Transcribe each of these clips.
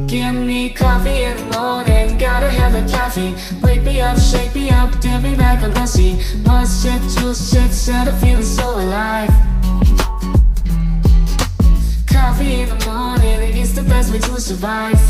Give me coffee in the morning, gotta have the caffeine. Wake me up, shake me up, dip me like a lassie. Must shit, juice shit, set a feeling so alive. Coffee in the morning, it's the best way to survive.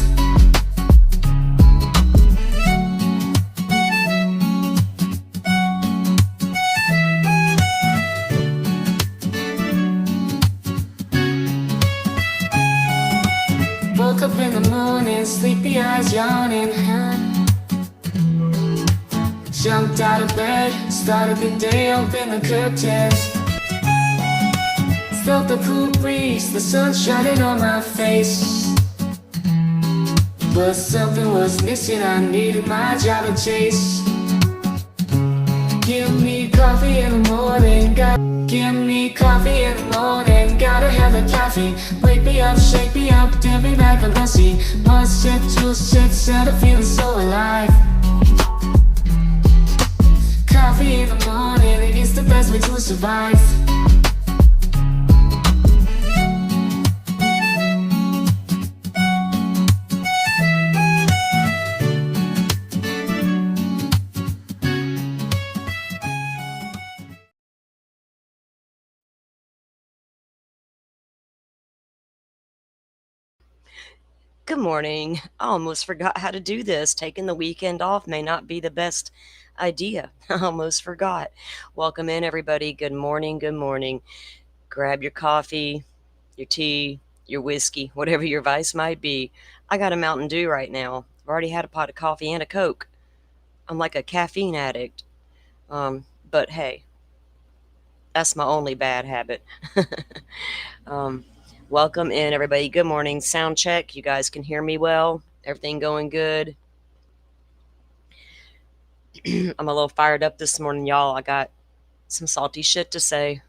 Woke up in the morning, sleepy eyes yawning. Jumped out of bed, started the day, opened the curtains. Felt the cool breeze, the sun shining on my face. But something was missing, I needed my job to chase. Give me coffee in the morning, give me coffee in the morning, gotta have the caffeine. Wake me up, shake me up, dip me like a lassie. Must shit, juice shit, set a feeling so alive. Coffee in the morning, it's the best way to survive. Good morning. I almost forgot how to do this. Taking the weekend off may not be the best idea. I almost forgot. Welcome in, everybody. Good morning. Good morning. Grab your coffee, your tea, your whiskey, whatever your vice might be. I got a Mountain Dew right now. I've already had a pot of coffee and a Coke. I'm like a caffeine addict. But hey, that's my only bad habit. um, Welcome in, everybody. Good morning. Sound check. You guys can hear me well? Everything going good? I'm a little fired up this morning, y'all. I got some salty shit to say.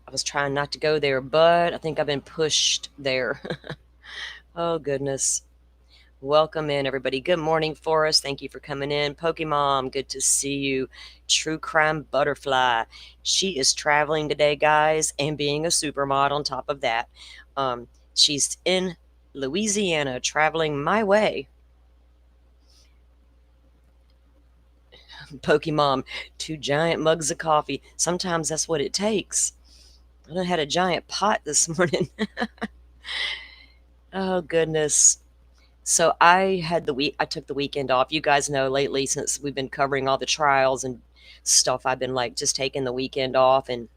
I was trying not to go there, but I think I've been pushed there. Oh, goodness. Welcome in, everybody. Good morning, Forrest. Thank you for coming in. Pokemon, good to see you. True Crime Butterfly. She is traveling today, guys, and being a supermodel on top of that. She's in Louisiana, traveling my way. Pokemon, 2 giant mugs of coffee. Sometimes that's what it takes. I done had a giant pot this morning. Oh, goodness. So I took the weekend off. You guys know lately, since we've been covering all the trials and stuff, I've been like just taking the weekend off and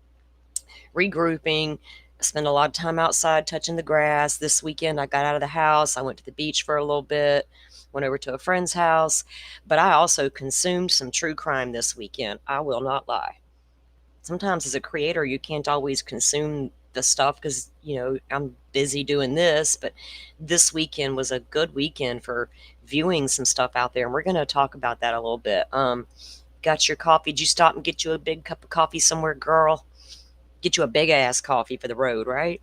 regrouping. I spent a lot of time outside touching the grass. This weekend I got out of the house. I went to the beach for a little bit, went over to a friend's house, but I also consumed some true crime this weekend. I will not lie. Sometimes as a creator, you can't always consume the stuff because, I'm busy doing this, but this weekend was a good weekend for viewing some stuff out there, and we're going to talk about that a little bit. Got your coffee? Did you stop and get you a big cup of coffee somewhere, girl? Get you a big ass coffee for the road, right?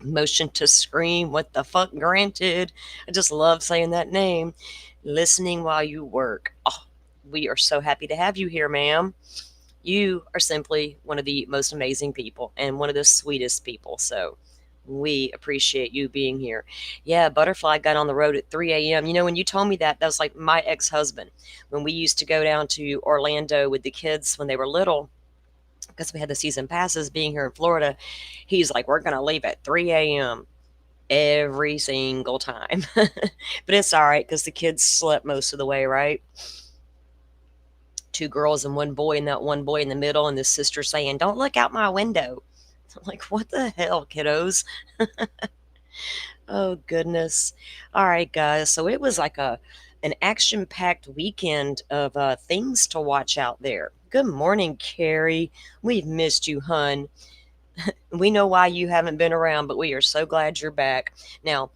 Motion to scream, what the fuck, granted. I just love saying that name. Listening while you work. Oh, we are so happy to have you here, ma'am. You are simply one of the most amazing people and one of the sweetest people. So we appreciate you being here. Yeah, Butterfly got on the road at 3 a.m. When you told me that was like my ex-husband. When we used to go down to Orlando with the kids when they were little, because we had the season passes being here in Florida, he's like, we're going to leave at 3 a.m. every single time. But it's all right because the kids slept most of the way, right? 2 girls and 1 boy, and that 1 boy in the middle, and the sister saying, don't look out my window. I'm like, what the hell, kiddos? Oh, goodness. All right, guys. So it was like an action-packed weekend of things to watch out there. Good morning, Carrie. We've missed you, hun. We know why you haven't been around, but we are so glad you're back. Now,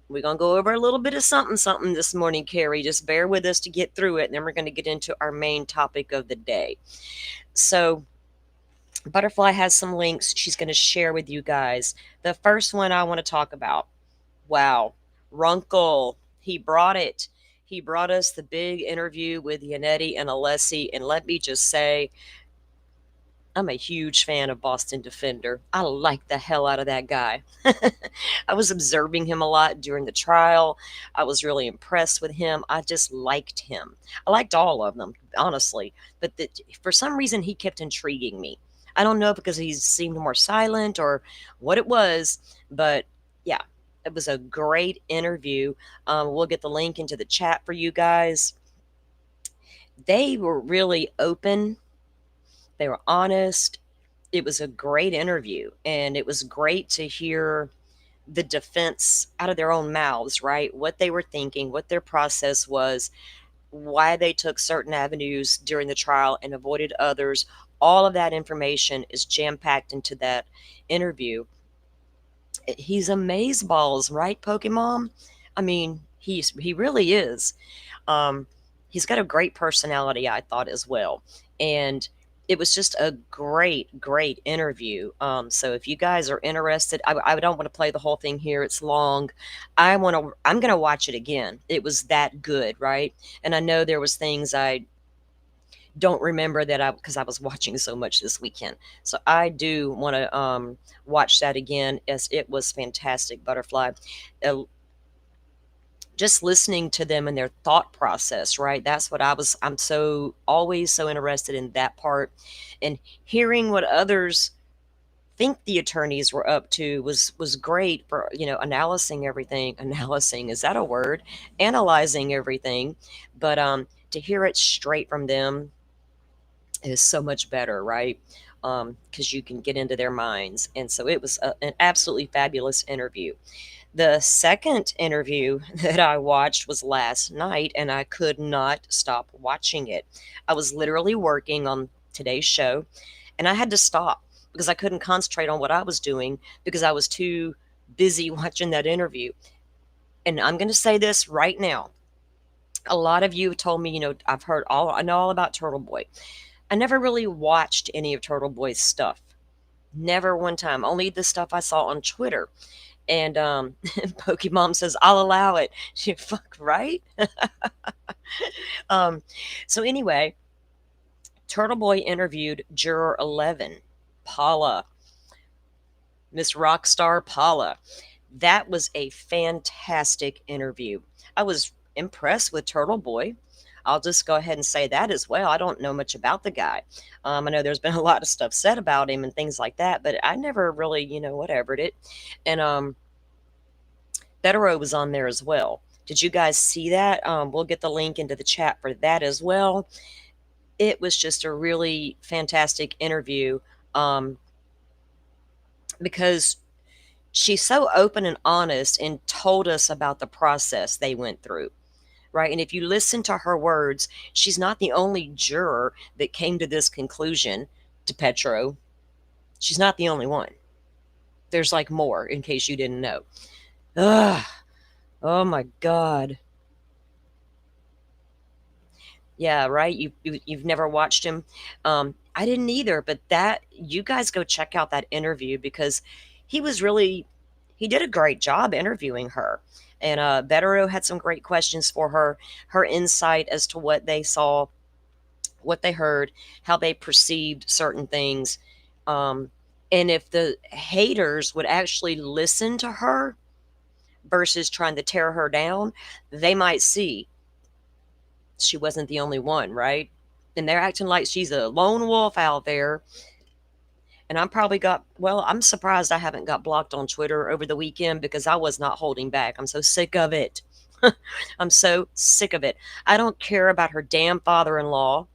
we're going to go over a little bit of something this morning, Carrie. Just bear with us to get through it, and then we're going to get into our main topic of the day. So, Butterfly has some links she's going to share with you guys. The first one I want to talk about. Wow. Runkle. He brought it. He brought us the big interview with Yannetti and Alessi, and let me just say, I'm a huge fan of Boston Defender. I like the hell out of that guy. I was observing him a lot during the trial. I was really impressed with him. I just liked him. I liked all of them, honestly. But for some reason, he kept intriguing me. I don't know because he seemed more silent or what it was, but yeah, it was a great interview. We'll get the link into the chat for you guys. They were really open, they were honest. It was a great interview, and it was great to hear the defense out of their own mouths, right? What they were thinking, what their process was, why they took certain avenues during the trial and avoided others. All of that information is jam packed into that interview. He's amazeballs, right, Pokemon? I mean, he really is. Um, he's got a great personality, I thought, as well. And it was just a great interview. So if you guys are interested, I don't want to play the whole thing here. It's long. I'm going to watch it again. It was that good, right? And I know there was things I don't remember because I was watching so much this weekend. So I do want to watch that again, as it was fantastic. Butterfly. Uh, just listening to them and their thought process, right? That's what I'm so always so interested in that part, and hearing what others think the attorneys were up to was great for, analyzing everything. Analyzing, is that a word? Analyzing everything. But to hear it straight from them is so much better, right? Because you can get into their minds. And so it was an absolutely fabulous interview. The second interview that I watched was last night, and I could not stop watching it. I was literally working on today's show, and I had to stop because I couldn't concentrate on what I was doing because I was too busy watching that interview. And I'm going to say this right now. A lot of you have told me, I know all about Turtle Boy. I never really watched any of Turtle Boy's stuff. Never one time. Only the stuff I saw on Twitter. And Pokemon says, I'll allow it. She fuck right. um, so anyway, Turtle Boy interviewed Juror 11, Paula, Miss Rockstar Paula. That was a fantastic interview. I was impressed with Turtle Boy. I'll just go ahead and say that as well. I don't know much about the guy. I know there's been a lot of stuff said about him and things like that, but I never really, whatevered it. And Betero was on there as well. Did you guys see that? We'll get the link into the chat for that as well. It was just a really fantastic interview, because she's so open and honest and told us about the process they went through, right? And if you listen to her words, she's not the only juror that came to this conclusion, DePetro. She's not the only one. There's like more, in case you didn't know. Ugh. Oh my God. Yeah, right. You've never watched him. I didn't either, but that you guys go check out that interview because he was really he did a great job interviewing her. And Betero had some great questions for her, her insight as to what they saw, what they heard, how they perceived certain things. Um, and if the haters would actually listen to her versus trying to tear her down, they might see she wasn't the only one, right? And they're acting like she's a lone wolf out there. And I'm surprised I haven't got blocked on Twitter over the weekend because I was not holding back. I'm so sick of it. I'm so sick of it. I don't care about her damn father in law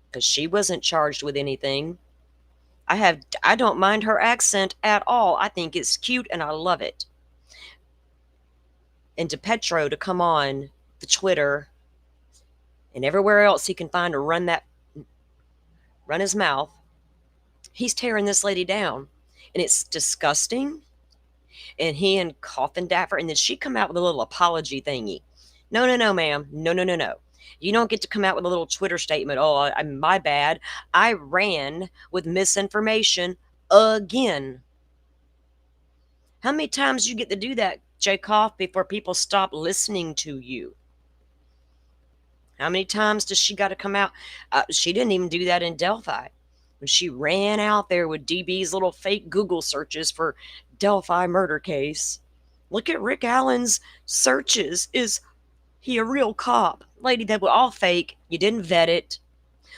because she wasn't charged with anything. I don't mind her accent at all. I think it's cute and I love it. And DePetro to come on the Twitter and everywhere else he can find to run his mouth, he's tearing this lady down. And it's disgusting. And he and Coffin Daffer, and then she come out with a little apology thingy. No, ma'am. No. You don't get to come out with a little Twitter statement. Oh, my bad. I ran with misinformation again. How many times you get to do that, Jacob, before people stop listening to you? How many times does she got to come out? She didn't even do that in Delphi. When she ran out there with DB's little fake Google searches for Delphi murder case. Look at Rick Allen's searches. Is he a real cop? Lady, that were all fake. You didn't vet it.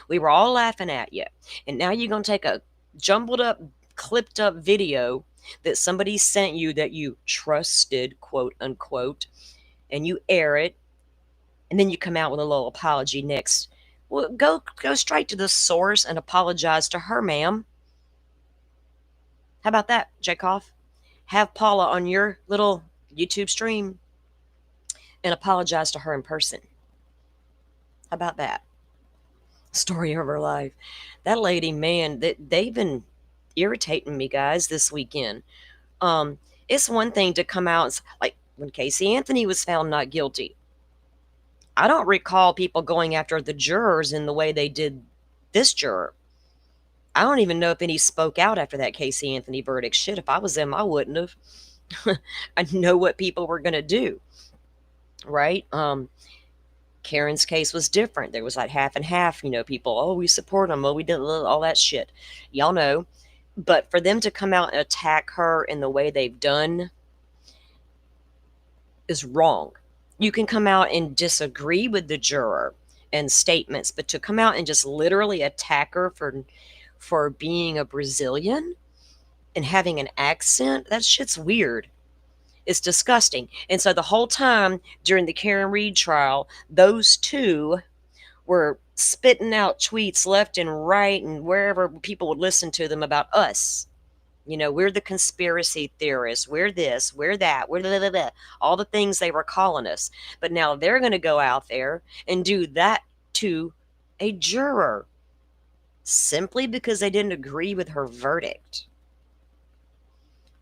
We were all laughing at you. And now you're going to take a jumbled up, clipped up video that somebody sent you that you trusted, quote unquote, and you air it, and then you come out with a little apology next. Well, go straight to the source and apologize to her, ma'am. How about that, Jacob? Have Paula on your little YouTube stream and apologize to her in person. How about that? Story of her life. That lady, man, they've been irritating me, guys, this weekend. It's one thing to come out like when Casey Anthony was found not guilty. I don't recall people going after the jurors in the way they did this juror. I don't even know if any spoke out after that Casey Anthony verdict. Shit, if I was them, I wouldn't have. I know what people were going to do, right? Karen's case was different. There was like half and half, people, oh, we support them, oh, we did all that shit. Y'all know. But for them to come out and attack her in the way they've done is wrong. You can come out and disagree with the juror and statements, but to come out and just literally attack her for being a Brazilian and having an accent, that shit's weird. It's disgusting. And so the whole time during the Karen Read trial, those two were spitting out tweets left and right and wherever people would listen to them about us. We're the conspiracy theorists. We're this, we're that, we're blah, blah, blah, all the things they were calling us. But now they're going to go out there and do that to a juror simply because they didn't agree with her verdict.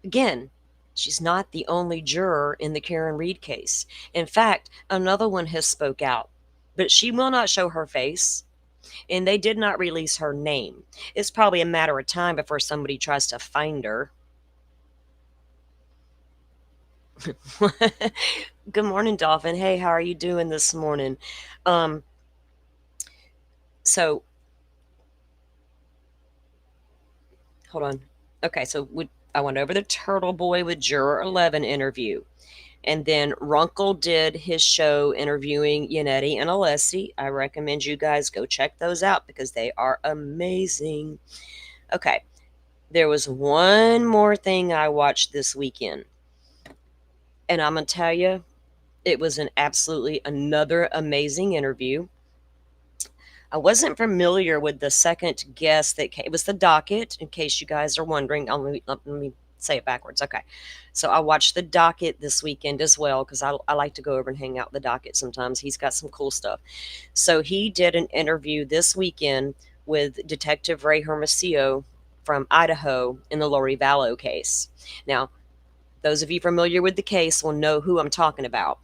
Again, she's not the only juror in the Karen Read case. In fact, another one has spoke out, but she will not show her face. And they did not release her name. It's probably a matter of time before somebody tries to find her. Good morning, Dolphin. Hey, how are you doing this morning? So, hold on. Okay, so I went over the Turtle Boy with Juror 11 interview. And then Runkle did his show interviewing Yannetti and Alessi. I recommend you guys go check those out because they are amazing. Okay, there was one more thing I watched this weekend. And I'm going to tell you, it was absolutely another amazing interview. I wasn't familiar with the second guest that came. It was the docket, in case you guys are wondering. Let me say it backwards. Okay. So I watched the docket this weekend as well because I like to go over and hang out with the docket sometimes. He's got some cool stuff. So he did an interview this weekend with Detective Ray Hermosillo from Idaho in the Lori Vallow case. Now, those of you familiar with the case will know who I'm talking about.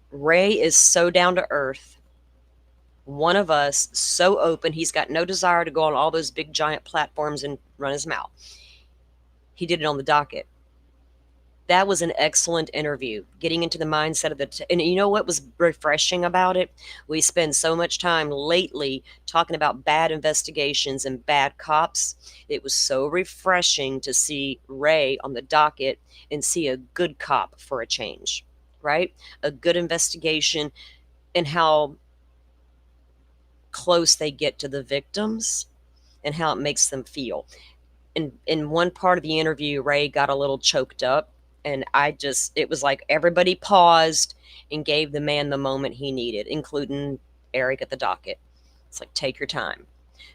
Ray is so down to earth. One of us, so open. He's got no desire to go on all those big giant platforms and run his mouth. He did it on the docket. That was an excellent interview, getting into the mindset of and you know what was refreshing about it? We spend so much time lately talking about bad investigations and bad cops. It was so refreshing to see Ray on the docket and see a good cop for a change, right? A good investigation and how close they get to the victims and how it makes them feel. And in one part of the interview, Ray got a little choked up, and it was like everybody paused and gave the man the moment he needed, including Eric at the docket. It's like, take your time.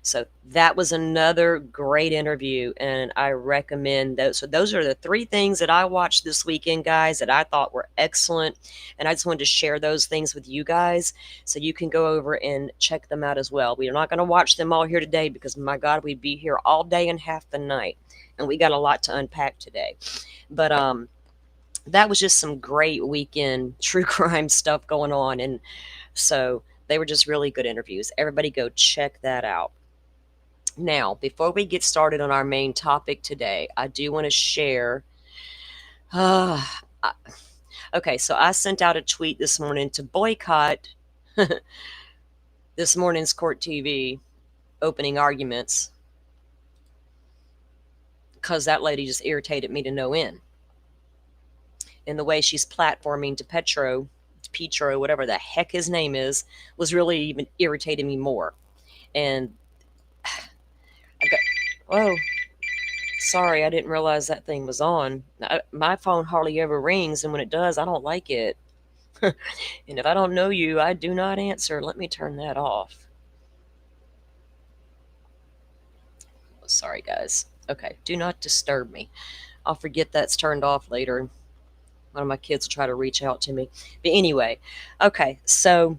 So that was another great interview, and I recommend those. So those are the three things that I watched this weekend, guys, that I thought were excellent, and I just wanted to share those things with you guys so you can go over and check them out as well. We are not going to watch them all here today because, my God, we'd be here all day and half the night, and we got a lot to unpack today. But that was just some great weekend true crime stuff going on, and so they were just really good interviews. Everybody go check that out. Now, before we get started on our main topic today, I do want to share. Okay, so I sent out a tweet this morning to boycott This morning's Court TV opening arguments, because that lady just irritated me to no end. And the way she's platforming Petro, whatever the heck his name is, was really even irritating me more. And I got, whoa, sorry, I didn't realize that thing was on. My phone hardly ever rings, and when it does, I don't like it. And if I don't know you, I do not answer. Let me turn that off. Sorry, guys. Okay, do not disturb me. I'll forget that's turned off later. One of my kids will try to reach out to me. But anyway, okay, so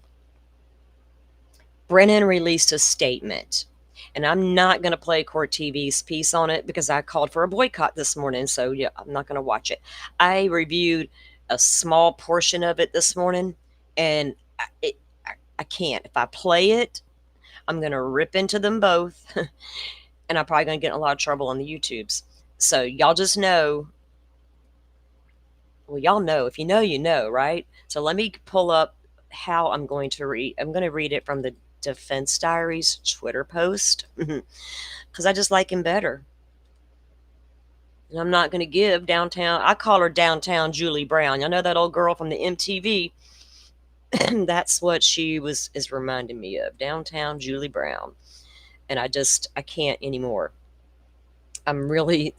Brennan released a statement. And I'm not going to play Court TV's piece on it because I called for a boycott this morning. So, yeah, I'm not going to watch it. I reviewed a small portion of it this morning, and I can't. If I play it, I'm going to rip into them both. And I'm probably going to get in a lot of trouble on the YouTubes. So, y'all just know. Well, y'all know. If you know, you know, right? So, let me pull up how I'm going to read. I'm going to read it from the Defense Diaries Twitter post because I just like him better. And I'm not going to give downtown, I call her Downtown Julie Brown. Y'all know that old girl from the MTV? That's what she is reminding me of, Downtown Julie Brown. And I can't anymore. I'm really,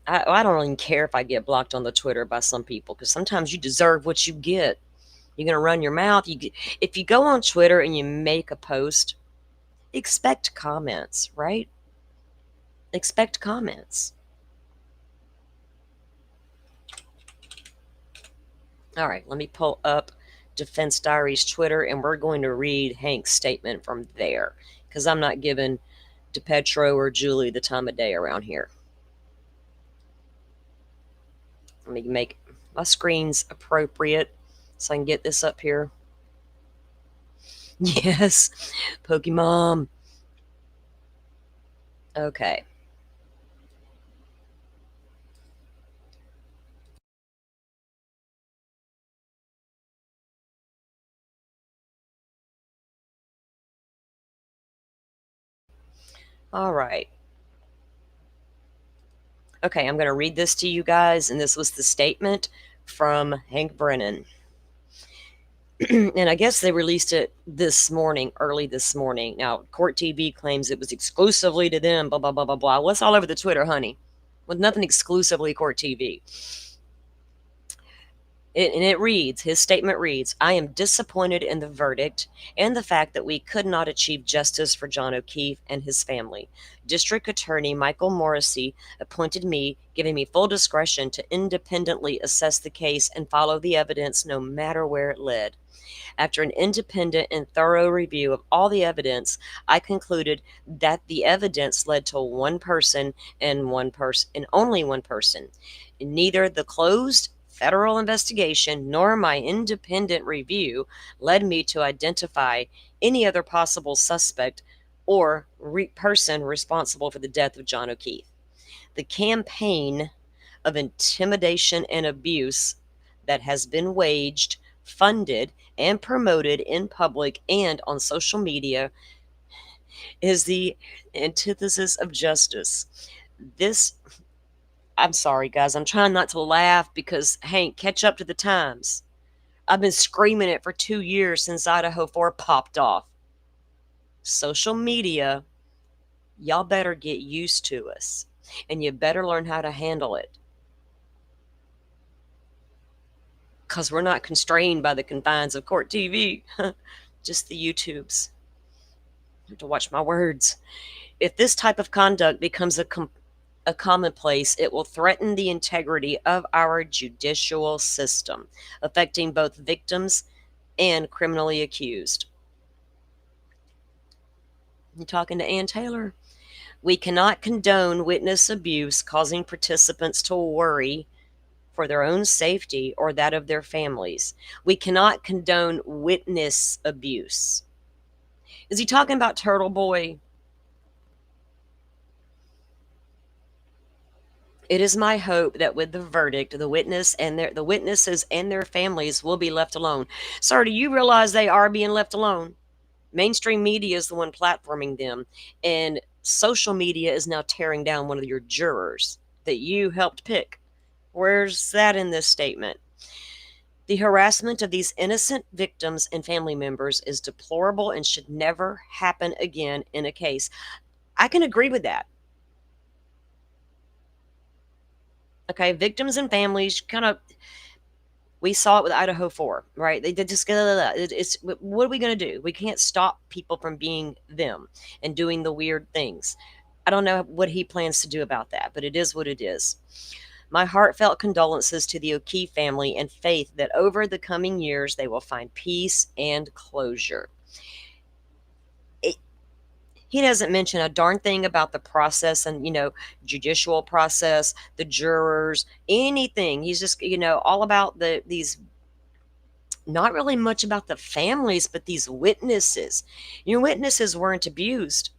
I don't even care if I get blocked on the Twitter by some people, because sometimes you deserve what you get. You're going to run your mouth. If you go on Twitter and you make a post, expect comments, right? Expect comments. All right, let me pull up Defense Diaries Twitter, and we're going to read Hank's statement from there, because I'm not giving DePetro or Julie the time of day around here. Let me make my screens appropriate so I can get this up here. Yes, Pokemon. Okay. All right. Okay, I'm going to read this to you guys, and this was the statement from Hank Brennan. And I guess they released it this morning, early this morning. Now, Court TV claims it was exclusively to them, blah, blah, blah, blah, blah. What's all over the Twitter, honey? With nothing exclusively Court TV. His statement reads, I am disappointed in the verdict and the fact that we could not achieve justice for John O'Keefe and his family. District Attorney Michael Morrissey appointed me, giving me full discretion to independently assess the case and follow the evidence no matter where it led. After an independent and thorough review of all the evidence, I concluded that the evidence led to one person and only one person. Neither the closed federal investigation nor my independent review led me to identify any other possible suspect or person responsible for the death of John O'Keefe. The campaign of intimidation and abuse that has been waged, funded, and promoted in public and on social media is the antithesis of justice. I'm sorry, guys. I'm trying not to laugh because, Hank, catch up to the times. I've been screaming it for 2 years since Idaho 4 popped off. Social media, y'all better get used to us, and you better learn how to handle it. Because we're not constrained by the confines of Court TV, just the YouTubes. I have to watch my words. If this type of conduct becomes a commonplace, it will threaten the integrity of our judicial system, affecting both victims and criminally accused. You talking to Ann Taylor? We cannot condone witness abuse causing participants to worry for their own safety or that of their families. We cannot condone witness abuse. Is he talking about Turtle Boy? It is my hope that with the verdict, the witnesses and their families will be left alone. Sir, do you realize they are being left alone? Mainstream media is the one platforming them, and social media is now tearing down one of your jurors that you helped pick. Where's that in this statement? The harassment of these innocent victims and family members is deplorable and should never happen again in a case. I can agree with that. Okay, victims and families kind of, we saw it with Idaho 4, right? They just it's, what are we going to do? We can't stop people from being them and doing the weird things. I don't know what he plans to do about that, but it is what it is. My heartfelt condolences to the O'Keefe family and faith that over the coming years they will find peace and closure. He doesn't mention a darn thing about the process and, judicial process, the jurors, anything. He's just, all about these, not really much about the families, but these witnesses. Your witnesses weren't abused.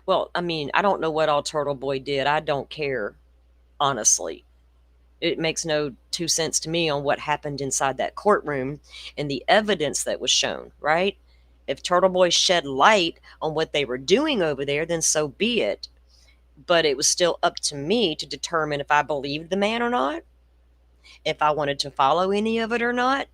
Well, I mean, I don't know what all Turtle Boy did. I don't care, honestly. It makes no 2 cents to me on what happened inside that courtroom and the evidence that was shown, right? If Turtle Boy shed light on what they were doing over there, then so be it. But it was still up to me to determine if I believed the man or not, if I wanted to follow any of it or not.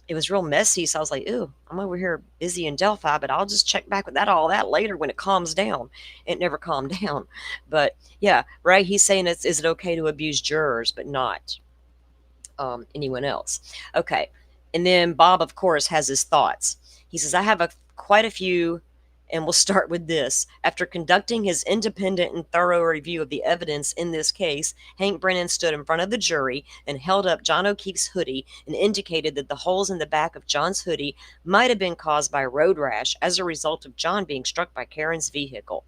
It was real messy, so I was like, ooh, I'm over here busy in Delphi, but I'll just check back with all that later when it calms down. It never calmed down. But yeah, right, he's saying, is it okay to abuse jurors, but not anyone else? Okay, and then Bob, of course, has his thoughts. He says, I have quite a few, and we'll start with this. After conducting his independent and thorough review of the evidence in this case, Hank Brennan stood in front of the jury and held up John O'Keefe's hoodie and indicated that the holes in the back of John's hoodie might have been caused by road rash as a result of John being struck by Karen's vehicle.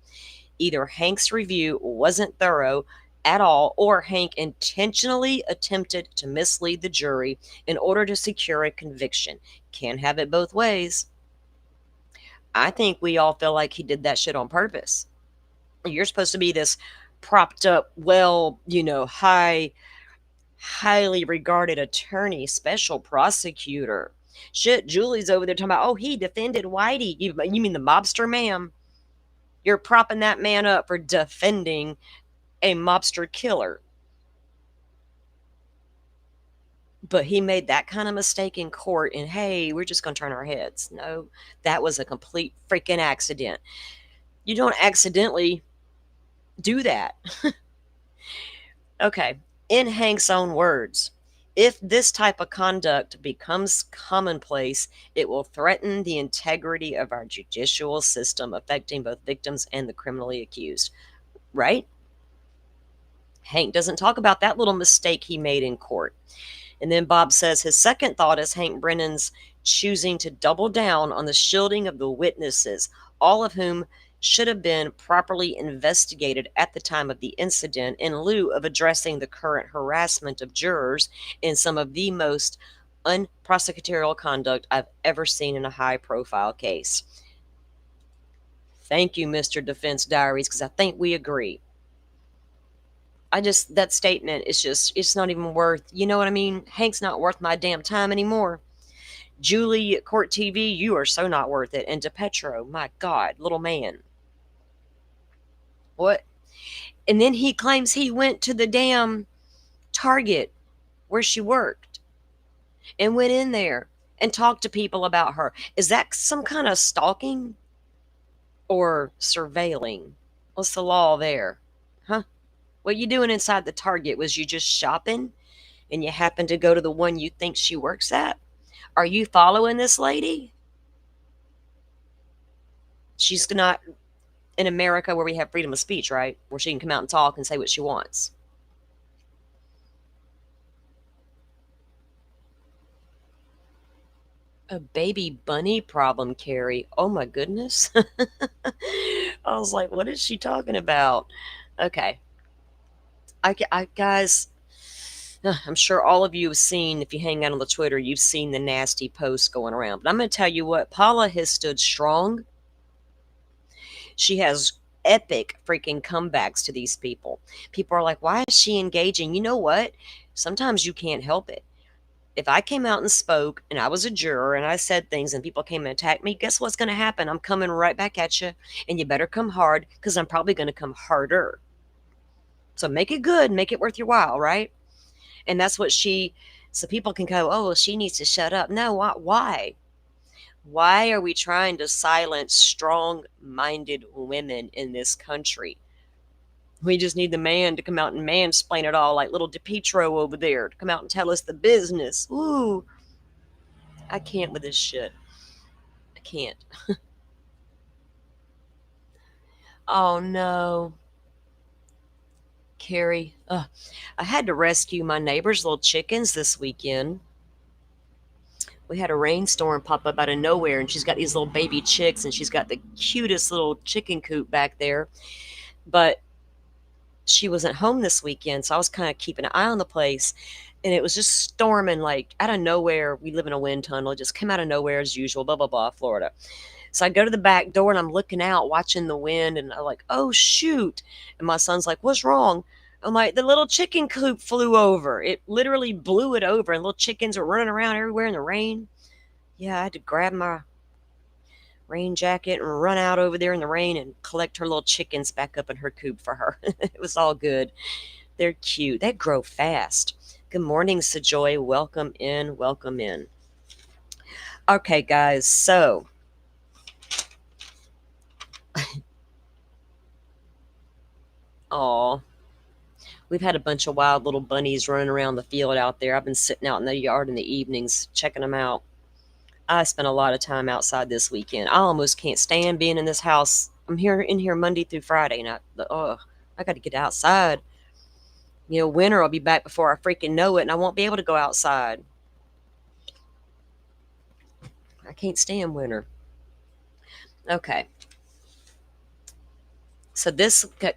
Either Hank's review wasn't thorough at all, or Hank intentionally attempted to mislead the jury in order to secure a conviction. Can't have it both ways. I think we all feel like he did that shit on purpose. You're supposed to be this propped up, highly regarded attorney, special prosecutor. Shit, Julie's over there talking about, oh, he defended Whitey. You mean the mobster, ma'am? You're propping that man up for defending a mobster killer. But he made that kind of mistake in court, and hey, we're just going to turn our heads. No, that was a complete freaking accident. You don't accidentally do that. Okay, in Hank's own words, if this type of conduct becomes commonplace, it will threaten the integrity of our judicial system, affecting both victims and the criminally accused. Right? Hank doesn't talk about that little mistake he made in court. And then Bob says his second thought is Hank Brennan's choosing to double down on the shielding of the witnesses, all of whom should have been properly investigated at the time of the incident, in lieu of addressing the current harassment of jurors in some of the most unprosecutorial conduct I've ever seen in a high-profile case. Thank you, Mr. Defense Diaries, because I think we agree. That statement is just, it's not even worth, you know what I mean? Hank's not worth my damn time anymore. Julie at Court TV, you are so not worth it. And DePetro, my God, little man. What? And then he claims he went to the damn Target where she worked and went in there and talked to people about her. Is that some kind of stalking or surveilling? What's the law there? Huh? What you doing inside the Target? Was you just shopping and you happen to go to the one you think she works at? Are you following this lady? She's not in America where we have freedom of speech, right? Where she can come out and talk and say what she wants. A baby bunny problem, Carrie. Oh my goodness. I was like, what is she talking about? Okay. I guys, I'm sure all of you have seen, if you hang out on the Twitter, you've seen the nasty posts going around. But I'm going to tell you what, Paula has stood strong. She has epic freaking comebacks to these people. People are like, why is she engaging? You know what? Sometimes you can't help it. If I came out and spoke and I was a juror and I said things and people came and attacked me, guess what's going to happen? I'm coming right back at you, and you better come hard because I'm probably going to come harder. So make it good, make it worth your while, right? And that's what so people can go, oh, well, she needs to shut up. No, why? Why are we trying to silence strong minded women in this country? We just need the man to come out and mansplain it all like little DePietro over there to come out and tell us the business. Ooh, I can't with this shit. I can't. Oh no. Carrie, I had to rescue my neighbor's little chickens this weekend. We had a rainstorm pop up out of nowhere, and she's got these little baby chicks, and she's got the cutest little chicken coop back there. But she wasn't home this weekend, so I was kind of keeping an eye on the place. And it was just storming like out of nowhere. We live in a wind tunnel. It just came out of nowhere as usual, blah, blah, blah, Florida. So I go to the back door and I'm looking out, watching the wind, and I'm like, oh, shoot. And my son's like, what's wrong? I'm like, the little chicken coop flew over. It literally blew it over, and little chickens were running around everywhere in the rain. Yeah, I had to grab my rain jacket and run out over there in the rain and collect her little chickens back up in her coop for her. It was all good. They're cute. They grow fast. Good morning, Sajoy. Welcome in. Welcome in. Okay, guys. So, aw, we've had a bunch of wild little bunnies running around the field out there. I've been sitting out in the yard in the evenings checking them out. I spent a lot of time outside this weekend. I almost can't stand being in this house. I'm in here Monday through Friday, and I got to get outside. You know, winter will be back before I freaking know it, and I won't be able to go outside. I can't stand winter. Okay. So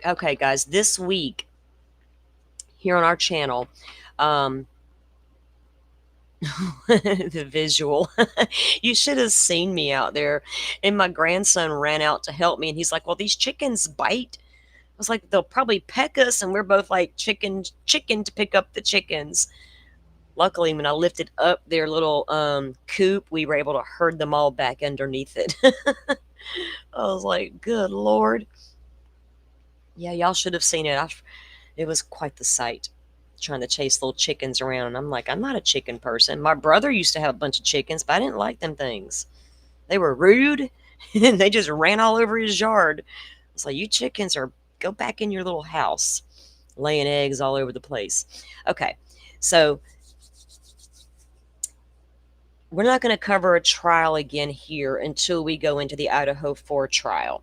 okay, guys, this week here on our channel, the visual, you should have seen me out there. And my grandson ran out to help me, and he's like, well, these chickens bite. I was like, they'll probably peck us, and we're both like chicken to pick up the chickens. Luckily, when I lifted up their little coop, we were able to herd them all back underneath it. I was like, good Lord. Yeah, y'all should have seen it. It was quite the sight, trying to chase little chickens around. And I'm like, I'm not a chicken person. My brother used to have a bunch of chickens, but I didn't like them things. They were rude, and they just ran all over his yard. It's like, you chickens go back in your little house, laying eggs all over the place. Okay, so we're not going to cover a trial again here until we go into the Idaho 4 trial.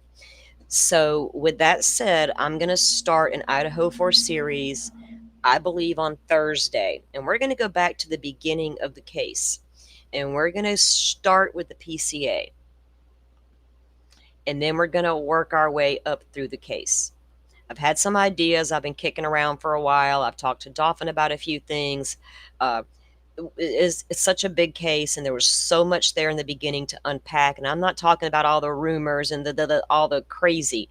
So with that said, I'm going to start an Idaho 4 series, I believe, on Thursday. And we're going to go back to the beginning of the case. And we're going to start with the PCA. And then we're going to work our way up through the case. I've had some ideas I've been kicking around for a while. I've talked to Dauphin about a few things. It's such a big case, and there was so much there in the beginning to unpack. And I'm not talking about all the rumors and all the crazy.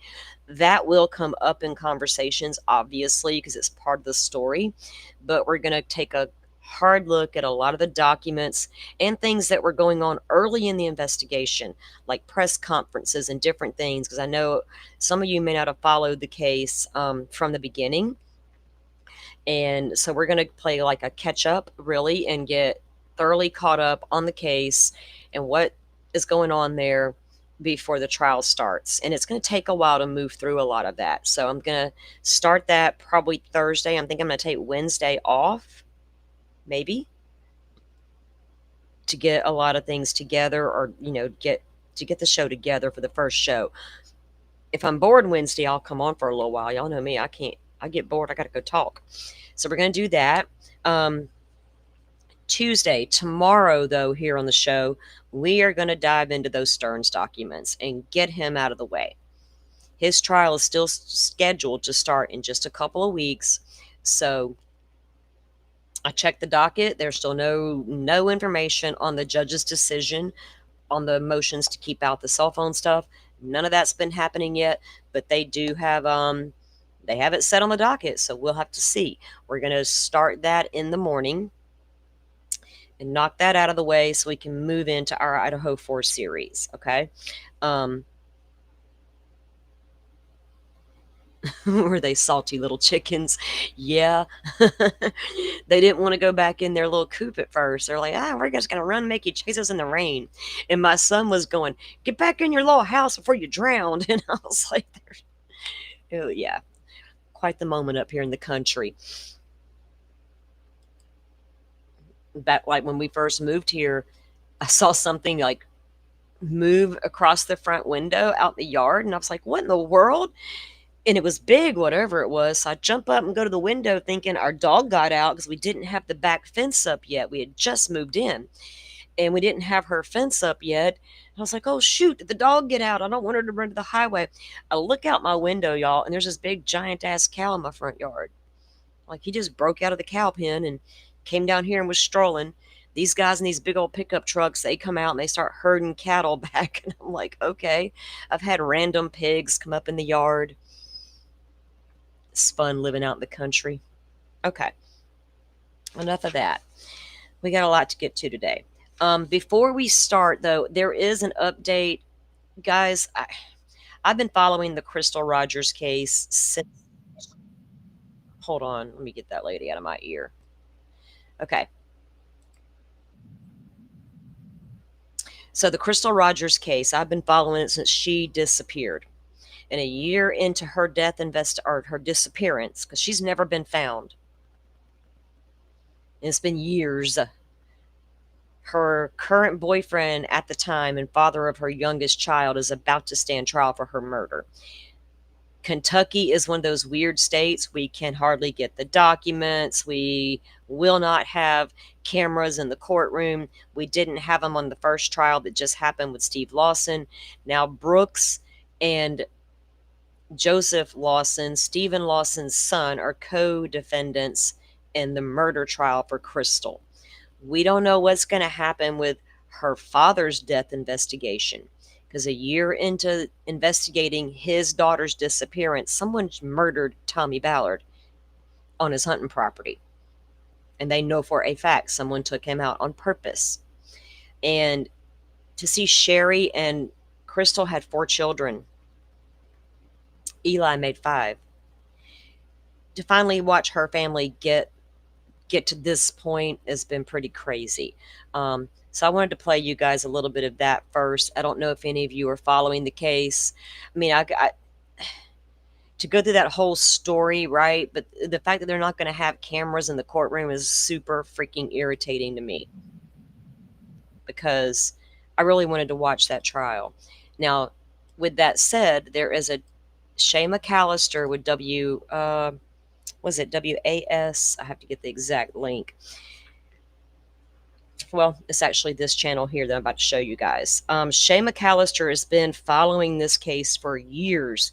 That will come up in conversations, obviously, because it's part of the story. But we're going to take a hard look at a lot of the documents and things that were going on early in the investigation, like press conferences and different things, because I know some of you may not have followed the case from the beginning. And so we're going to play like a catch up, really, and get thoroughly caught up on the case and what is going on there before the trial starts. And it's going to take a while to move through a lot of that. So I'm going to start that probably Thursday. I'm thinking I'm going to take Wednesday off, maybe, to get a lot of things together, or, get the show together for the first show. If I'm bored Wednesday, I'll come on for a little while. Y'all know me. I get bored. I got to go talk. So we're going to do that. Tuesday, tomorrow, though, here on the show, we are going to dive into those Stearns documents and get him out of the way. His trial is still scheduled to start in just a couple of weeks. So I checked the docket. There's still no information on the judge's decision on the motions to keep out the cell phone stuff. None of that's been happening yet, but they do have they have it set on the docket, so we'll have to see. We're going to start that in the morning and knock that out of the way so we can move into our Idaho 4 series, okay? Were they salty little chickens? Yeah. They didn't want to go back in their little coop at first. They're like, we're just going to run, make you chase us in the rain. And my son was going, get back in your little house before you drown. And I was like, oh, yeah, quite the moment up here in the country. Back like when we first moved here, I saw something like move across the front window out the yard. And I was like, what in the world? And it was big, whatever it was. So I jump up and go to the window thinking our dog got out because we didn't have the back fence up yet. We had just moved in and we didn't have her fence up yet. And I was like, oh, shoot, did the dog get out? I don't want her to run to the highway. I look out my window, y'all, and there's this big giant ass cow in my front yard. Like he just broke out of the cow pen and came down here and was strolling. These guys in these big old pickup trucks, they come out and they start herding cattle back. And I'm like, okay. I've had random pigs come up in the yard. It's fun living out in the country. Okay. Enough of that. We got a lot to get to today. Before we start, though, there is an update. Guys, I've been following the Crystal Rogers case since... Hold on. Let me get that lady out of my ear. Okay. So the Crystal Rogers case, I've been following it since she disappeared. And a year into her death or her disappearance, because she's never been found. And it's been years. Her current boyfriend at the time and father of her youngest child is about to stand trial for her murder. Kentucky is one of those weird states. We can hardly get the documents. We will not have cameras in the courtroom. We didn't have them on the first trial that just happened with Steve Lawson. Now Brooks and Joseph Lawson, Stephen Lawson's son, are co-defendants in the murder trial for Crystal. We don't know what's going to happen with her father's death investigation, because a year into investigating his daughter's disappearance, someone murdered Tommy Ballard on his hunting property. And they know for a fact someone took him out on purpose. And to see Sherry and Crystal had 4 children. Eli made 5. To finally watch her family get to this point has been pretty crazy. So I wanted to play you guys a little bit of that first. I don't know if any of you are following the case. I mean, I to go through that whole story, right? But the fact that they're not going to have cameras in the courtroom is super freaking irritating to me, because I really wanted to watch that trial. Now, with that said, there is a Shay McAllister with was it WAS? I have to get the exact link. Well, it's actually this channel here that I'm about to show you guys. Shay McAllister has been following this case for years.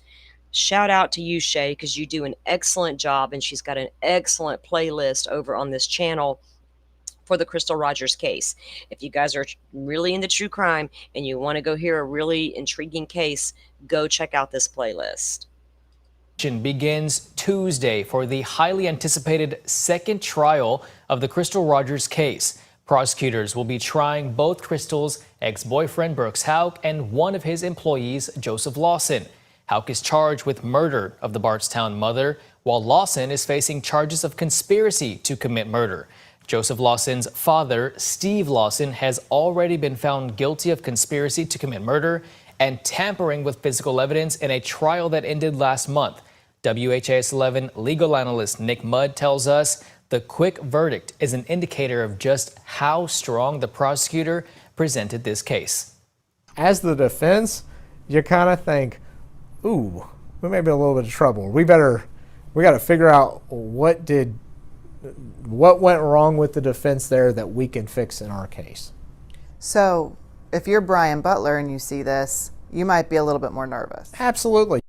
Shout out to you, Shay, because you do an excellent job, and she's got an excellent playlist over on this channel for the Crystal Rogers case. If you guys are really into true crime and you want to go hear a really intriguing case, go check out this playlist. Begins Tuesday for the highly anticipated second trial of the Crystal Rogers case. Prosecutors will be trying both Crystal's ex-boyfriend Brooks Houck and one of his employees, Joseph Lawson. Houck is charged with murder of the Bardstown mother, while Lawson is facing charges of conspiracy to commit murder. Joseph Lawson's father, Steve Lawson, has already been found guilty of conspiracy to commit murder and tampering with physical evidence in a trial that ended last month. WHAS 11 legal analyst Nick Mudd tells us the quick verdict is an indicator of just how strong the prosecutor presented this case. As the defense, you kind of think, ooh, we may be in a little bit of trouble. We got to figure out what went wrong with the defense there that we can fix in our case. So if you're Brian Butler and you see this, you might be a little bit more nervous. Absolutely.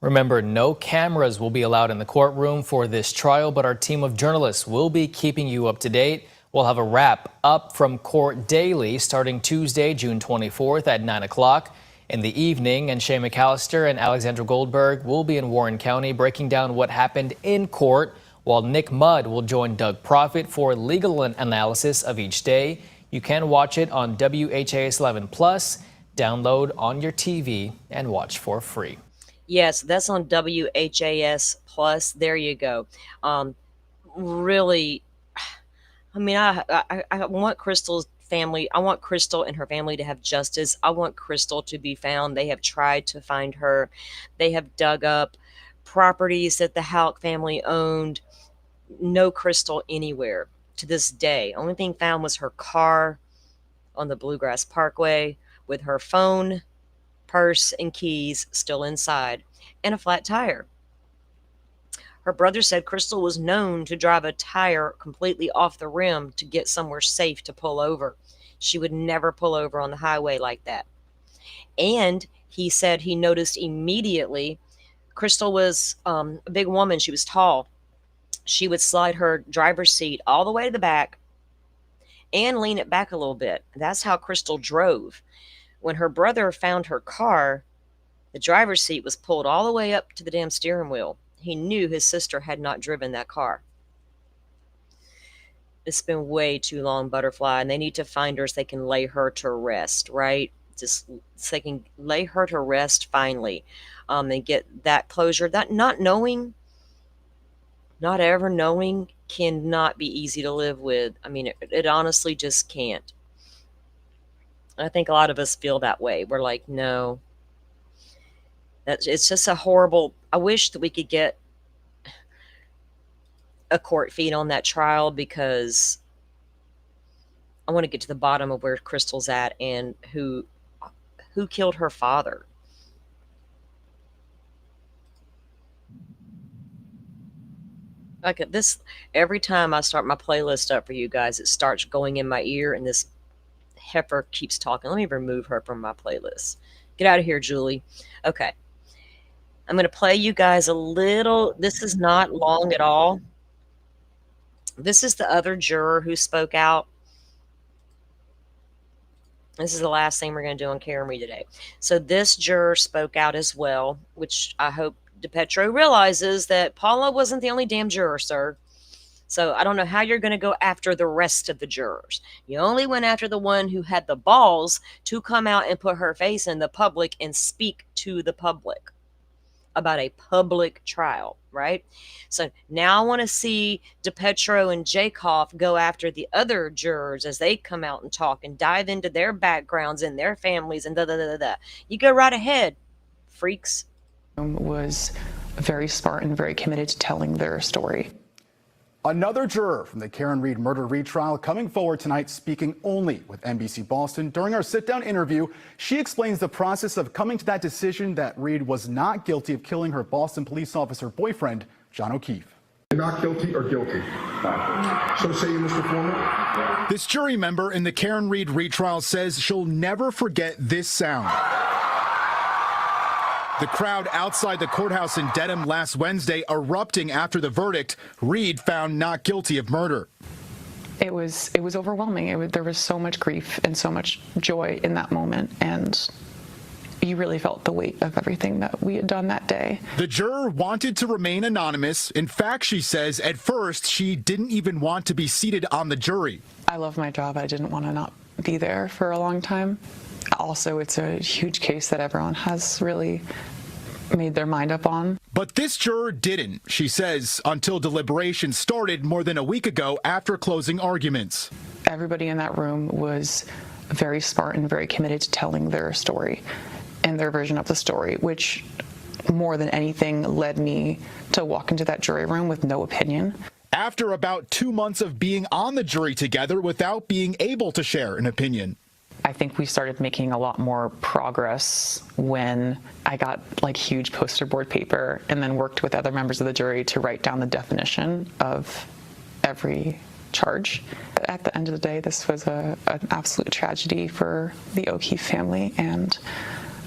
Remember, no cameras will be allowed in the courtroom for this trial, but our team of journalists will be keeping you up to date. We'll have a wrap up from court daily starting Tuesday, June 24th at 9 o'clock. in the evening, and Shay McAllister and Alexandra Goldberg will be in Warren County breaking down what happened in court, while Nick Mudd will join Doug Proffitt for legal analysis of each day. You can watch it on WHAS 11 Plus, download on your TV, and watch for free. Yes, that's on WHAS Plus. There you go. Really, I mean, I want Crystal's family. I want Crystal and her family to have justice. I want Crystal to be found. They have tried to find her. They have dug up properties that the Houck family owned. No Crystal anywhere to this day. Only thing found was her car on the Bluegrass Parkway with her phone, purse, and keys still inside, and a flat tire. Her brother said Crystal was known to drive a tire completely off the rim to get somewhere safe to pull over. She would never pull over on the highway like that. And he said he noticed immediately Crystal was a big woman. She was tall. She would slide her driver's seat all the way to the back and lean it back a little bit. That's how Crystal drove. When her brother found her car, the driver's seat was pulled all the way up to the damn steering wheel. He knew his sister had not driven that car. It's been way too long, Butterfly, and they need to find her so they can lay her to rest, right? Just so they can lay her to rest finally, and get that closure. That not ever knowing cannot be easy to live with. I mean, it honestly just can't. I think a lot of us feel that way. We're like, no. It's just a horrible. I wish that we could get a court feed on that trial, because I want to get to the bottom of where Crystal's at and who killed her father. Like this, every time I start my playlist up for you guys, it starts going in my ear, and this heifer keeps talking. Let me remove her from my playlist. Get out of here, Julie. Okay. I'm going to play you guys a little. This is not long at all. This is the other juror who spoke out. This is the last thing we're going to do on Karen Read today. So this juror spoke out as well, which I hope DePetro realizes that Paula wasn't the only damn juror, sir. So I don't know how you're going to go after the rest of the jurors. You only went after the one who had the balls to come out and put her face in the public and speak to the public about a public trial, right? So now I want to see DePetro and Jacob go after the other jurors as they come out and talk and dive into their backgrounds and their families and da-da-da-da-da. You go right ahead, freaks. Was very smart and very committed to telling their story. Another juror from the Karen Read murder retrial coming forward tonight, speaking only with NBC Boston. During our sit-down interview, she explains the process of coming to that decision that Read was not guilty of killing her Boston police officer boyfriend, John O'Keefe. Not guilty or guilty? So say you, Mr. Foreman. This jury member in the Karen Read retrial says she'll never forget this sound. The crowd outside the courthouse in Dedham last Wednesday erupting after the verdict. Read found not guilty of murder. It was overwhelming. There was so much grief and so much joy in that moment, and you really felt the weight of everything that we had done that day. The juror wanted to remain anonymous. In fact, she says at first she didn't even want to be seated on the jury. I love my job. I didn't want to not be there for a long time. Also, it's a huge case that everyone has really made their mind up on. But this juror didn't, she says, until deliberations started more than a week ago after closing arguments. Everybody in that room was very smart and very committed to telling their story and their version of the story, which more than anything led me to walk into that jury room with no opinion. After about 2 months of being on the jury together without being able to share an opinion. I think we started making a lot more progress when I got like huge poster board paper and then worked with other members of the jury to write down the definition of every charge. At the end of the day, this was an absolute tragedy for the O'Keefe family, and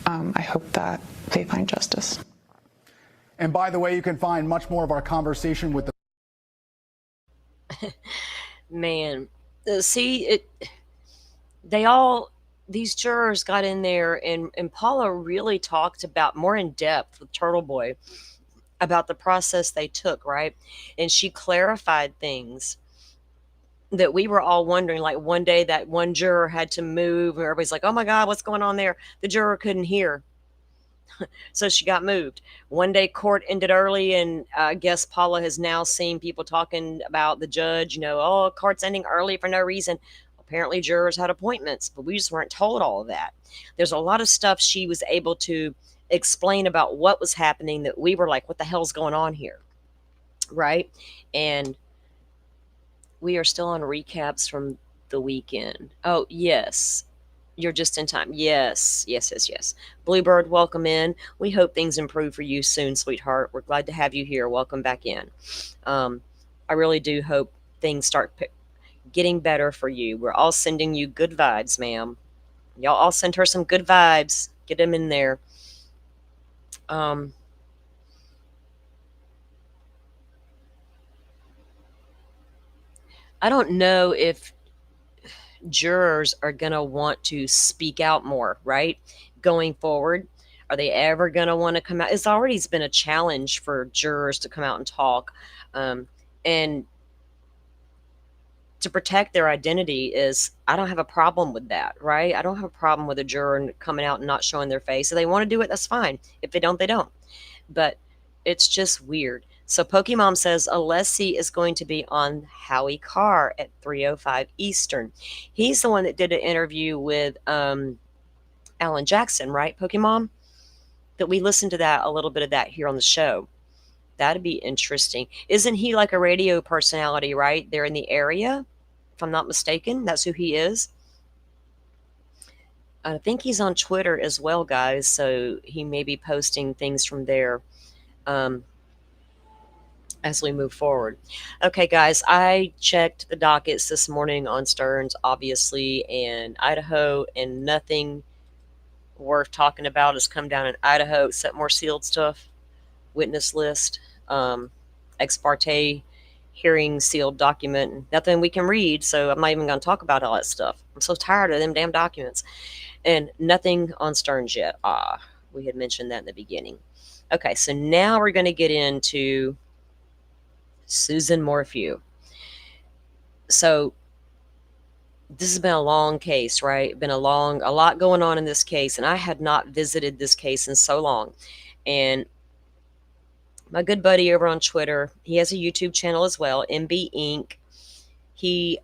I hope that they find justice. And by the way, you can find much more of our conversation with the Man, see it. They all these jurors got in there, and Paula really talked about more in depth with Turtle Boy about the process they took, right? And she clarified things that we were all wondering. Like one day, that one juror had to move, and everybody's like, oh my God, what's going on there? The juror couldn't hear. So she got moved. One day, court ended early, and I guess Paula has now seen people talking about the judge, oh, court's ending early for no reason. Apparently, jurors had appointments, but we just weren't told all of that. There's a lot of stuff she was able to explain about what was happening that we were like, what the hell's going on here? Right? And we are still on recaps from the weekend. Oh, yes. You're just in time. Yes. Bluebird, welcome in. We hope things improve for you soon, sweetheart. We're glad to have you here. Welcome back in. I really do hope things start getting better for you. We're all sending you good vibes, ma'am. Y'all all send her some good vibes. Get them in there. I don't know if jurors are going to want to speak out more, right? Going forward, are they ever going to want to come out? It's already been a challenge for jurors to come out and talk. And to protect their identity I don't have a problem with that, right? I don't have a problem with a juror coming out and not showing their face. If they want to do it, that's fine. If they don't, they don't. But it's just weird. So Pokemon says Alessi is going to be on Howie Carr at 3:05 Eastern. He's the one that did an interview with Alan Jackson, right, Pokemon? That we listened to a little bit of that here on the show. That'd be interesting. Isn't he like a radio personality, right? There in the area, if I'm not mistaken. That's who he is. I think he's on Twitter as well, guys. So he may be posting things from there as we move forward. Okay, guys, I checked the dockets this morning on Stearns, obviously, and Idaho, and nothing worth talking about has come down in Idaho except more sealed stuff. Witness list, ex parte hearing, sealed document, nothing we can read, so I'm not even going to talk about all that stuff. I'm so tired of them damn documents. And nothing on Stearns yet. We had mentioned that in the beginning. Okay, so now we're going to get into Susan Morphew. So this has been a long case, right? Been a lot going on in this case, and I had not visited this case in so long. And my good buddy over on Twitter, he has a YouTube channel as well, MB Inc. He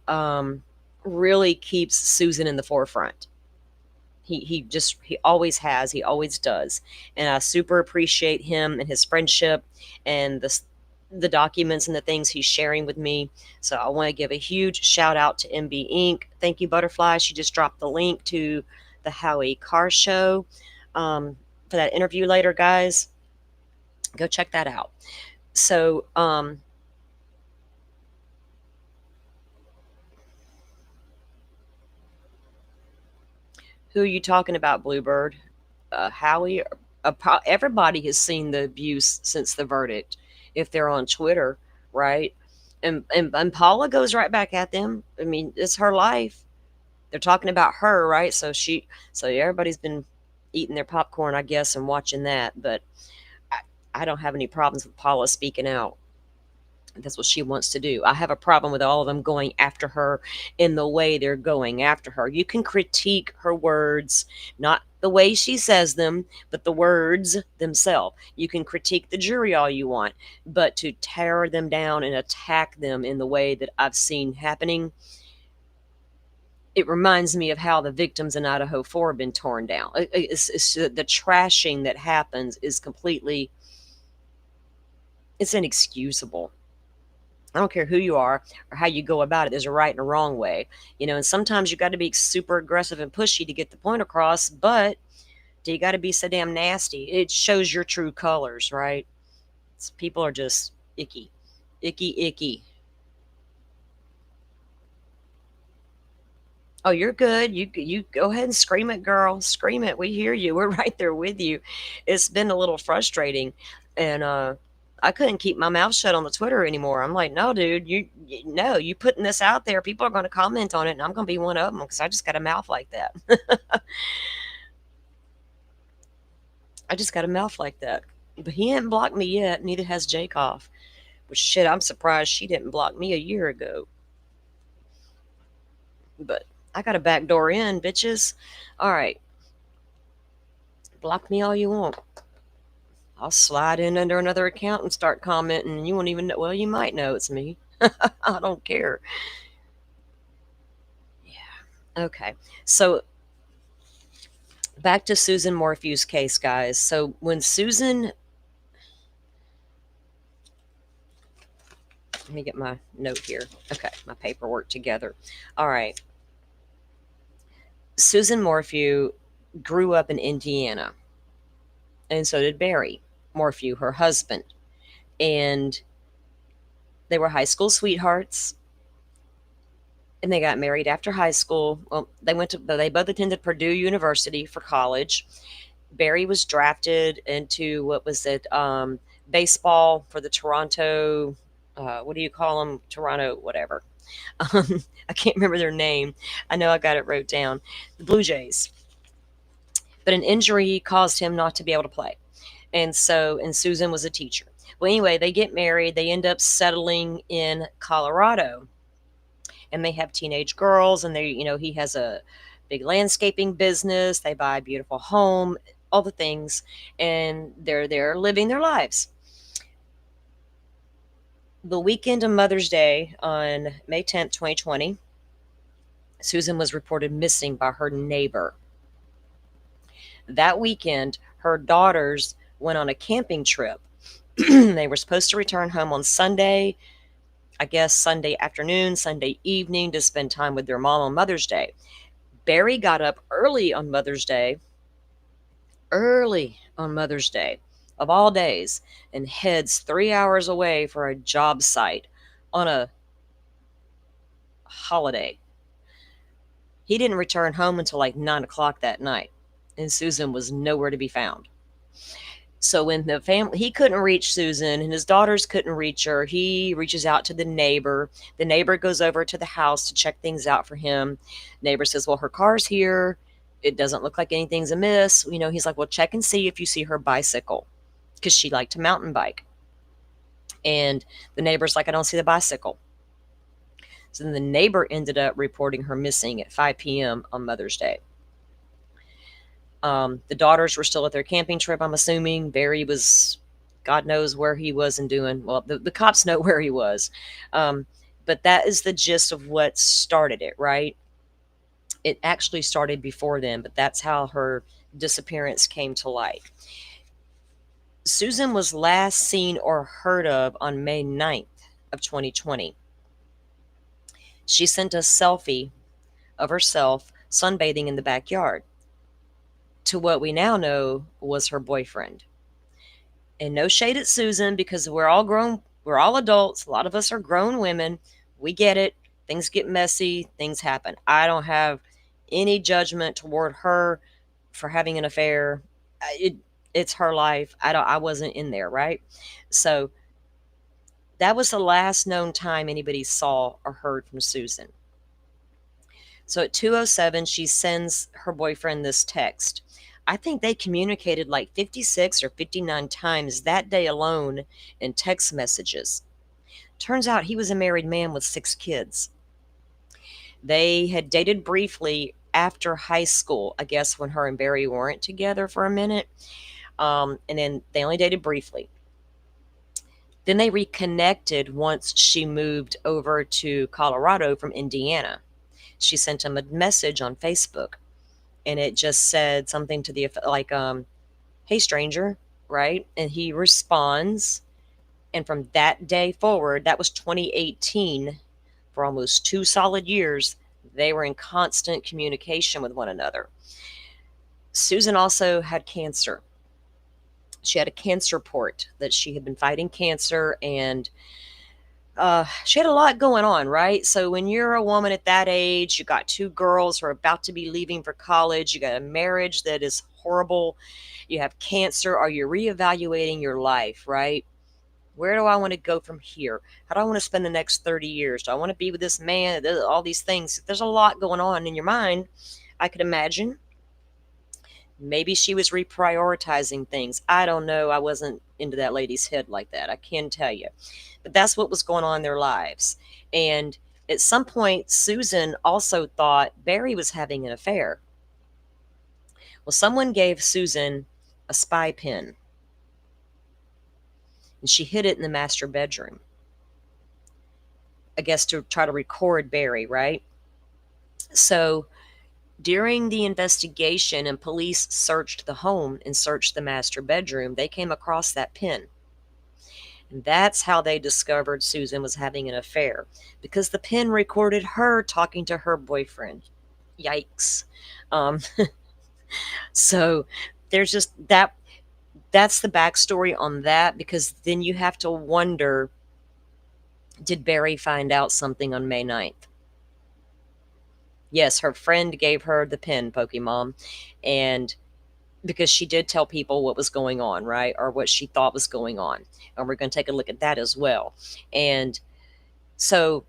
really keeps Susan in the forefront. He always has, he always does. And I super appreciate him and his friendship and the documents and the things he's sharing with me. So I want to give a huge shout out to MB Inc. Thank you, Butterfly. She just dropped the link to the Howie Carr show for that interview later, guys. Go check that out. So, who are you talking about, Bluebird? Howie? Everybody has seen the abuse since the verdict, if they're on Twitter, right? And Paula goes right back at them. I mean, it's her life. They're talking about her, right? So everybody's been eating their popcorn, I guess, and watching that. But I don't have any problems with Paula speaking out. That's what she wants to do. I have a problem with all of them going after her in the way they're going after her. You can critique her words, not the way she says them, but the words themselves. You can critique the jury all you want, but to tear them down and attack them in the way that I've seen happening, it reminds me of how the victims in Idaho 4 have been torn down. It's the trashing that happens is completely, it's inexcusable. I don't care who you are or how you go about it. There's a right and a wrong way, and sometimes you got to be super aggressive and pushy to get the point across, but do you got to be so damn nasty? It shows your true colors, right? People are just icky. Oh, you're good. You go ahead and scream it, girl. Scream it. We hear you. We're right there with you. It's been a little frustrating. And I couldn't keep my mouth shut on the Twitter anymore. I'm like, no, dude, no, you putting this out there, people are going to comment on it, and I'm going to be one of them because I just got a mouth like that. I just got a mouth like that. But he ain't blocked me yet. Neither has Jacob. But shit, I'm surprised she didn't block me a year ago. But I got a back door in, bitches. All right. Block me all you want. I'll slide in under another account and start commenting, and you won't even know. Well, you might know it's me. I don't care. Yeah. Okay. So back to Susan Morphew's case, guys. So when Susan, let me get my note here. Okay, my paperwork together. All right. Susan Morphew grew up in Indiana, and so did Barry Morphew, her husband. And they were high school sweethearts, and they got married after high school. Well, they both attended Purdue University for college. Barry was drafted into, what was it, baseball for the Toronto, what do you call them? Toronto, whatever. I can't remember their name. I know I got it wrote down. The Blue Jays. But an injury caused him not to be able to play. And Susan was a teacher. Well, anyway, they get married. They end up settling in Colorado. And they have teenage girls, and he has a big landscaping business. They buy a beautiful home, all the things, and they're there living their lives. The weekend of Mother's Day on May 10th, 2020, Susan was reported missing by her neighbor. That weekend, her daughters went on a camping trip. They were supposed to return home on Sunday, I guess Sunday afternoon, Sunday evening, to spend time with their mom on Mother's Day. Barry got up early on Mother's Day, of all days, and heads 3 hours away for a job site on a holiday. He didn't return home until like 9 o'clock that night, and Susan was nowhere to be found. So when he couldn't reach Susan and his daughters couldn't reach her, he reaches out to the neighbor. The neighbor goes over to the house to check things out for him. Neighbor says, well, her car's here. It doesn't look like anything's amiss. He's like, well, check and see if you see her bicycle, because she liked to mountain bike. And the neighbor's like, I don't see the bicycle. So then the neighbor ended up reporting her missing at 5 p.m. on Mother's Day. The daughters were still at their camping trip, I'm assuming. Barry was, God knows where he was and doing. Well, the cops know where he was. But that is the gist of what started it, right? It actually started before then, but that's how her disappearance came to light. Susan was last seen or heard of on May 9th of 2020. She sent a selfie of herself sunbathing in the backyard to what we now know was her boyfriend. And no shade at Susan, because we're all grown, we're all adults. A lot of us are grown women. We get it. Things get messy. Things happen. I don't have any judgment toward her for having an affair. It's her life. I wasn't in there, right? So that was the last known time anybody saw or heard from Susan. So at 2:07, she sends her boyfriend this text. I think they communicated like 56 or 59 times that day alone in text messages. Turns out he was a married man with 6 kids. They had dated briefly after high school, I guess, when her and Barry weren't together for a minute. And then they only dated briefly. Then they reconnected once she moved over to Colorado from Indiana. She sent him a message on Facebook, and it just said something to the like, hey stranger, right? And he responds, and from that day forward, that was 2018, for almost 2 solid years, they were in constant communication with one another. Susan also had cancer. She had a cancer report that she had been fighting cancer, and she had a lot going on, right? So when you're a woman at that age, you got 2 girls who are about to be leaving for college, you got a marriage that is horrible, you have cancer, or you're reevaluating your life, right? Where do I want to go from here? How do I want to spend the next 30 years? Do I want to be with this man? All these things. There's a lot going on in your mind, I could imagine. Maybe she was reprioritizing things. I don't know. I wasn't into that lady's head like that. I can tell you. But that's what was going on in their lives. And at some point, Susan also thought Barry was having an affair. Well, someone gave Susan a spy pen, and she hid it in the master bedroom. I guess to try to record Barry, right? So during the investigation and police searched the home and searched the master bedroom, they came across that pen. And that's how they discovered Susan was having an affair, because the pen recorded her talking to her boyfriend. Yikes. So there's just that's the backstory on that, because then you have to wonder, did Barry find out something on May 9th? Yes, her friend gave her the pen, Pokemon, and because she did tell people what was going on, right? Or what she thought was going on. And we're going to take a look at that as well. And so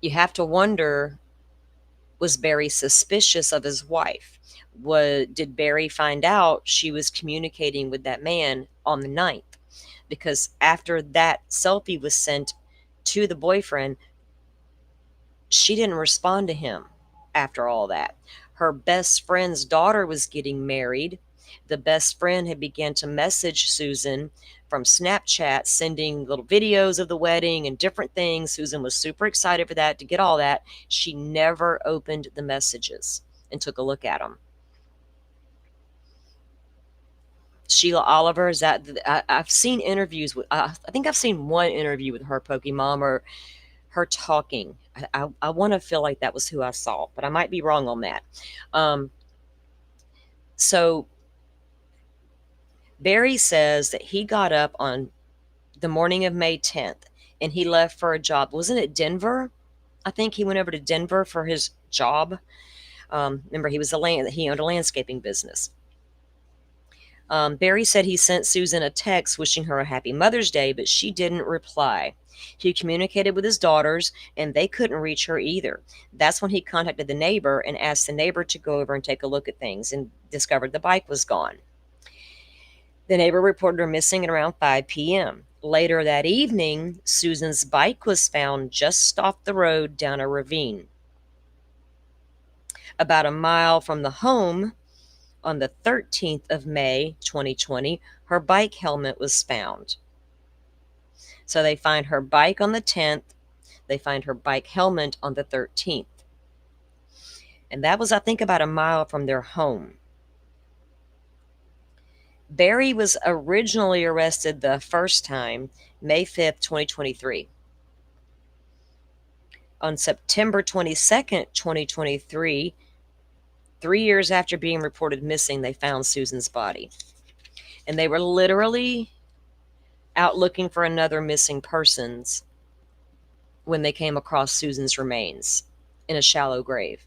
you have to wonder, was Barry suspicious of his wife? Did Barry find out she was communicating with that man on the 9th? Because after that selfie was sent to the boyfriend, she didn't respond to him after all that. Her best friend's daughter was getting married. The best friend had began to message Susan from Snapchat, sending little videos of the wedding and different things. Susan was super excited for that, to get all that. She never opened the messages and took a look at them. Sheila Oliver, is that I've seen interviews with, I think I've seen one interview with her, Pokemon, or her talking. I want to feel like that was who I saw, but I might be wrong on that. So Barry says that he got up on the morning of May 10th and he left for a job. Wasn't it Denver? I think he went over to Denver for his job. Remember, he owned a landscaping business. Barry said he sent Susan a text wishing her a happy Mother's Day, but she didn't reply. He communicated with his daughters, and they couldn't reach her either. That's when he contacted the neighbor and asked the neighbor to go over and take a look at things, and discovered the bike was gone. The neighbor reported her missing at around 5 p.m. Later that evening, Susan's bike was found just off the road down a ravine. About a mile from the home, on the 13th of May, 2020, her bike helmet was found. So they find her bike on the 10th. They find her bike helmet on the 13th. And that was, I think, about a mile from their home. Barry was originally arrested the first time, May 5th, 2023. On September 22nd, 2023, 3 years after being reported missing, they found Susan's body. And they were literally out looking for another missing persons when they came across Susan's remains in a shallow grave.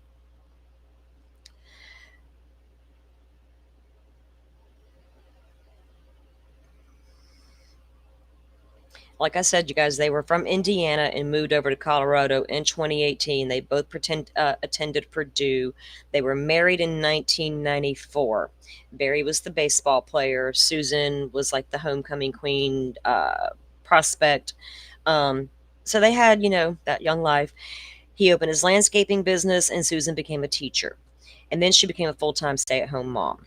Like I said, you guys, they were from Indiana and moved over to Colorado in 2018. They both attended Purdue. They were married in 1994. Barry was the baseball player. Susan was like the homecoming queen prospect. So they had, that young life. He opened his landscaping business, and Susan became a teacher. And then she became a full-time stay-at-home mom.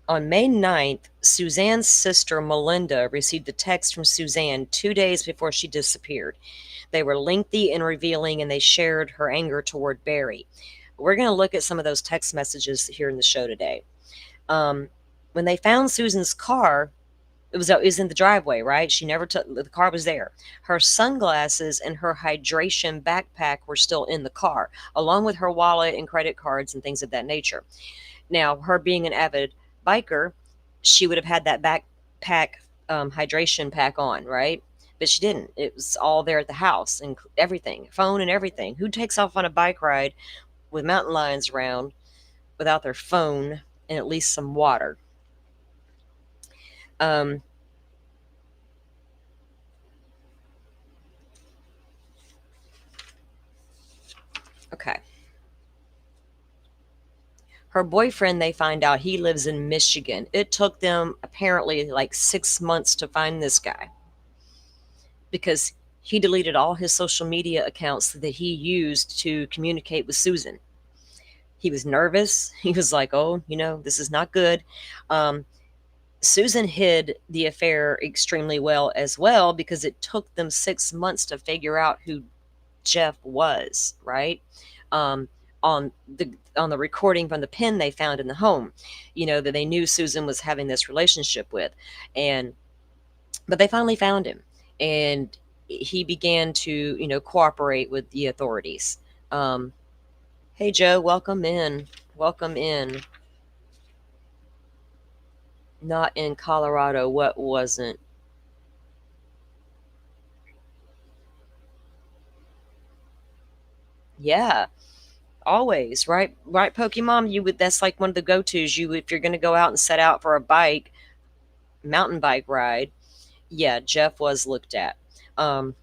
On May 9th, Suzanne's sister, Melinda, received a text from Suzanne 2 days before she disappeared. They were lengthy and revealing, and they shared her anger toward Barry. We're going to look at some of those text messages here in the show today. When they found Susan's car, it was in the driveway, right? The car was there. Her sunglasses and her hydration backpack were still in the car, along with her wallet and credit cards and things of that nature. Now, her being an avid biker, she would have had that backpack hydration pack on, right? But she didn't. It was all there at the house, and everything, phone and everything. Who takes off on a bike ride with mountain lions around without their phone and at least some water? Um, okay. Her boyfriend, they find out he lives in Michigan. It took them apparently like 6 months to find this guy because he deleted all his social media accounts that he used to communicate with Susan. He was nervous. He was like, oh, this is not good. Susan hid the affair extremely well as well because it took them 6 months to figure out who Jeff was, right? Um, on the recording from the pen they found in the home, that they knew Susan was having this relationship with, but they finally found him, and he began to cooperate with the authorities. Hey Joe, welcome in. Welcome in. Not in Colorado. What wasn't? Yeah, always, right? Right, Pokemon. That's like one of the go-tos. If you're going to go out and set out for a mountain bike ride, yeah, Jeff was looked at. You're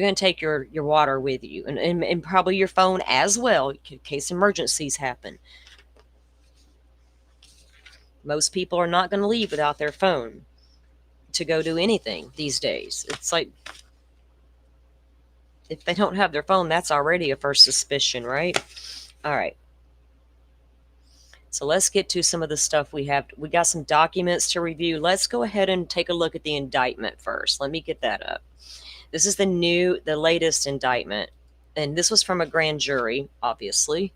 going to take your water with you, and probably your phone as well, in case emergencies happen. Most people are not going to leave without their phone to go do anything these days. It's like, if they don't have their phone, that's already a first suspicion, right? All right. So let's get to some of the stuff we have. We got some documents to review. Let's go ahead and take a look at the indictment first. Let me get that up. This is the latest indictment. And this was from a grand jury, obviously.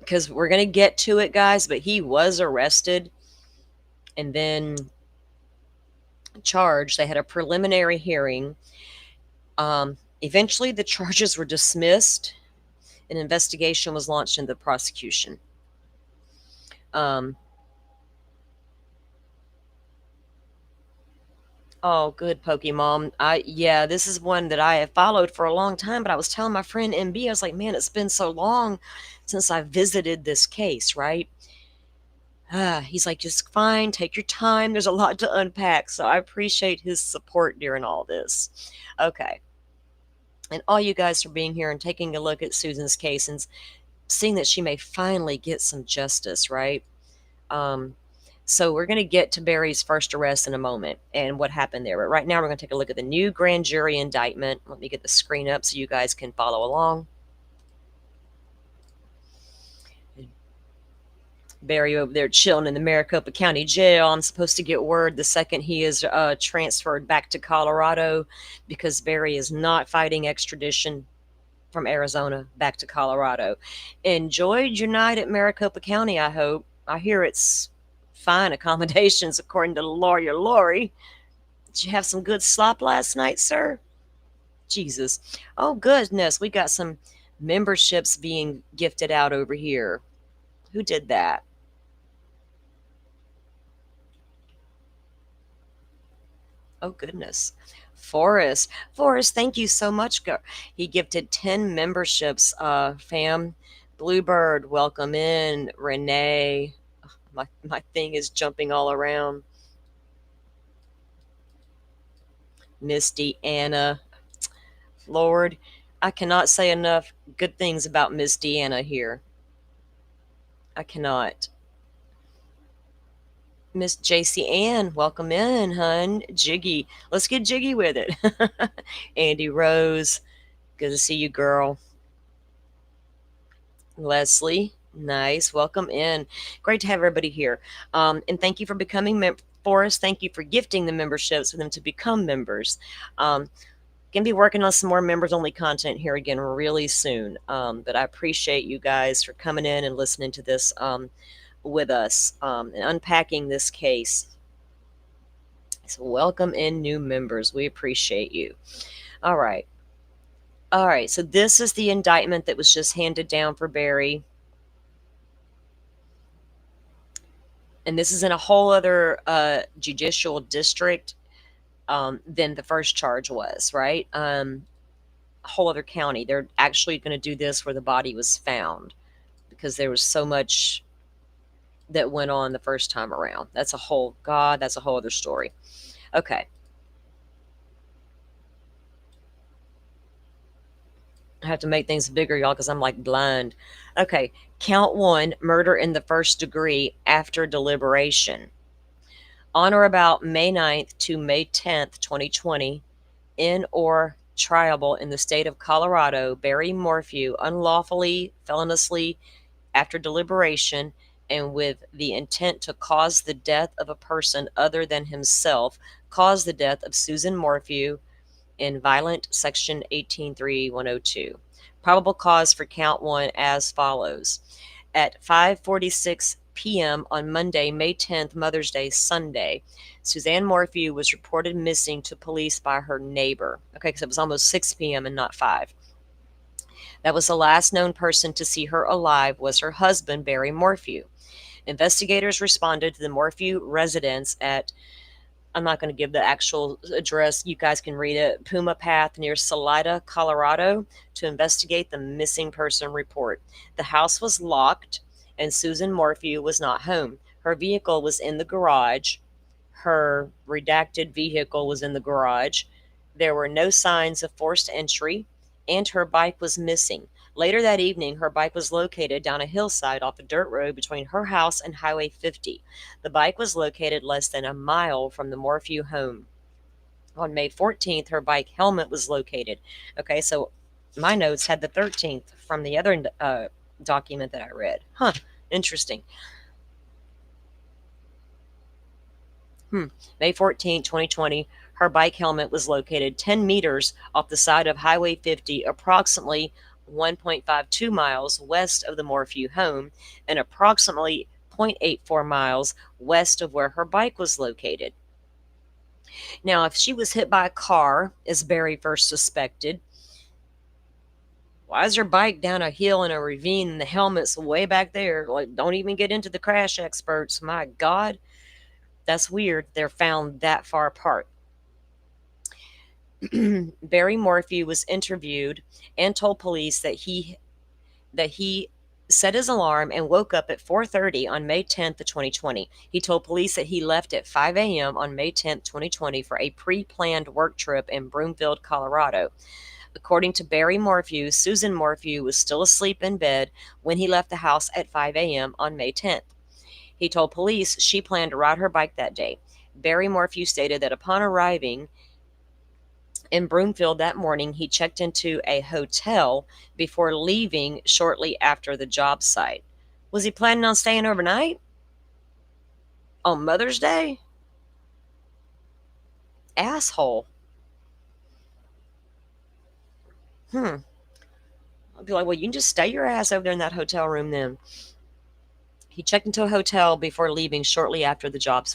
Because we're going to get to it, guys, but he was arrested and then charged. They had a preliminary hearing. Eventually, the charges were dismissed. An investigation was launched into the prosecution. Oh, good, Pokemon. Yeah, this is one that I have followed for a long time, but I was telling my friend MB, I was like, man, it's been so long since I visited this case, right? He's like, just fine, take your time. There's a lot to unpack, so I appreciate his support during all this. Okay. And all you guys for being here and taking a look at Susan's case and seeing that she may finally get some justice, right? So we're going to get to Barry's first arrest in a moment and what happened there. But right now we're going to take a look at the new grand jury indictment. Let me get the screen up so you guys can follow along. Barry over there chilling in the Maricopa County Jail. I'm supposed to get word the second he is transferred back to Colorado because Barry is not fighting extradition from Arizona back to Colorado. Enjoyed your night at Maricopa County, I hope. I hear it's fine accommodations, according to Lawyer Lori. Did you have some good slop last night, sir? Jesus. Oh, goodness. We got some memberships being gifted out over here. Who did that? Oh, goodness. Forrest, thank you so much. He gifted 10 memberships, fam. Bluebird, welcome in. Renee, my thing is jumping all around. Misty, Anna. Lord, I cannot say enough good things about Miss Deanna here. I cannot. Miss JC Ann, welcome in, hun. Jiggy. Let's get jiggy with it. Andy Rose, good to see you, girl. Leslie, nice. Welcome in. Great to have everybody here. And thank you for becoming Forrest. Thank you for gifting the memberships for them to become members. Going to be working on some more members-only content here again really soon. But I appreciate you guys for coming in and listening to this with us and unpacking this case. So welcome in new members. We appreciate you. All right. So this is the indictment that was just handed down for Barry. And this is in a whole other judicial district than the first charge was, right? A whole other county. They're actually going to do this where the body was found. because there was so much that went on the first time around. That's a whole other story. Okay. I have to make things bigger, y'all, because I'm like blind. Okay. Count 1, murder in the first degree after deliberation. On or about May 9th to May 10th, 2020, in or triable in the state of Colorado, Barry Morphew unlawfully, feloniously, after deliberation, and with the intent to cause the death of a person other than himself, caused the death of Susan Morphew in violent section 18.3.102. Probable cause for count 1 as follows. At 5:46 p.m. on Monday, May 10th, Mother's Day, Sunday, Suzanne Morphew was reported missing to police by her neighbor. Okay, because it was almost 6 p.m. and not 5. That was the last known person to see her alive was her husband, Barry Morphew. Investigators responded to the Morphew residence at, I'm not going to give the actual address, you guys can read it, Puma Path near Salida, Colorado, to investigate the missing person report. The house was locked and Susan Morphew was not home. Her vehicle was in the garage. Her redacted vehicle was in the garage. There were no signs of forced entry, and her bike was missing. Later that evening, her bike was located down a hillside off a dirt road between her house and Highway 50. The bike was located less than a mile from the Morphew home. On May 14th, her bike helmet was located. Okay, so my notes had the 13th from the other document that I read. Interesting. May 14, 2020, her bike helmet was located 10 meters off the side of Highway 50, approximately 1.52 miles west of the Morphew home and approximately 0.84 miles west of where her bike was located. Now, if she was hit by a car, as Barry first suspected, why is her bike down a hill in a ravine and the helmet's way back there? Like, don't even get into the crash experts. My God, that's weird. They're found that far apart. Barry Morphew was interviewed and told police that he set his alarm and woke up at 4:30 on May 10th, 2020. He told police that he left at 5 a.m. on May 10th, 2020 for a pre-planned work trip in Broomfield, Colorado. According to Barry Morphew, Susan Morphew was still asleep in bed when he left the house at 5 a.m. on May 10th. He told police she planned to ride her bike that day. Barry Morphew stated that upon arriving in Broomfield that morning, he checked into a hotel before leaving shortly after the job site. Was he planning on staying overnight? On Mother's Day? Asshole. I'd be like, well, you can just stay your ass over there in that hotel room then. He checked into a hotel before leaving shortly after the job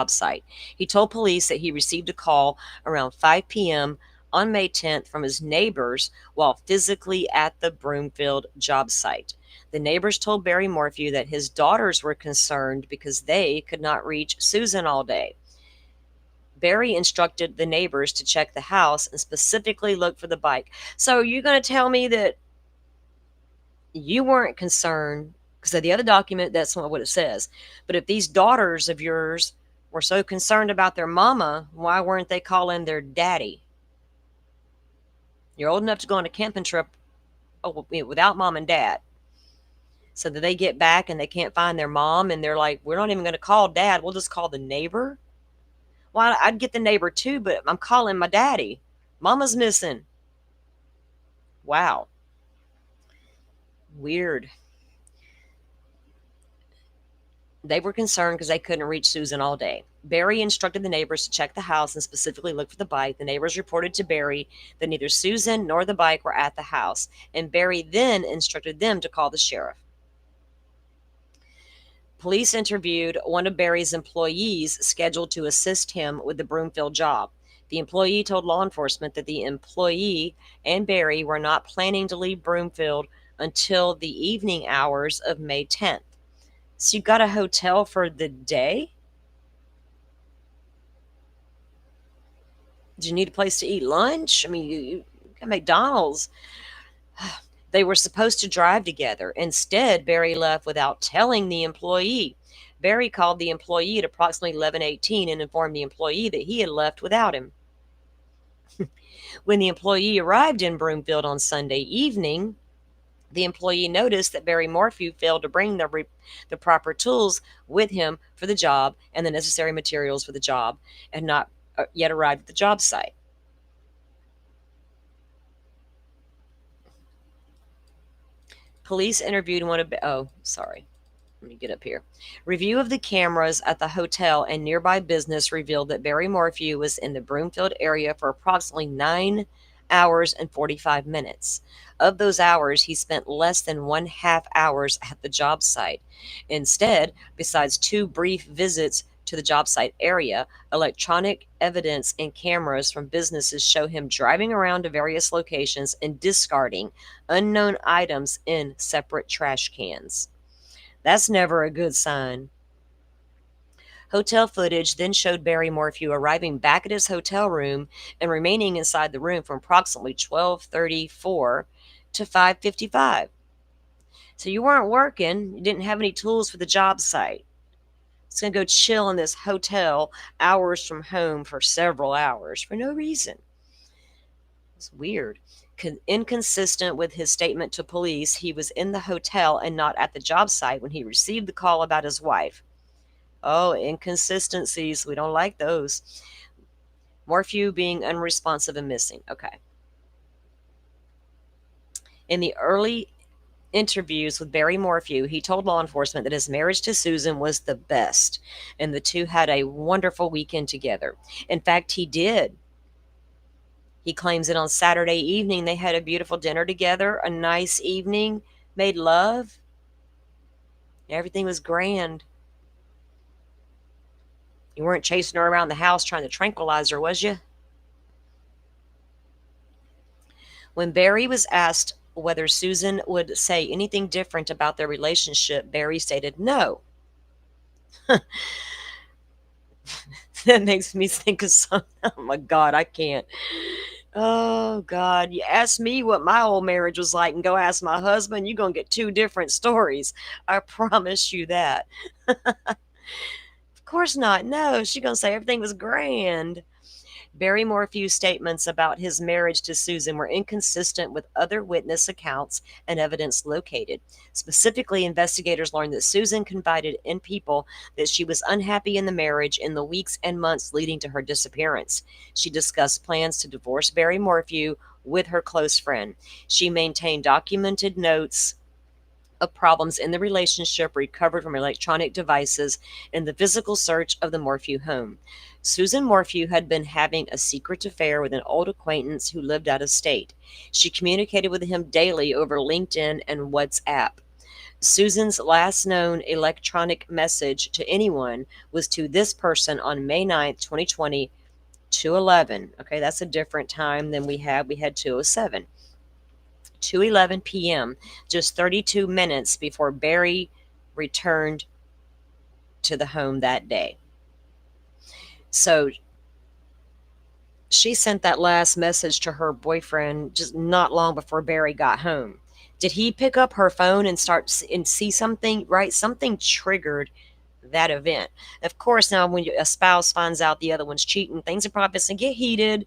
site. He told police that he received a call around 5 p.m. on May 10th from his neighbors while physically at the Broomfield job site. The neighbors told Barry Morphew that his daughters were concerned because they could not reach Susan all day. Barry instructed the neighbors to check the house and specifically look for the bike. So you're going to tell me that you weren't concerned, because the other document, that's not what it says. But if these daughters of yours were so concerned about their mama, why weren't they calling their daddy? You're old enough to go on a camping trip without mom and dad. So that they get back and they can't find their mom and they're like, we're not even going to call dad. We'll just call the neighbor. Well, I'd get the neighbor too, but I'm calling my daddy. Mama's missing. Wow. Weird. They were concerned because they couldn't reach Susan all day. Barry instructed the neighbors to check the house and specifically look for the bike. The neighbors reported to Barry that neither Susan nor the bike were at the house, and Barry then instructed them to call the sheriff. Police interviewed one of Barry's employees scheduled to assist him with the Broomfield job. The employee told law enforcement that the employee and Barry were not planning to leave Broomfield until the evening hours of May 10th. So you got a hotel for the day? Did you need a place to eat lunch? I mean, you got McDonald's. They were supposed to drive together. Instead, Barry left without telling the employee. Barry called the employee at approximately 11:18 and informed the employee that he had left without him. When the employee arrived in Broomfield on Sunday evening, the employee noticed that Barry Morphew failed to bring the proper tools with him for the job and the necessary materials for the job, and not yet arrived at the job site. Police interviewed one of let me get up here. Review of the cameras at the hotel and nearby business revealed that Barry Morphew was in the Broomfield area for approximately 9 hours and 45 minutes. Of those hours, he spent less than 1/2 hours at the job site. Instead, besides 2 brief visits to the job site area, electronic evidence and cameras from businesses show him driving around to various locations and discarding unknown items in separate trash cans. That's never a good sign. Hotel footage then showed Barry Morphew arriving back at his hotel room and remaining inside the room from approximately 12:34 to 5:55. So you weren't working, you didn't have any tools for the job site. It's going to go chill in this hotel hours from home for several hours for no reason. It's weird. Inconsistent with his statement to police, he was in the hotel and not at the job site when he received the call about his wife. Oh, inconsistencies. We don't like those. Morphew being unresponsive and missing. Okay. In the early interviews with Barry Morphew, he told law enforcement that his marriage to Susan was the best, and the two had a wonderful weekend together. In fact, he did. He claims that on Saturday evening they had a beautiful dinner together, a nice evening, made love. Everything was grand. You weren't chasing her around the house trying to tranquilize her, was you? When Barry was asked whether Susan would say anything different about their relationship, Barry stated no. That makes me think of something. Oh my God, I can't. Oh God, you ask me what my old marriage was like and go ask my husband, you're going to get 2 different stories. I promise you that. Of course not. No, she's going to say everything was grand. Barry Morphew's statements about his marriage to Susan were inconsistent with other witness accounts and evidence located. Specifically, investigators learned that Susan confided in people that she was unhappy in the marriage in the weeks and months leading to her disappearance. She discussed plans to divorce Barry Morphew with her close friend. She maintained documented notes of problems in the relationship recovered from electronic devices in the physical search of the Morphew home. Susan Morphew had been having a secret affair with an old acquaintance who lived out of state. She communicated with him daily over LinkedIn and WhatsApp. Susan's last known electronic message to anyone was to this person on May 9th, 2020, 2:11. Okay, that's a different time than we had. We had 2:07. 2:11 p.m., just 32 minutes before Barry returned to the home that day. So she sent that last message to her boyfriend just not long before Barry got home. Did he pick up her phone and start and see something? Right? Something triggered that event. Of course, now when a spouse finds out the other one's cheating, things are probably going to get heated.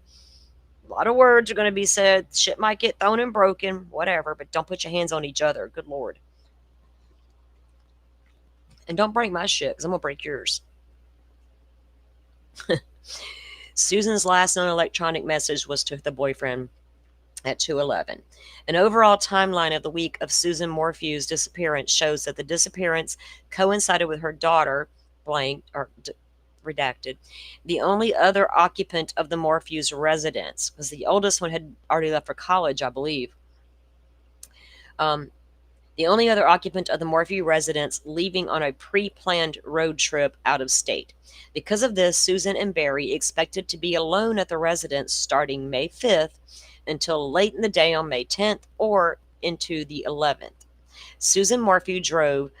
A lot of words are going to be said. Shit might get thrown and broken, whatever, but don't put your hands on each other. Good Lord. And don't break my shit, because I'm going to break yours. Susan's last known electronic message was to the boyfriend at 2:11. An overall timeline of the week of Susan Morphew's disappearance shows that the disappearance coincided with her daughter, redacted, the only other occupant of the Morphew's residence, because the oldest one had already left for college, I believe. The only other occupant of the Morphew residence leaving on a pre-planned road trip out of state. Because of this, Susan and Barry expected to be alone at the residence starting May 5th until late in the day on May 10th or into the 11th. Susan Morphew drove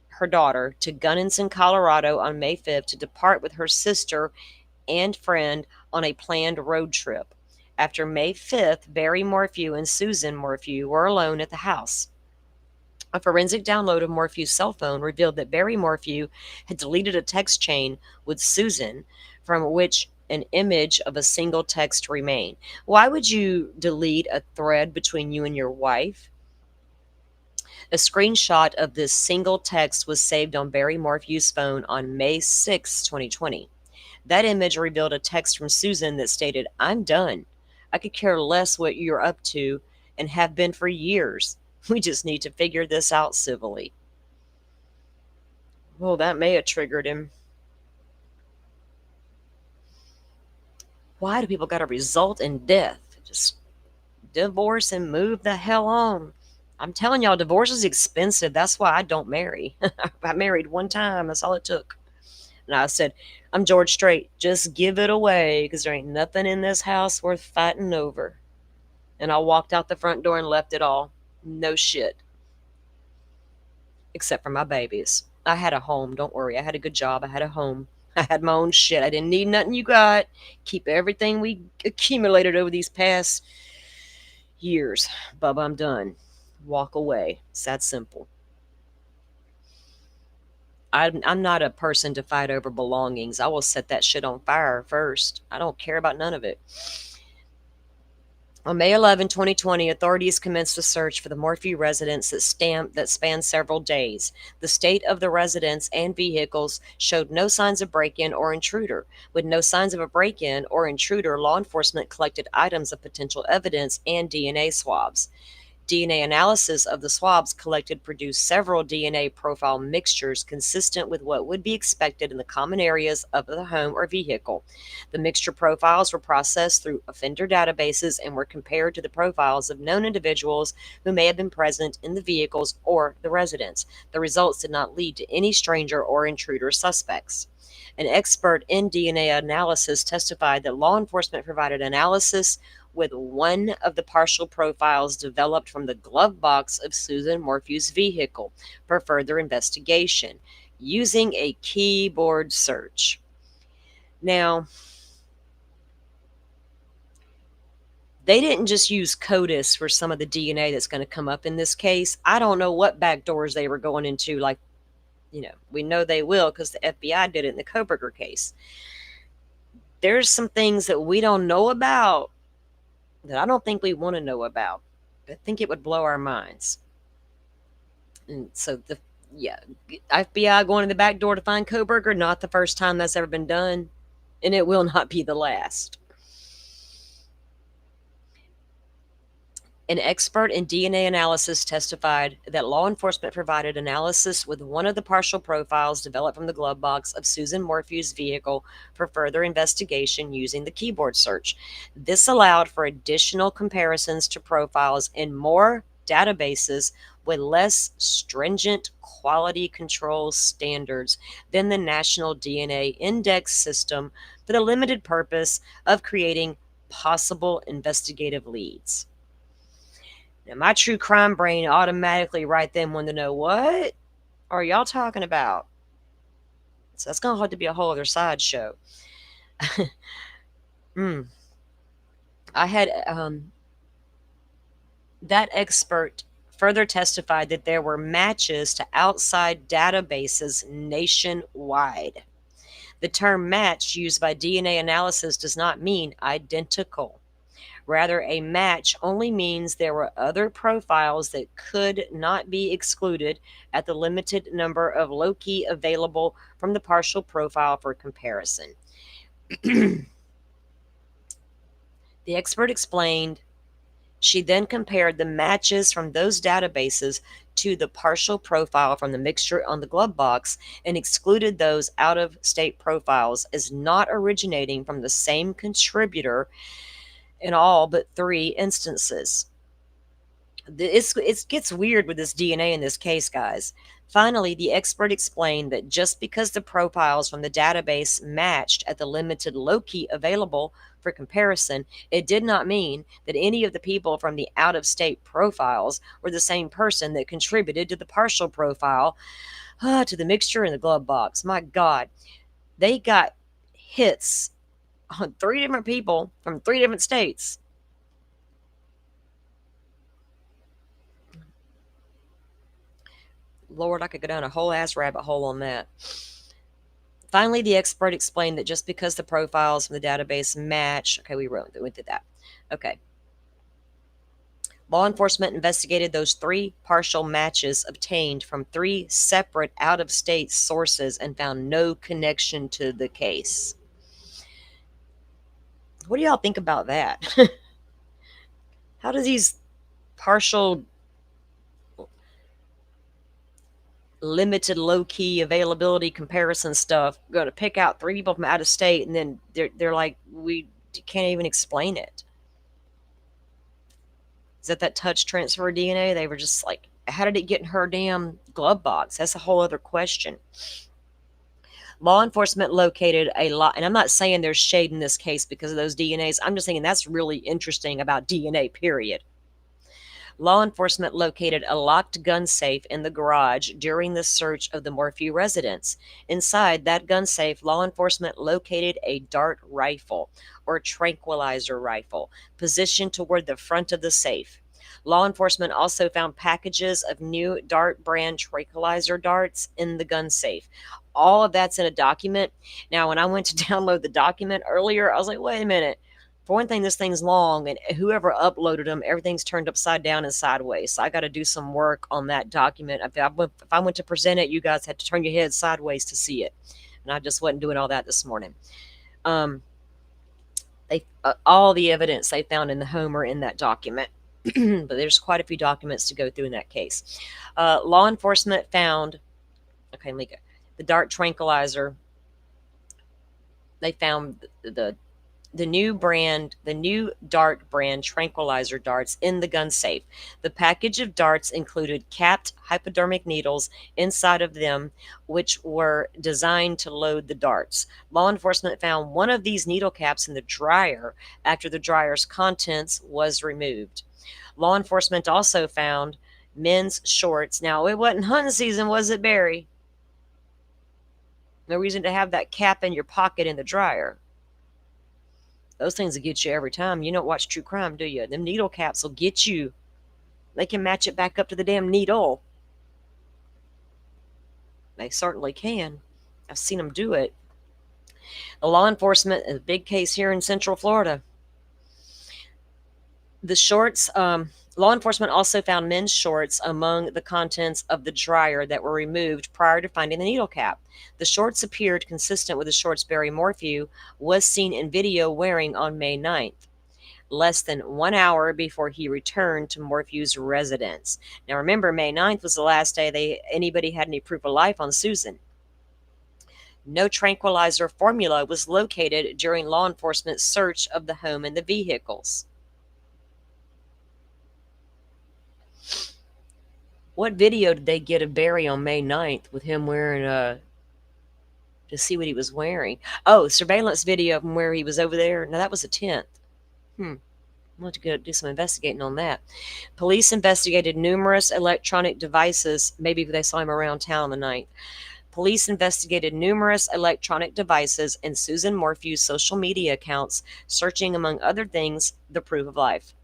her daughter to Gunnison, Colorado on May 5th to depart with her sister and friend on a planned road trip. After May 5th, Barry Morphew and Susan Morphew were alone at the house. A forensic download of Morphew's cell phone revealed that Barry Morphew had deleted a text chain with Susan from which an image of a single text remained. Why would you delete a thread between you and your wife? A screenshot of this single text was saved on Barry Morphew's phone on May 6, 2020. That image revealed a text from Susan that stated, "I'm done. I could care less what you're up to and have been for years. We just need to figure this out civilly." Well, that may have triggered him. Why do people got to result in death? Just divorce and move the hell on. I'm telling y'all, divorce is expensive. That's why I don't marry. I married one time. That's all it took. And I said, I'm George Strait. Just give it away because there ain't nothing in this house worth fighting over. And I walked out the front door and left it all. No shit. Except for my babies. I had a home. Don't worry. I had a good job. I had a home. I had my own shit. I didn't need nothing you got. Keep everything we accumulated over these past years. Bubba, I'm done. Walk away. It's that simple. I'm not a person to fight over belongings. I will set that shit on fire first. I don't care about none of it. On May 11, 2020, authorities commenced a search for the Morphew residence that spanned several days. The state of the residence and vehicles showed no signs of break-in or intruder. With no signs of a break-in or intruder, law enforcement collected items of potential evidence and DNA swabs. DNA analysis of the swabs collected produced several DNA profile mixtures consistent with what would be expected in the common areas of the home or vehicle. The mixture profiles were processed through offender databases and were compared to the profiles of known individuals who may have been present in the vehicles or the residence. The results did not lead to any stranger or intruder suspects. An expert in DNA analysis testified that law enforcement provided analysis with one of the partial profiles developed from the glove box of Susan Morphew's vehicle for further investigation using a keyboard search. Now, they didn't just use CODIS for some of the DNA that's going to come up in this case. I don't know what back doors they were going into. Like, we know they will because the FBI did it in the Kohberger case. There's some things that we don't know about that I don't think we want to know about. I think it would blow our minds. And so FBI going in the back door to find Kohberger, not the first time that's ever been done, and it will not be the last. An expert in DNA analysis testified that law enforcement provided analysis with one of the partial profiles developed from the glove box of Susan Morphew's vehicle for further investigation using the keyboard search. This allowed for additional comparisons to profiles in more databases with less stringent quality control standards than the National DNA Index system for the limited purpose of creating possible investigative leads. Now, my true crime brain automatically right then wanted to know, what are y'all talking about? So that's going to have to be a whole other sideshow. I had that expert further testified that there were matches to outside databases nationwide. The term match used by DNA analysis does not mean identical. Rather, a match only means there were other profiles that could not be excluded at the limited number of loci available from the partial profile for comparison. The expert explained she then compared the matches from those databases to the partial profile from the mixture on the glove box and excluded those out-of-state profiles as not originating from the same contributor in all but 3 instances. It gets weird with this DNA in this case, guys. Finally, the expert explained that just because the profiles from the database matched at the limited loci available for comparison, it did not mean that any of the people from the out-of-state profiles were the same person that contributed to the partial profile, to the mixture in the glove box. My God, they got hits on 3 different people from 3 different states Lord, I could go down a whole ass rabbit hole on that. Finally, the expert explained that just because the profiles from the database match, okay, we went through that. Okay. Law enforcement investigated those 3 partial matches obtained from 3 separate out-of-state sources and found no connection to the case. What do y'all think about that? How do these partial, limited, low-key availability comparison stuff go to pick out 3 people from out of state, and then they're like, we can't even explain it? Is that touch transfer DNA? They were just like, how did it get in her damn glove box? That's a whole other question. Law enforcement located a lot, and I'm not saying there's shade in this case because of those DNAs. I'm just saying that's really interesting about DNA, period. Law enforcement located a locked gun safe in the garage during the search of the Morphew residence. Inside that gun safe, law enforcement located a dart rifle, or tranquilizer rifle, positioned toward the front of the safe. Law enforcement also found packages of new Dart brand tranquilizer darts in the gun safe. All of that's in a document. Now, when I went to download the document earlier, I was like, wait a minute. For one thing, this thing's long, and whoever uploaded them, everything's turned upside down and sideways. So I got to do some work on that document. If I went to present it, you guys had to turn your head sideways to see it. And I just wasn't doing all that this morning. All the evidence they found in the home are in that document. But there's quite a few documents to go through in that case. Law enforcement found, okay, Mika, the dart tranquilizer. They found the new Dart brand tranquilizer darts in the gun safe. The package of darts included capped hypodermic needles inside of them, which were designed to load the darts. Law enforcement found one of these needle caps in the dryer after the dryer's contents was removed. Law enforcement also found men's shorts. Now, it wasn't hunting season, was it, Barry? No reason to have that cap in your pocket in the dryer. Those things will get you every time. You don't watch true crime, do you? Them needle caps will get you. They can match it back up to the damn needle. They certainly can. I've seen them do it. The law enforcement, a big case here in Central Florida. The shorts, law enforcement also found men's shorts among the contents of the dryer that were removed prior to finding the needle cap. The shorts appeared consistent with the shorts Barry Morphew was seen in video wearing on May 9th, less than 1 hour before he returned to Morphew's residence. Now remember, May 9th was the last day anybody had any proof of life on Susan. No tranquilizer formula was located during law enforcement's search of the home and the vehicles. What video did they get of Barry on May 9th with him wearing to see what he was wearing? Oh, surveillance video of him where he was over there. Now that was the 10th. I'll have to go do some investigating on that. Police investigated numerous electronic devices. Maybe they saw him around town on the night. Police investigated numerous electronic devices and Susan Morphew's social media accounts, searching, among other things, the proof of life.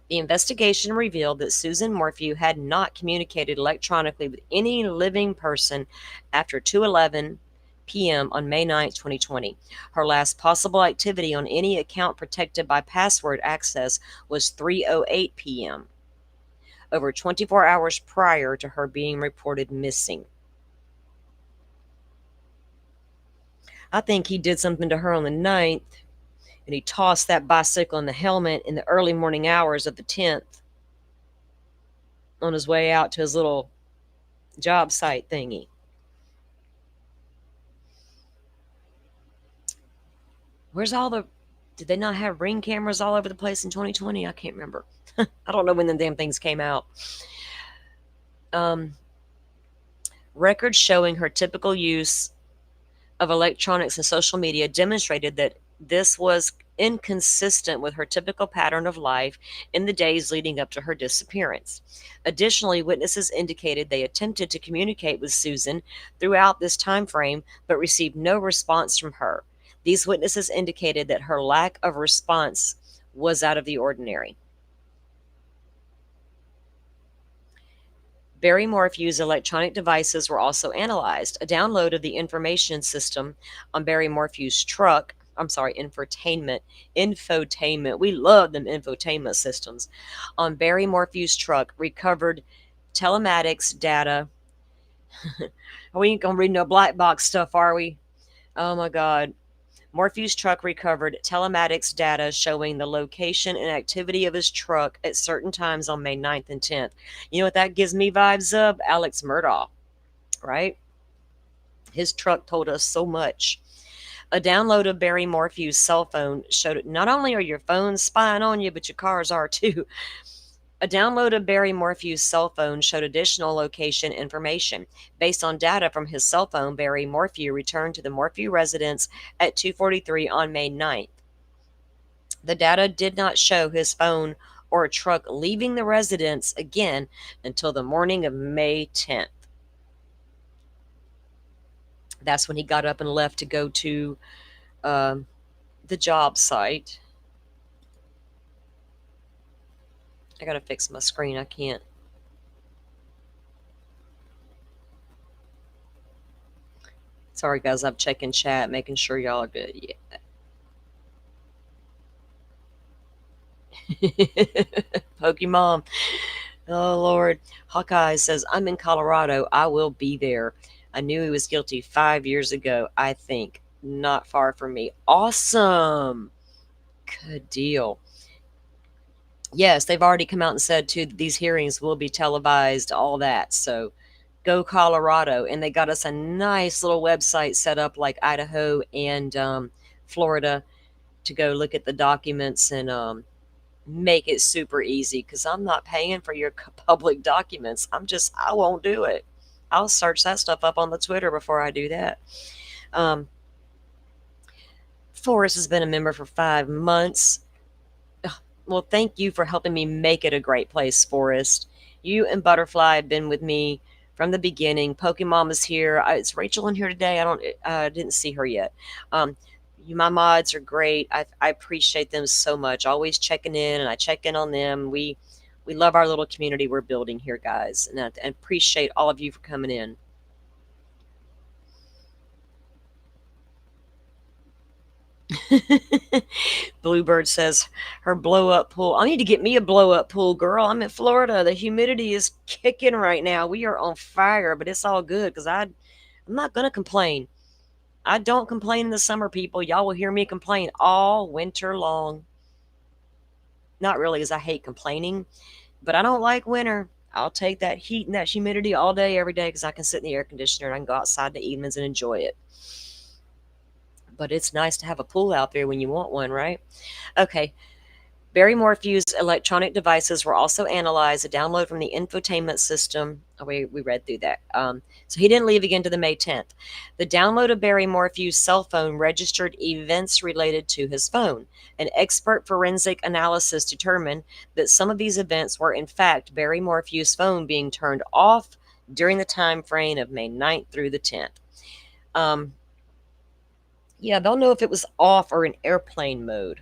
The investigation revealed that Susan Morphew had not communicated electronically with any living person after 2:11 p.m. on May 9, 2020. Her last possible activity on any account protected by password access was 3:08 p.m., over 24 hours prior to her being reported missing. I think he did something to her on the 9th. And he tossed that bicycle and the helmet in the early morning hours of the 10th on his way out to his little job site thingy. Did they not have Ring cameras all over the place in 2020? I can't remember. I don't know when the damn things came out. Records showing her typical use of electronics and social media demonstrated that this was inconsistent with her typical pattern of life in the days leading up to her disappearance. Additionally, witnesses indicated they attempted to communicate with Susan throughout this time frame, but received no response from her. These witnesses indicated that her lack of response was out of the ordinary. Barry Morphew's electronic devices were also analyzed. A download of the information system on Barry Morphew's truck, infotainment. We love them infotainment systems. On Barry Morphew's truck recovered telematics data. We ain't gonna read no black box stuff, are we? Oh my God. Morphew's truck recovered telematics data showing the location and activity of his truck at certain times on May 9th and 10th. You know what that gives me vibes of? Alex Murdaugh, right? His truck told us so much. A download of Barry Morphew's cell phone showed not only are your phones spying on you, but your cars are too. A download of Barry Morphew's cell phone showed additional location information. Based on data from his cell phone, Barry Morphew returned to the Morphew residence at 2:43 on May 9th. The data did not show his phone or truck leaving the residence again until the morning of May 10th. That's when he got up and left to go to the job site. I gotta fix my screen. I can't. Sorry, guys. I'm checking chat, making sure y'all are good. Yeah. Pokemon. Oh, Lord. Hawkeye says, I'm in Colorado. I will be there. I knew he was guilty 5 years ago, I think. Not far from me. Awesome. Good deal. Yes, they've already come out and said, too, that these hearings will be televised, all that. So go Colorado. And they got us a nice little website set up like Idaho and Florida to go look at the documents and make it super easy, because I'm not paying for your public documents. I won't do it. I'll search that stuff up on the Twitter before I do that. Forrest has been a member for 5 months. Well, thank you for helping me make it a great place, Forrest. You and Butterfly have been with me from the beginning. Pokemon is here. Is Rachel in here today? I didn't see her yet. My mods are great. I appreciate them so much. Always checking in, and I check in on them. We love our little community we're building here, guys, and I appreciate all of you for coming in. Bluebird says her blow-up pool. I need to get me a blow-up pool, girl. I'm in Florida. The humidity is kicking right now. We are on fire, but it's all good because I'm not going to complain. I don't complain in the summer, people. Y'all will hear me complain all winter long. Not really, because I hate complaining, but I don't like winter. I'll take that heat and that humidity all day, every day, because I can sit in the air conditioner and I can go outside in the evenings and enjoy it. But it's nice to have a pool out there when you want one, right? Okay. Barry Morphew's electronic devices were also analyzed. A download from the infotainment system. Oh, we read through that. So he didn't leave again to the May 10th. The download of Barry Morphew's cell phone registered events related to his phone. An expert forensic analysis determined that some of these events were, in fact, Barry Morphew's phone being turned off during the time frame of May 9th through the 10th. Yeah, they'll know if it was off or in airplane mode.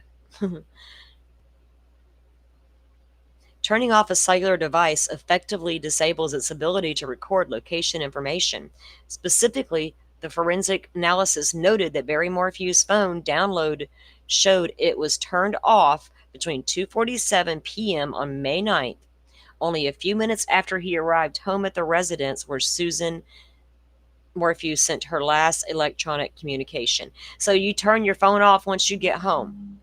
Turning off a cellular device effectively disables its ability to record location information. Specifically, the forensic analysis noted that Barry Morphew's phone download showed it was turned off between 2:47 p.m. on May 9th, only a few minutes after he arrived home at the residence where Susan Morphew sent her last electronic communication. So you turn your phone off once you get home.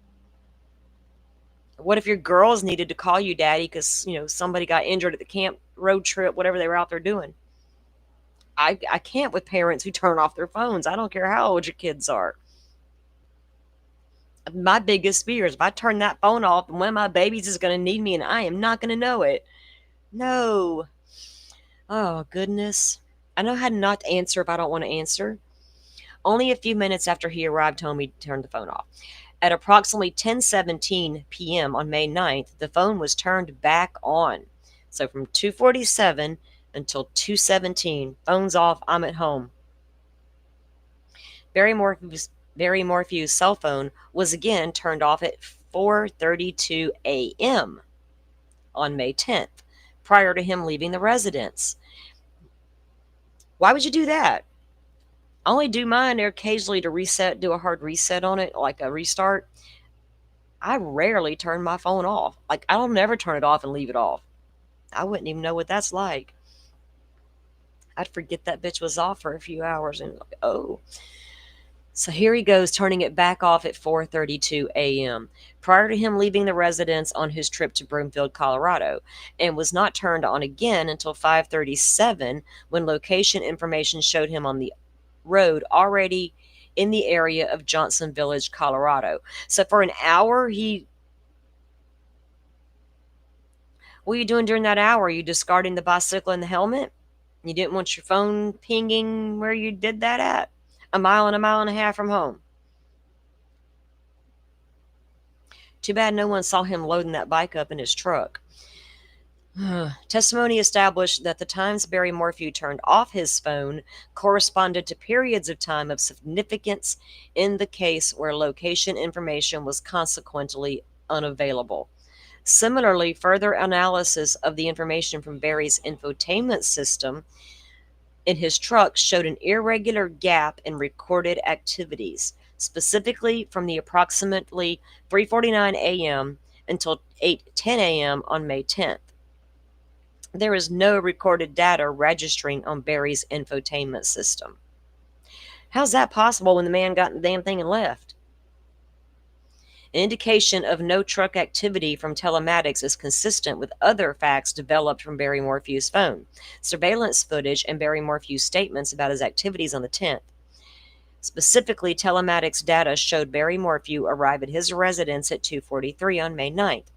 What if your girls needed to call you, Daddy, because somebody got injured at the camp road trip, whatever they were out there doing? I can't with parents who turn off their phones. I don't care how old your kids are. My biggest fear is if I turn that phone off and one of my babies is going to need me and I am not going to know it. No. Oh, goodness. I know how not to answer if I don't want to answer. Only a few minutes after he arrived home, he turned the phone off. At approximately 10:17 p.m. on May 9th, the phone was turned back on. So from 2:47 until 2:17, phone's off, I'm at home. Barry Morphew's cell phone was again turned off at 4:32 a.m. on May 10th, prior to him leaving the residence. Why would you do that? I only do mine occasionally to reset, do a hard reset on it, like a restart. I rarely turn my phone off. Like, I don't never turn it off and leave it off. I wouldn't even know what that's like. I'd forget that bitch was off for a few hours and, oh. So here he goes, turning it back off at 4:32 a.m. prior to him leaving the residence on his trip to Broomfield, Colorado, and was not turned on again until 5:37 when location information showed him on the road already in the area of Johnson Village, Colorado. So for an hour, what are you doing during that hour? Are you discarding the bicycle and the helmet? You didn't want your phone pinging where you did that at? A mile and a half from home. Too bad no one saw him loading that bike up in his truck. Testimony established that the times Barry Morphew turned off his phone corresponded to periods of time of significance in the case where location information was consequently unavailable. Similarly, further analysis of the information from Barry's infotainment system in his truck showed an irregular gap in recorded activities, specifically from the approximately 3:49 a.m. until 8:10 a.m. on May 10th. There is no recorded data registering on Barry's infotainment system. How's that possible when the man got the damn thing and left? An indication of no truck activity from telematics is consistent with other facts developed from Barry Morphew's phone, surveillance footage, and Barry Morphew's statements about his activities on the 10th. Specifically, telematics data showed Barry Morphew arrive at his residence at 2:43 on May 9th.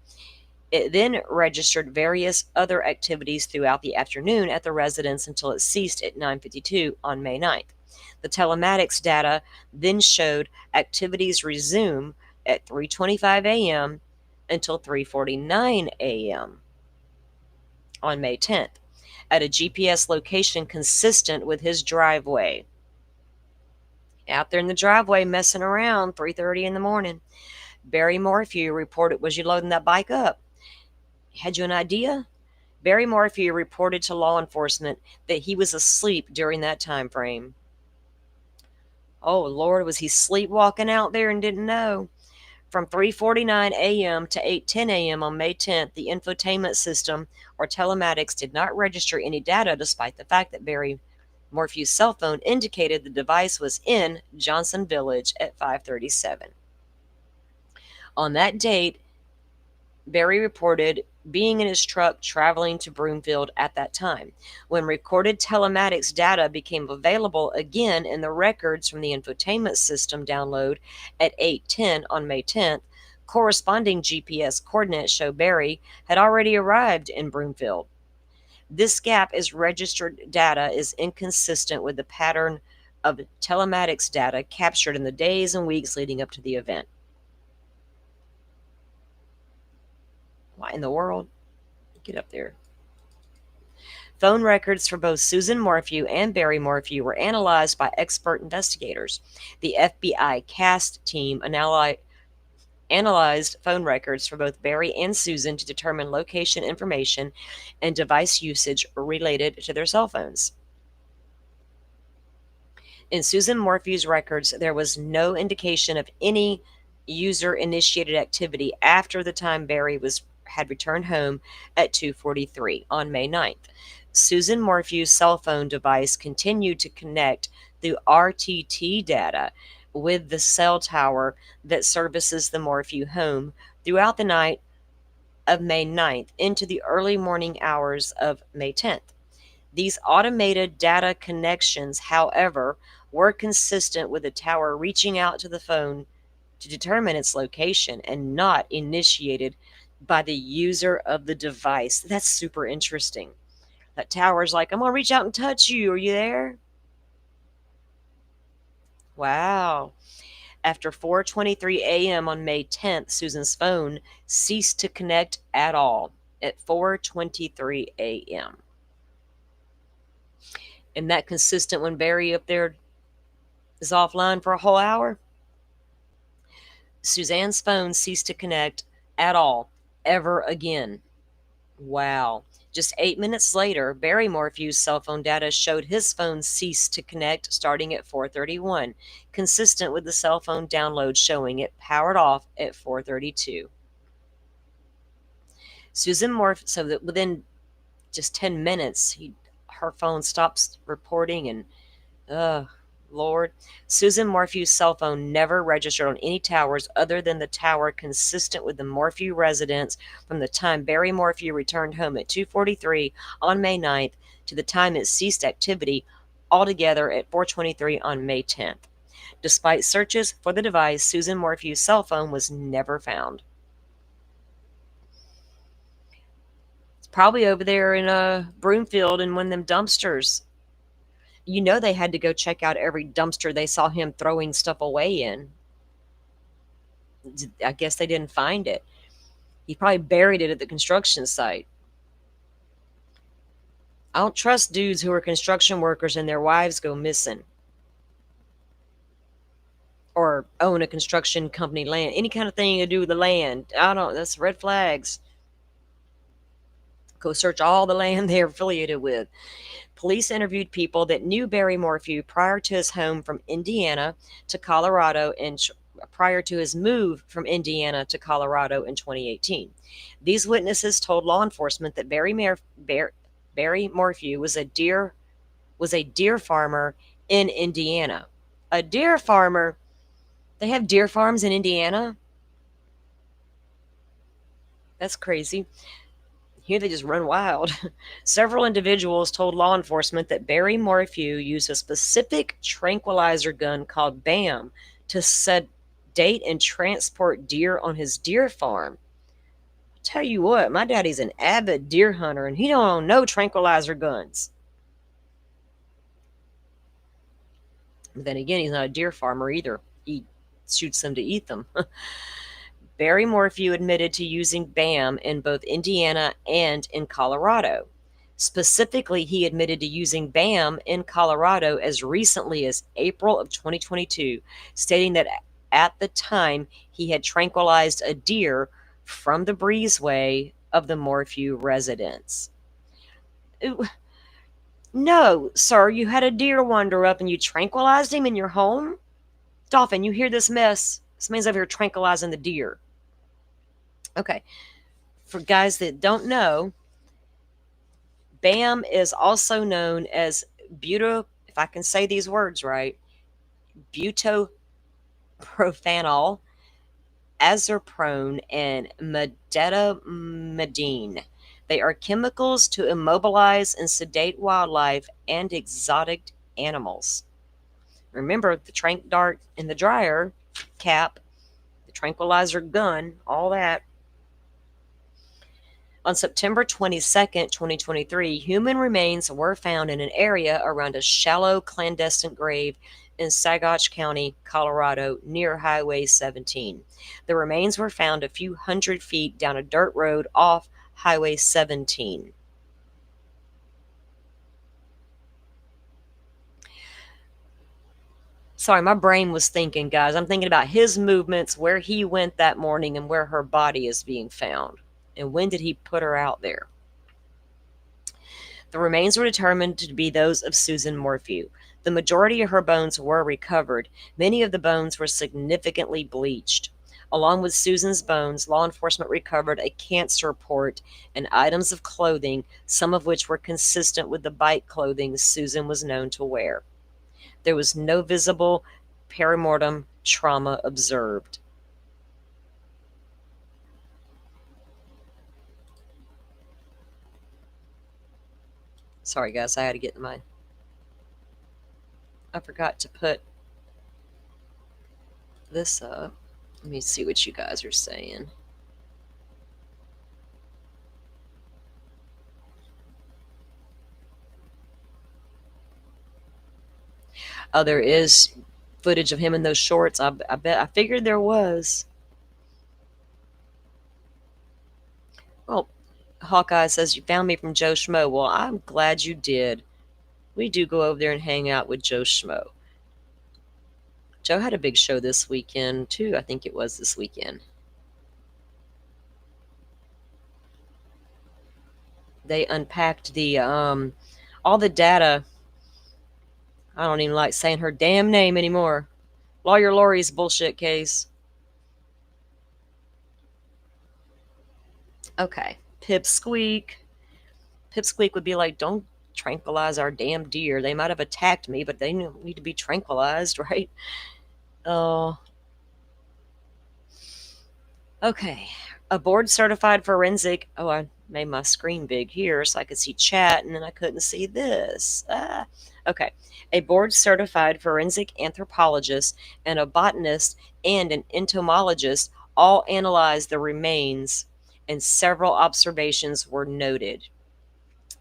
It then registered various other activities throughout the afternoon at the residence until it ceased at 9:52 on May 9th. The telematics data then showed activities resume at 3:25 a.m. until 3:49 a.m. on May 10th at a GPS location consistent with his driveway. Out there in the driveway messing around 3:30 in the morning. Barry Morphew reported, was you loading that bike up? Had you an idea? Barry Morphew reported to law enforcement that he was asleep during that time frame. Oh Lord, was he sleepwalking out there and didn't know? From 3:49 a.m. to 8:10 a.m. on May 10th, the infotainment system or telematics did not register any data despite the fact that Barry Morphew's cell phone indicated the device was in Johnson Village at 5:37. On that date, Barry reported being in his truck traveling to Broomfield at that time. When recorded telematics data became available again in the records from the infotainment system download at 8:10 on May 10th, corresponding GPS coordinates show Barry had already arrived in Broomfield. This gap as registered data is inconsistent with the pattern of telematics data captured in the days and weeks leading up to the event. What in the world? Get up there. Phone records for both Susan Morphew and Barry Morphew were analyzed by expert investigators. The FBI CAST team analyzed phone records for both Barry and Susan to determine location information and device usage related to their cell phones. In Susan Morphew's records, there was no indication of any user-initiated activity after the time Barry had returned home at 2:43 on May 9th. Susan Morphew's cell phone device continued to connect through RTT data with the cell tower that services the Morphew home throughout the night of May 9th into the early morning hours of May 10th. These automated data connections, however, were consistent with the tower reaching out to the phone to determine its location and not initiated by the user of the device. That's super interesting. That tower's like, I'm going to reach out and touch you. Are you there? Wow. After 4:23 a.m. on May 10th, Susan's phone ceased to connect at all at 4:23 a.m. Isn't that consistent when Barry up there is offline for a whole hour? Suzanne's phone ceased to connect at all, ever again. Wow. Just 8 minutes later, Barry Morphew's cell phone data showed his phone ceased to connect starting at 4:31, consistent with the cell phone download showing it powered off at 4:32. Susan Morphew, so that within just 10 minutes, her phone stops reporting and, Lord. Susan Morphew's cell phone never registered on any towers other than the tower consistent with the Morphew residence from the time Barry Morphew returned home at 2:43 on May 9th to the time it ceased activity altogether at 4:23 on May 10th. Despite searches for the device, Susan Morphew's cell phone was never found. It's probably over there in Broomfield in one of them dumpsters. You know they had to go check out every dumpster they saw him throwing stuff away in. I guess they didn't find it. He probably buried it at the construction site. I don't trust dudes who are construction workers and their wives go missing. Or own a construction company land. Any kind of thing to do with the land. I don't, that's red flags. Go search all the land they're affiliated with. Police interviewed people that knew Barry Morphew prior to his home from Indiana to Colorado and prior to his move from Indiana to Colorado in 2018. These witnesses told law enforcement that Barry Morphew was a deer farmer in Indiana. A deer farmer? They have deer farms in Indiana? That's crazy. Here they just run wild. Several individuals told law enforcement that Barry Morphew used a specific tranquilizer gun called BAM to sedate and transport deer on his deer farm. I'll tell you what, my daddy's an avid deer hunter and he don't own no tranquilizer guns. But then again, he's not a deer farmer either. He shoots them to eat them. Barry Morphew admitted to using BAM in both Indiana and in Colorado. Specifically, he admitted to using BAM in Colorado as recently as April of 2022, stating that at the time he had tranquilized a deer from the breezeway of the Morphew residence. No, sir, you had a deer wander up and you tranquilized him in your home? Dolphin, you hear this mess? This man's over here tranquilizing the deer. Okay, for guys that don't know, BAM is also known as if I can say these words right, butopropanol, azaprone, and medetomidine. They are chemicals to immobilize and sedate wildlife and exotic animals. Remember the tranq dart in the dryer cap, the tranquilizer gun, all that. On September 22nd, 2023, human remains were found in an area around a shallow clandestine grave in Saguache County, Colorado, near Highway 17. The remains were found a few hundred feet down a dirt road off Highway 17. Sorry, my brain was thinking, guys. I'm thinking about his movements, where he went that morning, and where her body is being found. And when did he put her out there? The remains were determined to be those of Susan Morphew. The majority of her bones were recovered. Many of the bones were significantly bleached. Along with Susan's bones, law enforcement recovered a cancer report and items of clothing, some of which were consistent with the bike clothing Susan was known to wear. There was no visible perimortem trauma observed. Sorry, guys, I had to get I forgot to put this up. Let me see what you guys are saying. Oh, there is footage of him in those shorts. I figured there was. Well, Hawkeye says you found me from Joe Schmo. Well, I'm glad you did. We do go over there and hang out with Joe Schmo. Joe had a big show this weekend, too. I think it was this weekend. they unpacked the all the data. I don't even like saying her damn name anymore. Lawyer Lori's bullshit case. Okay, Pipsqueak. Pipsqueak would be like, don't tranquilize our damn deer. They might have attacked me, but they need to be tranquilized, right? Oh. Okay. A board certified forensic. Oh, I made my screen big here so I could see chat, and then I couldn't see this. Okay. A board certified forensic anthropologist and a botanist and an entomologist all analyzed the remains, and several observations were noted.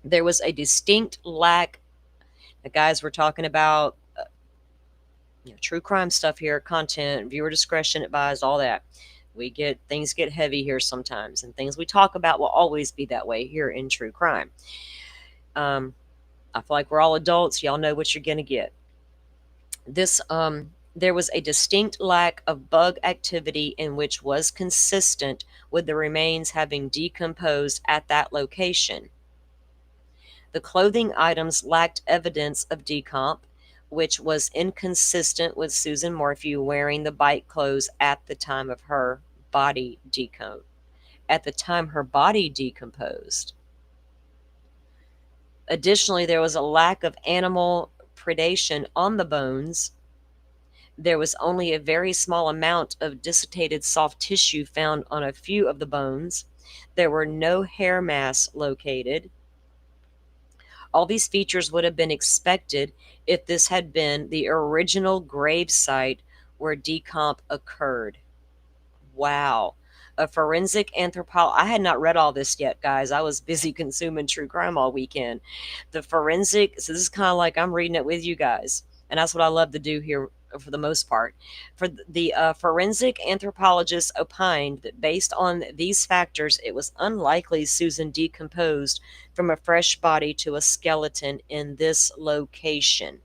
There was a distinct lack. The guys were talking about true crime stuff here, content, viewer discretion advised, all that. Things get heavy here sometimes, and things we talk about will always be that way here in true crime. I feel like we're all adults. Y'all know what you're going to get. There was a distinct lack of bug activity in which was consistent with the remains having decomposed at that location. The clothing items lacked evidence of decomp, which was inconsistent with Susan Morphew wearing the bike clothes at the time of her body decomposed. Additionally, there was a lack of animal predation on the bones. There was only a very small amount of desiccated soft tissue found on a few of the bones. There were no hair masks located. All these features would have been expected if this had been the original grave site where decomp occurred. Wow. A forensic anthropologist. I had not read all this yet, guys. I was busy consuming true crime all weekend. So this is kind of like I'm reading it with you guys. And that's what I love to do here for the most part. For the forensic anthropologist opined that based on these factors, it was unlikely Susan decomposed from a fresh body to a skeleton in this location.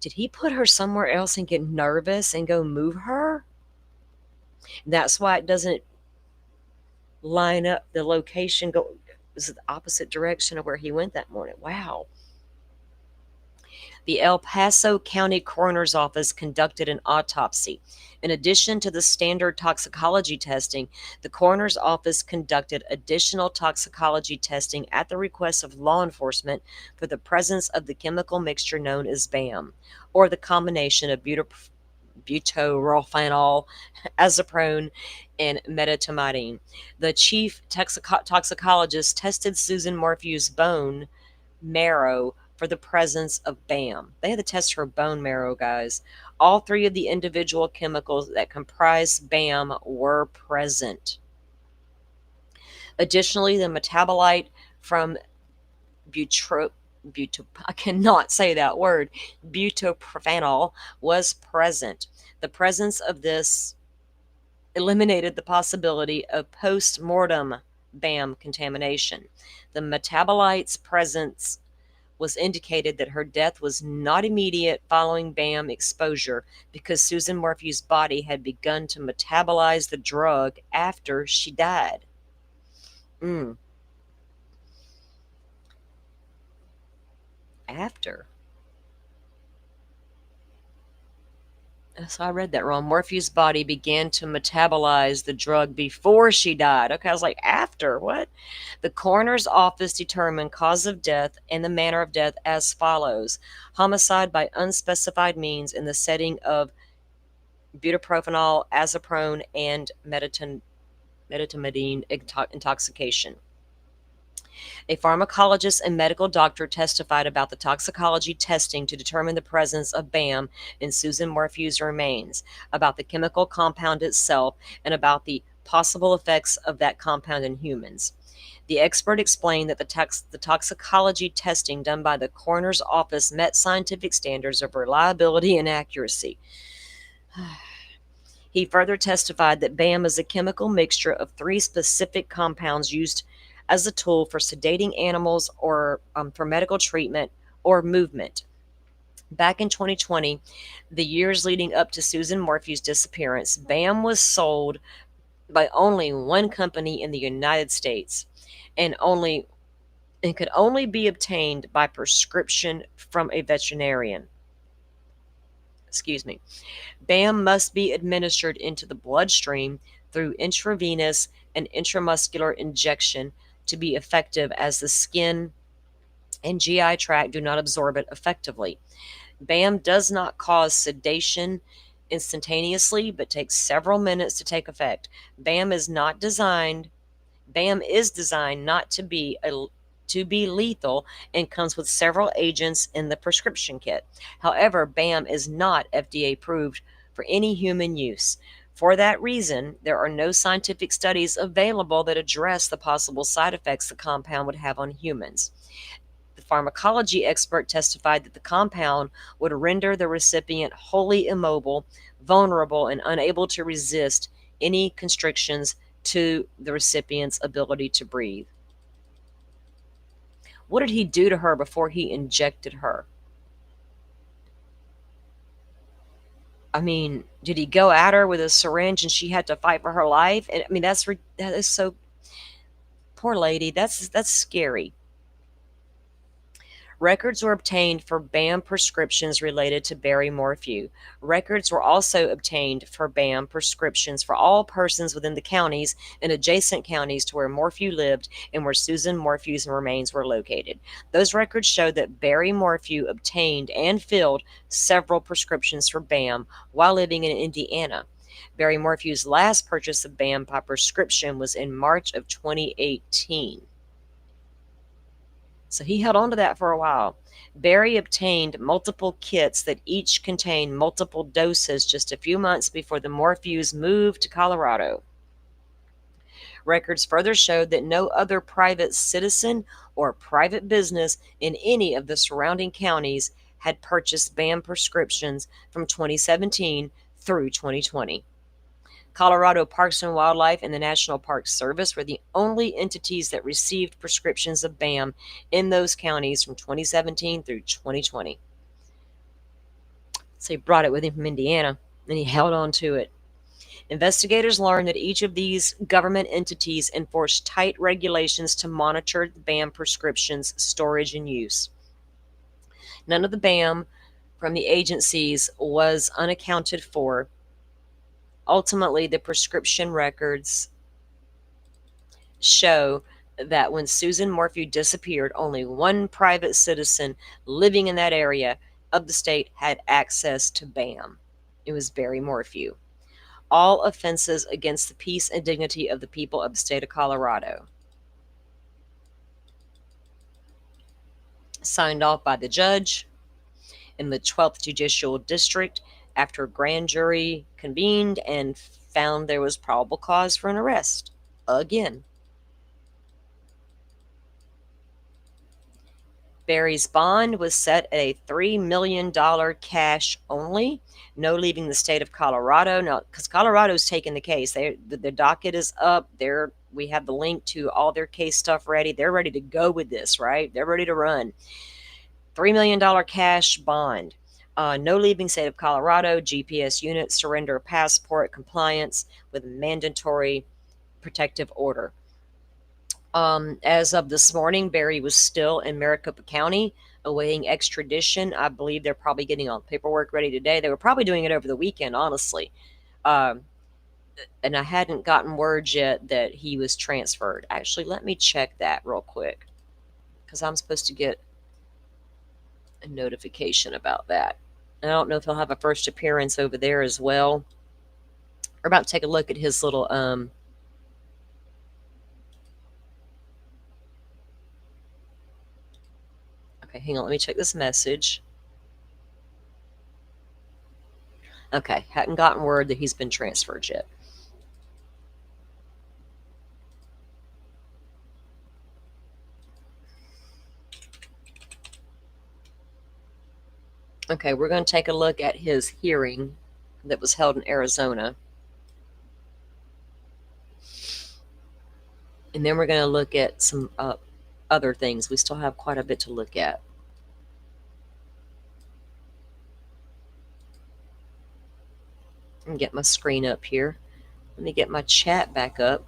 Did he put her somewhere else and get nervous and go move her? That's why it doesn't line up. The location is the opposite direction of where he went that morning. Wow. The El Paso County Coroner's Office conducted an autopsy. In addition to the standard toxicology testing, the Coroner's Office conducted additional toxicology testing at the request of law enforcement for the presence of the chemical mixture known as BAM, or the combination of butorphanol, azaprone, and medetomidine. The chief toxicologist tested Susan Morphew's bone marrow for the presence of BAM. They had to test her bone marrow, guys. All three of the individual chemicals that comprise BAM were present. Additionally, the metabolite from I cannot say that word, butorphanol, was present. The presence of this eliminated the possibility of post-mortem BAM contamination. The metabolite's presence was indicated that her death was not immediate following BAM exposure because Susan Morphew's body had begun to metabolize the drug after she died. After. So I read that wrong. Morphew's body began to metabolize the drug before she died. Okay, I was like, after? What? The coroner's office determined cause of death and the manner of death as follows. Homicide by unspecified means in the setting of butorphanol, azaprone, and medetomidine intoxication. A pharmacologist and medical doctor testified about the toxicology testing to determine the presence of BAM in Susan Morphew's remains, about the chemical compound itself, and about the possible effects of that compound in humans. The expert explained that the toxicology testing done by the coroner's office met scientific standards of reliability and accuracy. He further testified that BAM is a chemical mixture of 3 specific compounds used as a tool for sedating animals or for medical treatment or movement. Back in 2020, the years leading up to Susan Morphew's disappearance, BAM was sold by only one company in the United States, and only and could only be obtained by prescription from a veterinarian. Excuse me. BAM must be administered into the bloodstream through intravenous and intramuscular injection to be effective, as the skin and GI tract do not absorb it effectively. BAM does not cause sedation instantaneously, but takes several minutes to take effect. BAM is designed not to be lethal and comes with several agents in the prescription kit. However, BAM is not FDA approved for any human use. For that reason, there are no scientific studies available that address the possible side effects the compound would have on humans. The pharmacology expert testified that the compound would render the recipient wholly immobile, vulnerable, and unable to resist any constrictions to the recipient's ability to breathe. What did he do to her before he injected her? I mean, did he go at her with a syringe and she had to fight for her life? And I mean, that is so, poor lady. That's scary. Records were obtained for BAM prescriptions related to Barry Morphew. Records were also obtained for BAM prescriptions for all persons within the counties and adjacent counties to where Morphew lived and where Susan Morphew's remains were located. Those records show that Barry Morphew obtained and filled several prescriptions for BAM while living in Indiana. Barry Morphew's last purchase of BAM by prescription was in March of 2018. So he held on to that for a while. Barry obtained multiple kits that each contained multiple doses just a few months before the Morphews moved to Colorado. Records further showed that no other private citizen or private business in any of the surrounding counties had purchased BAM prescriptions from 2017 through 2020. Colorado Parks and Wildlife and the National Park Service were the only entities that received prescriptions of BAM in those counties from 2017 through 2020. So he brought it with him from Indiana, and he held on to it. Investigators learned that each of these government entities enforced tight regulations to monitor the BAM prescriptions' storage and use. None of the BAM from the agencies was unaccounted for. Ultimately, the prescription records show that when Susan Morphew disappeared, only one private citizen living in that area of the state had access to BAM. It was Barry Morphew. All offenses against the peace and dignity of the people of the state of Colorado. Signed off by the judge in the 12th Judicial District after a grand jury convened and found there was probable cause for an arrest. Again. Barry's bond was set at a $3 million cash only. No leaving the state of Colorado. Now, because Colorado's taking the case. The docket is up. We have the link to all their case stuff ready. They're ready to go with this, right? They're ready to run. $3 million cash bond. No leaving state of Colorado, GPS unit, surrender passport, compliance with mandatory protective order. As of this morning, Barry was still in Maricopa County awaiting extradition. I believe they're probably getting all the paperwork ready today. They were probably doing it over the weekend, honestly. And I hadn't gotten word yet that he was transferred. Actually, let me check that real quick, because I'm supposed to get a notification about that. I don't know if he'll have a first appearance over there as well. We're about to take a look at his little okay, hang on, let me check this message. Okay, hadn't gotten word that he's been transferred yet. Okay, we're going to take a look at his hearing that was held in Arizona. And then we're going to look at some other things. We still have quite a bit to look at. And get my screen up here. Let me get my chat back up.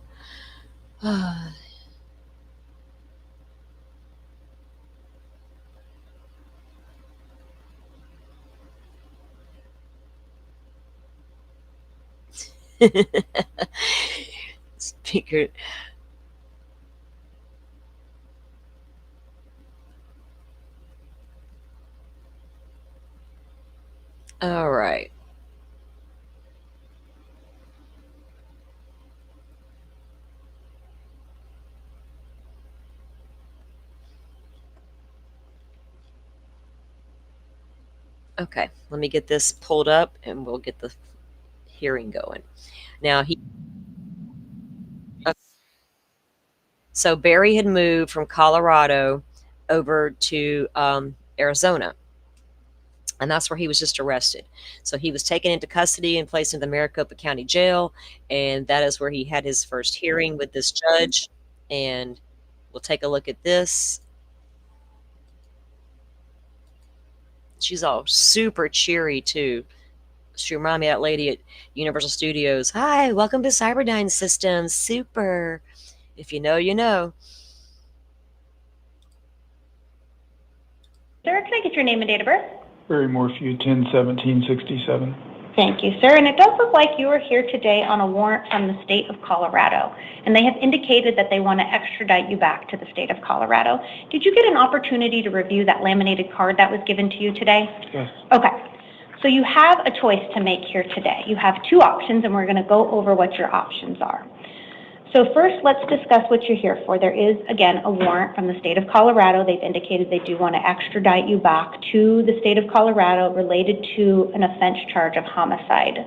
Speaker. All right. Okay, let me get this pulled up and we'll get the hearing going. Now, so Barry had moved from Colorado over to Arizona, and that's where he was just arrested. So he was taken into custody and placed in the Maricopa County Jail, and that is where he had his first hearing with this judge. And we'll take a look at this. She's all super cheery too. She reminded me of that lady at Universal Studios. Hi, welcome to Cyberdyne Systems. Super. If you know, you know. Sir, can I get your name and date of birth? Barry Morphew, 10/17/67. Thank you, sir. And it does look like you are here today on a warrant from the state of Colorado, and they have indicated that they want to extradite you back to the state of Colorado. Did you get an opportunity to review that laminated card that was given to you today? Yes. Okay. So you have a choice to make here today. You have two options, and we're going to go over what your options are. So first, let's discuss what you're here for. There is, again, a warrant from the state of Colorado. They've indicated they do want to extradite you back to the state of Colorado related to an offense charge of homicide.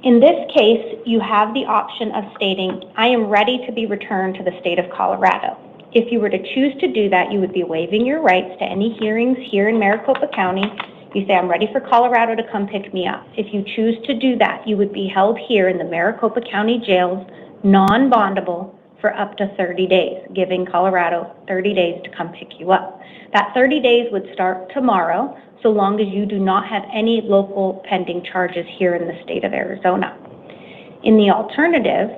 In this case, you have the option of stating, I am ready to be returned to the state of Colorado. If you were to choose to do that, you would be waiving your rights to any hearings here in Maricopa County. You say, I'm ready for Colorado to come pick me up. If you choose to do that, you would be held here in the Maricopa County jails, non-bondable, for up to 30 days, giving Colorado 30 days to come pick you up. That 30 days would start tomorrow, so long as you do not have any local pending charges here in the state of Arizona. In the alternative,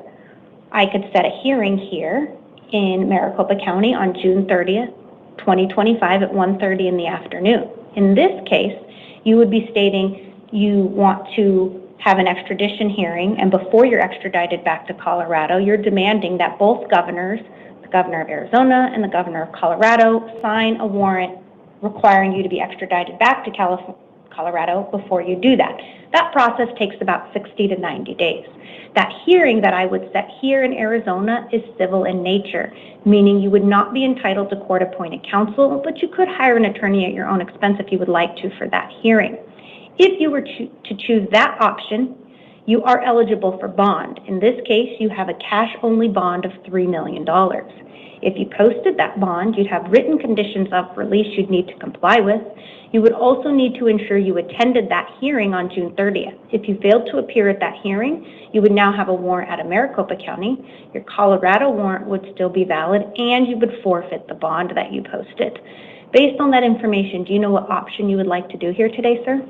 I could set a hearing here in Maricopa County on June 30th, 2025 at 1:30 in the afternoon. In this case, you would be stating you want to have an extradition hearing, and before you're extradited back to Colorado, you're demanding that both governors, the governor of Arizona and the governor of Colorado, sign a warrant requiring you to be extradited back to Colorado before you do that. That process takes about 60 to 90 days. That hearing that I would set here in Arizona is civil in nature, meaning you would not be entitled to court-appointed counsel, but you could hire an attorney at your own expense if you would like to for that hearing. If you were to choose that option, you are eligible for bond. In this case, you have a cash-only bond of $3 million. If you posted that bond, you'd have written conditions of release you'd need to comply with. You would also need to ensure you attended that hearing on June 30th. If you failed to appear at that hearing, you would now have a warrant out of Maricopa County. Your Colorado warrant would still be valid, and you would forfeit the bond that you posted. Based on that information, do you know what option you would like to do here today, sir?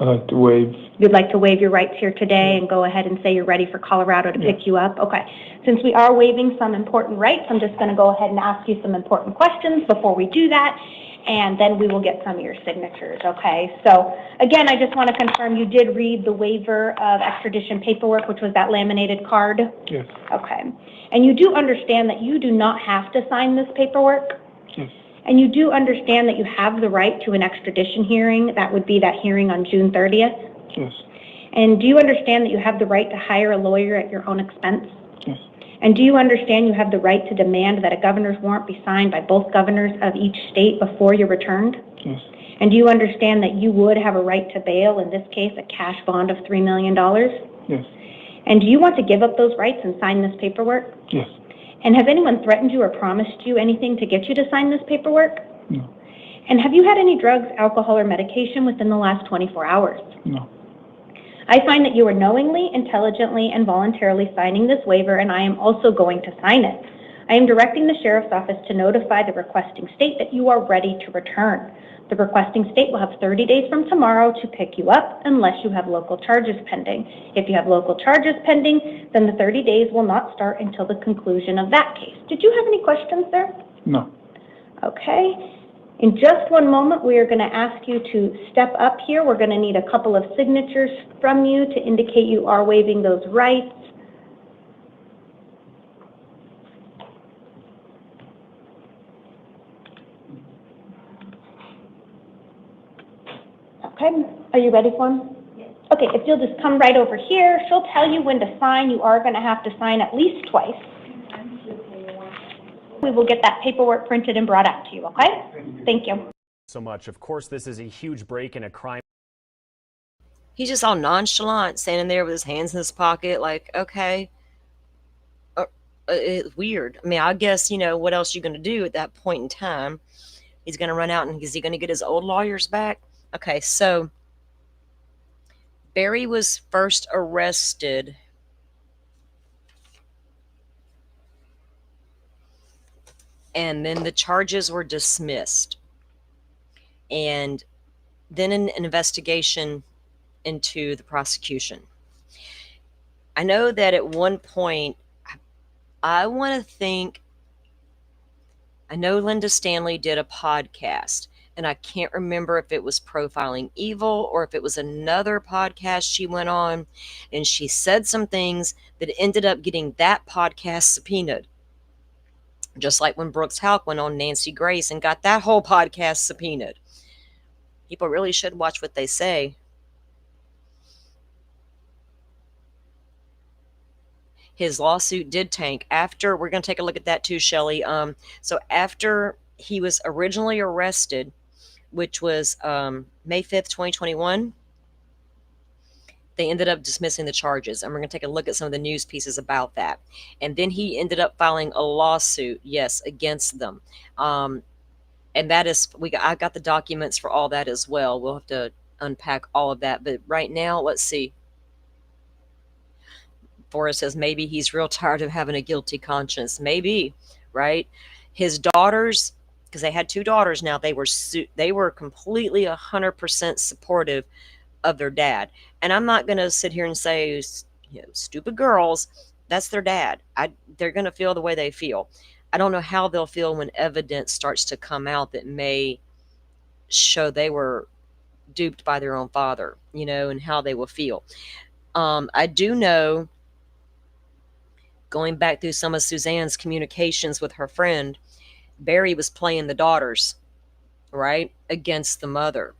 I'd like to waive. You'd like to waive your rights here today and go ahead and say you're ready for Colorado to pick you up? Okay. Since we are waiving some important rights, I'm just going to go ahead and ask you some important questions before we do that, and then we will get some of your signatures, okay? So, again, I just want to confirm you did read the waiver of extradition paperwork, which was that laminated card? Yes. Okay. And you do understand that you do not have to sign this paperwork? Yes. And you do understand that you have the right to an extradition hearing. That would be that hearing on June 30th? Yes. And do you understand that you have the right to hire a lawyer at your own expense? Yes. And do you understand you have the right to demand that a governor's warrant be signed by both governors of each state before you're returned? Yes. And do you understand that you would have a right to bail, in this case, a cash bond of $3 million? Yes. And do you want to give up those rights and sign this paperwork? Yes. And have anyone threatened you or promised you anything to get you to sign this paperwork? No. And have you had any drugs, alcohol, or medication within the last 24 hours? No. I find that you are knowingly, intelligently, and voluntarily signing this waiver, and I am also going to sign it. I am directing the Sheriff's Office to notify the requesting state that you are ready to return. The requesting state will have 30 days from tomorrow to pick you up unless you have local charges pending. If you have local charges pending, then the 30 days will not start until the conclusion of that case. Did you have any questions, sir? No. Okay. In just one moment, we are going to ask you to step up here. We're going to need a couple of signatures from you to indicate you are waiving those rights. Okay, are you ready for him? Yes. Okay, if you'll just come right over here, she'll tell you when to sign. You are going to have to sign at least twice. We will get that paperwork printed and brought out to you, okay? Thank you. So much. Of course, this is a huge break in a crime. He's just all nonchalant, standing there with his hands in his pocket, like, okay. It's weird. I mean, I guess, you know, what else you going to do at that point in time? He's going to run out, and is he going to get his old lawyers back? Okay, so Barry was first arrested and then the charges were dismissed. And then an investigation into the prosecution. I know that at one point, I want to think, I know Linda Stanley did a podcast, and I can't remember if it was Profiling Evil or if it was another podcast she went on, and she said some things that ended up getting that podcast subpoenaed. Just like when Brooks Houck went on Nancy Grace and got that whole podcast subpoenaed. People really should watch what they say. His lawsuit did tank after, we're going to take a look at that too, Shelley. So after he was originally arrested, which was May 5th, 2021, they ended up dismissing the charges. And we're going to take a look at some of the news pieces about that. And then he ended up filing a lawsuit, yes, against them. And that is, I got the documents for all that as well. We'll have to unpack all of that. But right now, let's see. Forrest says maybe he's real tired of having a guilty conscience. Maybe, right? His daughters, because they had two daughters now, they were completely 100% supportive of their dad. And I'm not going to sit here and say, you know, stupid girls, that's their dad. They're going to feel the way they feel. I don't know how they'll feel when evidence starts to come out that may show they were duped by their own father, you know, and how they will feel. I do know, going back through some of Suzanne's communications with her friend, Barry was playing the daughters, right, against the mother.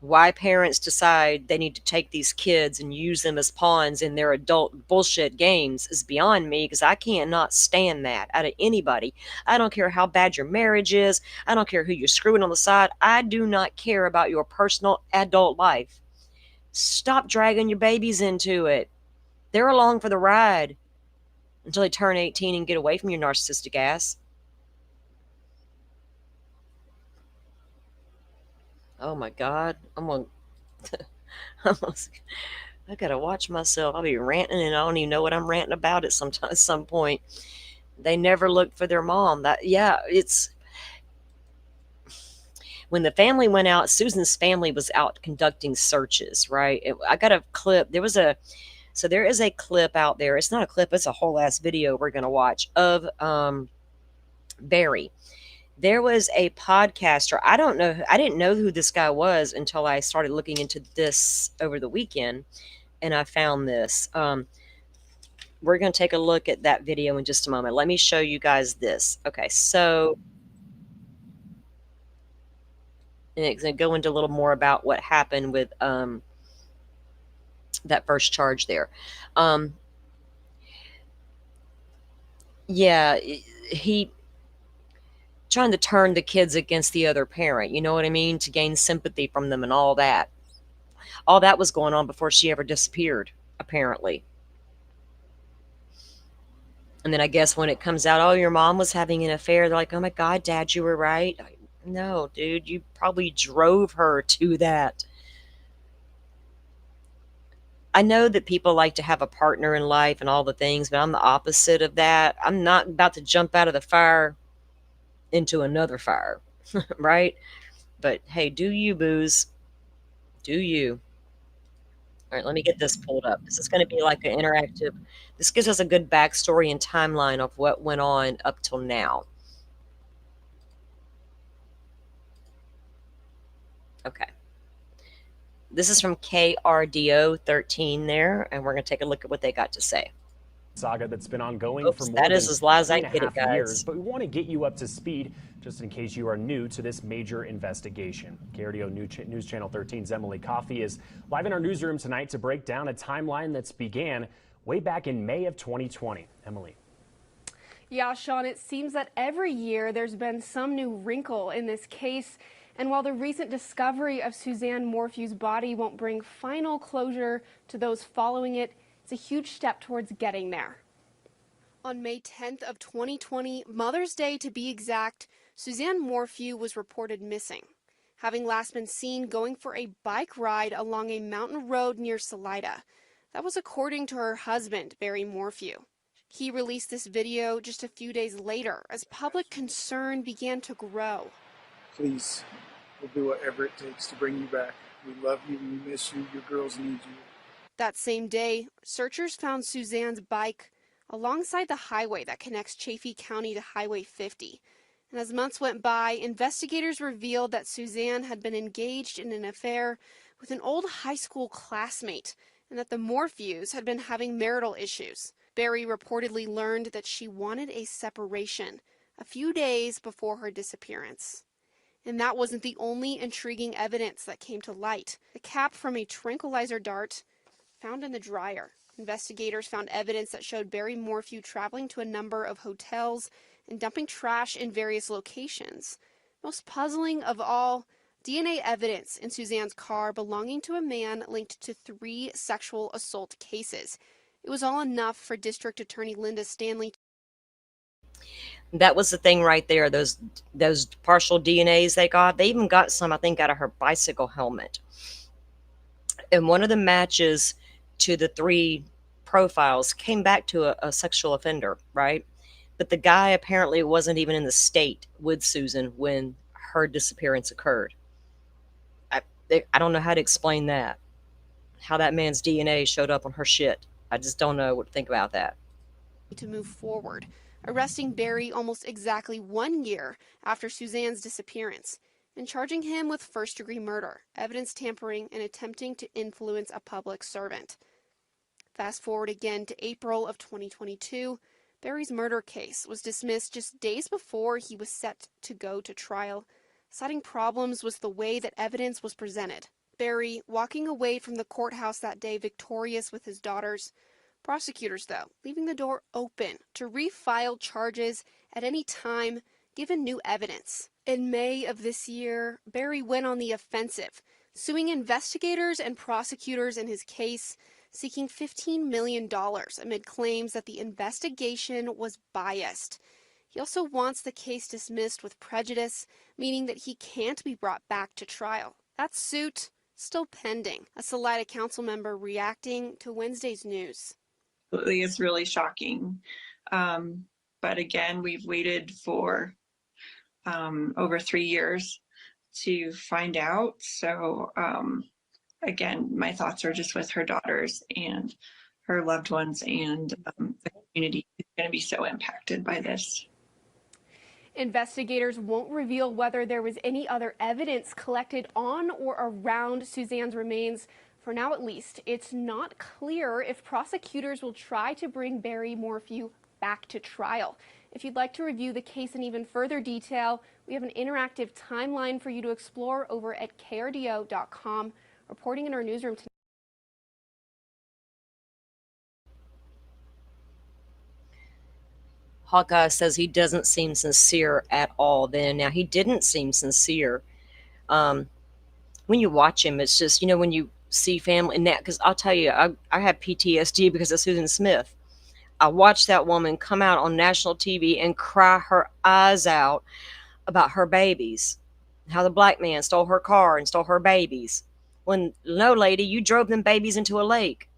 Why parents decide they need to take these kids and use them as pawns in their adult bullshit games is beyond me, because I cannot stand that out of anybody. I don't care how bad your marriage is. I don't care who you're screwing on the side. I do not care about your personal adult life. Stop dragging your babies into it. They're along for the ride until they turn 18 and get away from your narcissistic ass. Oh my God. I gotta watch myself. I'll be ranting and I don't even know what I'm ranting about at some point. They never looked for their mom. It's when the family went out, Susan's family was out conducting searches, right? I got a clip. There is a clip out there. It's not a clip, it's a whole ass video we're gonna watch of Barry. There was a podcaster. I didn't know who this guy was until I started looking into this over the weekend, and I found this. We're going to take a look at that video in just a moment. Let me show you guys this. Okay, so and it's going to go into a little more about what happened with that first charge there. Yeah, he trying to turn the kids against the other parent, you know what I mean, to gain sympathy from them and all that. All that was going on before she ever disappeared, apparently. And then I guess when it comes out, oh, your mom was having an affair, they're like, oh my God, Dad, you were right. No, dude, you probably drove her to that. I know that people like to have a partner in life and all the things, but I'm the opposite of that. I'm not about to jump out of the fire into another fire, right? But hey, do you, booze? Do you? All right, let me get this pulled up. This is going to be like an interactive. This gives us a good backstory and timeline of what went on up till now. Okay. This is from KRDO 13 there, and we're going to take a look at what they got to say. Saga that's been ongoing Oops, for more that than is as loud as I 3.5 get it, guys. years, but we want to get you up to speed just in case you are new to this major investigation. KRDO News Channel 13's Emily Coffey is live in our newsroom tonight to break down a timeline that's began way back in May of 2020. Emily. Yeah, Sean, it seems that every year there's been some new wrinkle in this case. And while the recent discovery of Suzanne Morphew's body won't bring final closure to those following it, it's a huge step towards getting there. On May 10th of 2020, Mother's Day to be exact, Suzanne Morphew was reported missing, having last been seen going for a bike ride along a mountain road near Salida. That was according to her husband, Barry Morphew. He released this video just a few days later as public concern began to grow. Please, we'll do whatever it takes to bring you back. We love you, we miss you, your girls need you. That same day, searchers found Suzanne's bike alongside the highway that connects Chaffee County to Highway 50. And as months went by, investigators revealed that Suzanne had been engaged in an affair with an old high school classmate and that the Morphews had been having marital issues. Barry reportedly learned that she wanted a separation a few days before her disappearance. And that wasn't the only intriguing evidence that came to light. The cap from a tranquilizer dart found in the dryer. Investigators found evidence that showed Barry Morphew traveling to a number of hotels and dumping trash in various locations. Most puzzling of all, DNA evidence in Suzanne's car belonging to a man linked to 3 sexual assault cases. It was all enough for District Attorney Linda Stanley. That was the thing right there. Those partial DNAs they got. They even got some, I think, out of her bicycle helmet. And one of the matches to the 3 profiles came back to a sexual offender, right? But the guy apparently wasn't even in the state with Susan when her disappearance occurred. I don't know how to explain that. How that man's DNA showed up on her shit. I just don't know what to think about that. To move forward, arresting Barry almost exactly 1 year after Suzanne's disappearance and charging him with first-degree murder, evidence tampering, and attempting to influence a public servant. Fast forward again to April of 2022, Barry's murder case was dismissed just days before he was set to go to trial, citing problems with the way that evidence was presented. Barry walking away from the courthouse that day victorious with his daughters. Prosecutors, though, leaving the door open to refile charges at any time given new evidence. In May of this year, Barry went on the offensive, suing investigators and prosecutors in his case, seeking $15 million amid claims that the investigation was biased. He also wants the case dismissed with prejudice, meaning that he can't be brought back to trial. That suit still pending. A Salida council member reacting to Wednesday's news. It's really shocking. But again, we've waited for over 3 years to find out. So again, my thoughts are just with her daughters and her loved ones, and the community is going to be so impacted by this. Investigators won't reveal whether there was any other evidence collected on or around Suzanne's remains. For now, at least, it's not clear if prosecutors will try to bring Barry Morphew back to trial. If you'd like to review the case in even further detail, we have an interactive timeline for you to explore over at krdo.com. Reporting in our newsroom tonight. Hawkeye says he doesn't seem sincere at all then. Now, he didn't seem sincere. When you watch him, it's just, when you see family and that, because I'll tell you, I have PTSD because of Susan Smith. I watched that woman come out on national TV and cry her eyes out about her babies, how the black man stole her car and stole her babies. When, no, lady, you drove them babies into a lake.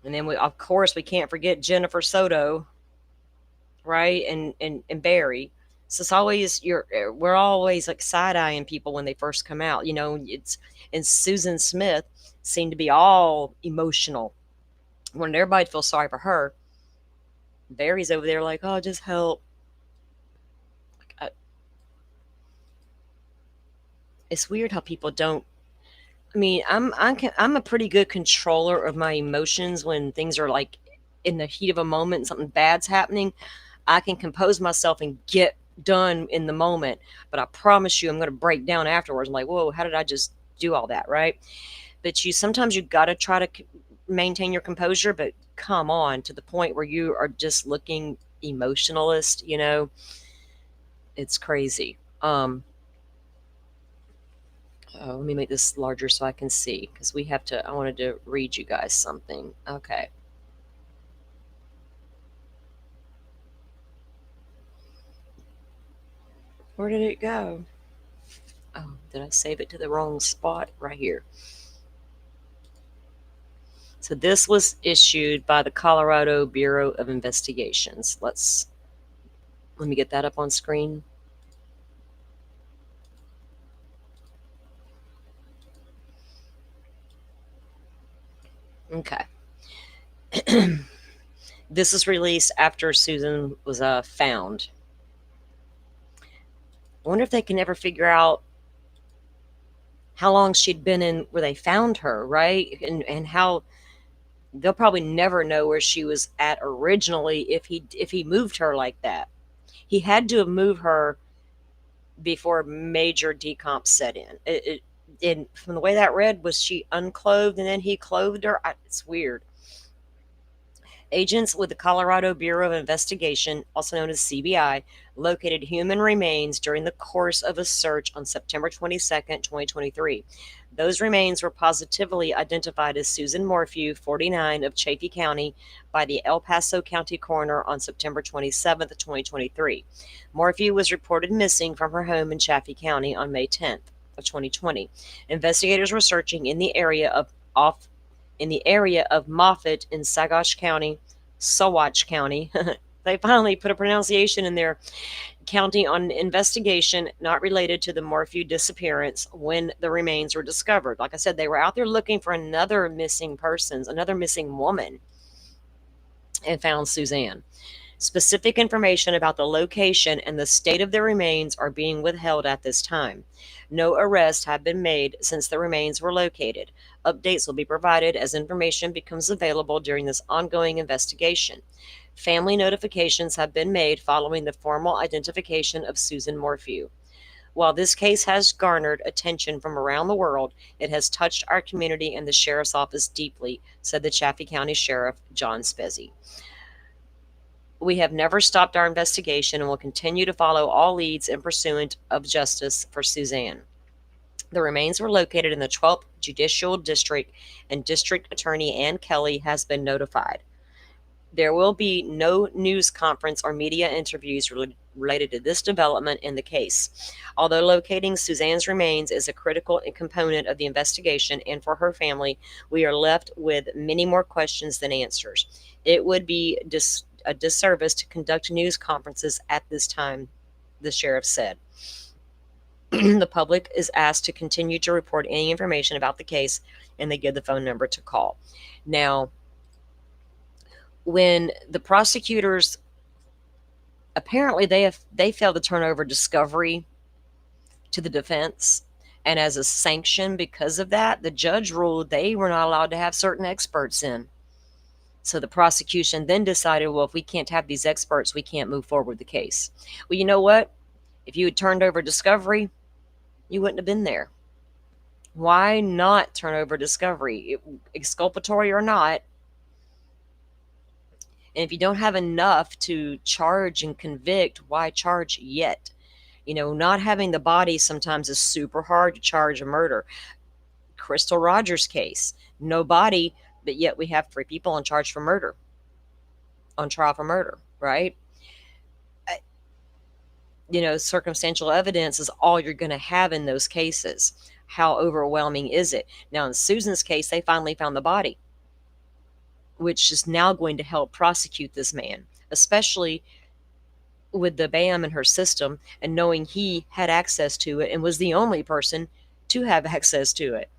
And then, of course, we can't forget Jennifer Soto, right? And Barry. So it's always, we're always like side-eyeing people when they first come out. And Susan Smith seemed to be all emotional. When everybody feels sorry for her, Barry's over there like, oh, just help. It's weird how people don't. I mean, I'm a pretty good controller of my emotions when things are like in the heat of a moment and something bad's happening. I can compose myself and get done in the moment, but I promise you I'm going to break down afterwards. I'm like, whoa, how did I just do all that, right? But sometimes you got to try to maintain your composure, but come on, to the point where you are just looking emotionalist, it's crazy. Let me make this larger so I can see, because I wanted to read you guys something. Okay. Where did it go? Oh, did I save it to the wrong spot? Right here. So this was issued by the Colorado Bureau of Investigations. Let me get that up on screen. Okay. This was released after Susan was found. I wonder if they can ever figure out how long she'd been in where they found her, right? And how they'll probably never know where she was at originally if he moved her like that. He had to have moved her before major decomp set in. And from the way that read, was she unclothed and then he clothed her? It's weird. Agents with the Colorado Bureau of Investigation, also known as CBI, located human remains during the course of a search on September 22nd, 2023. Those remains were positively identified as Susan Morphew, 49, of Chaffee County, by the El Paso County coroner on September 27th, 2023. Morphew was reported missing from her home in Chaffee County on May 10th of 2020. Investigators were searching in the area of Moffett in Saguache County. They finally put a pronunciation in their county on investigation not related to the Morphew disappearance when the remains were discovered. Like I said, they were out there looking for another missing woman, and found Suzanne. Specific information about the location and the state of the remains are being withheld at this time. No arrests have been made since the remains were located. Updates will be provided as information becomes available during this ongoing investigation. Family notifications have been made following the formal identification of Susan Morphew. While this case has garnered attention from around the world, it has touched our community and the sheriff's office deeply, said the Chaffee County Sheriff, John Spezzi. We have never stopped our investigation and will continue to follow all leads in pursuit of justice for Suzanne. The remains were located in the 12th Judicial District, and District Attorney Ann Kelly has been notified. There will be no news conference or media interviews related to this development in the case. Although locating Suzanne's remains is a critical component of the investigation, and for her family, we are left with many more questions than answers. It would be a disservice to conduct news conferences at this time, the sheriff said. The public is asked to continue to report any information about the case, and they give the phone number to call. Now, when the prosecutors, apparently they failed to turn over discovery to the defense, and as a sanction because of that, the judge ruled they were not allowed to have certain experts in. So the prosecution then decided, well, if we can't have these experts, we can't move forward with the case. Well, you know what? If you had turned over discovery, you wouldn't have been there. Why not turn over discovery, exculpatory or not? And if you don't have enough to charge and convict, why charge yet? Not having the body sometimes is super hard to charge a murder. Crystal Rogers case, no body, but yet we have 3 people on trial for murder, right? Circumstantial evidence is all you're going to have in those cases. How overwhelming is it? Now, in Susan's case, they finally found the body, which is now going to help prosecute this man, especially with the BAM in her system and knowing he had access to it and was the only person to have access to it.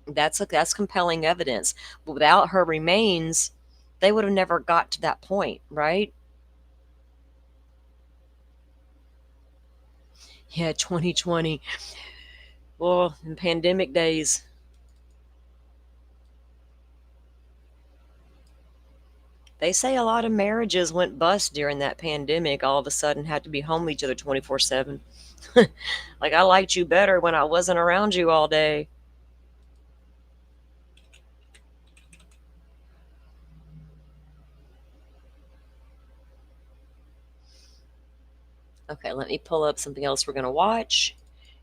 That's compelling evidence. But without her remains, they would have never got to that point, right? Yeah, 2020. Well, in pandemic days. They say a lot of marriages went bust during that pandemic. All of a sudden had to be home with each other 24/7. Like, I liked you better when I wasn't around you all day. Okay, let me pull up something else we're going to watch.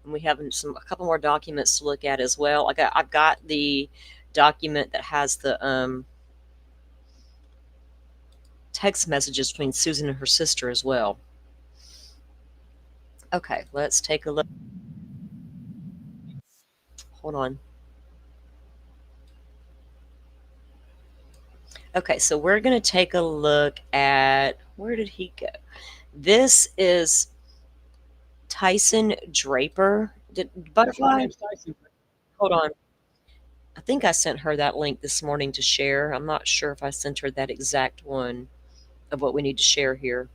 And we have a couple more documents to look at as well. I've got the document that has the text messages between Susan and her sister as well. Okay, let's take a look. Hold on. Okay, so we're going to take a look at, where did he go? This is Tyson Draper. Did Butterfly? Hold on. I think I sent her that link this morning to share. I'm not sure if I sent her that exact one of what we need to share here.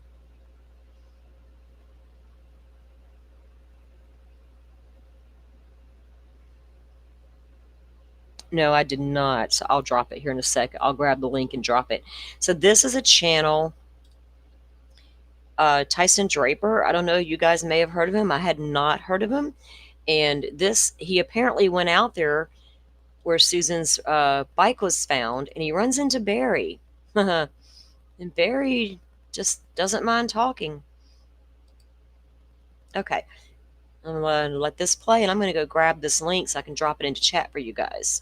No, I did not. So I'll drop it here in a second. I'll grab the link and drop it. So this is a channel, Tyson Draper. I don't know. You guys may have heard of him. I had not heard of him. And he apparently went out there where Susan's bike was found, and he runs into Barry. And Barry just doesn't mind talking. Okay. I'm going to let this play, and I'm going to go grab this link so I can drop it into chat for you guys.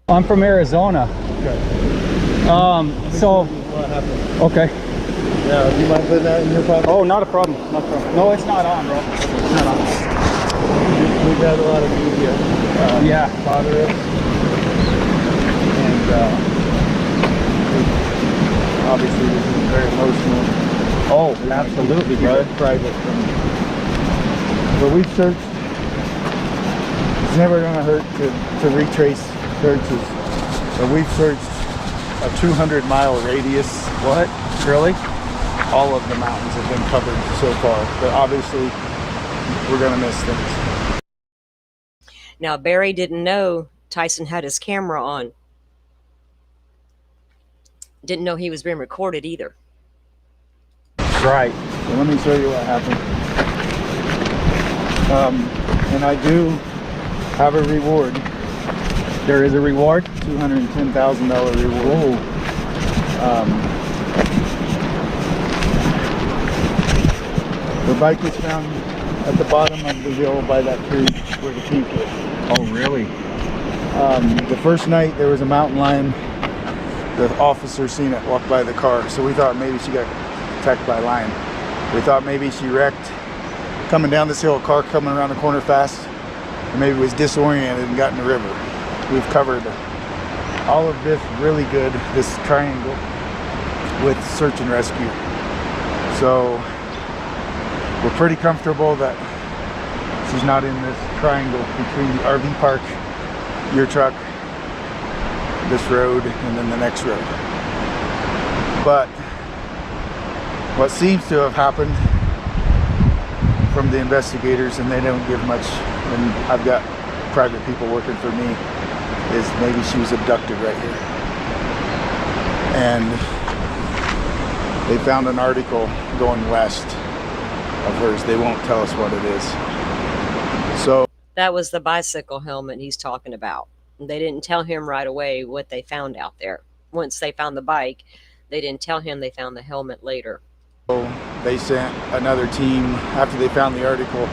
I'm from Arizona. Okay. So, What happened? okay. Yeah, do you mind putting that in your pocket? Oh, not a problem. Not a problem. No, it's not on, bro. It's not on. We've had a lot of media Yeah. bother us. And obviously this is very emotional. Oh, absolutely, bro. Private from me. But we've searched. It's never going to hurt to retrace searches. So we've searched a 200-mile radius. What? Really? All of the mountains have been covered so far. But obviously, we're going to miss things. Now, Barry didn't know Tyson had his camera on. Didn't know he was being recorded either. Right. So let me show you what happened. And I do have a reward. There is a reward? $210,000 reward. The bike was found at the bottom of the hill by that tree where the pink is. Oh, really? The first night there was a mountain lion. The officer seen it walk by the car, so we thought maybe she got attacked by a lion. We thought maybe she wrecked coming down this hill, a car coming around the corner fast, or maybe was disoriented and got in the river. We've covered all of this really good, this triangle, with search and rescue. So we're pretty comfortable that she's not in this triangle between the RV park, your truck, this road, and then the next road. But what seems to have happened from the investigators, and they don't give much, and I've got private people working for me, is maybe she was abducted right here. And they found an article going west of hers. They won't tell us what it is. So That was the bicycle helmet he's talking about. They didn't tell him right away what they found out there. Once they found the bike, they didn't tell him they found the helmet later. they sent another team after they found the article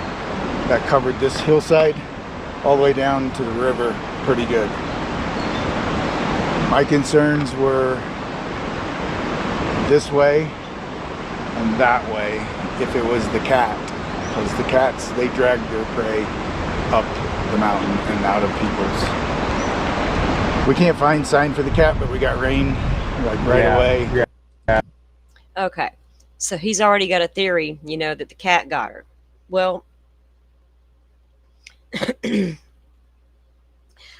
that covered this hillside all the way down to the river pretty good. My concerns were this way and that way if it was the cat, because the cats, they drag their prey up the mountain and out of people's. We can't find sign for the cat, but we got rain like right away. Yeah. Okay, so he's already got a theory, you know, that the cat got her. Well,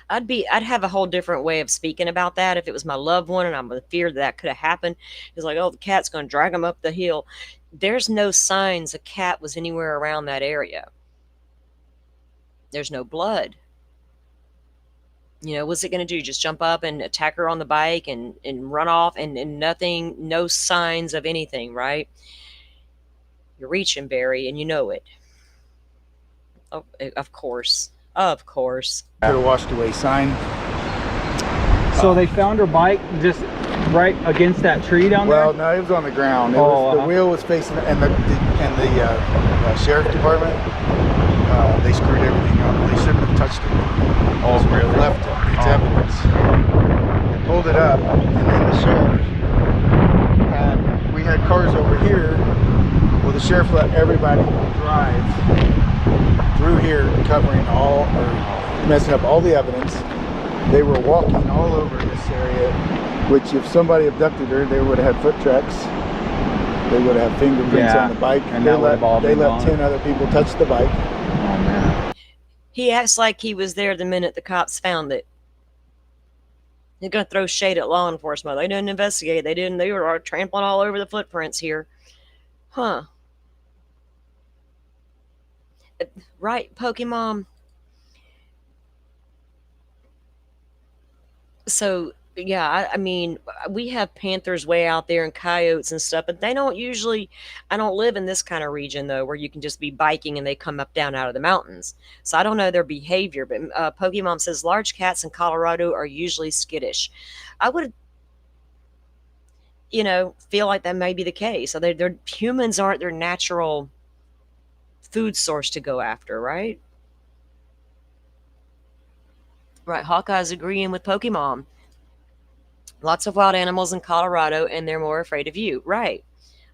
I'd have a whole different way of speaking about that if it was my loved one and I'm in fear that could have happened. It's like, oh, the cat's going to drag him up the hill. There's no signs a cat was anywhere around that area. There's no blood. You know, what's it going to do? Just jump up and attack her on the bike and run off and nothing, no signs of anything, right? You're reaching, Barry, and you know it. Oh, of course. Of course. Could have washed away sign. So they found her bike just right against that tree down there? Well, no, it was on the ground. The wheel was facing, and the sheriff department, they screwed everything up. They shouldn't have touched it. Oh, really? Left it. It's evidence. They pulled it up, and then the sheriff we had cars over here. Well, the sheriff let everybody drive through here, covering all, or messing up all the evidence. They were walking all over this area, which if somebody abducted her, they would have had foot tracks. They would have fingerprints on the bike. And they let 10 other people touch the bike. Oh, man. He acts like he was there the minute the cops found it. They're going to throw shade at law enforcement. They didn't investigate. They were trampling all over the footprints here. Huh. Right, Pokemon. So, yeah, I mean, we have panthers way out there and coyotes and stuff, but they don't usually, I don't live in this kind of region, though, where you can just be biking and they come up down out of the mountains. So I don't know their behavior, but Pokemon says large cats in Colorado are usually skittish. I would, feel like that may be the case. So humans aren't their natural food source to go after, right? Right, Hawkeye's agreeing with Pokemon. Lots of wild animals in Colorado, and they're more afraid of you. Right.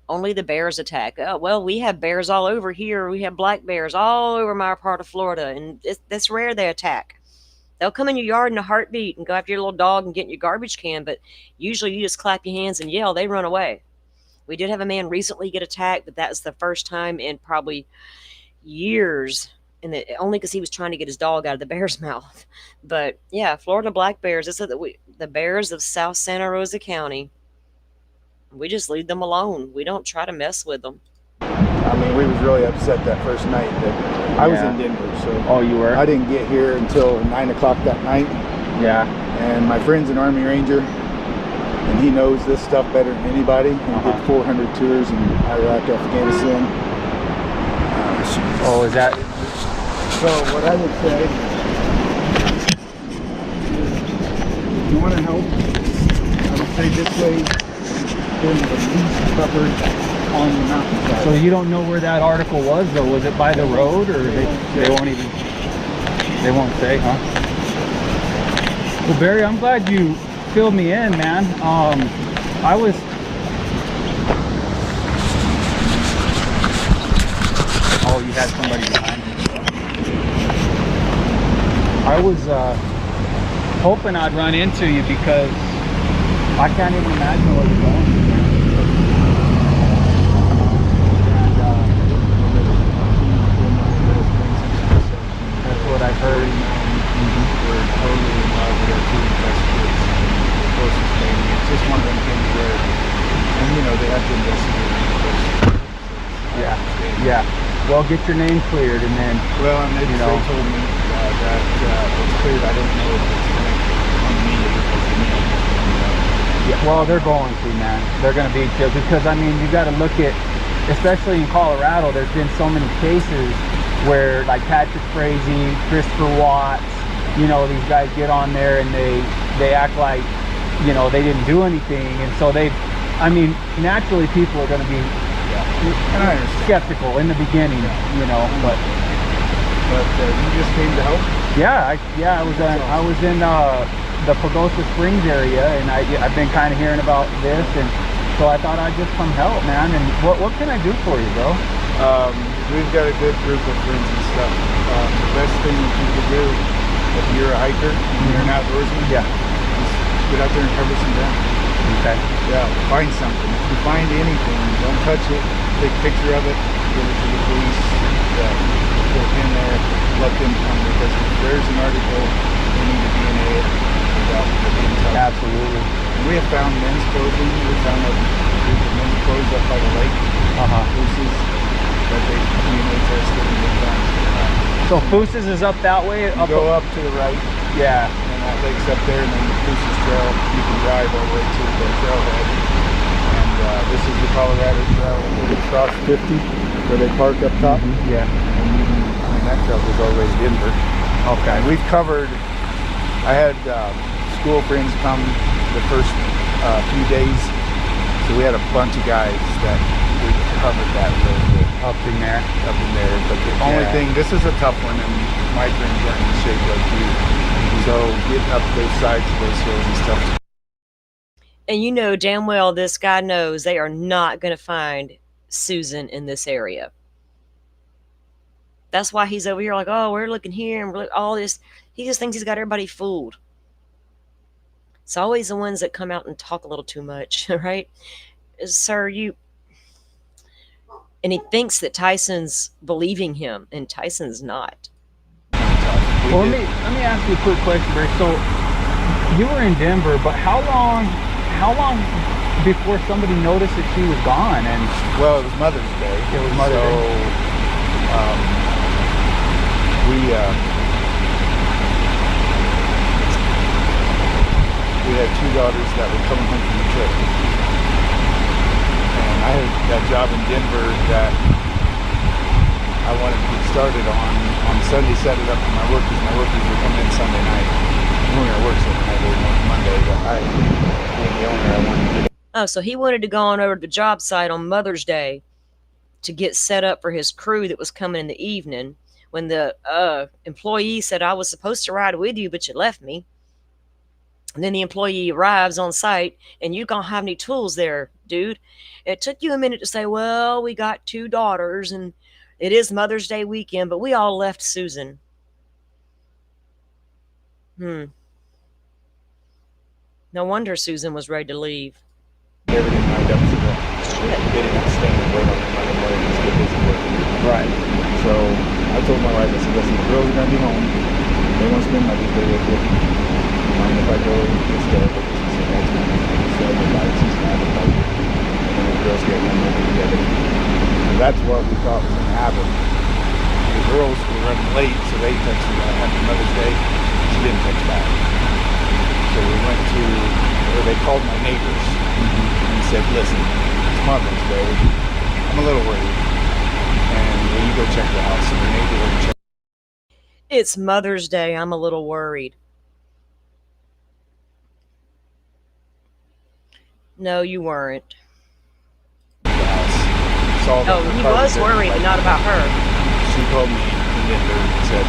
Only the bears attack. Oh, well, we have bears all over here. We have black bears all over my part of Florida, and it's rare they attack. They'll come in your yard in a heartbeat and go after your little dog and get in your garbage can, but usually you just clap your hands and yell. They run away. We did have a man recently get attacked, but that was the first time in probably years, and only because he was trying to get his dog out of the bear's mouth. But yeah, Florida black bears. This is the bears of South Santa Rosa County. We just leave them alone. We don't try to mess with them. I mean, we was really upset that first night. That I was in Denver, so oh, you were? I didn't get here until 9 o'clock that night. Yeah. And my friend's an Army Ranger, and he knows this stuff better than anybody. He did 400 tours in Iraq, Afghanistan. Oh, is that? So what I would say, if you want to help, I would say this way, then the least covered on the mountainside. So you don't know where that article was, though? Was it by the road, or they won't say, huh? Well, Barry, I'm glad you filled me in, man. I was. Oh, you had somebody behind you. I was hoping I'd run into you because I can't even imagine what you're going through. That's what I've heard. We're totally in love with our two best kids. The closest thing. It's just one of them things where, and they have to investigate. Yeah. Well, get your name cleared, and then. Well, and they told me that it's cleared. I don't know if it's going to come to me because of me. Yeah, well, they're going to, man. They're going to be killed because, I mean, you got to look at, especially in Colorado, there's been so many cases where, like Patrick Frazee, Christopher Watts, these guys get on there and they act like, they didn't do anything, and so naturally people are going to be skeptical in the beginning, but you just came to help? Yeah, I was in the Pagosa Springs area, and I've been kind of hearing about this, and so I thought I'd just come help, man. And what can I do for you, bro? We've got a good group of friends and stuff. The best thing that you could do if you're a hiker and you're an outdoorsman, is get out there and cover some ground. Okay. Yeah, find something. If you find anything, don't touch it. Take a picture of it, give it to the police, put it in there, let them come, because if there's an article, they need to DNA it without being touched. Absolutely. And we have found men's clothing. We found a group of men's clothes up by the lake, pieces that they DNA tested and they found So Fooses is up that way. You go up to the right, Yeah. and that lake's up there, and then the Fooses Trail, you can drive all the way to the trailhead. And this is the Colorado Trail, where they cross 50, where they park up top. Yeah. And that trail goes all the way to Denver. Okay. And we've covered, I had school friends come the first few days, so we had a bunch of guys that we covered that road with. Up in there. But the only thing, this is a tough one, and my friends aren't in shape like you. So getting up those sides of those hills and stuff. And you know damn well this guy knows they are not going to find Susan in this area. That's why he's over here like, oh, we're looking here and we're all this. He just thinks he's got everybody fooled. It's always the ones that come out and talk a little too much, right? Sir, you... And he thinks that Tyson's believing him, and Tyson's not. Well, let me ask you a quick question, Barry. So you were in Denver, but how long before somebody noticed that she was gone? And well, it was Mother's Day. It was Mother's Day. We had two daughters that were coming home from the trip. And I had that job in Denver that I wanted to get started on Sunday, set it up for my workers. My workers were coming in Sunday night. We were going to work Sunday night, they were going Monday, but I, being the owner, I wanted to get. Oh, so he wanted to go on over to the job site on Mother's Day to get set up for his crew that was coming in the evening, when the employee said, I was supposed to ride with you, but you left me. And then the employee arrives on site, and you don't have any tools there, dude. It took you a minute to say, well, we got two daughters, and it is Mother's Day weekend, but we all left Susan. No wonder Susan was ready to leave. Everything lined up so that they didn't stand and wait on their Monday morning to get busy working. Right. So I told my wife, I said, listen, the girls are going to be home. They want to spend Mother's Day with you. Mind if I go instead? But she said, that's fine. So everybody, she's going to have a fight. And then the girls get one over together. And that's what we thought was going to happen. The girls were running late, so they texted me after Mother's Day. She didn't text back. So we went to, or they called my neighbors and said, listen, it's Mother's Day. I'm a little worried. And will you go check the house? And the neighbor went to check. It's Mother's Day. I'm a little worried. No, you weren't. Oh, he was worried, but not about her. She called me in Denver and said,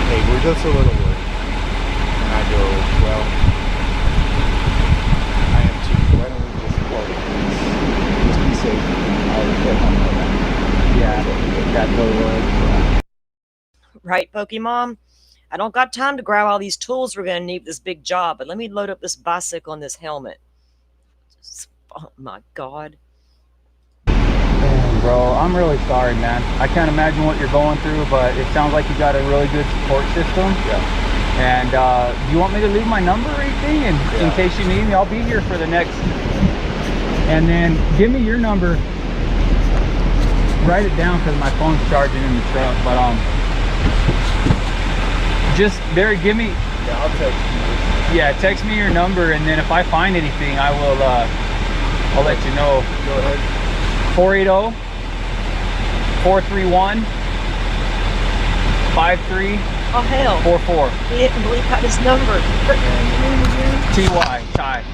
hey, we're just a little worried. And I go, well, I am too. Why don't we just call the police? Just be safe. And I'll get home right now. Yeah, that totally. Right, Pokemon? I don't got time to grab all these tools we're going to need for this big job, but let me load up this bicycle and this helmet. Oh, my God. Damn, bro, I'm really sorry, man. I can't imagine what you're going through, but it sounds like you got a really good support system. Yeah. And do you want me to leave my number or anything? And in case you need me, I'll be here for the next. And then give me your number. Write it down because my phone's charging in the truck. But just Barry, give me. Yeah, I'll text you. Yeah, text me your number, and then if I find anything, I will. I'll let you know. Go ahead. 480 431 53 Oh, hell. 44. He didn't believe out his number. TY, Ty.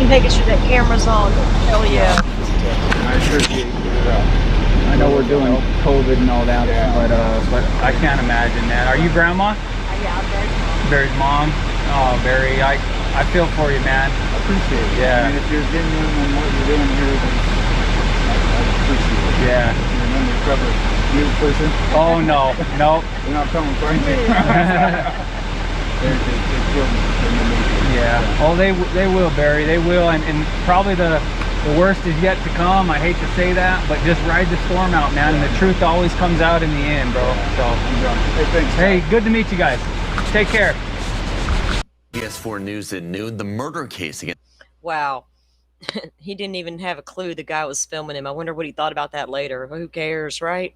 You making sure that camera's on. Hell yeah. I appreciate it out. I know we're doing COVID and all that, but I can't imagine that. Are you grandma? Yeah, I'm Barry's mom. Oh, Barry, I feel for you, man. I appreciate it. Yeah. I mean, if you're genuine in what you're doing here, then I appreciate it. Yeah. You remember the cover news person? Oh, no. No. They're not coming for me. They killed me. Yeah. Oh, they will, Barry. They will. And probably the worst is yet to come. I hate to say that, but just ride the storm out, man. And the truth always comes out in the end, bro. So. Hey, thanks. Hey, good to meet you guys. Take care. PS4 News at noon. The murder case again. Wow. He didn't even have a clue the guy was filming him. I wonder what he thought about that later. Who cares, right?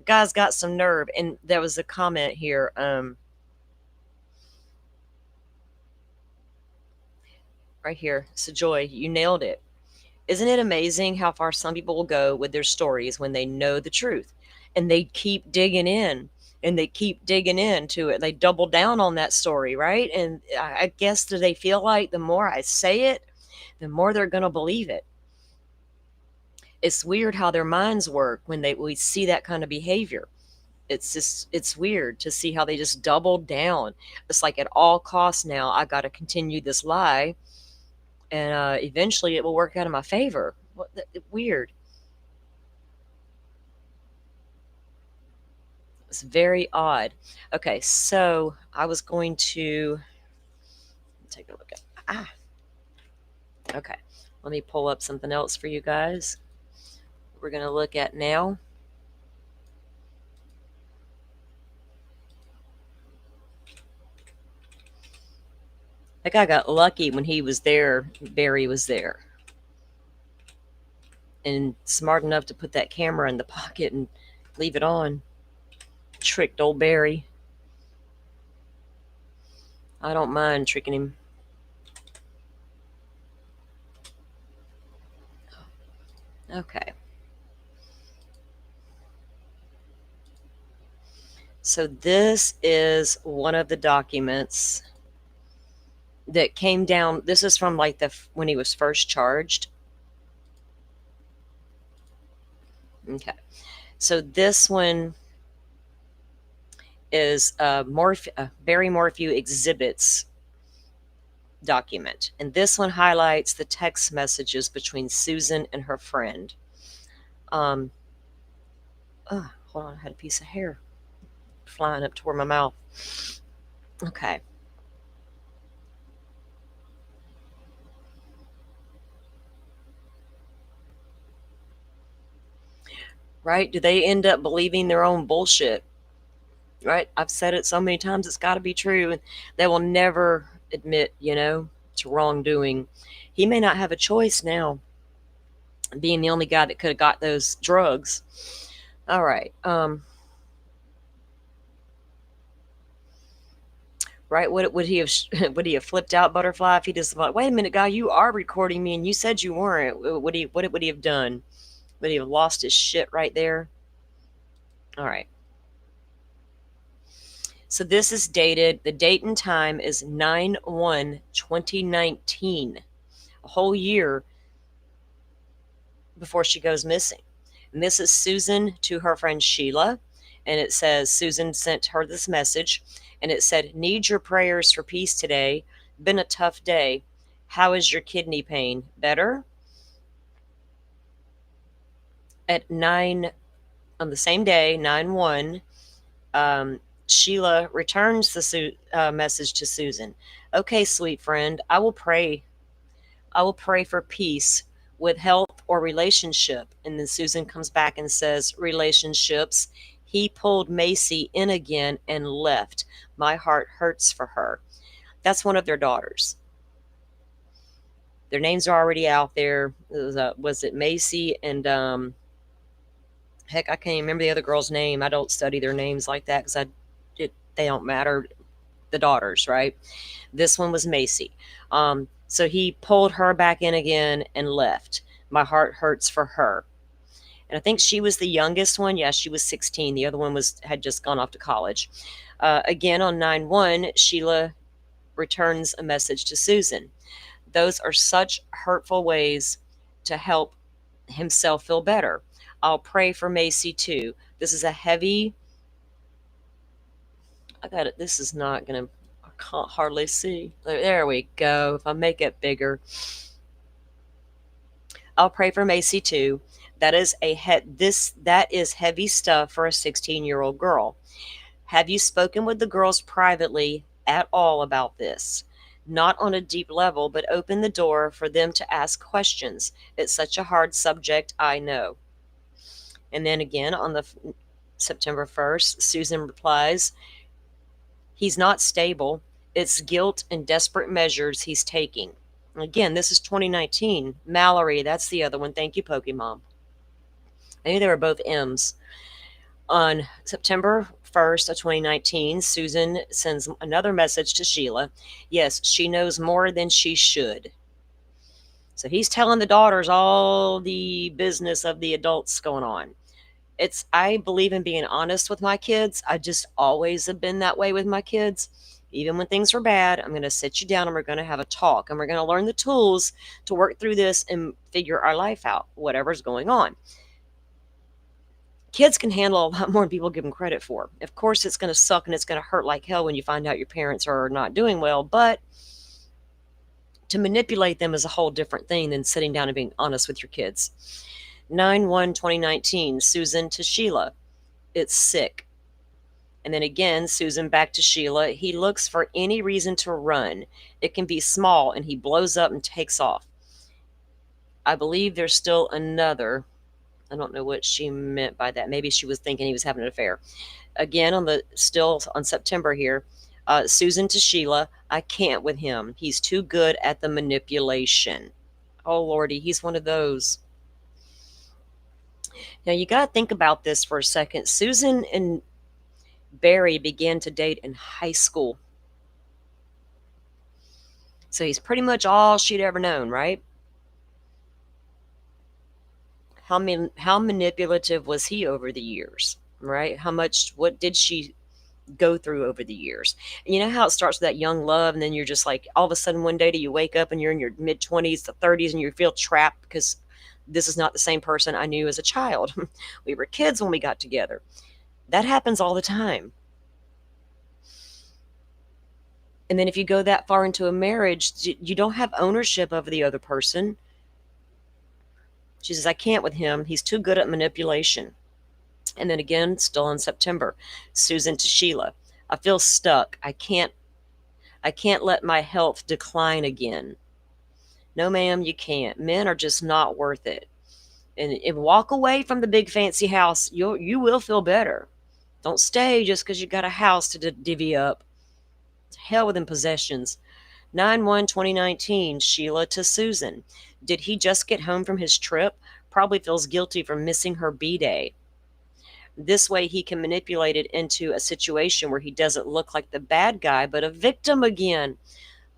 Guy's got some nerve. And there was a comment here. Right here. So, Joy, you nailed it. Isn't it amazing how far some people will go with their stories when they know the truth? And they keep digging in and they keep digging into it. They double down on that story, right? And I guess do they feel like the more I say it, the more they're going to believe it. It's weird how their minds work when we see that kind of behavior. It's weird to see how they just double down. It's like at all costs now, I got to continue this lie. And eventually it will work out in my favor. Weird. It's very odd. Okay, so I was going to take a look at. Okay, let me pull up something else for you guys. We're going to look at now. That guy got lucky when he was there. Barry was there. And smart enough to put that camera in the pocket and leave it on. Tricked old Barry. I don't mind tricking him. Okay. So this is one of the documents that came down. This is from like when he was first charged. Okay. So this one is Barry Morphew exhibits document. And this one highlights the text messages between Susan and her friend. Hold on, I had a piece of hair flying up toward my mouth. Okay. Right? Do they end up believing their own bullshit? Right? I've said it so many times, it's got to be true. And they will never admit, to wrongdoing. He may not have a choice now, being the only guy that could have got those drugs. All right. Right? Would he have flipped out, Butterfly, if he just thought, wait a minute, guy, you are recording me and you said you weren't? What would he have done? Would he have lost his shit right there? All right. So this is dated. The date and time is 9/1/2019. A whole year before she goes missing. And this is Susan to her friend Sheila. And it says, Susan sent her this message. And it said, need your prayers for peace today. Been a tough day. How is your kidney pain? Better? At 9, on the same day, 9/1, Sheila returns the message to Susan. Okay, sweet friend, I will pray for peace with health or relationship. And then Susan comes back and says, relationships. He pulled Macy in again and left. My heart hurts for her. That's one of their daughters. Their names are already out there. Was it Macy and heck, I can't even remember the other girl's name. I don't study their names like that because they don't matter. The daughters, right? This one was Macy. So he pulled her back in again and left. My heart hurts for her. And I think she was the youngest one. Yeah, she was 16. The other one had just gone off to college. Again, on 9/1, Sheila returns a message to Susan. Those are such hurtful ways to help himself feel better. I'll pray for Macy too. This is a heavy. I got it. This is not going to, I can't hardly see. There we go. If I make it bigger. I'll pray for Macy too. That is heavy stuff for a 16-year-old girl. Have you spoken with the girls privately at all about this? Not on a deep level, but open the door for them to ask questions. It's such a hard subject, I know. And then again, on the September 1st, Susan replies, he's not stable. It's guilt and desperate measures he's taking. Again, this is 2019. Mallory, that's the other one. Thank you, Pokemon. I knew they were both M's. On September 1st of 2019, Susan sends another message to Sheila. Yes, she knows more than she should. So he's telling the daughters all the business of the adults going on. I believe in being honest with my kids. I just always have been that way with my kids. Even when things are bad, I'm going to sit you down and we're going to have a talk and we're going to learn the tools to work through this and figure our life out, whatever's going on. Kids can handle a lot more than people give them credit for. Of course, it's going to suck and it's going to hurt like hell when you find out your parents are not doing well, but to manipulate them is a whole different thing than sitting down and being honest with your kids. 9/1/2019, Susan to Sheila. It's sick. And then again, Susan back to Sheila. He looks for any reason to run. It can be small, and he blows up and takes off. I believe there's still another. I don't know what she meant by that. Maybe she was thinking he was having an affair. Again, still on September here, Susan to Sheila. I can't with him. He's too good at the manipulation. Oh, Lordy, he's one of those. Now, you got to think about this for a second. Susan and Barry began to date in high school. So he's pretty much all she'd ever known, right? How manipulative was he over the years, right? What did she go through over the years? And you know how it starts with that young love, and then you're just like, all of a sudden one day do you wake up and you're in your mid-20s to 30s and you feel trapped because this is not the same person I knew as a child. We were kids when we got together. That happens all the time. And then if you go that far into a marriage, you don't have ownership of the other person. She says, I can't with him. He's too good at manipulation. And then again, still in September, Susan to Sheila. I feel stuck. I can't let my health decline again. No, ma'am, you can't. Men are just not worth it. And walk away from the big fancy house. You will feel better. Don't stay just because you got a house to divvy up. Hell with them possessions. 9/1/2019, Sheila to Susan. Did he just get home from his trip? Probably feels guilty for missing her B-day. This way he can manipulate it into a situation where he doesn't look like the bad guy, but a victim again.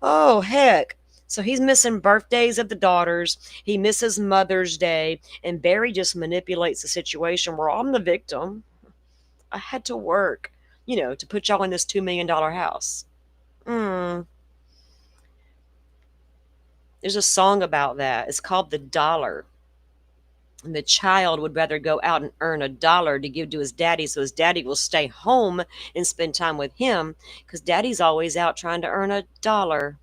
Oh, heck. So he's missing birthdays of the daughters. He misses Mother's Day. And Barry just manipulates the situation where I'm the victim. I had to work, to put y'all in this $2 million house. There's a song about that. It's called The Dollar. And the child would rather go out and earn $1 to give to his daddy so his daddy will stay home and spend time with him because daddy's always out trying to earn $1.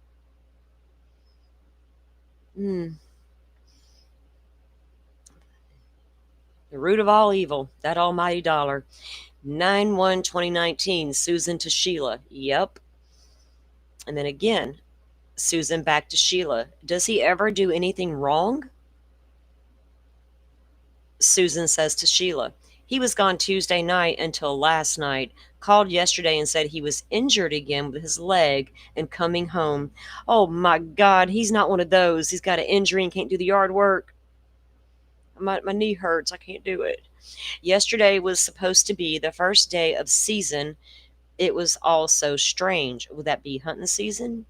The root of all evil, that almighty dollar. 9/1/2019, Susan to Sheila. Yep. And then again, Susan back to Sheila. Does he ever do anything wrong? Susan says to Sheila, he was gone Tuesday night until last night. Called yesterday and said he was injured again with his leg and coming home. Oh my God, he's not one of those. He's got an injury and can't do the yard work. My knee hurts. I can't do it. Yesterday was supposed to be the first day of season. It was all so strange. Would that be hunting season?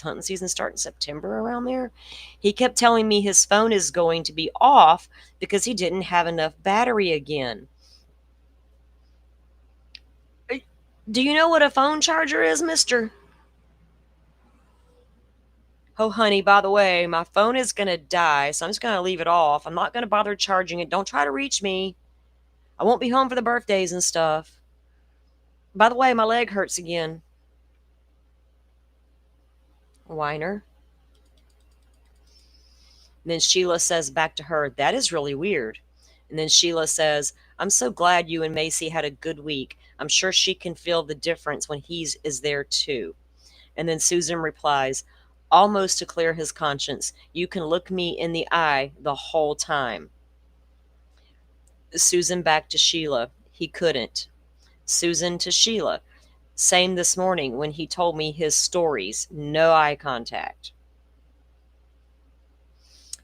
Hunting season start in September around there. He kept telling me his phone is going to be off because he didn't have enough battery again. Do you know what a phone charger is, mister? Oh, honey, by the way, my phone is going to die, so I'm just going to leave it off. I'm not going to bother charging it. Don't try to reach me. I won't be home for the birthdays and stuff. By the way, my leg hurts again. Whiner. And then Sheila says back to her, that is really weird. And then Sheila says, I'm so glad you and Macy had a good week. I'm sure she can feel the difference when he's is there too. And then Susan replies, almost to clear his conscience, you can look me in the eye the whole time. Susan back to Sheila, he couldn't. Susan to Sheila, same this morning when he told me his stories, no eye contact.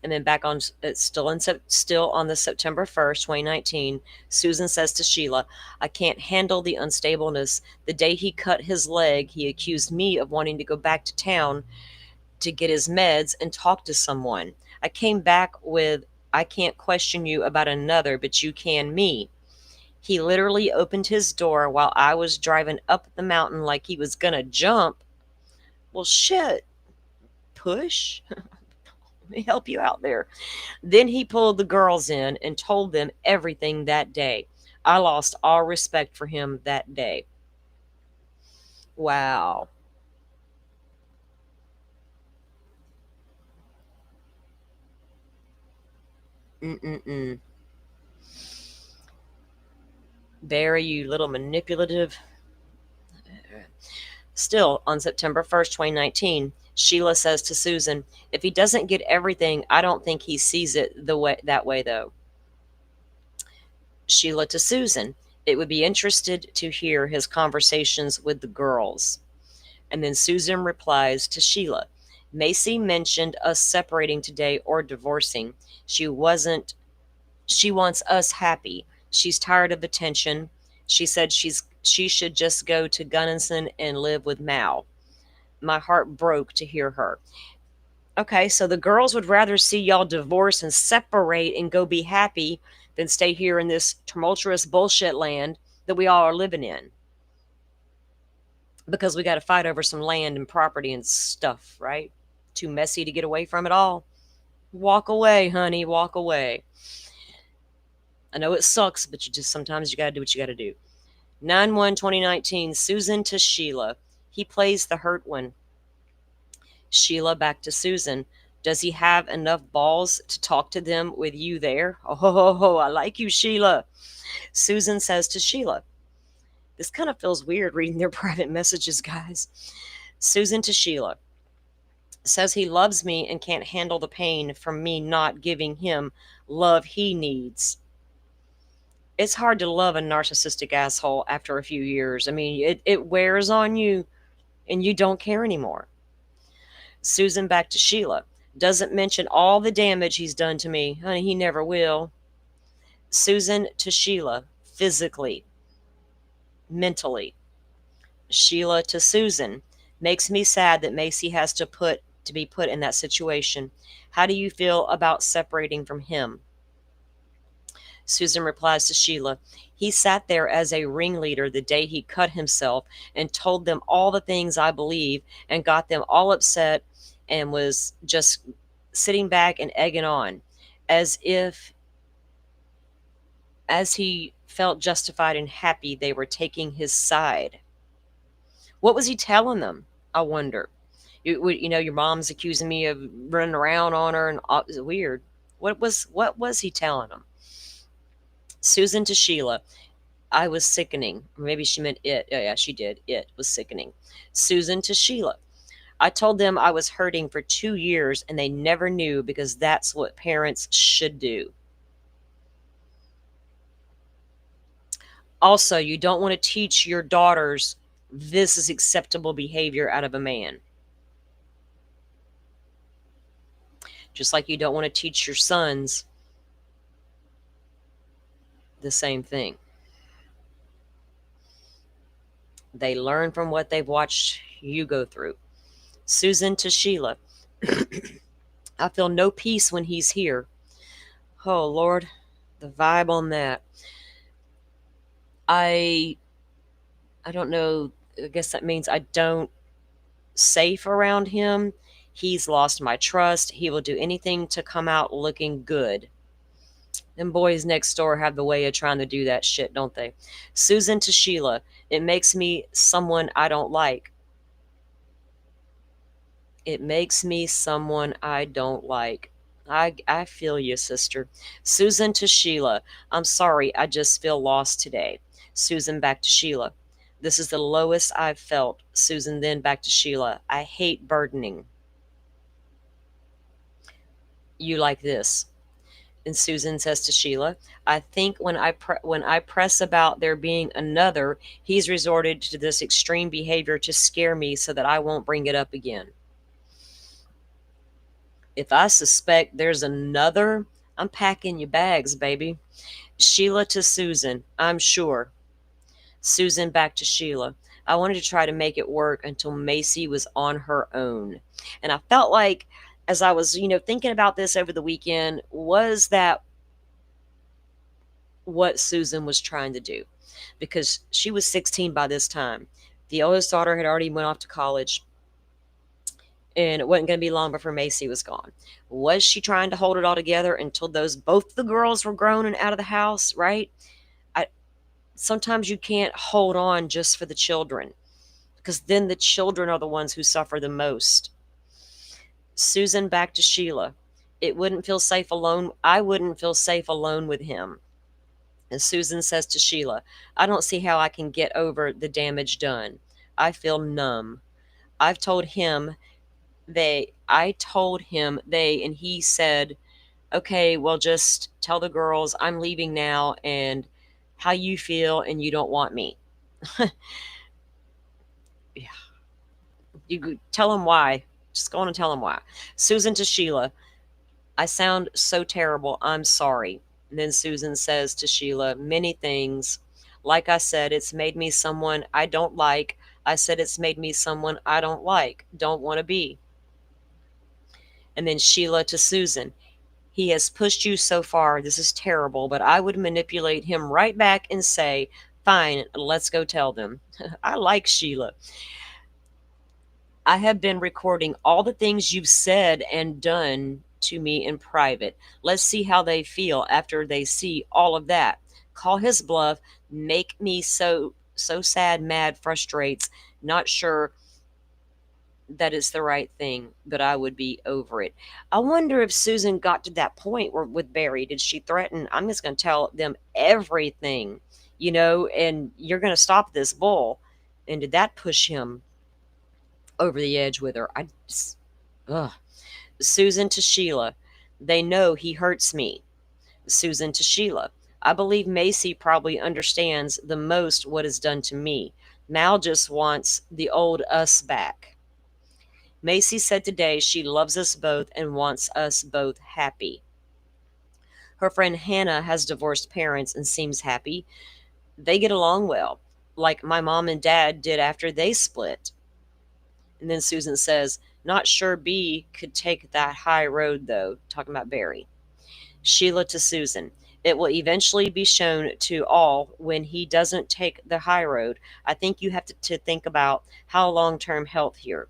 And then back on, it's still on the September 1st, 2019, Susan says to Sheila, I can't handle the unstableness. The day he cut his leg, he accused me of wanting to go back to town to get his meds and talk to someone. I came back with, I can't question you about another, but you can me. He literally opened his door while I was driving up the mountain like he was gonna jump. Well, shit. Push. Let me help you out there. Then he pulled the girls in and told them everything that day. I lost all respect for him that day. Wow. Barry, you little manipulative. Still, on September 1st, 2019, Sheila says to Susan, if he doesn't get everything, I don't think he sees it that way, though. Sheila to Susan, it would be interested to hear his conversations with the girls. And then Susan replies to Sheila, Macy mentioned us separating today or divorcing. She wants us happy. She's tired of the tension. She said she should just go to Gunnison and live with Mal. My heart broke to hear her. Okay, so the girls would rather see y'all divorce and separate and go be happy than stay here in this tumultuous bullshit land that we all are living in. Because we got to fight over some land and property and stuff, right? Too messy to get away from it all. Walk away, honey, walk away. I know it sucks, but sometimes you got to do what you got to do. 9/1/2019, Susan to Sheila. He plays the hurt one. Sheila back to Susan. Does he have enough balls to talk to them with you there? Oh, I like you, Sheila. Susan says to Sheila. This kind of feels weird reading their private messages, guys. Susan to Sheila. Says he loves me and can't handle the pain from me not giving him love he needs. It's hard to love a narcissistic asshole after a few years. I mean, it wears on you and you don't care anymore. Susan back to Sheila. Doesn't mention all the damage he's done to me. Honey, he never will. Susan to Sheila. Physically. Mentally. Sheila to Susan. Makes me sad that Macy has to be put in that situation. How do you feel about separating from him? Susan replies to Sheila, he sat there as a ringleader the day he cut himself and told them all the things I believe and got them all upset and was just sitting back and egging on as he felt justified and happy they were taking his side. What was he telling them? I wonder. Your mom's accusing me of running around on her and it's weird. What was he telling them? Susan to Sheila. I was sickening. Or maybe she meant it. Yeah, she did. It was sickening. Susan to Sheila. I told them I was hurting for 2 years and they never knew because that's what parents should do. Also, you don't want to teach your daughters this is acceptable behavior out of a man. Just like you don't want to teach your sons the same thing. They learn from what they've watched you go through. Susan to Sheila. I feel no peace when he's here. Oh, Lord, the vibe on that. I don't know. I guess that means I don't safe around him. He's lost my trust. He will do anything to come out looking good. Them boys next door have the way of trying to do that shit, don't they? Susan to Sheila. It makes me someone I don't like. It makes me someone I don't like. I feel you, sister. Susan to Sheila. I'm sorry, I just feel lost today. Susan back to Sheila. This is the lowest I've felt. Susan then back to Sheila. I hate burdening. You like this. And Susan says to Sheila, I think when I press about there being another, he's resorted to this extreme behavior to scare me so that I won't bring it up again. If I suspect there's another, I'm packing your bags, baby. Sheila to Susan, I'm sure. Susan back to Sheila. I wanted to try to make it work until Macy was on her own. And I felt like, as I was, thinking about this over the weekend, was that what Susan was trying to do? Because she was 16 by this time. The oldest daughter had already went off to college, and it wasn't going to be long before Macy was gone. Was she trying to hold it all together until both the girls were grown and out of the house, right? Sometimes you can't hold on just for the children, because then the children are the ones who suffer the most. Susan back to Sheila. It wouldn't feel safe alone. I wouldn't feel safe alone with him. And Susan says to Sheila, I don't see how I can get over the damage done. I feel numb. I told him, and he said, okay, well, just tell the girls I'm leaving now and how you feel and you don't want me. Yeah. You tell them why. Just go on and tell them why. Susan to Sheila, I sound so terrible. I'm sorry. And then Susan says to Sheila, many things. Like I said, it's made me someone I don't like. I said it's made me someone I don't like, don't want to be. And then Sheila to Susan, he has pushed you so far. This is terrible, but I would manipulate him right back and say, fine, let's go tell them. I like Sheila. I have been recording all the things you've said and done to me in private. Let's see how they feel after they see all of that. Call his bluff, make me so sad, mad, frustrates, not sure that it's the right thing, but I would be over it. I wonder if Susan got to that point with Barry. Did she threaten, I'm just going to tell them everything, and you're going to stop this bull? And did that push him over the edge with her? Susan to Sheila, they know he hurts me. Susan to Sheila, I believe Macy probably understands the most what is done to me. Mal just wants the old us back. Macy said today she loves us both and wants us both happy. Her friend Hannah has divorced parents and seems happy. They get along well, like my mom and dad did after they split. And then Susan says, not sure B could take that high road, though, talking about Barry. Sheila to Susan, it will eventually be shown to all when he doesn't take the high road. I think you have to think about long-term health here.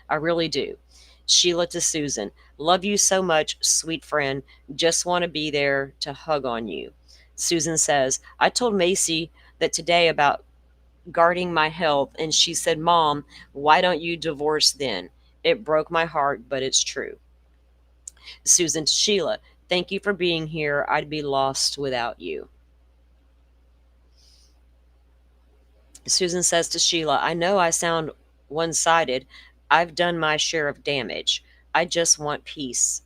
I really do. Sheila to Susan, love you so much, sweet friend. Just want to be there to hug on you. Susan says, I told Macy that today about guarding my health, and she said, Mom, why don't you divorce then? It broke my heart, but it's true. Susan to Sheila, thank you for being here. I'd be lost without you. Susan says to Sheila, I know I sound one-sided. I've done my share of damage. I just want peace.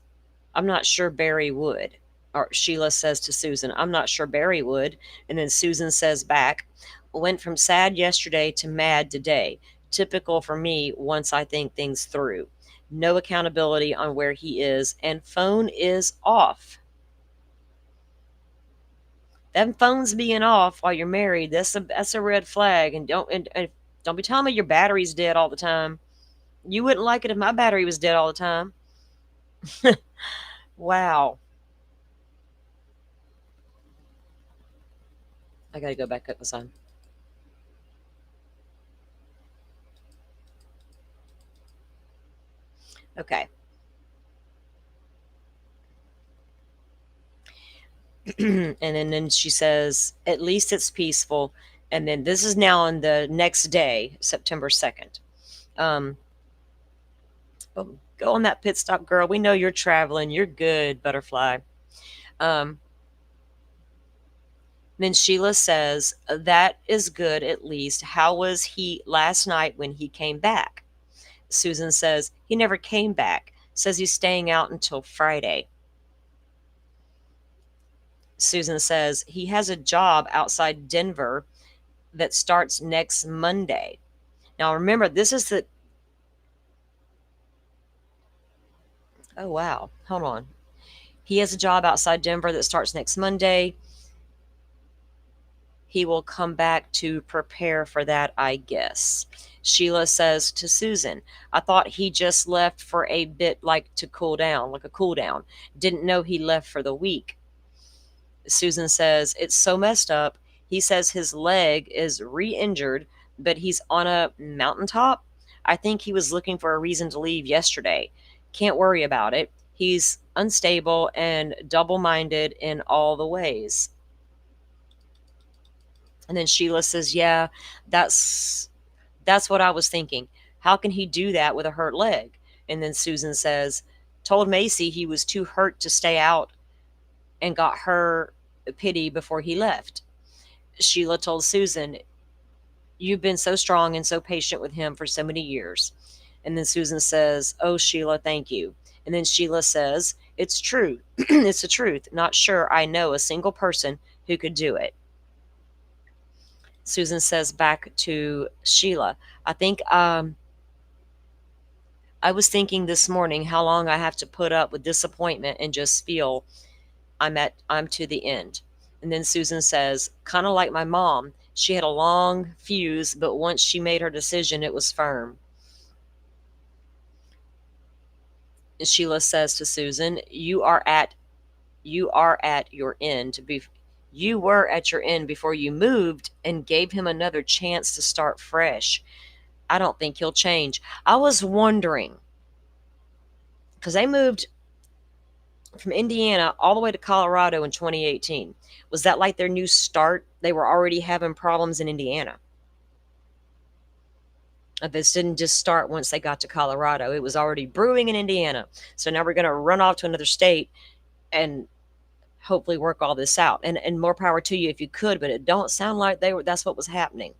I'm not sure Barry would. Or Sheila says to Susan, I'm not sure Barry would. And then Susan says back, went from sad yesterday to mad today. Typical for me once I think things through. No accountability on where he is, and phone is off. That phone's being off while you're married, that's a red flag. And don't be telling me your battery's dead all the time. You wouldn't like it if my battery was dead all the time. Wow. I gotta go back up the sun. Okay. And then she says, at least it's peaceful. And then this is now on the next day, September 2nd. Go on that pit stop, girl. We know you're traveling. You're good, butterfly. Then Sheila says, that is good at least. How was he last night when he came back? Susan says, he never came back. Says he's staying out until Friday. Susan says, he has a job outside Denver that starts next Monday. Now remember, this is Oh, wow. Hold on. He has a job outside Denver that starts next Monday. He will come back to prepare for that, I guess. Sheila says to Susan, I thought he just left for a bit, like to cool down, like a cool down. Didn't know he left for the week. Susan says, it's so messed up. He says his leg is re-injured, but he's on a mountaintop. I think he was looking for a reason to leave yesterday. Can't worry about it. He's unstable and double-minded in all the ways. And then Sheila says, yeah, that's what I was thinking. How can he do that with a hurt leg? And then Susan says, told Macy he was too hurt to stay out and got her pity before he left. Sheila told Susan, you've been so strong and so patient with him for so many years. And then Susan says, oh, Sheila, thank you. And then Sheila says, it's true. It's the truth. Not sure I know a single person who could do it. Susan says back to Sheila, I think I was thinking this morning how long I have to put up with disappointment and just feel I'm to the end. And then Susan says, kind of like my mom, she had a long fuse, but once she made her decision, it was firm. And Sheila says to Susan, you are at your end. You were at your end before you moved and gave him another chance to start fresh. I don't think he'll change. I was wondering, because they moved from Indiana all the way to Colorado in 2018. Was that like their new start? They were already having problems in Indiana. This didn't just start once they got to Colorado. It was already brewing in Indiana. So now we're going to run off to another state and hopefully work all this out. And more power to you if you could, but it don't sound like that's what was happening.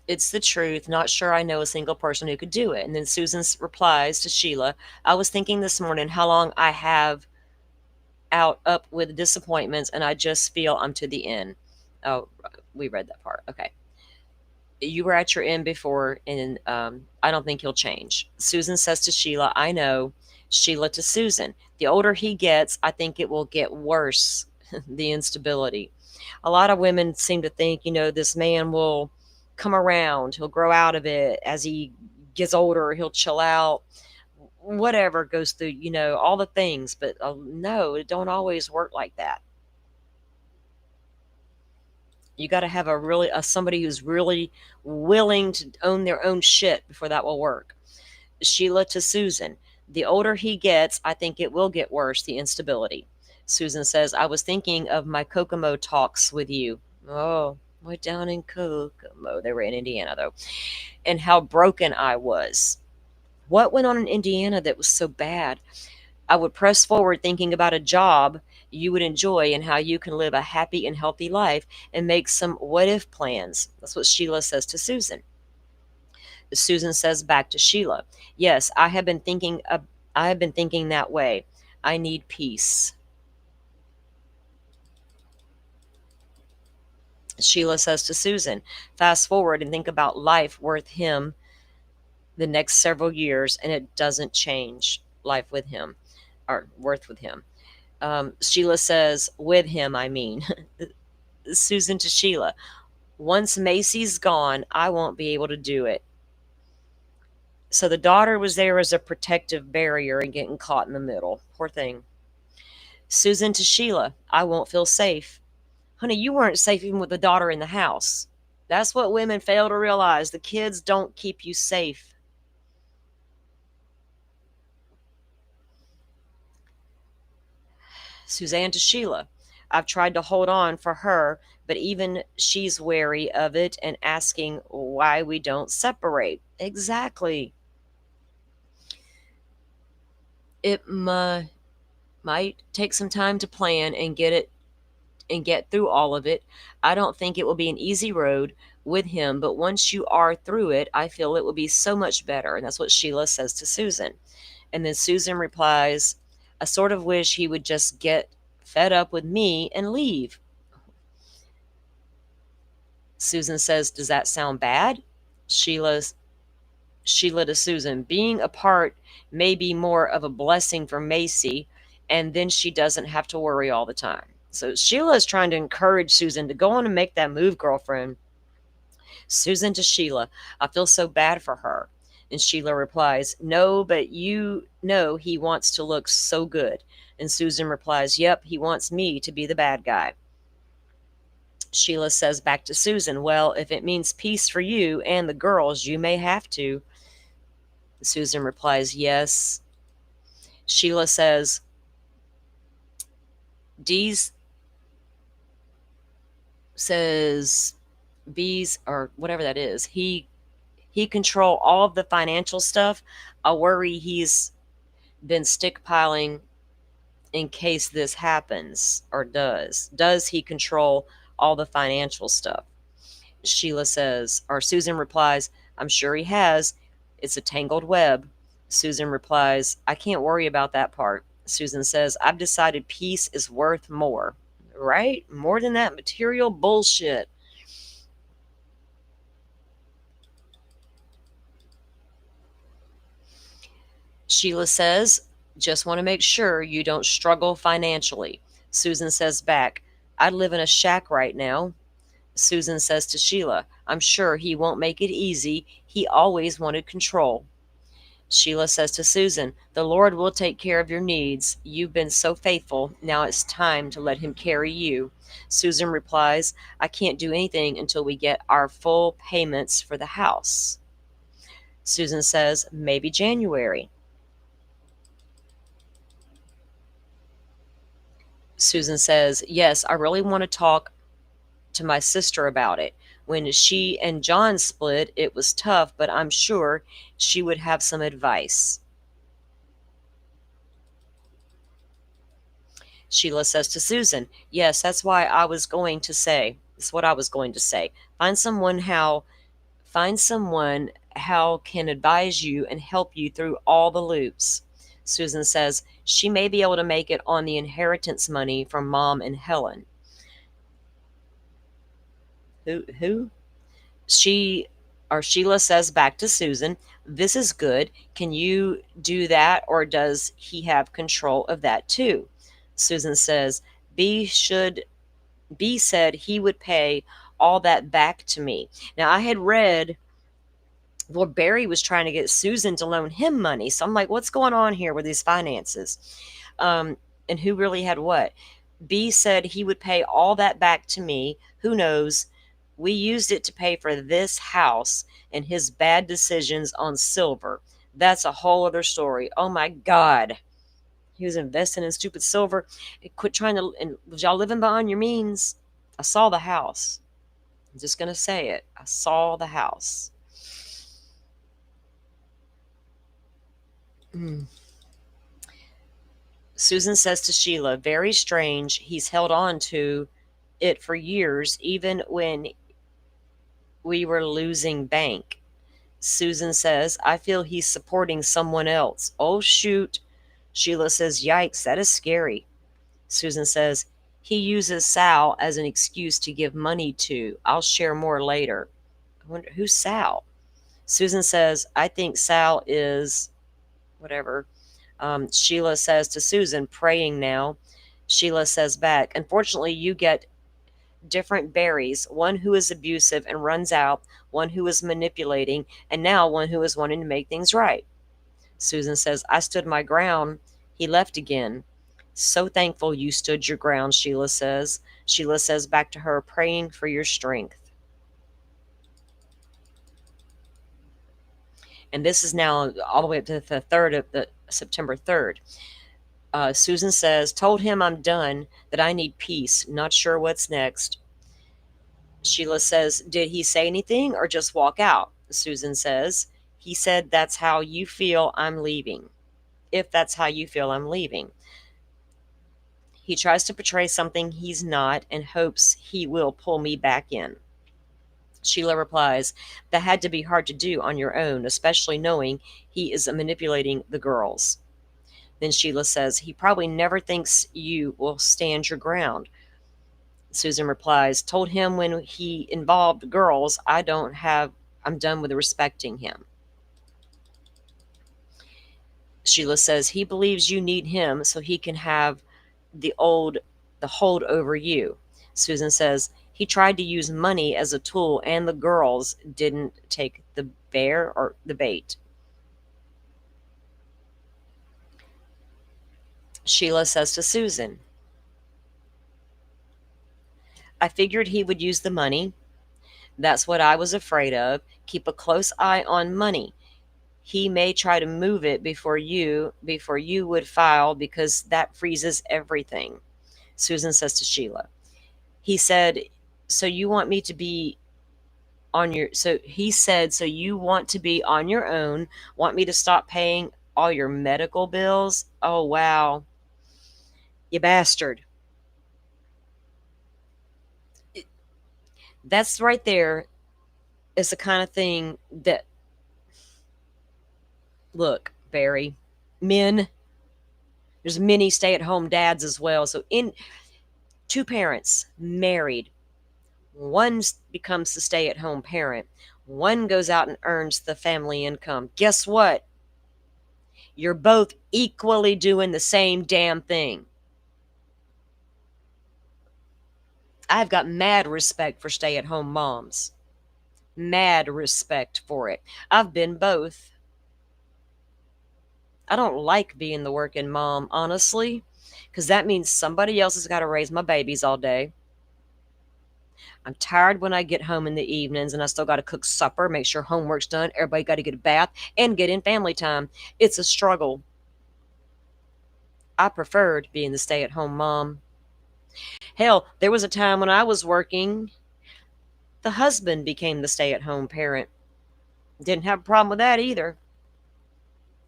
It's the truth. Not sure I know a single person who could do it. And then Susan replies to Sheila, I was thinking this morning how long I have up with disappointments, and I just feel I'm to the end. Oh, we read that part. Okay. You were at your end before, and I don't think he'll change. Susan says to Sheila, I know. Sheila to Susan, the older he gets, I think it will get worse, the instability. A lot of women seem to think, this man will come around. He'll grow out of it. As he gets older, he'll chill out. Whatever goes through, all the things. But no, it don't always work like that. You got to have somebody who's really willing to own their own shit before that will work. Sheila to Susan, the older he gets, I think it will get worse, the instability. Susan says, I was thinking of my Kokomo talks with you. Oh, way down in Kokomo. They were in Indiana, though. And how broken I was. What went on in Indiana that was so bad? I would press forward thinking about a job you would enjoy and how you can live a happy and healthy life and make some what-if plans. That's what Sheila says to Susan. Susan says back to Sheila, yes, I have been thinking that way. I need peace. Sheila says to Susan, fast forward and think about life worth him the next several years, and it doesn't change life with him, or worth with him. Sheila says, with him, I mean. Susan to Sheila, once Macy's gone, I won't be able to do it. So the daughter was there as a protective barrier and getting caught in the middle. Poor thing. Susan to Sheila, I won't feel safe. Honey, you weren't safe even with the daughter in the house. That's what women fail to realize. The kids don't keep you safe. Suzanne to Sheila, I've tried to hold on for her, but even she's wary of it and asking why we don't separate. Exactly. It might take some time to plan and get through all of it. I don't think it will be an easy road with him, but once you are through it, I feel it will be so much better. And that's what Sheila says to Susan. And then Susan replies, I sort of wish he would just get fed up with me and leave. Susan says, does that sound bad? Sheila Sheila to Susan, being apart may be more of a blessing for Macy, and then she doesn't have to worry all the time. So Sheila is trying to encourage Susan to go on and make that move, girlfriend. Susan to Sheila, I feel so bad for her. And Sheila replies, no, but you know he wants to look so good. And Susan replies, yep, he wants me to be the bad guy. Sheila says back to Susan, well, if it means peace for you and the girls, you may have to. Susan replies, yes. Sheila says, Bees, or whatever that is, he control all of the financial stuff. I worry he's been stickpiling in case this happens, or does he control all the financial stuff? Sheila says, or Susan replies, I'm sure he has. It's a tangled web. Susan replies, I can't worry about that part. Susan says, I've decided peace is worth more. Right? More than that material bullshit. Sheila says, just want to make sure you don't struggle financially. Susan says back, I live in a shack right now. Susan says to Sheila, I'm sure he won't make it easy. He always wanted control. Sheila says to Susan, the Lord will take care of your needs. You've been so faithful. Now it's time to let him carry you. Susan replies, I can't do anything until we get our full payments for the house. Susan says, maybe January. Susan says, yes, I really want to talk to my sister about it. When she and John split, it was tough, but I'm sure she would have some advice. Sheila says to Susan, yes, that's what I was going to say. Find someone how can advise you and help you through all the loops. Susan says, she may be able to make it on the inheritance money from Mom and Helen. Who? Sheila says back to Susan, this is good. Can you do that, or does he have control of that too? Susan says, B said he would pay all that back to me. Now, I had read Lord Barry was trying to get Susan to loan him money. So I'm like, what's going on here with these finances? And who really had what? B said he would pay all that back to me. Who knows? We used it to pay for this house and his bad decisions on silver. That's a whole other story. Oh my God. He was investing in stupid silver. Quit trying to, and was y'all living beyond your means? I saw the house. I'm just going to say it. I saw the house. Susan says to Sheila, very strange. He's held on to it for years, even when we were losing bank. Susan says, I feel he's supporting someone else. Oh, shoot. Sheila says, yikes, that is scary. Susan says, he uses Sal as an excuse to give money to. I'll share more later. I wonder, who's Sal? Susan says, I think Sal is whatever. Sheila says to Susan, praying now. Sheila says back, unfortunately, you get different Barrys, one who is abusive and runs out, one who is manipulating, and now one who is wanting to make things right. Susan says, I stood my ground. He left again. So thankful you stood your ground, Sheila says. Sheila says back to her, praying for your strength. And this is now all the way up to the 3rd of the September 3rd. Susan says, told him I'm done, that I need peace. Not sure what's next. Sheila says, did he say anything or just walk out? Susan says, he said, that's how you feel, I'm leaving. If that's how you feel, I'm leaving. He tries to portray something he's not and hopes he will pull me back in. Sheila replies, that had to be hard to do on your own, especially knowing he is manipulating the girls. Then Sheila says, he probably never thinks you will stand your ground. Susan replies, told him when he involved girls, I'm done with respecting him. Sheila says he believes you need him so he can have the hold over you. Susan says he tried to use money as a tool and the girls didn't take the bait. Sheila says to Susan, I figured he would use the money. That's what I was afraid of. Keep a close eye on money. He may try to move it before you would file because that freezes everything. Susan says to Sheila, he said, so you want me to be on your, so he said, so you want to be on your own, want me to stop paying all your medical bills? Oh, wow. You bastard. That's right there is the kind of thing that, look, Barry, men, there's many stay-at-home dads as well. So in two parents married, one becomes the stay-at-home parent. One goes out and earns the family income. Guess what? You're both equally doing the same damn thing. I've got mad respect for stay-at-home moms. Mad respect for it. I've been both. I don't like being the working mom, honestly, because that means somebody else has got to raise my babies all day. I'm tired when I get home in the evenings and I still got to cook supper, make sure homework's done, everybody got to get a bath, and get in family time. It's a struggle. I preferred being the stay-at-home mom. Hell, there was a time when I was working, the husband became the stay-at-home parent. Didn't have a problem with that either.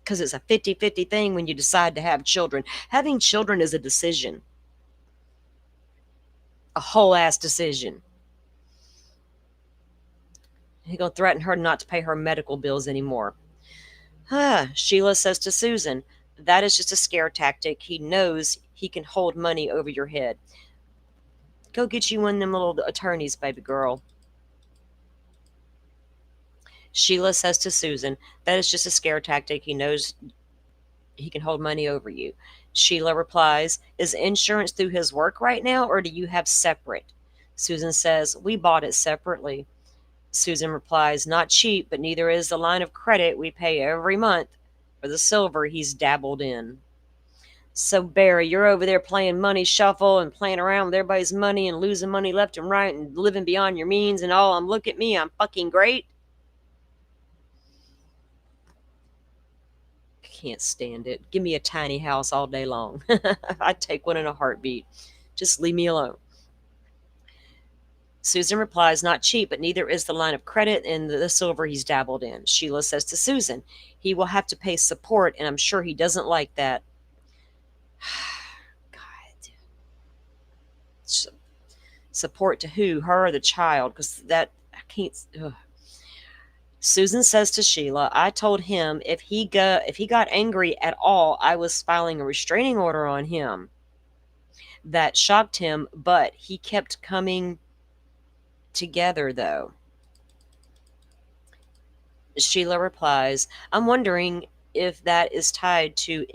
Because it's a 50-50 thing when you decide to have children. Having children is a decision. A whole ass decision. He's going to threaten her not to pay her medical bills anymore. Sheila says to Susan, that is just a scare tactic. He knows he can hold money over your head. Go get you one of them little attorneys, baby girl. Sheila says to Susan, that is just a scare tactic. He knows he can hold money over you. Sheila replies, is insurance through his work right now, or do you have separate? Susan says, we bought it separately. Susan replies, not cheap, but neither is the line of credit we pay every month for the silver he's dabbled in. So, Barry, you're over there playing money shuffle and playing around with everybody's money and losing money left and right and living beyond your means and all. Look at me, I'm fucking great. Can't stand it. Give me a tiny house all day long. I'd take one in a heartbeat. Just leave me alone. Susan replies, not cheap, but neither is the line of credit and the silver he's dabbled in. Sheila says to Susan, he will have to pay support, and I'm sure he doesn't like that. God. Support to who? Her or the child? Because that, I can't. Ugh. Susan says to Sheila, I told him if he got angry at all, I was filing a restraining order on him. That shocked him, but he kept coming together, though. Sheila replies, I'm wondering if that is tied to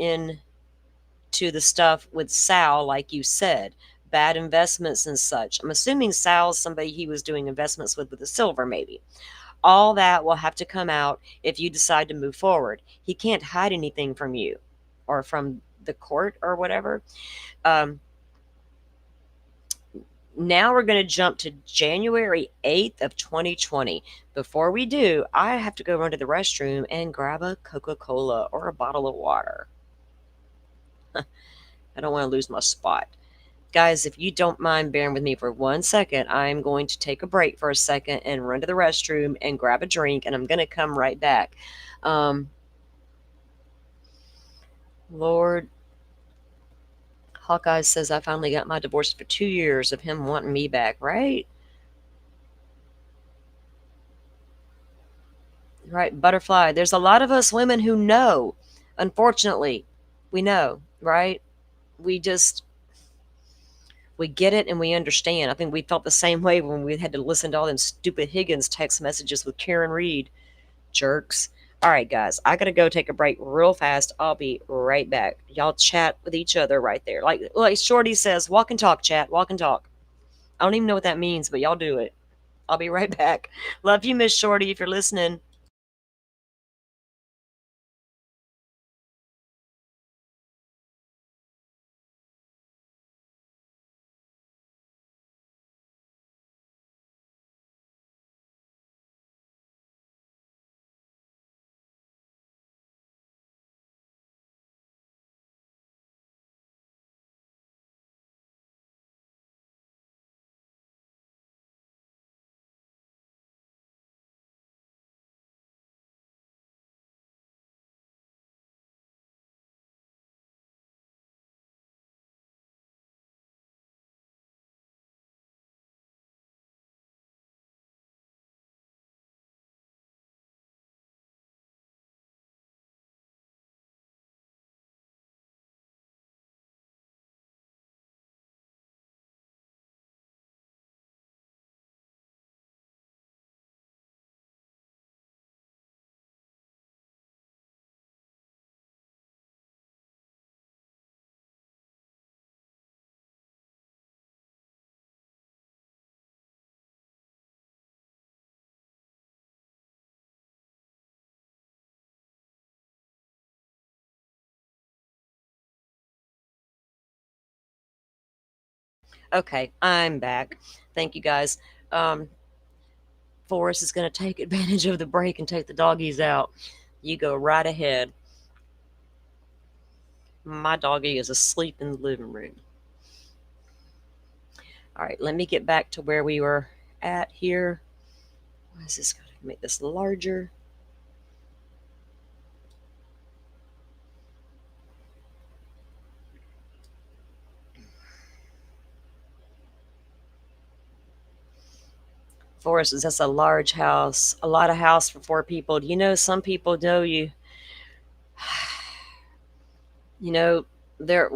the stuff with Sal, like you said, bad investments and such. I'm assuming Sal's somebody he was doing investments with the silver, maybe. All that will have to come out if you decide to move forward. He can't hide anything from you or from the court or whatever. Now we're going to jump to January 8th of 2020. Before we do, I have to go run to the restroom and grab a Coca-Cola or a bottle of water. I don't want to lose my spot. Guys, if you don't mind bearing with me for 1 second, I'm going to take a break for a second and run to the restroom and grab a drink, and I'm going to come right back. Lord, Hawkeye says I finally got my divorce for 2 years of him wanting me back, right? Right, Butterfly. There's a lot of us women who know. Unfortunately, we know, right? We get it and we understand. I think we felt the same way when we had to listen to all them stupid Higgins text messages with Karen Reed. Jerks. All right, guys, I gotta go take a break real fast. I'll be right back. Y'all chat with each other right there. Like Shorty says, walk and talk, chat. Walk and talk. I don't even know what that means, but y'all do it. I'll be right back. Love you, Miss Shorty, if you're listening. Okay, I'm back. Thank you, guys. Um, Forrest is going to take advantage of the break and take the doggies out. You go right ahead. My doggie is asleep in the living room. All right, let me get back to where we were at here. Why is this going to make this larger? Forrest says that's a large house, a lot of house for 4 people. You know, some people know you. You know, they're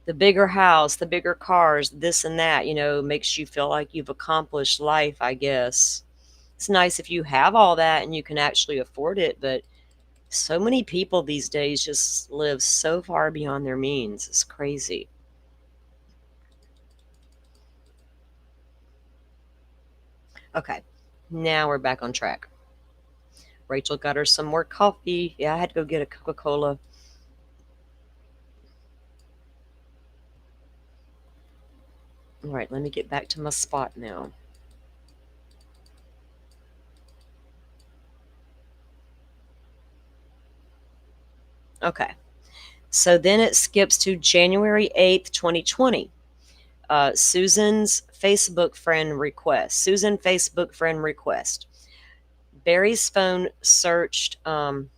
the bigger house, the bigger cars, this and that, you know, makes you feel like you've accomplished life, I guess. It's nice if you have all that and you can actually afford it, but so many people these days just live so far beyond their means. It's crazy. Okay, now we're back on track. Rachel got her some more coffee. Yeah, I had to go get a Coca-Cola. All right, let me get back to my spot now. Okay, so then it skips to January 8th, 2020. Susan's Facebook friend request. Susan Facebook friend request. Barry's phone searched the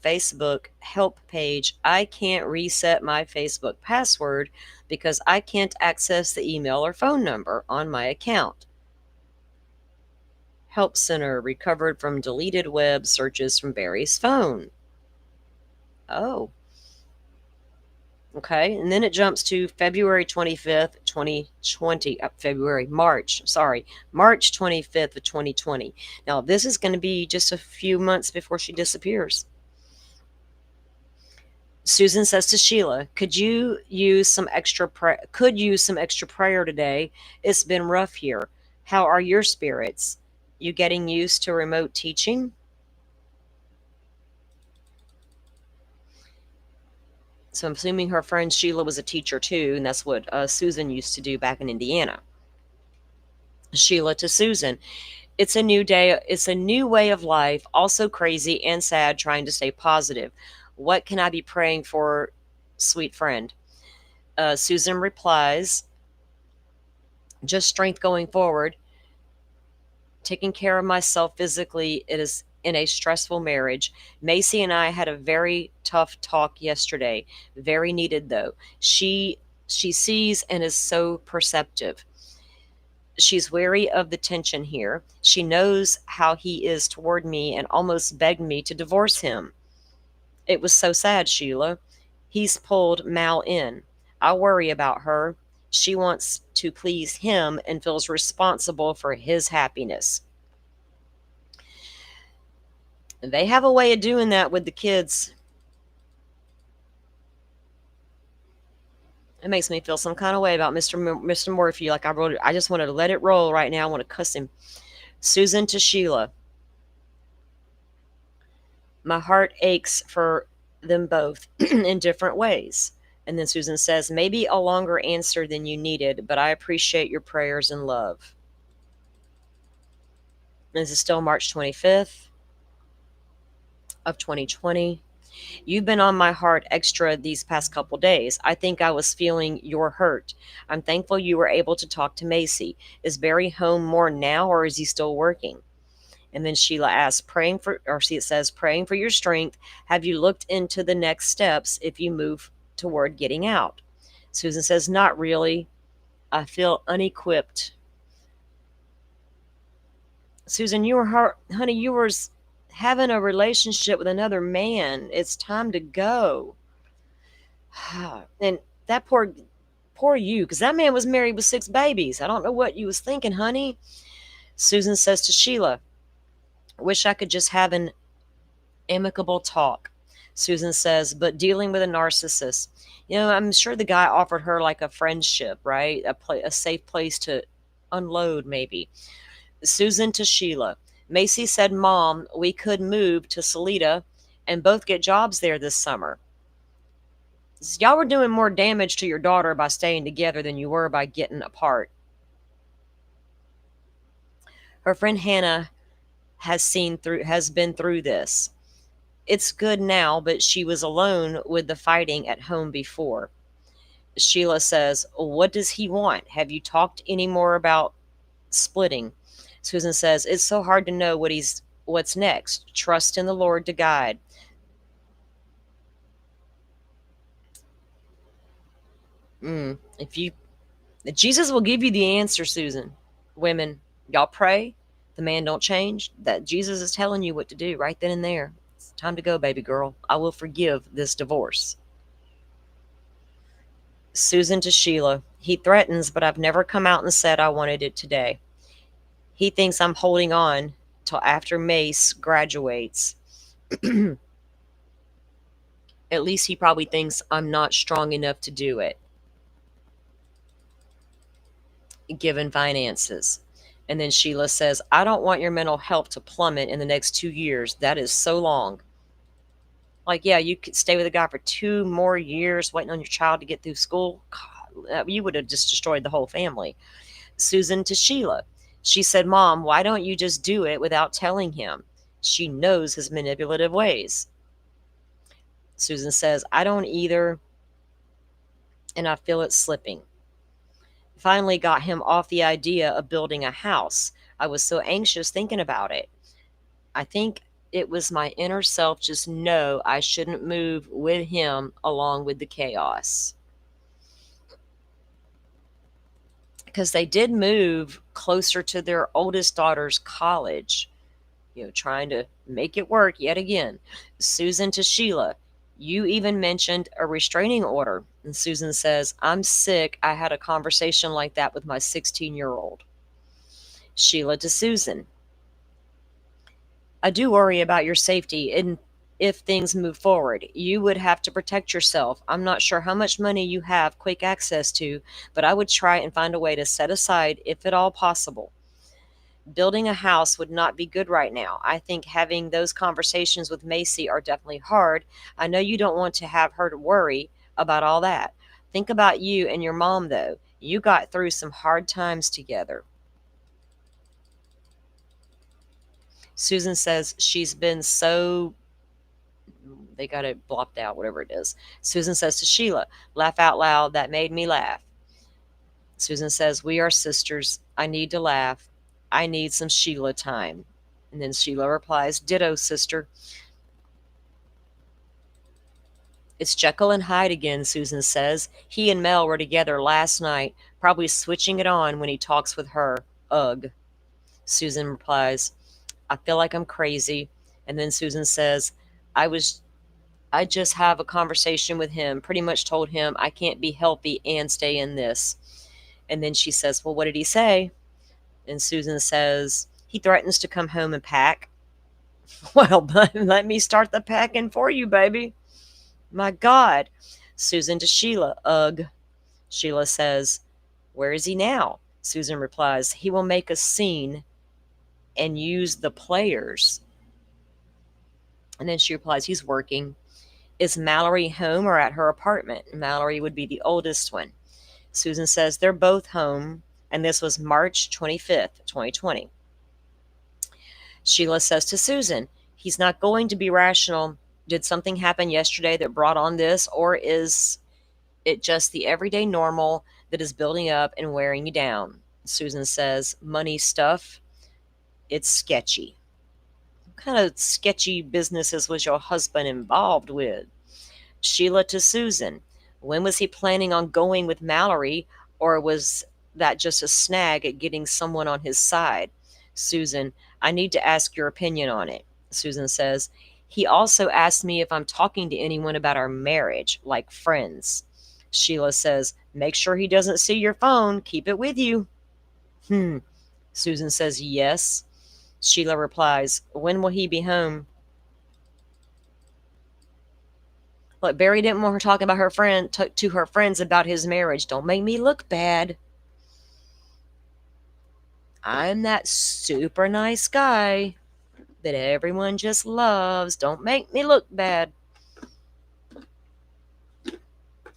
Facebook help page. I can't reset my Facebook password because I can't access the email or phone number on my account. Help Center recovered from deleted web searches from Barry's phone. Oh. Okay, and then it jumps to February 25th, 2020. March 25th of 2020. Now, this is going to be just a few months before she disappears. Susan says to Sheila, could you use some extra prayer today? It's been rough here. How are your spirits? You getting used to remote teaching? So I'm assuming her friend Sheila was a teacher too, and that's what Susan used to do back in Indiana. Sheila to Susan, it's a new day. It's a new way of life, also crazy and sad, trying to stay positive. What can I be praying for, sweet friend? Susan replies, just strength going forward. Taking care of myself physically, it is in a stressful marriage. Macy and I had a very tough talk yesterday. Very needed though. She sees and is so perceptive. She's wary of the tension here. She knows how he is toward me and almost begged me to divorce him. It was so sad, Sheila. He's pulled Mal in. I worry about her. She wants to please him and feels responsible for his happiness. They have a way of doing that with the kids. It makes me feel some kind of way about Mr. Murphy. Like I just wanted to let it roll right now. I want to cuss him. Susan to Sheila. My heart aches for them both in different ways. And then Susan says, maybe a longer answer than you needed, but I appreciate your prayers and love. This is still March 25th of 2020. You've been on my heart extra these past couple days. I think I was feeling your hurt. I'm thankful you were able to talk to Macy. Is Barry home more now, or is he still working? And then Sheila asks, it says, praying for your strength. Have you looked into the next steps if you move toward getting out? Susan says, not really. I feel unequipped. Susan, you were having a relationship with another man. It's time to go. And that poor you, because that man was married with 6 babies. I don't know what you was thinking, honey. Susan says to Sheila, wish I could just have an amicable talk. Susan says, but dealing with a narcissist, I'm sure the guy offered her like a friendship, right? A safe place to unload, maybe. Susan to Sheila. Macy said, Mom, we could move to Salida and both get jobs there this summer. Y'all were doing more damage to your daughter by staying together than you were by getting apart. Her friend Hannah has been through this. It's good now, but she was alone with the fighting at home before. Sheila says, what does he want? Have you talked any more about splitting? Susan says, it's so hard to know what's next. Trust in the Lord to guide. Jesus will give you the answer, Susan. Women, y'all pray. The man don't change. That Jesus is telling you what to do right then and there. It's time to go, baby girl. I will forgive this divorce. Susan to Sheila. He threatens, but I've never come out and said I wanted it today. He thinks I'm holding on till after Mace graduates. At least he probably thinks I'm not strong enough to do it, given finances. And then Sheila says, I don't want your mental health to plummet in the next 2 years. That is so long. Like, yeah, you could stay with a guy for 2 more years waiting on your child to get through school. God, you would have just destroyed the whole family. Susan to Sheila. She said, Mom, why don't you just do it without telling him? She knows his manipulative ways. Susan says, I don't either, and I feel it slipping. Finally got him off the idea of building a house. I was so anxious thinking about it. I think it was my inner self just know I shouldn't move with him along with the chaos. Because they did move closer to their oldest daughter's college, trying to make it work yet again. Susan to Sheila, you even mentioned a restraining order. And Susan says, I'm sick. I had a conversation like that with my 16-year-old. Sheila to Susan, I do worry about your safety and if things move forward. You would have to protect yourself. I'm not sure how much money you have quick access to, but I would try and find a way to set aside, if at all possible. Building a house would not be good right now. I think having those conversations with Macy are definitely hard. I know you don't want to have her to worry about all that. Think about you and your mom, though. You got through some hard times together. Susan says she's been so... They got it blocked out, whatever it is. Susan says to Sheila, laugh out loud. That made me laugh. Susan says, we are sisters. I need to laugh. I need some Sheila time. And then Sheila replies, ditto, sister. It's Jekyll and Hyde again, Susan says. He and Mel were together last night, probably switching it on when he talks with her. Ugh. Susan replies, I feel like I'm crazy. And then Susan says, I just have a conversation with him. Pretty much told him I can't be healthy and stay in this. And then she says, well, what did he say? And Susan says, he threatens to come home and pack. Well, let me start the packing for you, baby. My God. Susan to Sheila, ugh. Sheila says, where is he now? Susan replies, he will make a scene and use the players. And then she replies, he's working. Is Mallory home or at her apartment? Mallory would be the oldest one. Susan says they're both home, and this was March 25th, 2020. Sheila says to Susan, he's not going to be rational. Did something happen yesterday that brought on this, or is it just the everyday normal that is building up and wearing you down? Susan says, money stuff. It's sketchy. What kind of sketchy businesses was your husband involved with? Sheila to Susan, when was he planning on going with Mallory, or was that just a snag at getting someone on his side? Susan, I need to ask your opinion on it. Susan says, he also asked me if I'm talking to anyone about our marriage, like friends. Sheila says, make sure he doesn't see your phone. Keep it with you. Susan says, yes. Sheila replies, when will he be home? Look, Barry didn't want her talking about her friend to her friends about his marriage. Don't make me look bad. I'm that super nice guy that everyone just loves. Don't make me look bad.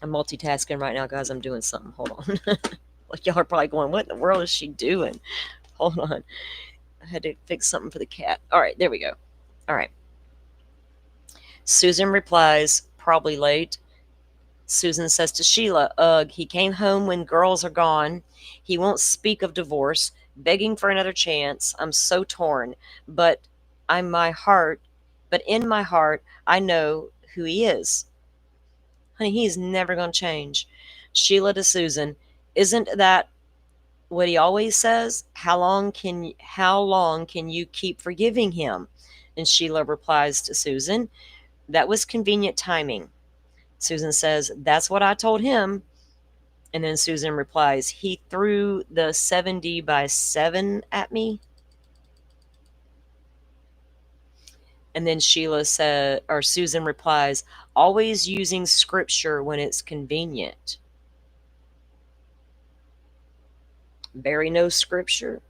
I'm multitasking right now, guys. I'm doing something. Hold on. Like, y'all are probably going, what in the world is she doing? Hold on. I had to fix something for the cat. All right, there we go. All right. Susan replies, probably late. Susan says to Sheila, ugh, he came home when girls are gone. He won't speak of divorce, begging for another chance. I'm so torn, but in my heart, I know who he is. Honey, he is never going to change. Sheila to Susan, isn't that what he always says? How long can you keep forgiving him? And Sheila replies to Susan, that was convenient timing. Susan says, that's what I told him. And then Susan replies, he threw the 70 by 7 at me. And then Susan replies, always using scripture when it's convenient. Barry knows scripture.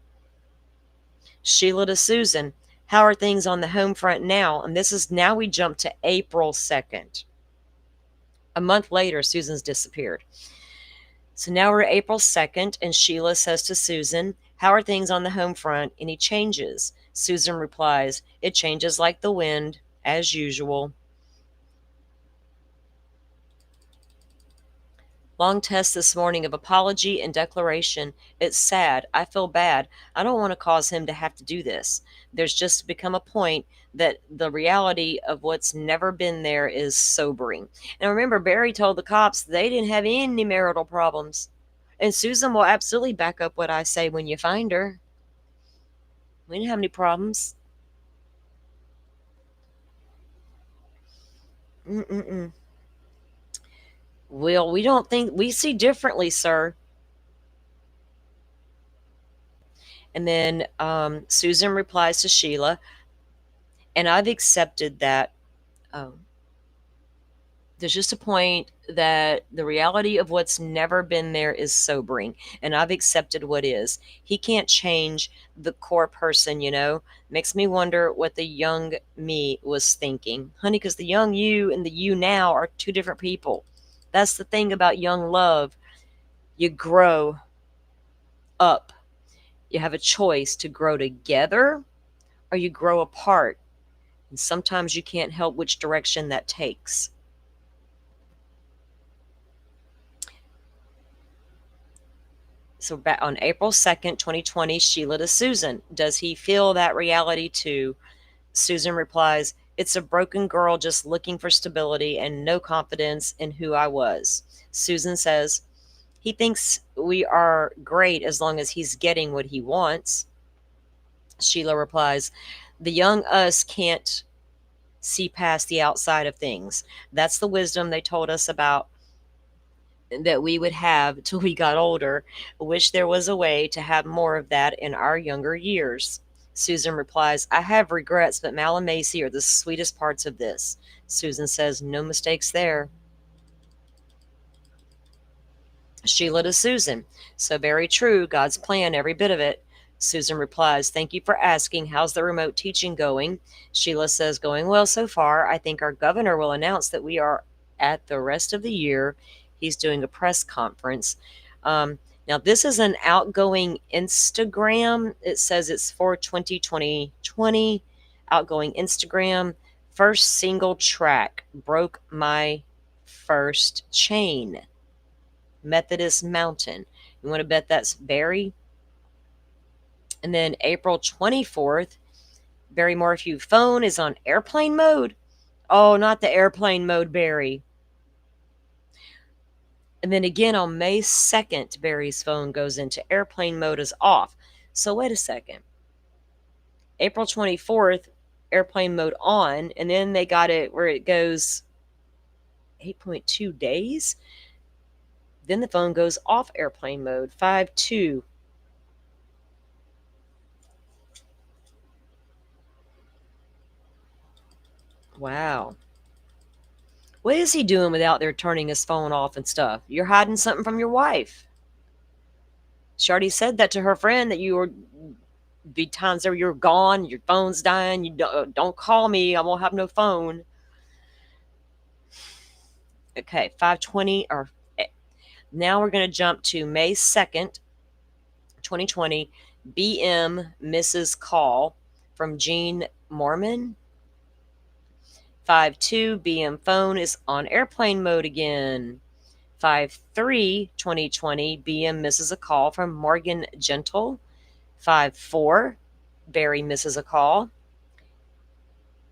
Sheila to Susan, how are things on the home front now? And now we jump to April 2nd. A month later, Susan's disappeared. So now we're April 2nd, and Sheila says to Susan, how are things on the home front? Any changes? Susan replies, it changes like the wind, as usual. Long test this morning of apology and declaration. It's sad. I feel bad. I don't want to cause him to have to do this. There's just become a point that the reality of what's never been there is sobering. And remember, Barry told the cops they didn't have any marital problems. And Susan will absolutely back up what I say when you find her. We didn't have any problems. Well, we don't think, we see differently, sir. And then Susan replies to Sheila, and I've accepted that there's just a point that the reality of what's never been there is sobering, and I've accepted what is. He can't change the core person, Makes me wonder what the young me was thinking. Honey, because the young you and the you now are two different people. That's the thing about young love. You grow up. You have a choice to grow together or you grow apart. And sometimes you can't help which direction that takes. So back on April 2nd, 2020, Sheila to Susan, does he feel that reality too? Susan replies, it's a broken girl just looking for stability and no confidence in who I was. Susan says, he thinks we are great as long as he's getting what he wants. Sheila replies, the young us can't see past the outside of things. That's the wisdom they told us about that we would have till we got older. I wish there was a way to have more of that in our younger years. Susan replies, I have regrets, but Mal and Macy are the sweetest parts of this. Susan says, no mistakes there. Sheila to Susan, so very true, God's plan, every bit of it. Susan replies, thank you for asking. How's the remote teaching going? Sheila says, going well so far. I think our governor will announce that we are at the rest of the year. He's doing a press conference. Now, this is an outgoing Instagram. It says it's for 2020. Outgoing Instagram. First single track, Broke My First Chain. Methodist Mountain. You want to bet that's Barry? And then April 24th, Barry Morphew phone is on airplane mode. Oh, not the airplane mode, Barry. And then again on May 2nd, Barry's phone goes into airplane mode is off. So wait a second. April 24th, airplane mode on, and then they got it where it goes 8.2 days. Then the phone goes off airplane mode, 5/2. Wow. What is he doing without there turning his phone off and stuff? You're hiding something from your wife. She already said that to her friend, that you were be times that you're gone, your phone's dying, you don't call me, I won't have no phone. Okay, 5/20 or now we're going to jump to May 2nd, 2020. BM misses call from Gene Mormon. 5/2, BM phone is on airplane mode again. 5/3, 2020, BM misses a call from Morgan Gentle. 5/4, Barry misses a call.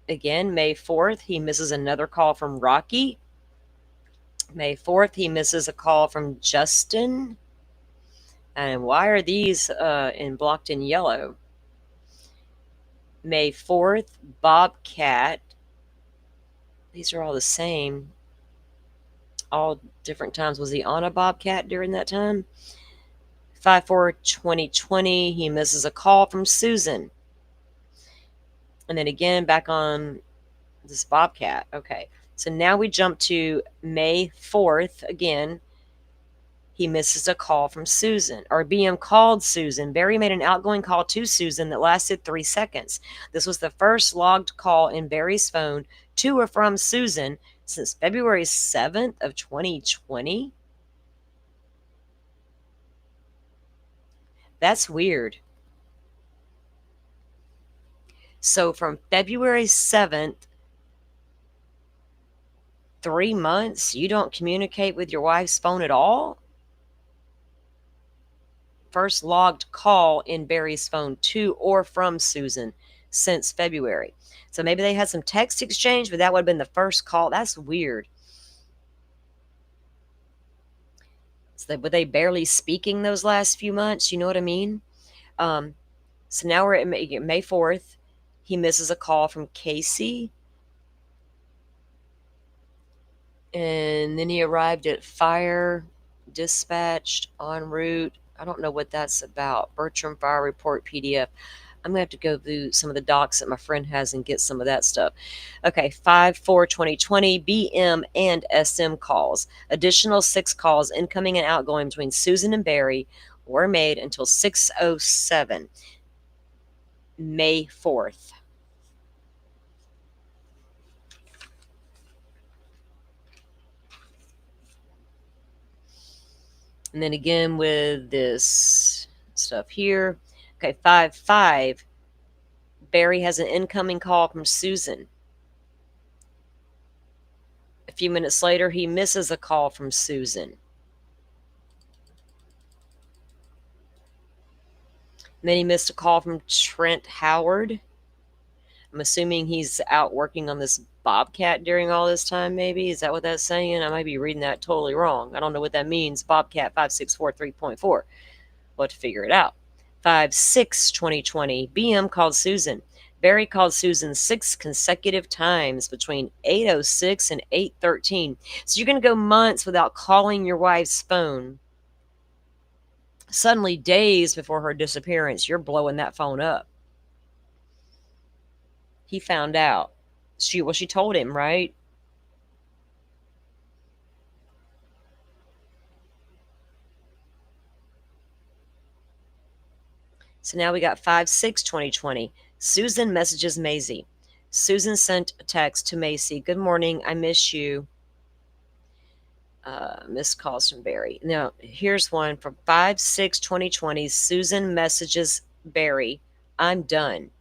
Again, May 4th, he misses another call from Rocky. May 4th, he misses a call from Justin. And why are these blocked in yellow? May 4th, Bobcat. These are all the same. All different times. Was he on a Bobcat during that time? 5/4, 2020, he misses a call from Susan. And then again, back on this Bobcat. Okay. So now we jump to May 4th. Again, he misses a call from Susan, or BM called Susan. Barry made an outgoing call to Susan that lasted 3 seconds. This was the first logged call in Barry's phone to or from Susan since February 7th of 2020. That's weird. So from February 7th, 3 months, you don't communicate with your wife's phone at all? First logged call in Barry's phone to or from Susan since February. So maybe they had some text exchange, but that would have been the first call. That's weird. So were they barely speaking those last few months? You know what I mean? So now we're at May 4th. He misses a call from Casey. And then he arrived at fire, dispatched, en route. I don't know what that's about. Bertram Fire Report PDF. I'm going to have to go through some of the docs that my friend has and get some of that stuff. Okay, 5/4, 2020, BM and SM calls. Additional 6 calls, incoming and outgoing, between Susan and Barry were made until 6:07, May 4th. And then again with this stuff here. Okay, 5/5. Barry has an incoming call from Susan. A few minutes later, he misses a call from Susan. And then he missed a call from Trent Howard. I'm assuming he's out working on this Bobcat during all this time, maybe. Is that what that's saying? I might be reading that totally wrong. I don't know what that means. Bobcat 5643.4. We'll have to figure it out. 5/6/2020, BM called Susan. Barry called Susan 6 consecutive times between 8:06 and 8:13. So you're going to go months without calling your wife's phone. Suddenly, days before her disappearance, you're blowing that phone up. He found out. She told him, right? So now we got 5/6/2020. Susan messages Maisie. Susan sent a text to Macy. Good morning. I miss you. Missed calls from Barry. Now, here's one from 5/6/2020. Susan messages Barry. I'm done.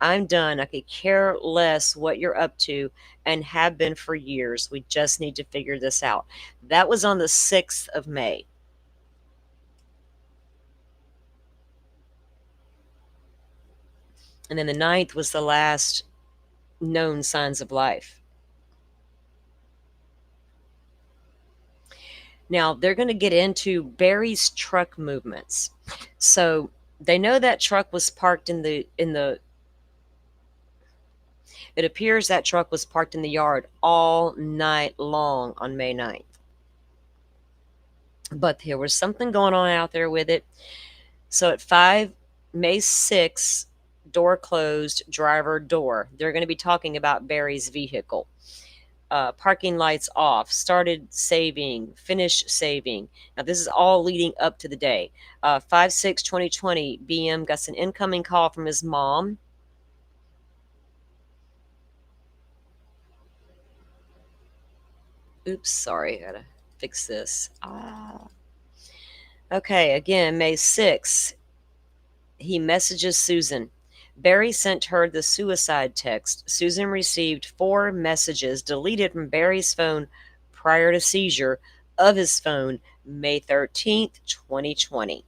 I'm done. I could care less what you're up to and have been for years. We just need to figure this out. That was on the 6th of May. And then the 9th was the last known signs of life. Now, they're going to get into Barry's truck movements. So they know that truck was parked in the it appears that truck was parked in the yard all night long on May 9th. But there was something going on out there with it. So at May 6th, door closed, driver door. They're going to be talking about Barry's vehicle. Parking lights off, started saving, finished saving. Now, this is all leading up to the day. 5/6/2020, BM gets an incoming call from his mom. Oops, sorry, I gotta fix this. Okay, again, May 6th, he messages Susan. Barry sent her the suicide text. Susan received 4 messages deleted from Barry's phone prior to seizure of his phone, May 13th, 2020.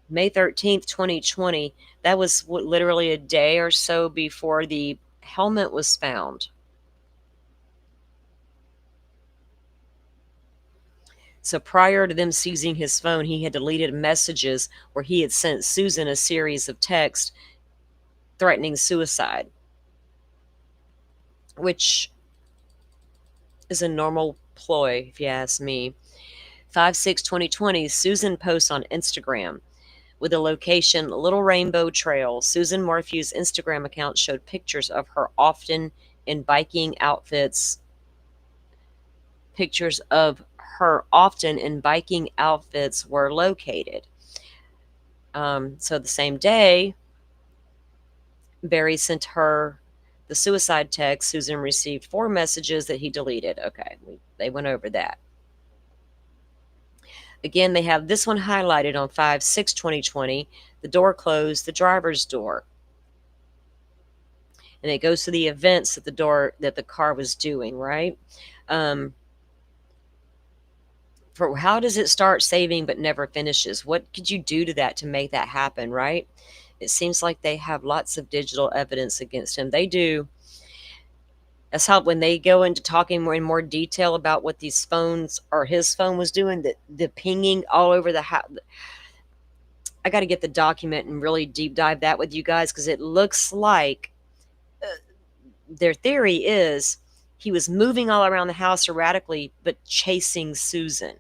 May 13th, 2020, that was literally a day or so before the helmet was found. So prior to them seizing his phone, he had deleted messages where he had sent Susan a series of texts threatening suicide, which is a normal ploy, if you ask me. 5/6/2020, Susan posts on Instagram with the location Little Rainbow Trail. Susan Morphew's Instagram account showed pictures of her often in biking outfits. Pictures of her often in biking outfits were located. So the same day, Barry sent her the suicide text. Susan received 4 messages that he deleted. Okay, they went over that. Again, they have this one highlighted on 5/6/2020. The door closed, the driver's door. And it goes to the events that the car was doing, right? How does it start saving but never finishes? What could you do to that to make that happen, right? It seems like they have lots of digital evidence against him. They do. That's how when they go into talking in more detail about what these phones or his phone was doing, the pinging all over the house. I got to get the document and really deep dive that with you guys, because it looks like their theory is he was moving all around the house erratically, but chasing Susan.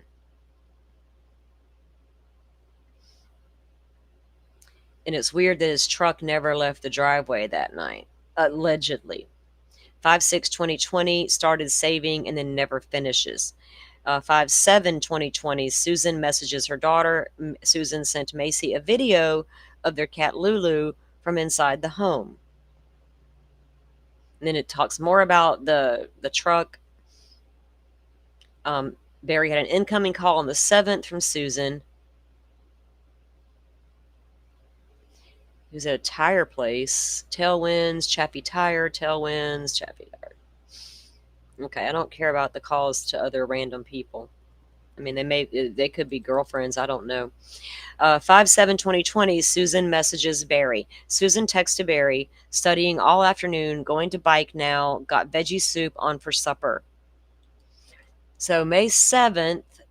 And it's weird that his truck never left the driveway that night, allegedly. 5/6/2020, started saving and then never finishes. 5/7/2020, Susan messages her daughter. Susan sent Macy a video of their cat Lulu from inside the home. And then it talks more about the truck. Barry had an incoming call on the 7th from Susan. He was at a tire place. Tailwinds, Chappy Tire, Tailwinds, Chappy Tire. Okay, I don't care about the calls to other random people. I mean, they could be girlfriends. I don't know. 5/7/2020, Susan messages Barry. Susan texted Barry, studying all afternoon, going to bike now, got veggie soup on for supper. So May 7th,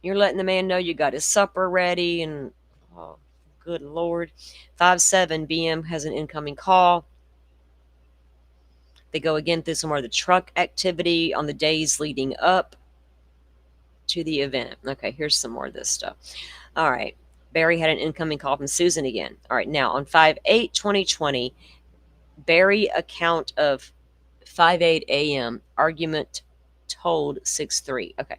you're letting the man know you got his supper ready, and Good Lord. 5:07 BM has an incoming call. They go again through some more of the truck activity on the days leading up to the event. Okay, here's some more of this stuff. All right. Barry had an incoming call from Susan again. All right, now on 5/8/2020, Barry account of 5:08 a.m. argument told 6:3. Okay.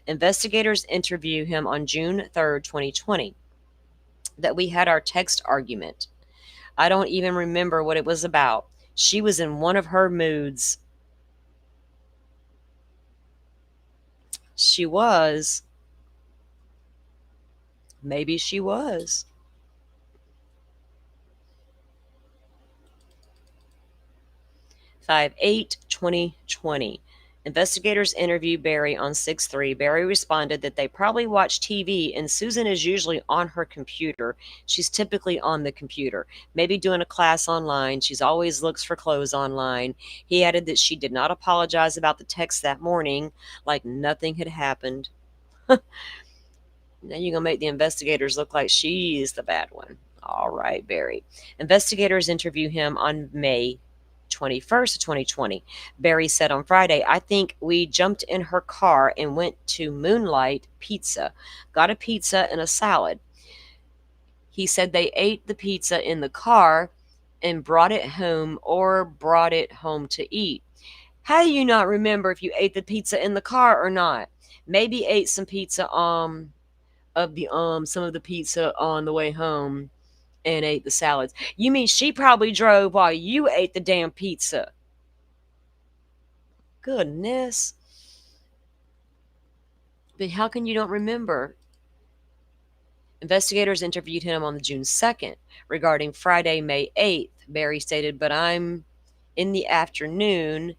Investigators interview him on June 3rd, 2020. That we had our text argument. I don't even remember what it was about. She was in one of her moods. She was. Maybe she was. Five 8/2020. Investigators interviewed Barry on 6/3. Barry responded that they probably watch TV and Susan is usually on her computer. She's typically on the computer, maybe doing a class online. She's always looks for clothes online. He added that she did not apologize about the text that morning, like nothing had happened. Now you're going to make the investigators look like she's the bad one. All right, Barry. Investigators interview him on May 21st of 2020. Barry said on Friday, I think we jumped in her car and went to Moonlight Pizza, got a pizza and a salad. He said they ate the pizza in the car and brought it home to eat. How do you not remember if you ate the pizza in the car or not? Maybe ate some pizza some of the pizza on the way home and ate the salads. You mean she probably drove while you ate the damn pizza? Goodness. But how can you don't remember? Investigators interviewed him on June 2nd regarding Friday, May 8th. Barry stated, but I'm in the afternoon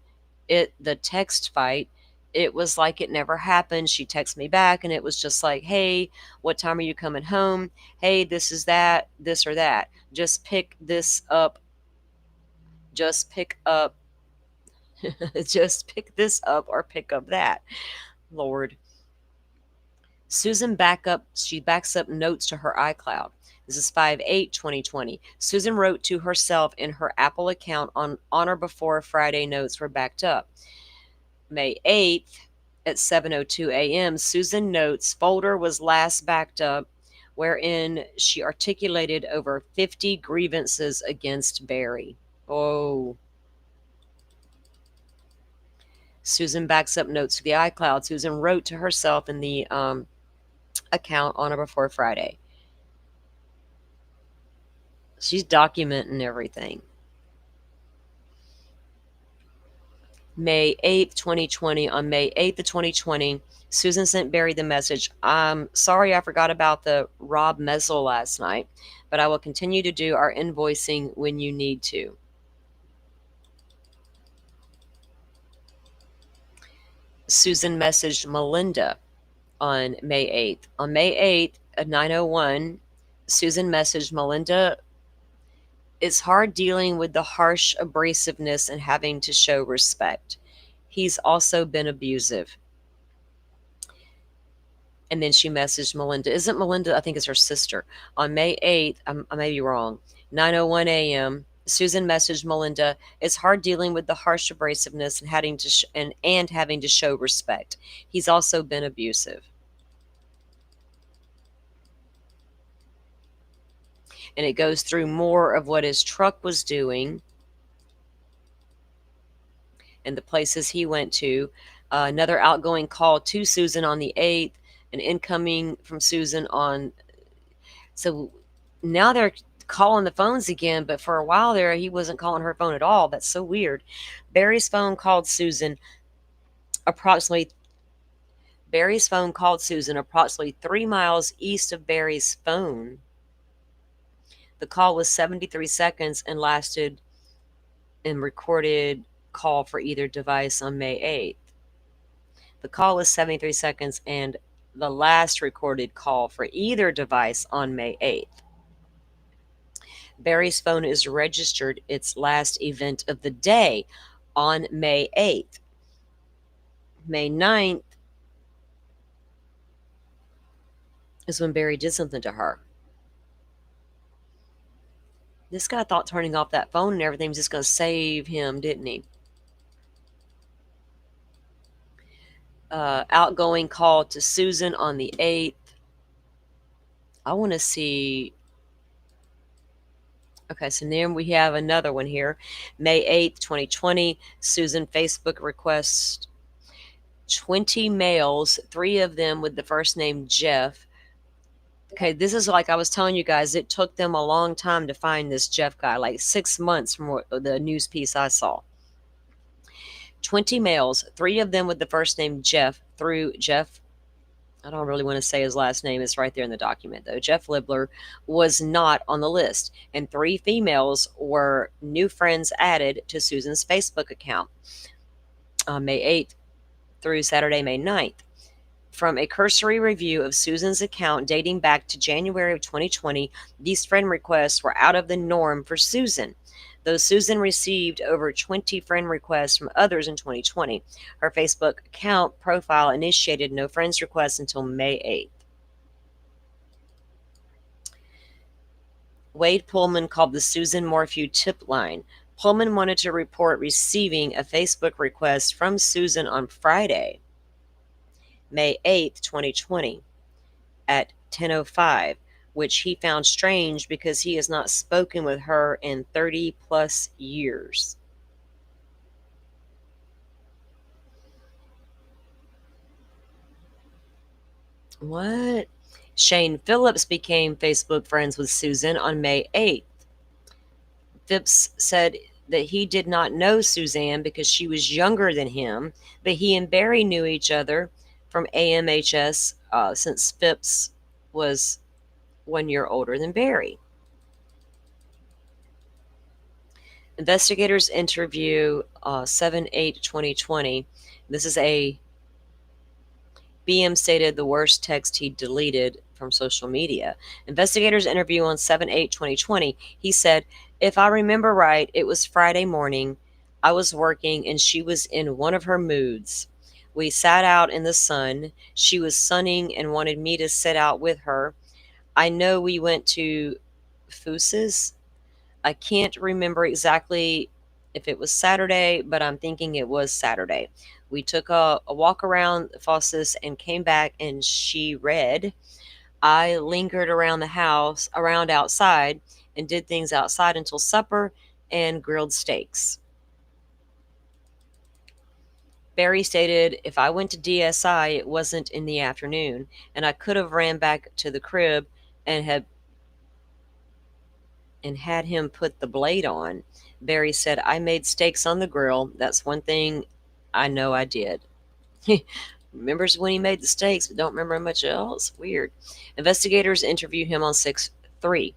the text fight. It was like it never happened. She texted me back and it was just like, hey, what time are you coming home? Hey, this is that, this or that. Just pick this up. Just pick up. Just pick this up or pick up that. Lord. Susan backs up notes to her iCloud. This is 5/8/2020. Susan wrote to herself in her Apple account on or before Friday notes were backed up. May 8th at 7:02 a.m., Susan notes folder was last backed up, wherein she articulated over 50 grievances against Barry. Oh. Susan backs up notes to the iCloud. Susan wrote to herself in the account on or before Friday. She's documenting everything. May 8th, 2020. On May 8th of 2020, Susan sent Barry the message, I'm sorry I forgot about the Rob Mezel last night, but I will continue to do our invoicing when you need to. Susan messaged Melinda on May 8th. On May 8th at 9:01, Susan messaged Melinda, it's hard dealing with the harsh abrasiveness and having to show respect. He's also been abusive. And then she messaged Melinda. Isn't Melinda, I think it's her sister. On May 8th, I may be wrong, 9:01 a.m., Susan messaged Melinda, it's hard dealing with the harsh abrasiveness and having to show respect. He's also been abusive. And it goes through more of what his truck was doing and the places he went to. Another outgoing call to Susan on the 8th, an incoming from Susan on. So now they're calling the phones again, but for a while there, he wasn't calling her phone at all. That's so weird. Barry's phone called Susan approximately 3 miles east of Barry's phone. The call was 73 seconds and lasted and recorded call for either device on May 8th. The call was 73 seconds and the last recorded call for either device on May 8th. Barry's phone is registered its last event of the day on May 8th. May 9th is when Barry did something to her. This guy thought turning off that phone and everything was just going to save him, didn't he? Outgoing call to Susan on the 8th. I want to see. Okay, so then we have another one here. May 8th, 2020. Susan Facebook request 20 males, 3 of them with the first name Jeff. Okay, this is like I was telling you guys, it took them a long time to find this Jeff guy, like 6 months from the news piece I saw. 20 males, 3 of them with the first name Jeff, through Jeff. I don't really want to say his last name. It's right there in the document, though. Jeff Libler was not on the list, and 3 females were new friends added to Susan's Facebook account on May 8th through Saturday, May 9th. From a cursory review of Susan's account dating back to January of 2020, these friend requests were out of the norm for Susan. Though Susan received over 20 friend requests from others in 2020, her Facebook account profile initiated no friends requests until May 8th. Wade Pullman called the Susan Morphew tip line. Pullman wanted to report receiving a Facebook request from Susan on Friday, May 8th, 2020, at 10:05, which he found strange because he has not spoken with her in 30 plus years. What? Shane Phillips became Facebook friends with Susan on May 8th. Phipps said that he did not know Suzanne because she was younger than him, but he and Barry knew each other from AMHS since Phipps was 1 year older than Barry. Investigators interview 7/8/2020. This is a BM stated the worst text he deleted from social media. Investigators interview on 7/8/2020. He said, "If I remember right, it was Friday morning. I was working and she was in one of her moods. We sat out in the sun. She was sunning and wanted me to sit out with her. I know we went to Fusa's. I can't remember exactly if it was Saturday, but I'm thinking it was Saturday. We took a walk around Fosses and came back and she read. I lingered around the house, around outside, and did things outside until supper and grilled steaks." Barry stated, "If I went to DSI, it wasn't in the afternoon, and I could have ran back to the crib and had him put the blade on." Barry said, "I made steaks on the grill. That's one thing I know I did." Remembers when he made the steaks, but don't remember much else. Weird. Investigators interviewed him on 6/3.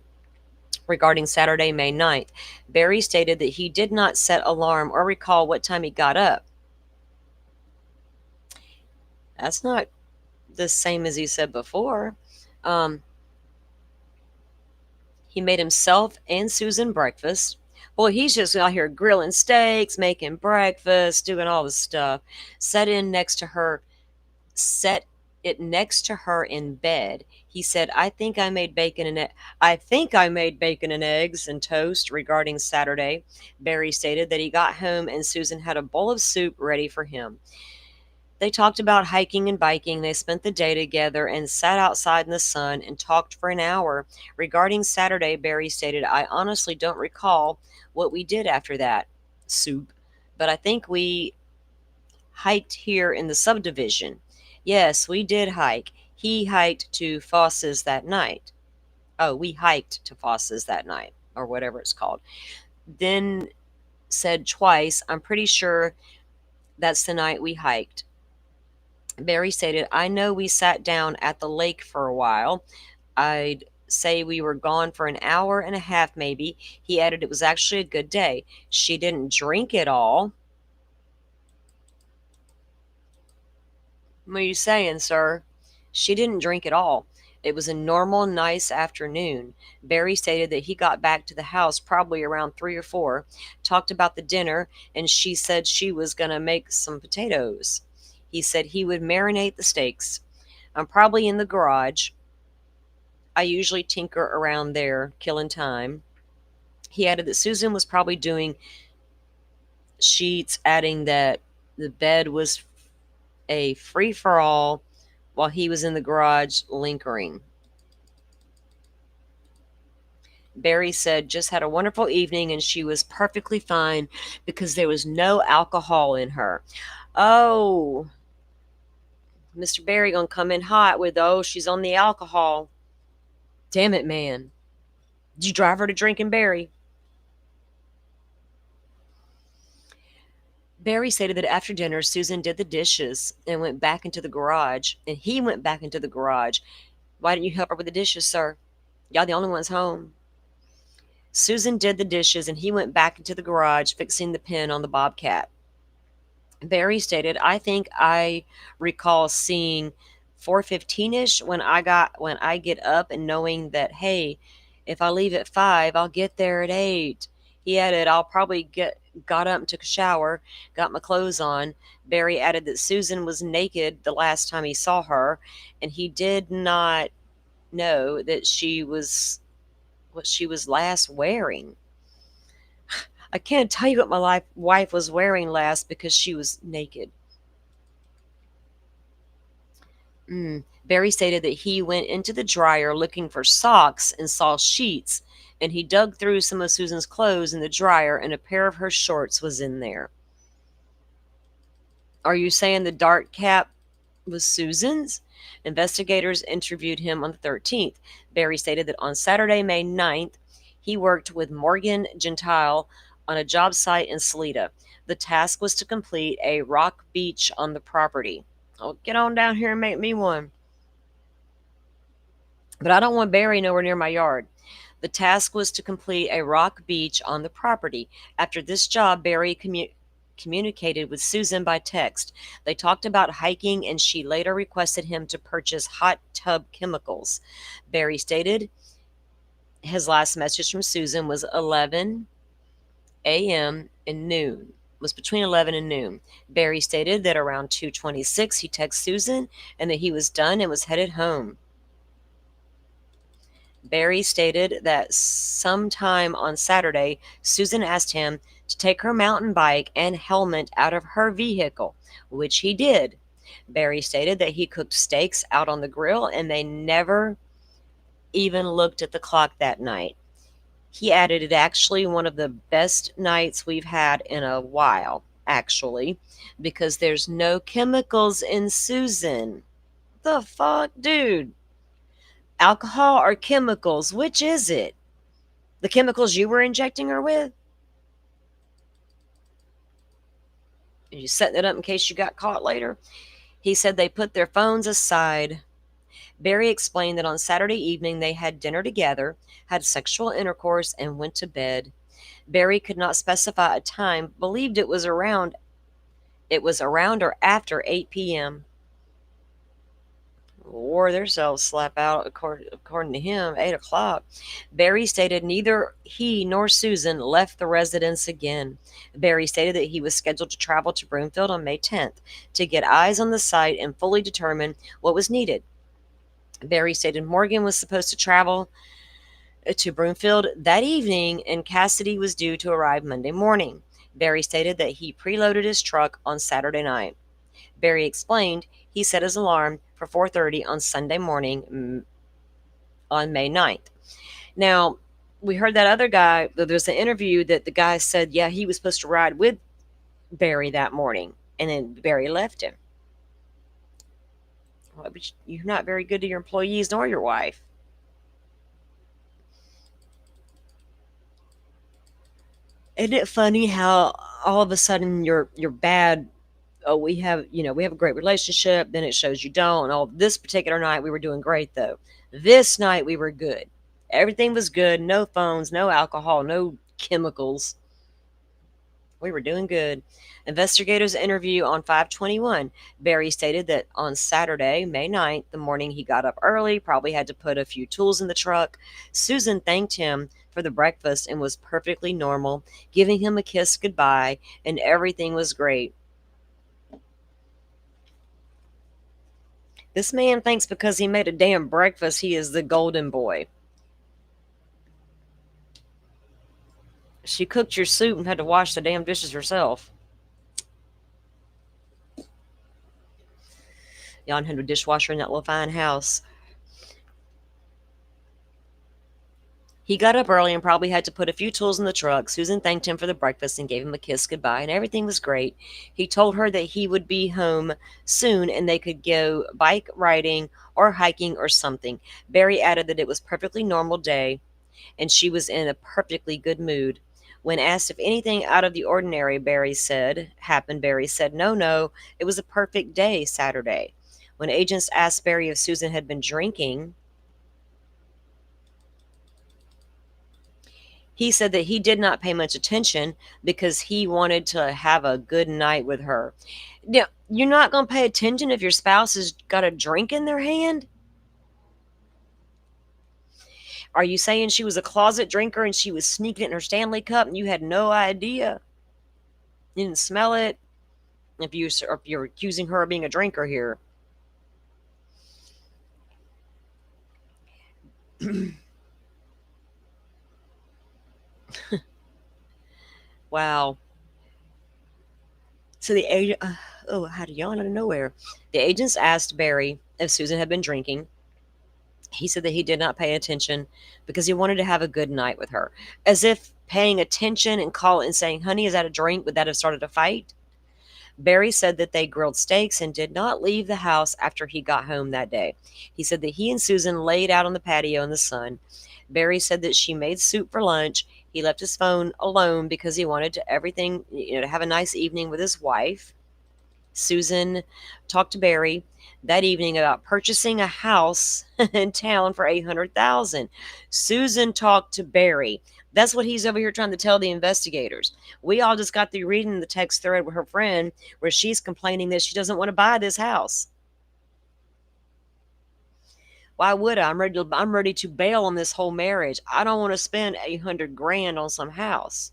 Regarding Saturday, May 9th, Barry stated that he did not set alarm or recall what time he got up. That's not the same as he said before. He made himself and Susan breakfast. Boy, he's just out here grilling steaks, making breakfast, doing all this stuff. Set it next to her in bed. He said, I think I made bacon and eggs and toast." Regarding Saturday, Barry stated that he got home and Susan had a bowl of soup ready for him. They talked about hiking and biking. They spent the day together and sat outside in the sun and talked for an hour. Regarding Saturday, Barry stated, "I honestly don't recall what we did after that soup, but I think we hiked here in the subdivision." Yes, we did hike. He hiked to Fosses that night. Oh, we hiked to Fosses that night, or whatever it's called. Then said twice, "I'm pretty sure that's the night we hiked." Barry stated, "I know we sat down at the lake for a while. I'd say we were gone for an hour and a half maybe." He added, "It was actually a good day. She didn't drink it all." What are you saying, sir? She didn't drink at all. It was a normal, nice afternoon. Barry stated that he got back to the house probably around 3 or 4, talked about the dinner, and she said she was going to make some potatoes. He said he would marinate the steaks. "I'm probably in the garage. I usually tinker around there, killing time." He added that Susan was probably doing sheets, adding that the bed was a free-for-all while he was in the garage linkering. Barry said, just had a wonderful evening and she was perfectly fine because there was no alcohol in her. Oh, Mr. Barry gonna come in hot with, oh, she's on the alcohol. Damn it, man. Did you drive her to drinking, Barry? Barry stated that after dinner, Susan did the dishes and went back into the garage, and he went back into the garage. Why didn't you help her with the dishes, sir? Y'all the only ones home. Susan did the dishes, and he went back into the garage, fixing the pin on the Bobcat. Barry stated, I think I recall seeing 4:15ish when I get up and knowing that, hey, if I leave at 5, I'll get there at 8. He added, I'll probably got up and took a shower, got my clothes on. Barry added that Susan was naked the last time he saw her, and he did not know that what she was last wearing. I can't tell you what my wife was wearing last because she was naked. Barry stated that he went into the dryer looking for socks and saw sheets, and he dug through some of Susan's clothes in the dryer, and a pair of her shorts was in there. Are you saying the dark cap was Susan's? Investigators interviewed him on the 13th. Barry stated that on Saturday, May 9th, he worked with Morgan Gentile on a job site in Salida. The task was to complete a rock beach on the property. Oh, get on down here and make me one. But I don't want Barry nowhere near my yard. The task was to complete a rock beach on the property. After this job, Barry communicated with Susan by text. They talked about hiking, and she later requested him to purchase hot tub chemicals. Barry stated his last message from Susan was 11 a.m. and noon. Was between 11 and noon. Barry stated that around 2:26 he texted Susan and that he was done and was headed home. Barry stated that sometime on Saturday, Susan asked him to take her mountain bike and helmet out of her vehicle, which he did. Barry stated that he cooked steaks out on the grill and they never even looked at the clock that night. He added, it actually one of the best nights we've had in a while, actually, because there's no chemicals in Susan. The fuck, dude? Alcohol or chemicals? Which is it? The chemicals you were injecting her with? Are you setting it up in case you got caught later? He said they put their phones aside. Barry explained that on Saturday evening they had dinner together, had sexual intercourse, and went to bed. Barry could not specify a time, believed it was around or after 8 p.m. Wore themselves slap out, according to him, 8 o'clock. Barry stated neither he nor Susan left the residence again. Barry stated that he was scheduled to travel to Broomfield on May 10th to get eyes on the site and fully determine what was needed. Barry stated Morgan was supposed to travel to Broomfield that evening and Cassidy was due to arrive Monday morning. Barry stated that he preloaded his truck on Saturday night. Barry explained he set his alarm for 4:30 on Sunday morning on May 9th. Now, we heard that other guy, there's an interview that the guy said, yeah, he was supposed to ride with Barry that morning, and then Barry left him. Well, but you're not very good to your employees nor your wife. Isn't it funny how all of a sudden you're bad? Oh, we have a great relationship. Then it shows you don't. Oh, this particular night we were doing great though. This night we were good. Everything was good. No phones, no alcohol, no chemicals. We were doing good. Investigators interview on 5/21. Barry stated that on Saturday, May 9th, the morning he got up early, probably had to put a few tools in the truck. Susan thanked him for the breakfast and was perfectly normal, giving him a kiss goodbye, and everything was great. This man thinks because he made a damn breakfast, he is the golden boy. She cooked your soup and had to wash the damn dishes herself. Jan had a dishwasher in that little fine house. He got up early and probably had to put a few tools in the truck. Susan thanked him for the breakfast and gave him a kiss goodbye, and everything was great. He told her that he would be home soon and they could go bike riding or hiking or something. Barry added that it was a perfectly normal day and she was in a perfectly good mood. When asked if anything out of the ordinary Barry said, no, it was a perfect day Saturday. When agents asked Barry if Susan had been drinking, he said that he did not pay much attention because he wanted to have a good night with her. Now, you're not going to pay attention if your spouse has got a drink in their hand? Are you saying she was a closet drinker and she was sneaking it in her Stanley cup and you had no idea? You didn't smell it? If you're accusing her of being a drinker here. Wow. So the agent, I had a yawn out of nowhere. The agents asked Barry if Susan had been drinking. He said that he did not pay attention because he wanted to have a good night with her. As if paying attention and calling and saying, honey, is that a drink? Would that have started a fight? Barry said that they grilled steaks and did not leave the house after he got home that day. He said that he and Susan laid out on the patio in the sun. Barry said that she made soup for lunch. He left his phone alone because he wanted to have a nice evening with his wife. Susan talked to Barry that evening about purchasing a house in town for $800,000. Susan talked to Barry. That's what he's over here trying to tell the investigators. We all just got through reading the text thread with her friend where she's complaining that she doesn't want to buy this house. Why would I? I'm ready to bail on this whole marriage. I don't want to spend $800,000 on some house.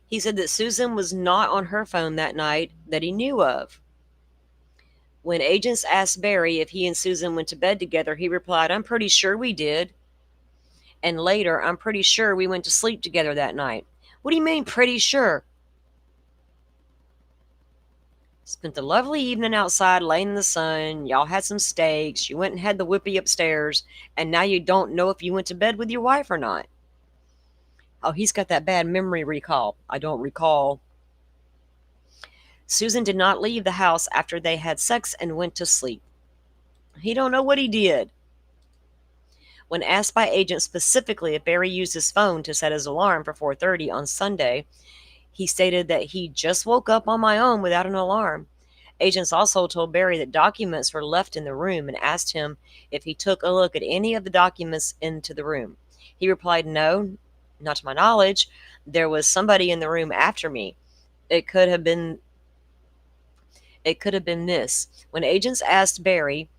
He said that Susan was not on her phone that night that he knew of. When agents asked Barry if he and Susan went to bed together, he replied, I'm pretty sure we did. And later, I'm pretty sure we went to sleep together that night. What do you mean, pretty sure? Spent a lovely evening outside laying in the sun. Y'all had some steaks. You went and had the whippy upstairs. And now you don't know if you went to bed with your wife or not. Oh, he's got that bad memory recall. I don't recall. Susan did not leave the house after they had sex and went to sleep. He don't know what he did. When asked by agents specifically if Barry used his phone to set his alarm for 4:30 on Sunday, he stated that he just woke up on my own without an alarm. Agents also told Barry that documents were left in the room and asked him if he took a look at any of the documents into the room. He replied, no, not to my knowledge. There was somebody in the room after me. It could have been this. When agents asked Barry,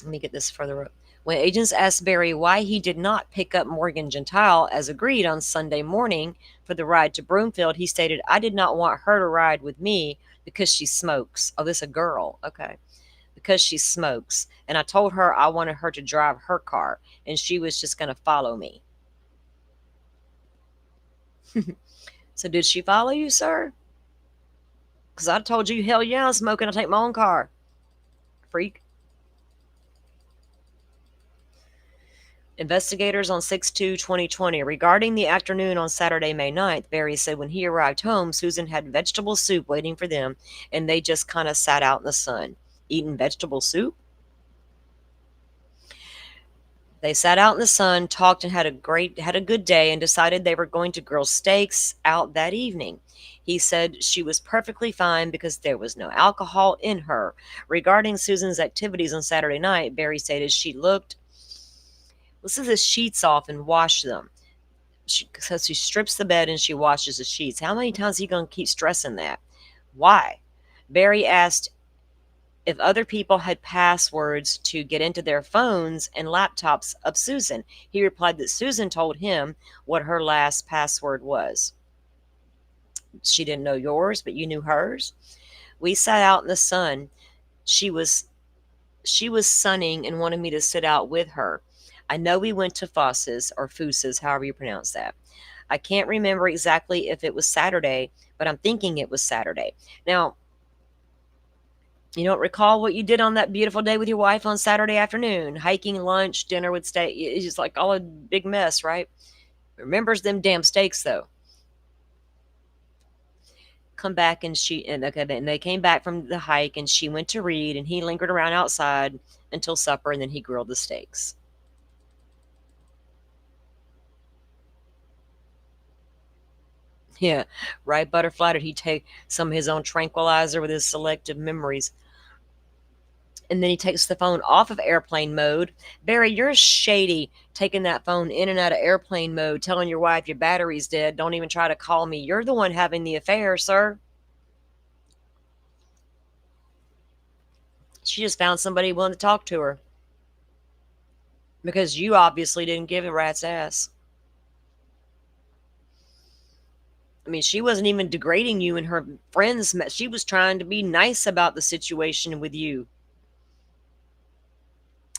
let me get this further up. When agents asked Barry why he did not pick up Morgan Gentile as agreed on Sunday morning for the ride to Broomfield, he stated, I did not want her to ride with me because she smokes. Oh, this is a girl. Okay. Because she smokes. And I told her I wanted her to drive her car and she was just going to follow me. So did she follow you, sir? Because I told you, hell yeah, I'm smoking. I'll take my own car. Freak. Investigators on 6/2/2020. Regarding the afternoon on Saturday, May 9th, Barry said when he arrived home, Susan had vegetable soup waiting for them, and they just kind of sat out in the sun. Eating vegetable soup? They sat out in the sun, talked, and had a good day, and decided they were going to grill steaks out that evening. He said she was perfectly fine because there was no alcohol in her. Regarding Susan's activities on Saturday night, Barry stated she looked the sheets off and wash them. She strips the bed and she washes the sheets. How many times are you going to keep stressing that? Why? Barry asked if other people had passwords to get into their phones and laptops of Susan. He replied that Susan told him what her last password was. She didn't know yours, but you knew hers. We sat out in the sun. She was sunning and wanted me to sit out with her. I know we went to Foss's or Foos's, however you pronounce that. I can't remember exactly if it was Saturday, but I'm thinking it was Saturday. Now, you don't recall what you did on that beautiful day with your wife on Saturday afternoon? Hiking, lunch, dinner with steak. It's just like all a big mess, right? Remembers them damn steaks, though. Come back and they came back from the hike and she went to read and he lingered around outside until supper and then he grilled the steaks. Yeah, right, Butterfly. Did he take some of his own tranquilizer with his selective memories? And then he takes the phone off of airplane mode. Barry, you're shady taking that phone in and out of airplane mode, telling your wife your battery's dead. Don't even try to call me. You're the one having the affair, sir. She just found somebody willing to talk to her. Because you obviously didn't give a rat's ass. I mean, she wasn't even degrading you and her friends. She was trying to be nice about the situation with you.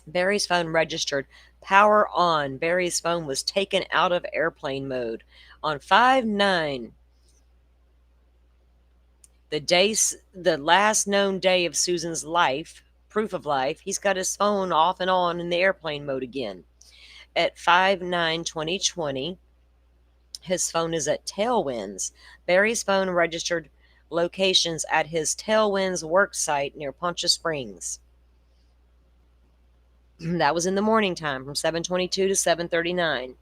Barry's phone registered. Power on. Barry's phone was taken out of airplane mode. On 5/9, the last known day of Susan's life, proof of life, he's got his phone off and on in the airplane mode again. At 5/9/2020, his phone is at Tailwinds. Barry's phone registered locations at his Tailwinds work site near Poncha Springs. That was in the morning time from 7:22 to 7:39.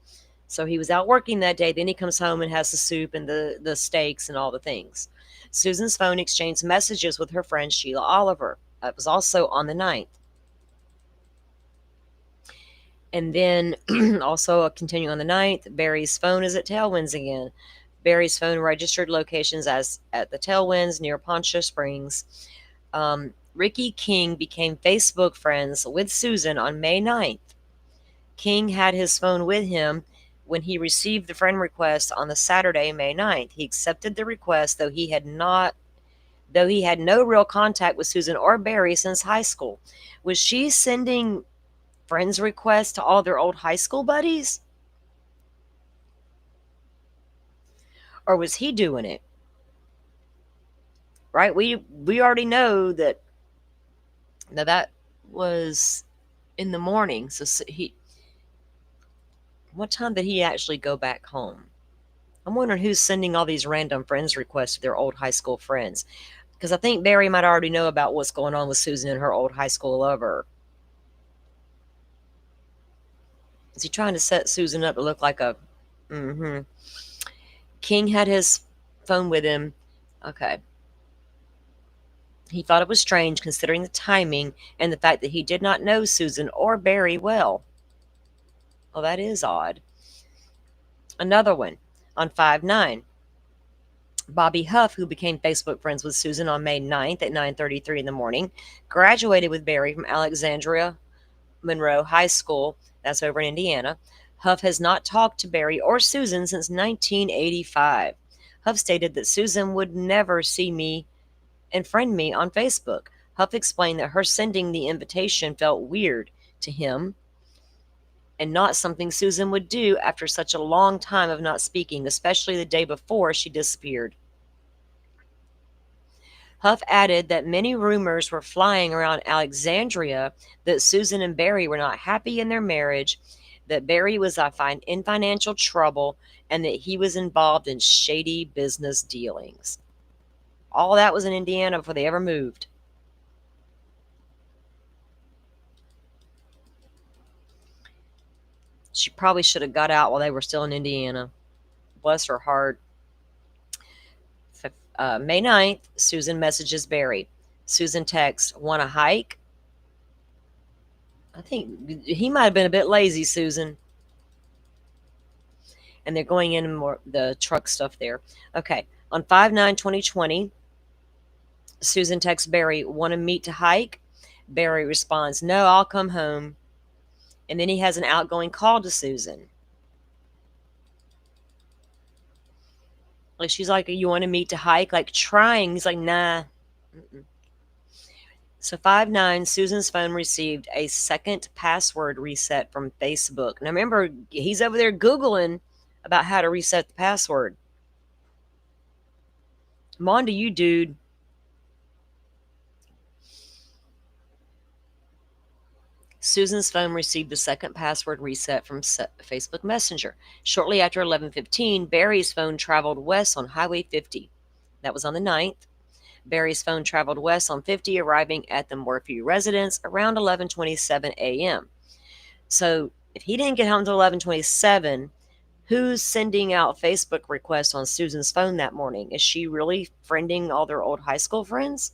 So he was out working that day. Then he comes home and has the soup and the steaks and all the things. Susan's phone exchanged messages with her friend Sheila Oliver. That was also on the 9th. And then also continuing on the 9th, Barry's phone is at Tailwinds again. Barry's phone registered locations as at the Tailwinds near Poncha Springs. Ricky King became Facebook friends with Susan on May 9th. King had his phone with him when he received the friend request on the Saturday, May 9th. He accepted the request, though he had no real contact with Susan or Barry since high school. Was she sending friends requests to all their old high school buddies? Or was he doing it? Right? We already know that that was in the morning. So what time did he actually go back home? I'm wondering who's sending all these random friends requests to their old high school friends. Because I think Barry might already know about what's going on with Susan and her old high school lover. Is he trying to set Susan up to look like a... King had his phone with him. Okay. He thought it was strange considering the timing and the fact that he did not know Susan or Barry well. Well, that is odd. Another one on 5/9. Bobby Huff, who became Facebook friends with Susan on May 9th at 9:33 in the morning, graduated with Barry from Alexandria Monroe High School. That's over in Indiana. Huff has not talked to Barry or Susan since 1985. Huff stated that Susan would never see me and friend me on Facebook. Huff explained that her sending the invitation felt weird to him and not something Susan would do after such a long time of not speaking, especially the day before she disappeared. Huff added that many rumors were flying around Alexandria that Susan and Barry were not happy in their marriage, that Barry was in financial trouble, and that he was involved in shady business dealings. All that was in Indiana before they ever moved. She probably should have got out while they were still in Indiana. Bless her heart. May 9th, Susan messages Barry. Susan texts, "Want a hike?" I think he might have been a bit lazy, Susan. And they're going in more the truck stuff there. Okay. On 5/9/2020, Susan texts Barry, "Want to meet to hike?" Barry responds, "No, I'll come home." And then he has an outgoing call to Susan. Like she's like, "You want to meet to hike?" Like trying. He's like, "Nah." So 5/9, Susan's phone received a second password reset from Facebook. Now remember, he's over there Googling about how to reset the password. I'm on to you, dude. Susan's phone received the second password reset from Facebook Messenger. Shortly after 11:15, Barry's phone traveled west on Highway 50. That was on the 9th. Barry's phone traveled west on 50, arriving at the Morphew residence around 11:27 a.m. So if he didn't get home until 11:27, who's sending out Facebook requests on Susan's phone that morning? Is she really friending all their old high school friends?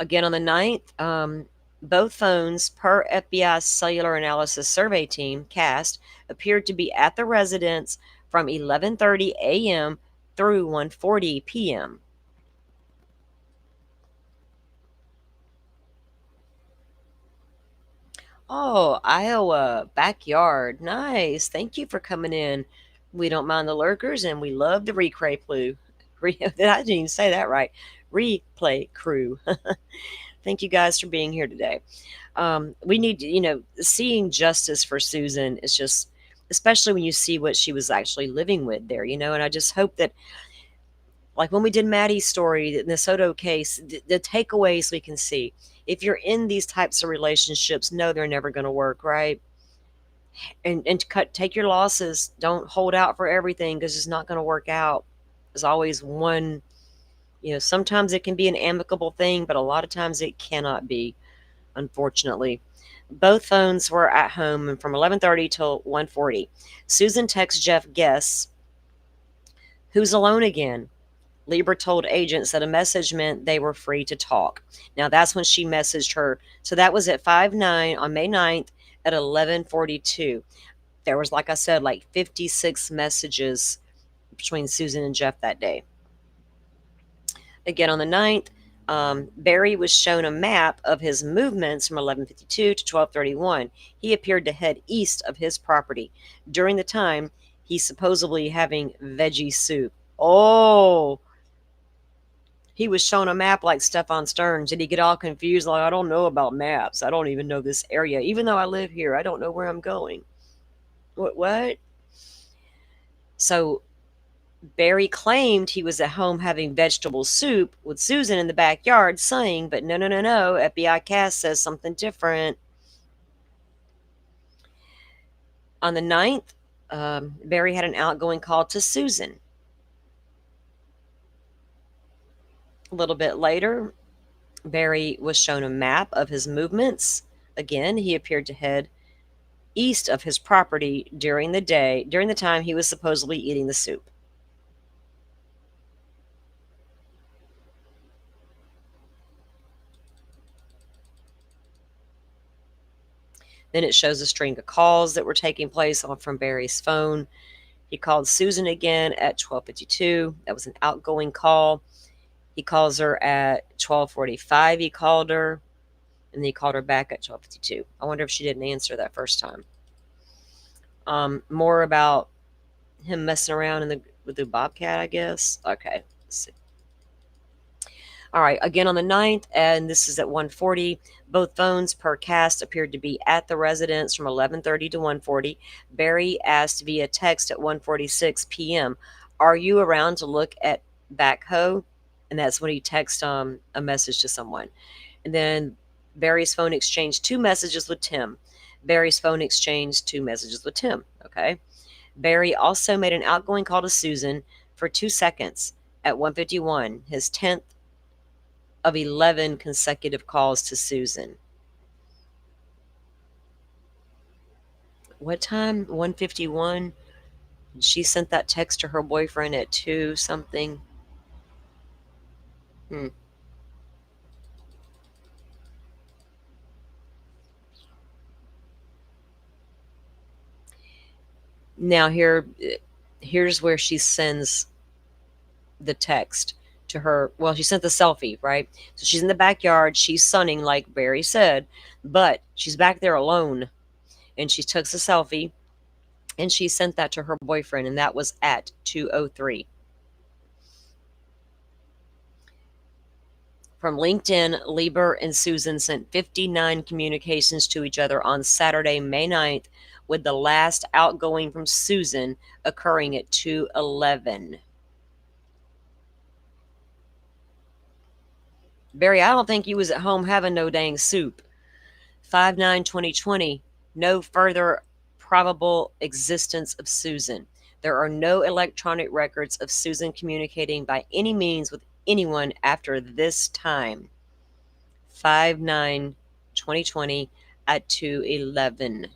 Again, on the 9th, both phones, per FBI Cellular Analysis Survey Team, CAST, appeared to be at the residence from 11:30 a.m. through 1:40 p.m. Oh, Iowa, backyard. Nice. Thank you for coming in. We don't mind the lurkers, and we love the replay crew. I didn't even say that right. Replay crew. Thank you guys for being here today. We need, seeing justice for Susan is just, especially when you see what she was actually living with there, and I just hope that, like when we did Maddie's story in the Soto case, the takeaways we can see. If you're in these types of relationships, no, they're never going to work, right? And take your losses. Don't hold out for everything because it's not going to work out. There's always one. Sometimes it can be an amicable thing, but a lot of times it cannot be, unfortunately. Both phones were at home from 11:30 till 1:40. Susan texts Jeff Guess, who's alone again. Lieber told agents that a message meant they were free to talk. Now, that's when she messaged her. So that was at 5/9 on May 9th at 11:42. There was, like I said, like 56 messages between Susan and Jeff that day. Again, on the 9th, Barry was shown a map of his movements from 11:52 to 12:31. He appeared to head east of his property. During the time, he's supposedly having veggie soup. Oh, he was shown a map like Stefan Stearns. Did he get all confused? Like, I don't know about maps. I don't even know this area. Even though I live here, I don't know where I'm going. What? So Barry claimed he was at home having vegetable soup with Susan in the backyard sunning, but no. FBI CAST says something different. On the 9th, Barry had an outgoing call to Susan. A little bit later, Barry was shown a map of his movements. Again, he appeared to head east of his property during the time he was supposedly eating the soup. Then it shows a string of calls that were taking place from Barry's phone. He called Susan again at 12:52. That was an outgoing call. He calls her at 12:45. He called her, and then he called her back at 12:52. I wonder if she didn't answer that first time. More about him messing around with the Bobcat, I guess. Okay, let's see. All right, again on the 9th, and this is at 1:40. Both phones per CAST appeared to be at the residence from 11:30 to 1:40. Barry asked via text at 1:46 p.m., "Are you around to look at backhoe?" And that's when he texted a message to someone. And then Barry's phone exchanged 2 messages with Tim. Barry's phone exchanged 2 messages with Tim. Okay. Barry also made an outgoing call to Susan for 2 seconds at 1:51, his 10th of 11 consecutive calls to Susan. What time? 1:51. She sent that text to her boyfriend at 2 something. Now here's where she sends the text to her. Well, she sent the selfie, right? So she's in the backyard. She's sunning, like Barry said, but she's back there alone. And she took the selfie, and she sent that to her boyfriend, and that was at 2:03. From LinkedIn, Lieber and Susan sent 59 communications to each other on Saturday, May 9th, with the last outgoing from Susan occurring at 2:11. Barry, I don't think you was at home having no dang soup. 5/9/2020, no further probable existence of Susan. There are no electronic records of Susan communicating by any means with anyone after this time. 5/9/2020 at 2:11.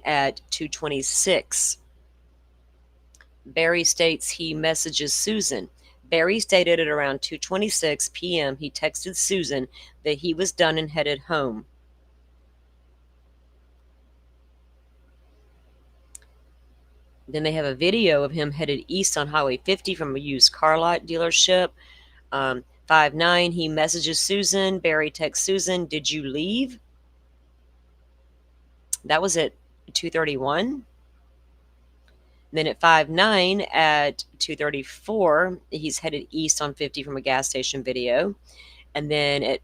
at 2:26. Barry states he messages Susan. Barry stated at around 2:26 p.m. he texted Susan that he was done and headed home. Then they have a video of him headed east on Highway 50 from a used car lot dealership. 5/9, he messages Susan. Barry texts Susan, "Did you leave?" That was at 2:31. Then at 5/9 at 2:34, he's headed east on 50 from a gas station video. And then at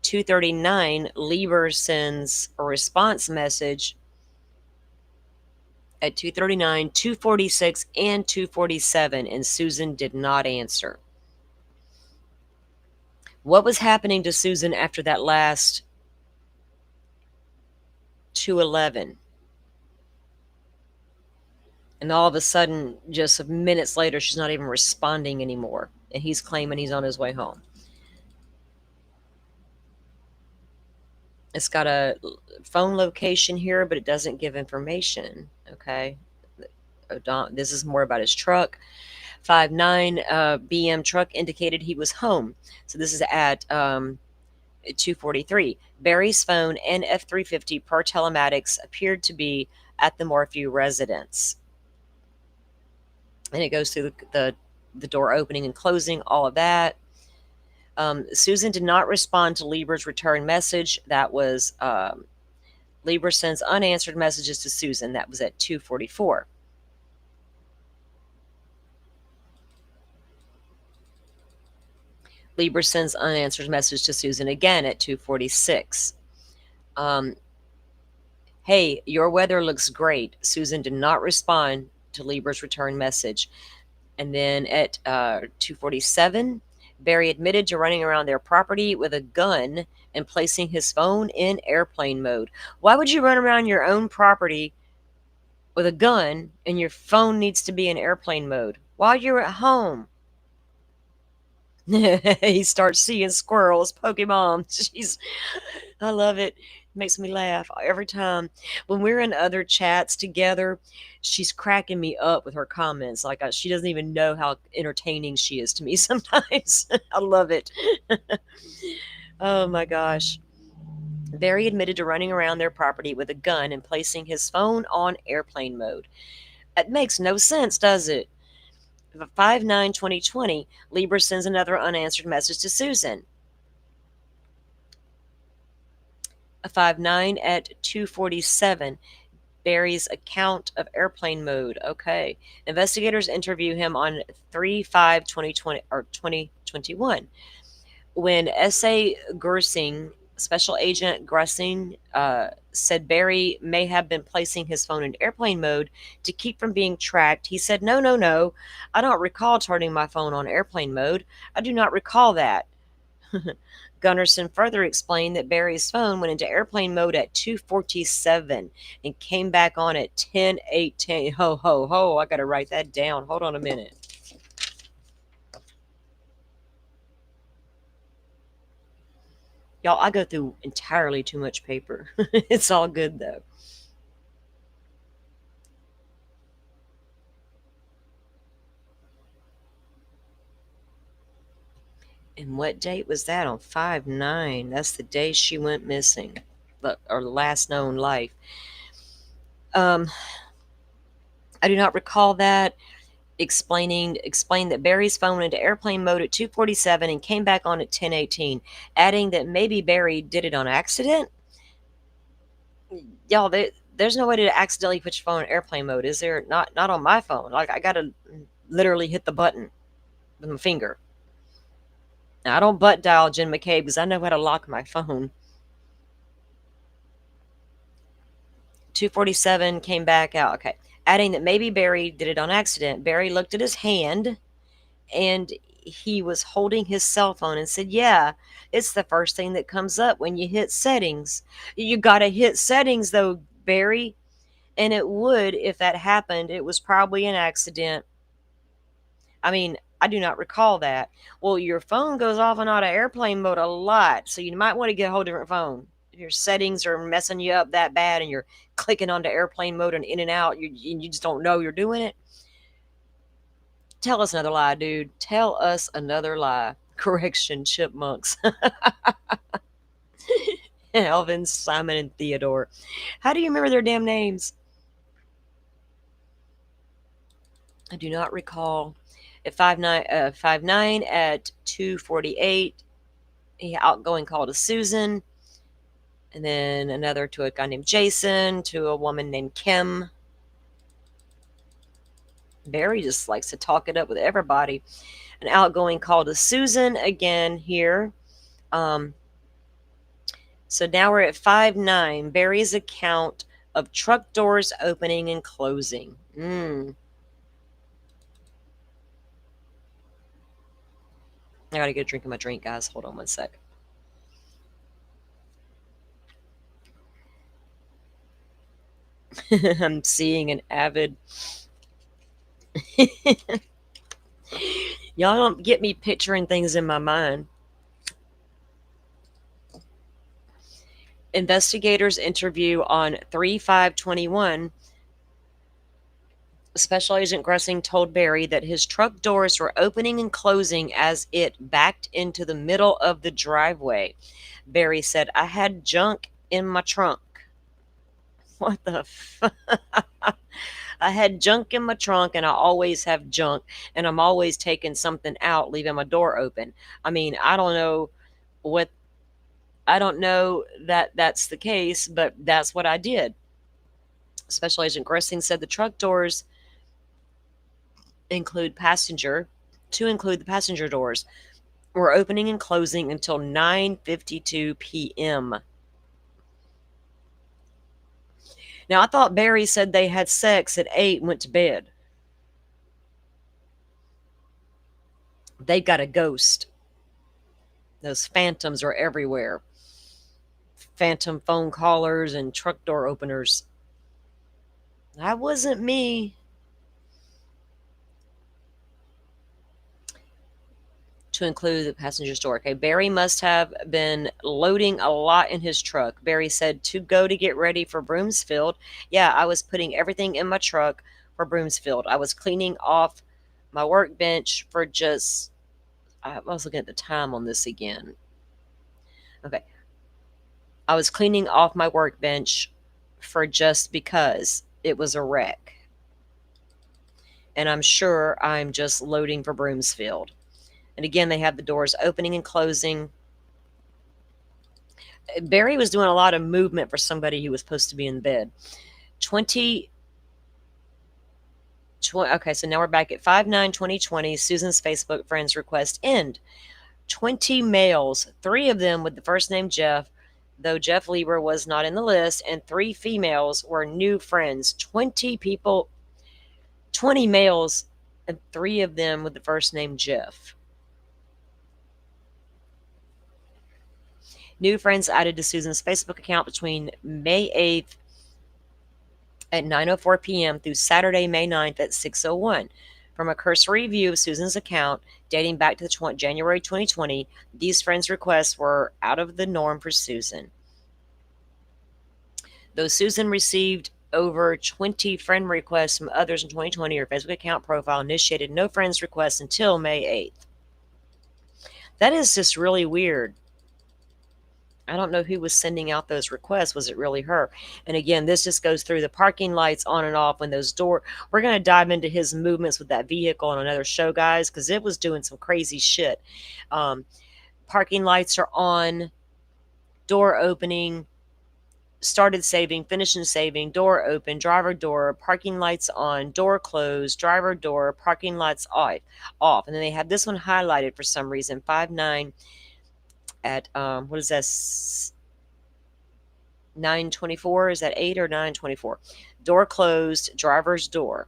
2:39, Lieber sends a response message at 2:39, 2:46, and 2:47, and Susan did not answer. What was happening to Susan after that last 2:11? And all of a sudden, just minutes later, she's not even responding anymore. And he's claiming he's on his way home. It's got a phone location here, but it doesn't give information. Okay. This is more about his truck. 5/9, BM truck indicated he was home. So this is at 2:43. Barry's phone and F-350 per telematics appeared to be at the Morphew residence. And it goes through the door opening and closing, all of that. Susan did not respond to Lieber's return message. That was Lieber sends unanswered messages to Susan. That was at 2:44. Lieber sends unanswered message to Susan again at 2:46. Hey, your weather looks great. Susan did not respond to Lieber's return message. And then at 2:47, Barry admitted to running around their property with a gun and placing his phone in airplane mode. Why would you run around your own property with a gun and your phone needs to be in airplane mode while you're at home? He starts seeing squirrels, Pokemon. I love it. It makes me laugh every time. When we're in other chats together, she's cracking me up with her comments. Like she doesn't even know how entertaining she is to me sometimes. I love it. Oh my gosh. Barry admitted to running around their property with a gun and placing his phone on airplane mode. It makes no sense, does it? 5/9/2020, Lieber sends another unanswered message to Susan. 5/9 at 2:47, Barry's account of airplane mode. Okay. Investigators interview him on 3/5/2020 or 2021. When S.A. Gersing, Special Agent Gressing, said Barry may have been placing his phone in airplane mode to keep from being tracked, he said, No. I don't recall turning my phone on airplane mode. I do not recall that. Gunnarsson further explained that Barry's phone went into airplane mode at 2:47 and came back on at 10:18. Ho, I got to write that down. Hold on a minute. Y'all, I go through entirely too much paper. It's all good, though. And what date was that? On 5/9. That's the day she went missing, or last known life. I do not recall that. Explained that Barry's phone went into airplane mode at 2:47 and came back on at 10:18, adding that maybe Barry did it on accident. Y'all, the there's no way to accidentally put your phone in airplane mode, is there? Not on my phone. Like, I gotta literally hit the button with my finger. Now, I don't butt dial Jen McCabe because I know how to lock my phone. 247 came back out. Okay. Adding that maybe Barry did it on accident. Barry looked at his hand and he was holding his cell phone and said, yeah, it's the first thing that comes up when you hit settings. You got to hit settings though, Barry. And it would, if that happened, it was probably an accident. I mean, I do not recall that. Well, your phone goes off and out of airplane mode a lot, so you might want to get a whole different phone. If your settings are messing you up that bad and you're clicking onto airplane mode and in and out, you just don't know you're doing it. Tell us another lie, dude. Tell us another lie. Correction, chipmunks. Alvin, Simon, and Theodore. How do you remember their damn names? I do not recall. At 5'9", at 248, he outgoing call to Susan, and then another to a guy named Jason, to a woman named Kim. Barry just likes to talk it up with everybody. An outgoing call to Susan again here. So now we're at 5'9", Barry's account of truck doors opening and closing. I gotta get a drink of my drink, guys. Hold on one sec. I'm seeing an avid... Y'all don't get me picturing things in my mind. Investigators interview on 3/5/21. Special Agent Gressing told Barry that his truck doors were opening and closing as it backed into the middle of the driveway. Barry said, I had junk in my trunk. What the fuck? I had junk in my trunk, and I always have junk, and I'm always taking something out, leaving my door open. I mean, I don't know that that's the case, but that's what I did. Special Agent Gressing said the truck doors include the passenger doors were opening and closing until 9:52 p.m. Now, I thought Barry said they had sex at 8 and went to bed. They got a ghost. Those phantoms are everywhere. Phantom phone callers and truck door openers. That wasn't me. To include the passenger door. Okay, Barry must have been loading a lot in his truck. Barry said to go to get ready for Broomsfield. Yeah, I was putting everything in my truck for Broomsfield. I was cleaning off my workbench for just... I was looking at the time on this again. Okay. I was cleaning off my workbench for just because it was a wreck. And I'm sure I'm just loading for Broomsfield. And again, they have the doors opening and closing. Barry was doing a lot of movement for somebody who was supposed to be in bed. Okay, so now we're back at 5/9/2020. Susan's Facebook friends request end. 20 males, 3 of them with the first name Jeff, though Jeff Lieber was not in the list, and 3 females were new friends. 20 people, 20 males, and 3 of them with the first name Jeff. New friends added to Susan's Facebook account between May 8th at 9:04 p.m. through Saturday, May 9th at 6:01. From a cursory view of Susan's account dating back to January 2020, these friends' requests were out of the norm for Susan. Though Susan received over 20 friend requests from others in 2020, her Facebook account profile initiated no friends requests until May 8th. That is just really weird. I don't know who was sending out those requests. Was it really her? And again, this just goes through the parking lights on and off when those doors. We're going to dive into his movements with that vehicle on another show, guys, because it was doing some crazy shit. Parking lights are on, door opening, started saving, finishing saving, door open, driver door, parking lights on, door closed, driver door, parking lights off. And then they have this one highlighted for some reason, 5-9 at, what is that, 9:24? Is that 8 or 9:24? Door closed, driver's door.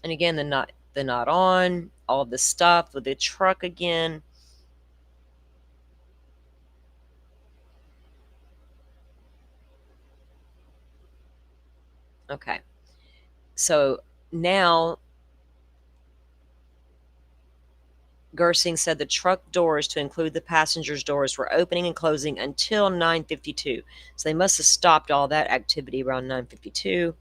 And again, the not on, all the stuff with the truck again. Okay. So now Gersing said the truck doors, to include the passengers' doors, were opening and closing until 9:52. So they must have stopped all that activity around 9:52.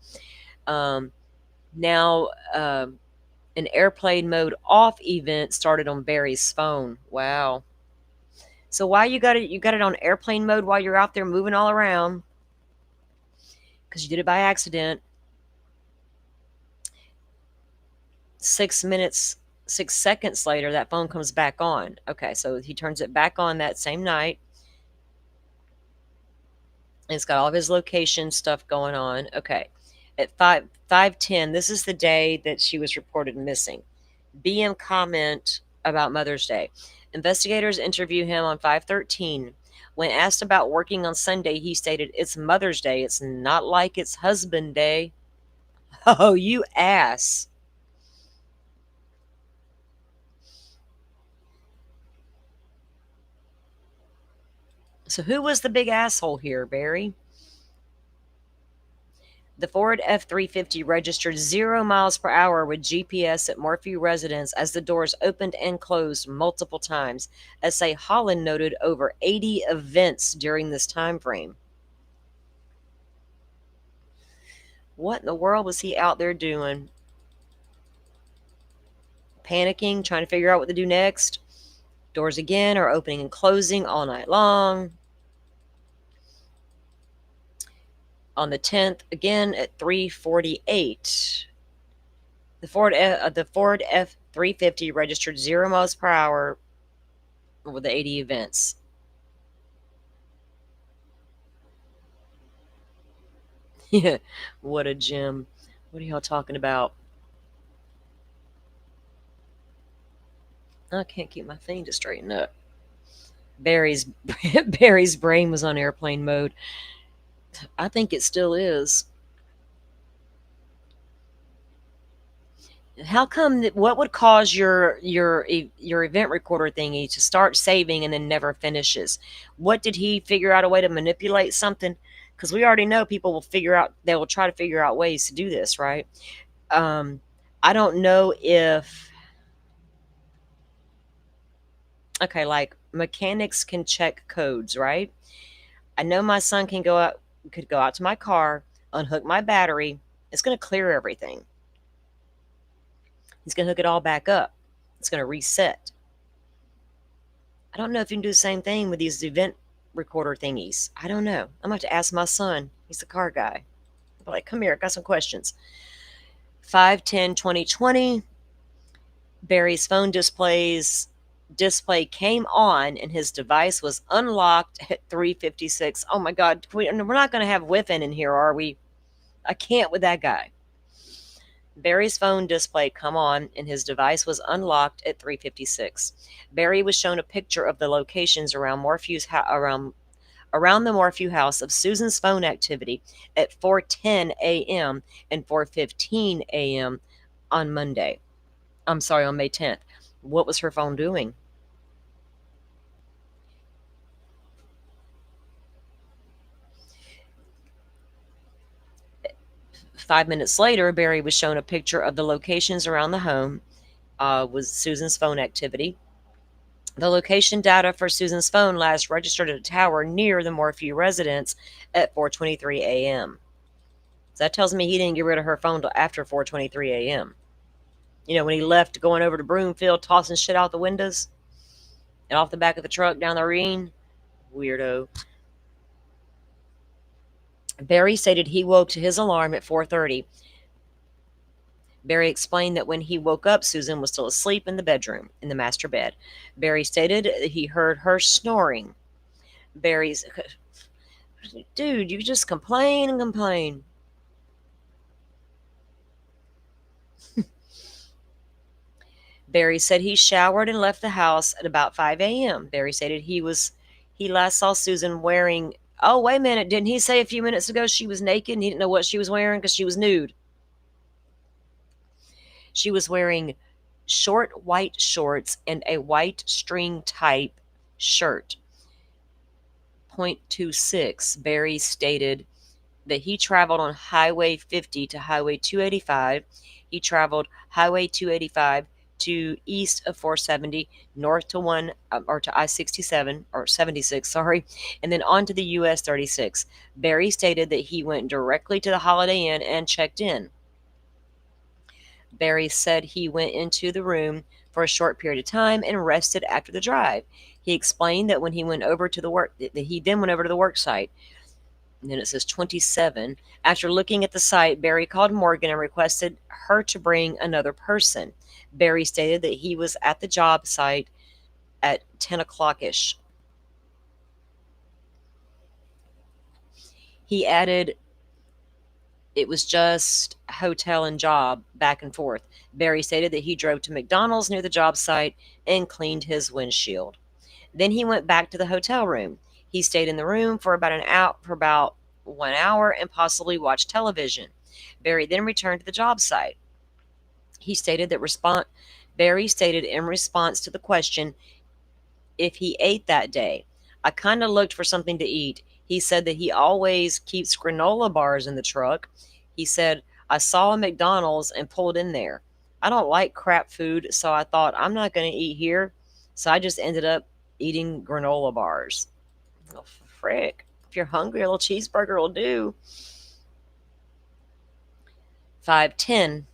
Now, an airplane mode off event started on Barry's phone. Wow. So why you got it on airplane mode while you're out there moving all around? Because you did it by accident. 6 seconds later, that phone comes back on. Okay, so he turns it back on that same night. It's got all of his location stuff going on. Okay. At 5:10, this is the day that she was reported missing. BM comment about Mother's Day. Investigators interview him on 5:13. When asked about working on Sunday, he stated, "It's Mother's Day. It's not like it's husband day." Oh, you ass. So who was the big asshole here, Barry? The Ford F-350 registered 0 miles per hour with GPS at Morphew residence as the doors opened and closed multiple times. S.A. Holland noted over 80 events during this time frame. What in the world was he out there doing? Panicking, trying to figure out what to do next. Doors again are opening and closing all night long. On the 10th, again at 3:48, the Ford F-350 registered 0 miles per hour with the 80 events. Yeah, what a gem. What are y'all talking about? I can't keep my thing to straighten up. Barry's brain was on airplane mode. I think it still is. How come what would cause your event recorder thingy to start saving and then never finishes? What did he figure out a way to manipulate something? Because we already know people will they will try to figure out ways to do this, right? I don't know if, okay, like mechanics can check codes, right? I know my son could go out to my car, unhook my battery. It's going to clear everything. He's going to hook it all back up. It's going to reset. I don't know if you can do the same thing with these event recorder thingies. I don't know. I'm going to have to ask my son. He's the car guy. I'll be like, come here, I got some questions. 5/10/2020, Barry's phone display came on and his device was unlocked at 3:56. Oh my God, we're not going to have Whiffen in here, are we? I can't with that guy. Barry's phone display come on and his device was unlocked at 3:56. Barry was shown a picture of the locations around around the Morphew house of Susan's phone activity at 4:10 a.m. and 4:15 a.m. on May 10th. What was her phone doing? Five minutes later, Barry was shown a picture of the locations around the home with Susan's phone activity. The location data for Susan's phone last registered at a tower near the Morphew residence at 4:23 a.m. So that tells me he didn't get rid of her phone until after 4:23 a.m. You know, when he left going over to Broomfield, tossing shit out the windows and off the back of the truck down the ravine. Weirdo. Barry stated he woke to his alarm at 4:30. Barry explained that when he woke up, Susan was still asleep in the bedroom, in the master bed. Barry stated he heard her snoring. Dude, you just complain and complain. Barry said he showered and left the house at about 5 a.m. Barry stated he last saw Susan wearing, oh, wait a minute, didn't he say a few minutes ago she was naked and he didn't know what she was wearing because she was nude? She was wearing short white shorts and a white string type shirt. 0.26, Barry stated that he traveled on Highway 50 to Highway 285. He traveled Highway 285 to east of 470, north to to I-67 or 76, sorry, and then on to the US 36. Barry stated that he went directly to the Holiday Inn and checked in. Barry said he went into the room for a short period of time and rested after the drive. He explained that when he went over to the work site. And then it says 27. After looking at the site, Barry called Morgan and requested her to bring another person. Barry stated that he was at the job site at 10 o'clock-ish. He added it was just hotel and job back and forth. Barry stated that he drove to McDonald's near the job site and cleaned his windshield. Then he went back to the hotel room. He stayed in the room for about 1 hour and possibly watched television. Barry then returned to the job site. Barry stated in response to the question if he ate that day, I kind of looked for something to eat. He said that he always keeps granola bars in the truck. He said, I saw a McDonald's and pulled in there. I don't like crap food, so I thought I'm not going to eat here. So I just ended up eating granola bars. Oh, frick. If you're hungry, a little cheeseburger will do. 5:10.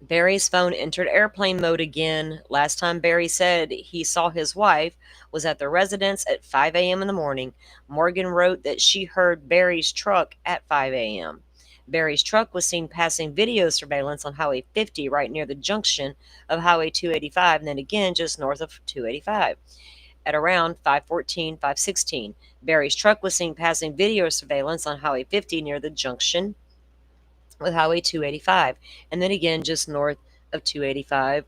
Barry's phone entered airplane mode again. Last time Barry said he saw his wife was at the residence at 5 a.m. in the morning. Morgan wrote that she heard Barry's truck at 5 a.m. Barry's truck was seen passing video surveillance on Highway 50 right near the junction of Highway 285 and then again just north of 285. At around 5:14, 5:16, Barry's truck was seen passing video surveillance on Highway 50 near the junction with Highway 285, and then again just north of 285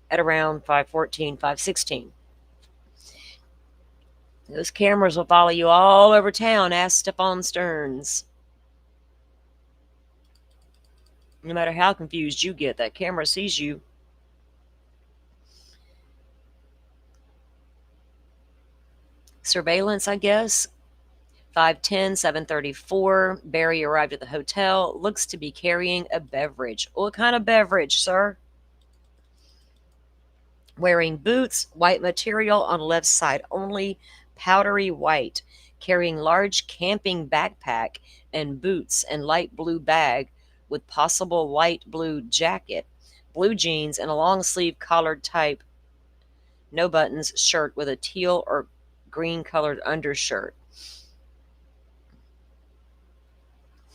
at around 5:14, 5:16. Those cameras will follow you all over town. Ask Stephon Stearns. No matter how confused you get, that camera sees you. Surveillance, I guess. 5:10, 7:34. Barry arrived at the hotel. Looks to be carrying a beverage. What kind of beverage, sir? Wearing boots, white material on left side only, powdery white. Carrying large camping backpack and boots and light blue bag with possible light blue jacket, blue jeans, and a long sleeve collared type, no buttons, shirt with a teal or green colored undershirt.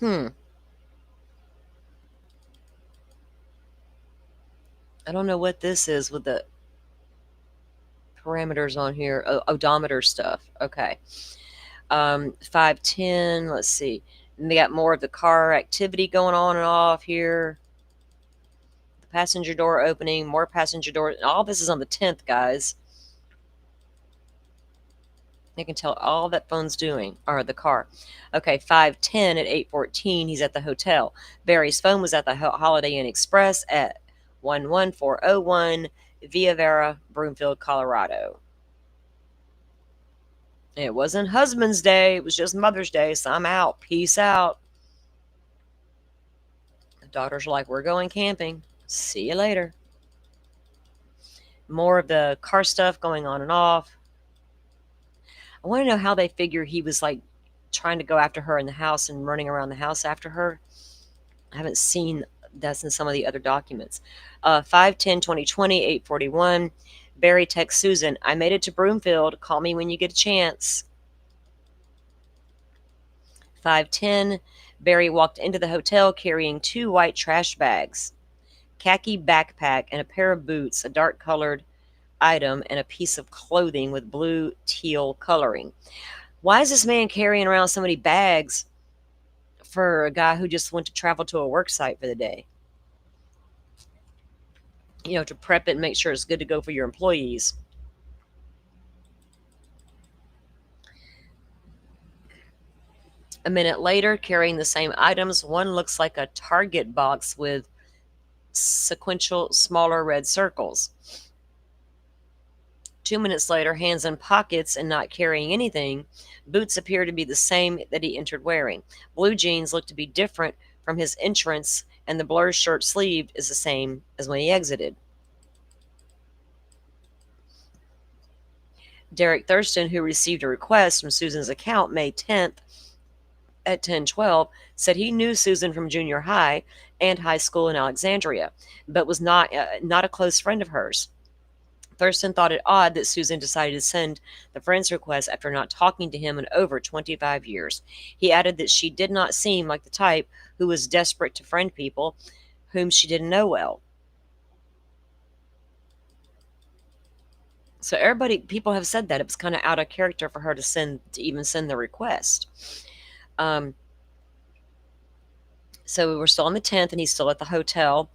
I don't know what this is with the parameters on here. Odometer stuff. Okay. 5:10. Let's see. And they got more of the car activity going on and off here. The passenger door opening, more passenger doors. All this is on the 10th, guys. You can tell all that phone's doing, or the car. Okay, 5:10 at 8:14, he's at the hotel. Barry's phone was at the Holiday Inn Express at 11401 Via Vera, Broomfield, Colorado. It wasn't husband's day, it was just Mother's Day, so I'm out. Peace out. The daughters are like, we're going camping. See you later. More of the car stuff going on and off. I want to know how they figure he was like trying to go after her in the house and running around the house after her. I haven't seen that in some of the other documents. 5/10/2020, 8:41. Barry texts Susan, I made it to Broomfield. Call me when you get a chance. 5:10. Barry walked into the hotel carrying 2 white trash bags, khaki backpack, and a pair of boots, a dark colored item, and a piece of clothing with blue teal coloring. Why is this man carrying around so many bags for a guy who just went to travel to a work site for the day? You know, to prep it and make sure it's good to go for your employees. A minute later, carrying the same items, one looks like a Target box with sequential smaller red circles. 2 minutes later, hands in pockets and not carrying anything. Boots appear to be the same that he entered wearing. Blue jeans look to be different from his entrance, and the blue shirt sleeve is the same as when he exited. Derek Thurston, who received a request from Susan's account May 10th at 10:12, said he knew Susan from junior high and high school in Alexandria, but was not a close friend of hers. Thurston thought it odd that Susan decided to send the friend's request after not talking to him in over 25 years. He added that she did not seem like the type who was desperate to friend people whom she didn't know well. So people have said that it was kind of out of character for her to even send the request. So we're still on the 10th, and he's still at the hotel,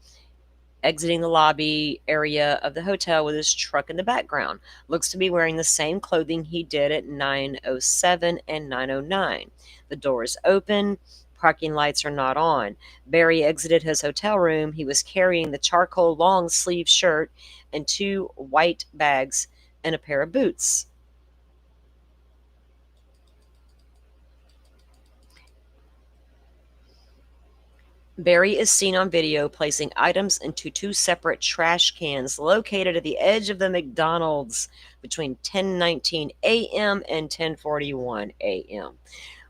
exiting the lobby area of the hotel with his truck in the background. Looks to be wearing the same clothing he did at 9:07 and 9:09. The door is open. Parking lights are not on. Barry exited his hotel room. He was carrying the charcoal long sleeve shirt and 2 white bags and a pair of boots. Barry is seen on video placing items into 2 separate trash cans located at the edge of the McDonald's between 10:19 a.m. and 10:41 a.m.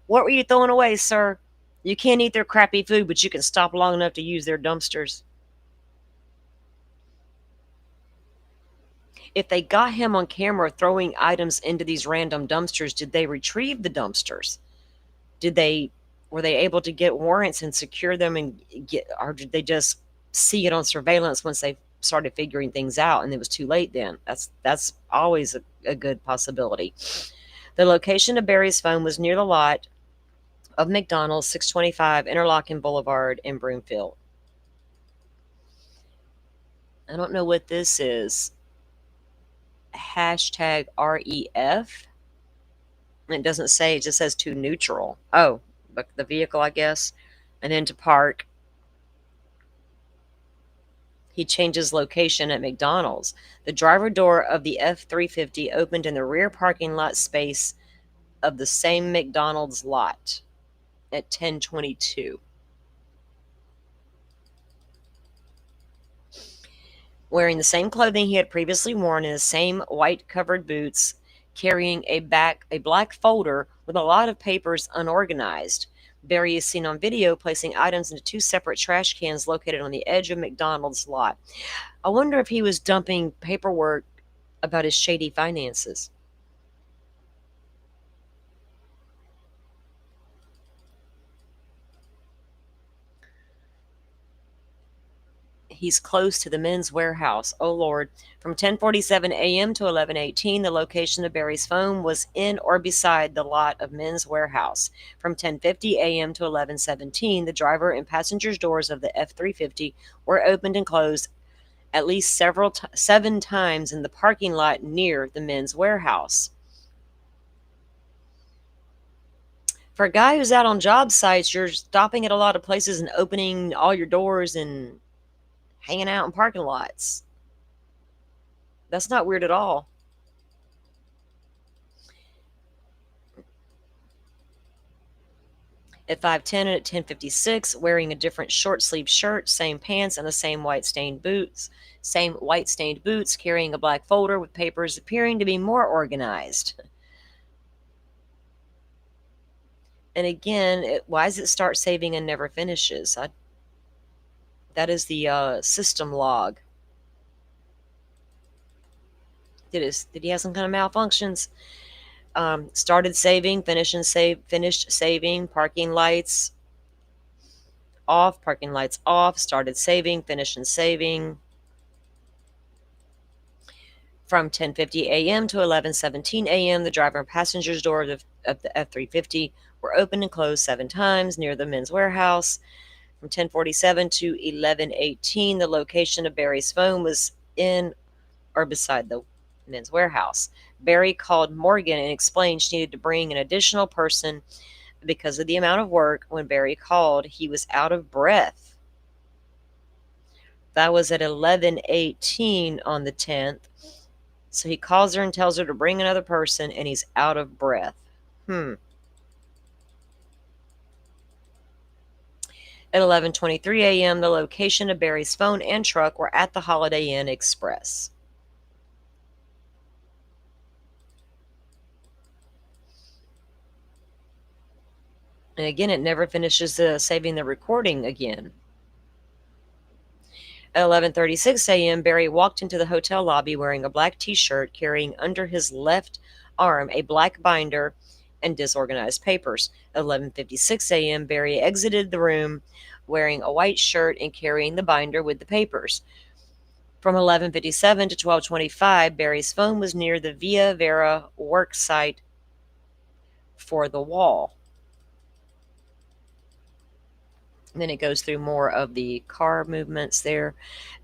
What were you throwing away, sir? You can't eat their crappy food, but you can stop long enough to use their dumpsters. If they got him on camera throwing items into these random dumpsters, did they retrieve the dumpsters? Were they able to get warrants and secure them or did they just see it on surveillance once they started figuring things out and it was too late then? That's always a good possibility. The location of Barry's phone was near the lot of McDonald's, 625 Interlochen Boulevard in Broomfield. I don't know what this is. #REF. It doesn't say, it just says to neutral. Oh, but the vehicle, I guess. And then to park. He changes location at McDonald's. The driver door of the F-350 opened in the rear parking lot space of the same McDonald's lot at 10:22. Wearing the same clothing he had previously worn and the same white covered boots, carrying a black folder with a lot of papers unorganized. Barry is seen on video placing items into 2 separate trash cans located on the edge of McDonald's lot. I wonder if he was dumping paperwork about his shady finances. He's close to the Men's Warehouse. Oh, Lord. From 10:47 a.m. to 11:18, the location of Barry's phone was in or beside the lot of Men's Warehouse. From 10:50 a.m. to 11:17, the driver and passenger's doors of the F-350 were opened and closed at least 7 times in the parking lot near the Men's Warehouse. For a guy who's out on job sites, you're stopping at a lot of places and opening all your doors and hanging out in parking lots. That's not weird at all. At 5:10 and at 10:56, wearing a different short sleeve shirt, same pants, and the same white stained boots, carrying a black folder with papers appearing to be more organized. And again, why does it start saving and never finishes? That is the system log. Did he have some kind of malfunctions? Started saving, finished saving, parking lights off, started saving, finished and saving. From 10:50 a.m. to 11:17 a.m., the driver and passenger's doors of the F-350 were opened and closed 7 times near the Men's Warehouse. From 10:47 to 11:18, the location of Barry's phone was in or beside the Men's Warehouse. Barry called Morgan and explained she needed to bring an additional person because of the amount of work. When Barry called, he was out of breath. That was at 11:18 on the 10th. So he calls her and tells her to bring another person, and he's out of breath. At 11:23 a.m., the location of Barry's phone and truck were at the Holiday Inn Express. And again, it never finishes saving the recording again. At 11:36 a.m., Barry walked into the hotel lobby wearing a black t-shirt, carrying under his left arm a black binder and disorganized papers. At 11:56 a.m., Barry exited the room wearing a white shirt and carrying the binder with the papers. From 11:57 to 12:25, Barry's phone was near the Via Vera work site for the wall. And then it goes through more of the car movements there.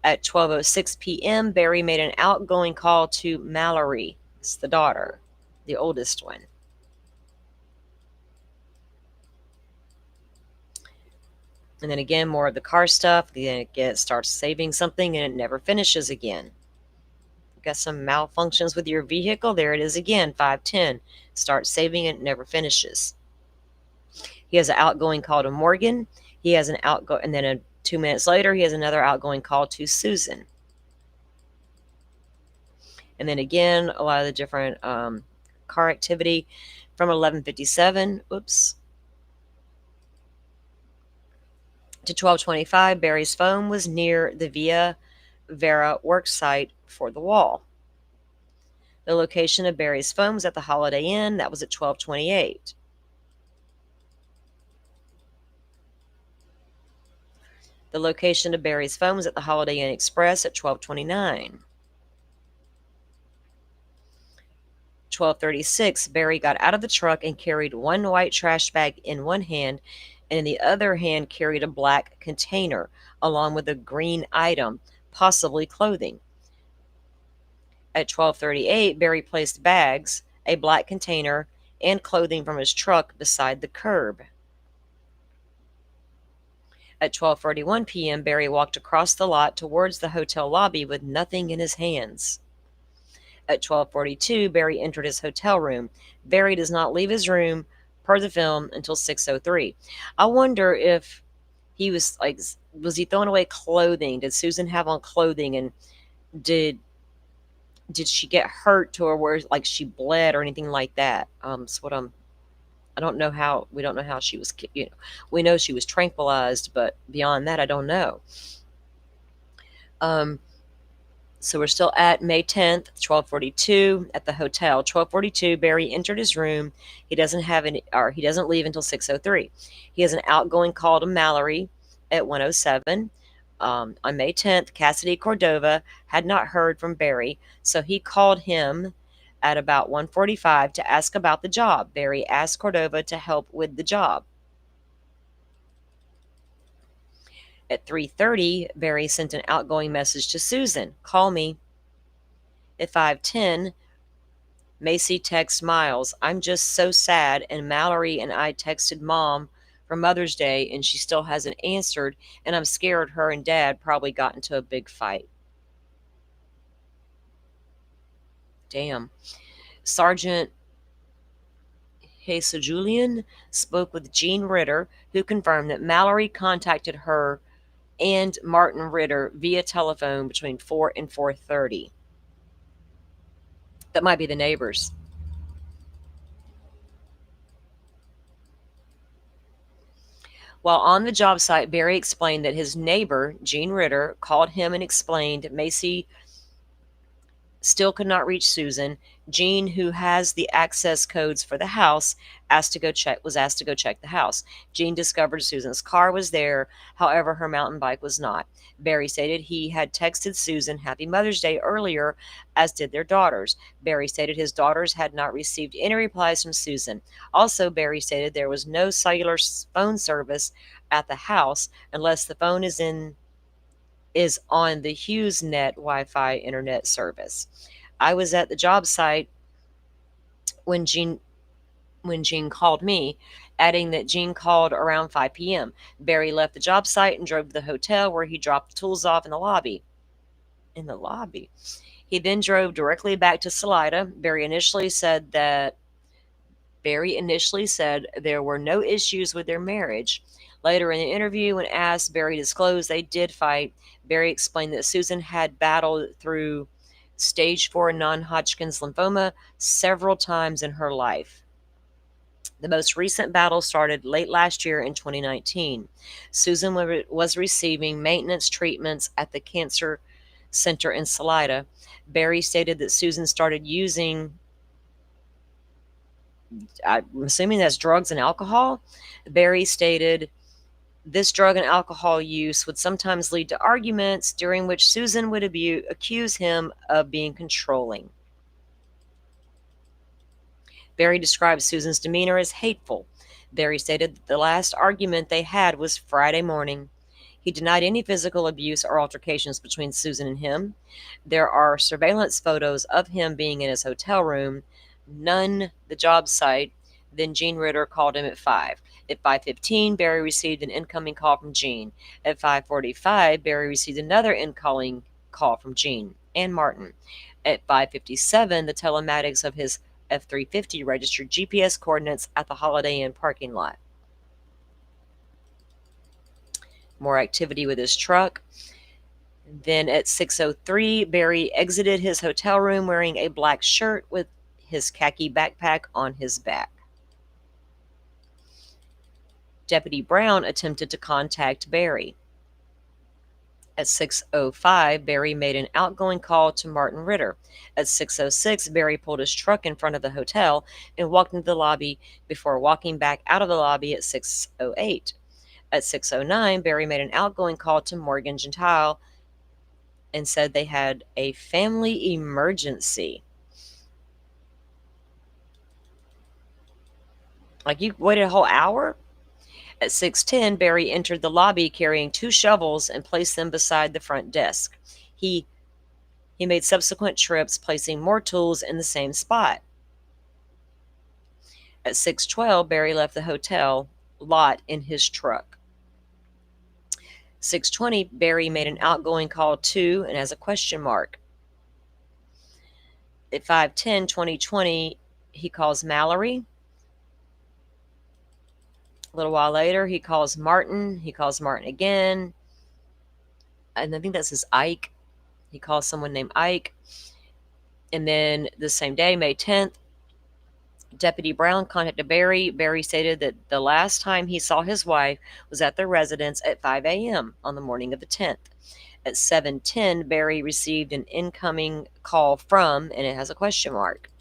At 12:06 p.m., Barry made an outgoing call to Mallory. It's the daughter, the oldest one. And then again, more of the car stuff. Then it starts saving something and it never finishes again. Got some malfunctions with your vehicle. There it is again, 5:10. Start saving it, never finishes. He has an outgoing call to Morgan. He has an outgoing, and then 2 minutes later, he has another outgoing call to Susan. And then again, a lot of the different car activity from 11:57. To 12:25, Barry's phone was near the Via Vera work site for the wall. The location of Barry's phone was at the Holiday Inn. That was at 12:28. The location of Barry's phone was at the Holiday Inn Express at 12:29. 12:36, Barry got out of the truck and carried one white trash bag in one hand, and in the other hand carried a black container along with a green item, possibly clothing. At 12:38, Barry placed bags, a black container, and clothing from his truck beside the curb. At 12:41 p.m., Barry walked across the lot towards the hotel lobby with nothing in his hands. At 12:42, Barry entered his hotel room. Barry does not leave his room, per the film, until 6:03. I wonder if he was he throwing away clothing? Did Susan have on clothing, and did she get hurt to her where she bled or anything like that? That's what I don't know how. We don't know how she was. We know she was tranquilized, but beyond that, I don't know. So we're still at May 10th, 12:42 at the hotel. 12:42, Barry entered his room. He doesn't leave until 6:03. He has an outgoing call to Mallory at 1:07. On May 10th, Cassidy Cordova had not heard from Barry, so he called him at about 1:45 to ask about the job. Barry asked Cordova to help with the job. At 3:30, Barry sent an outgoing message to Susan, "Call me." At 5:10, Macy texts Miles, "I'm just so sad, and Mallory and I texted Mom for Mother's Day, and she still hasn't answered, and I'm scared her and Dad probably got into a big fight." Damn. Sergeant Hesa Julian spoke with Jean Ritter, who confirmed that Mallory contacted her and Martin Ritter via telephone between 4 and 4:30. That might be the neighbors. While on the job site, Barry explained that his neighbor, Jean Ritter, called him and explained Macy still could not reach Susan. Jean, who has the access codes for the house, was asked to go check the house. Jean discovered Susan's car was there, however, her mountain bike was not. Barry stated he had texted Susan Happy Mother's Day earlier, as did their daughters. Barry stated his daughters had not received any replies from Susan. Also, Barry stated there was no cellular phone service at the house unless the phone is on the HughesNet Wi-Fi internet service. I was at the job site when Jean called me, adding that Jean called around 5 p.m. Barry left the job site and drove to the hotel where he dropped the tools off in the lobby. He then drove directly back to Salida. Barry initially said there were no issues with their marriage. Later in the interview, when asked, Barry disclosed they did fight. Barry explained that Susan had battled through stage 4 non-Hodgkin's lymphoma several times in her life. The most recent battle started late last year in 2019. Susan was receiving maintenance treatments at the cancer center in Salida. Barry stated that Susan started using, I'm assuming that's drugs and alcohol. Barry stated this drug and alcohol use would sometimes lead to arguments during which Susan would accuse him of being controlling. Barry described Susan's demeanor as hateful. Barry stated that the last argument they had was Friday morning. He denied any physical abuse or altercations between Susan and him. There are surveillance photos of him being in his hotel room, none the job site. Then Jean Ritter called him at 5. At 5:15, Barry received an incoming call from Jean. At 5:45, Barry received another incoming call from Jean and Martin. At 5:57, the telematics of his F-350 registered GPS coordinates at the Holiday Inn parking lot. More activity with his truck. Then at 6:03, Barry exited his hotel room wearing a black shirt with his khaki backpack on his back. Deputy Brown attempted to contact Barry. At 6:05, Barry made an outgoing call to Martin Ritter. At 6:06, Barry pulled his truck in front of the hotel and walked into the lobby before walking back out of the lobby at 6:08. At 6:09, Barry made an outgoing call to Morgan Gentile and said they had a family emergency. Like, you waited a whole hour? At 6:10, Barry entered the lobby carrying 2 shovels and placed them beside the front desk. He made subsequent trips, placing more tools in the same spot. At 6:12, Barry left the hotel lot in his truck. 6:20, Barry made an outgoing call to and has a question mark. At 5:10, he calls Mallory. A little while later, he calls Martin. He calls Martin again. And I think that's his Ike. He calls someone named Ike. And then the same day, May 10th, Deputy Brown contacted Barry. Barry stated that the last time he saw his wife was at their residence at 5 a.m. on the morning of the 10th. At 7:10, Barry received an incoming call from, and it has a question mark.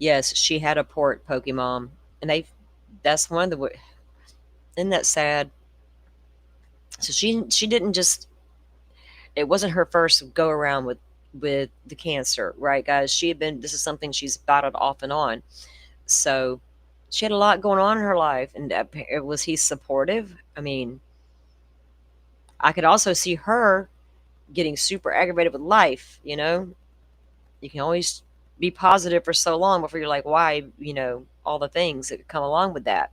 Yes, she had a port, Pokemon. And that's one of the, isn't that sad? So she didn't just, it wasn't her first go around with the cancer, right, guys? This is something she's battled off and on. So she had a lot going on in her life. And was he supportive? I mean, I could also see her getting super aggravated with life, you know? You can always be positive for so long before you're like, why, all the things that come along with that.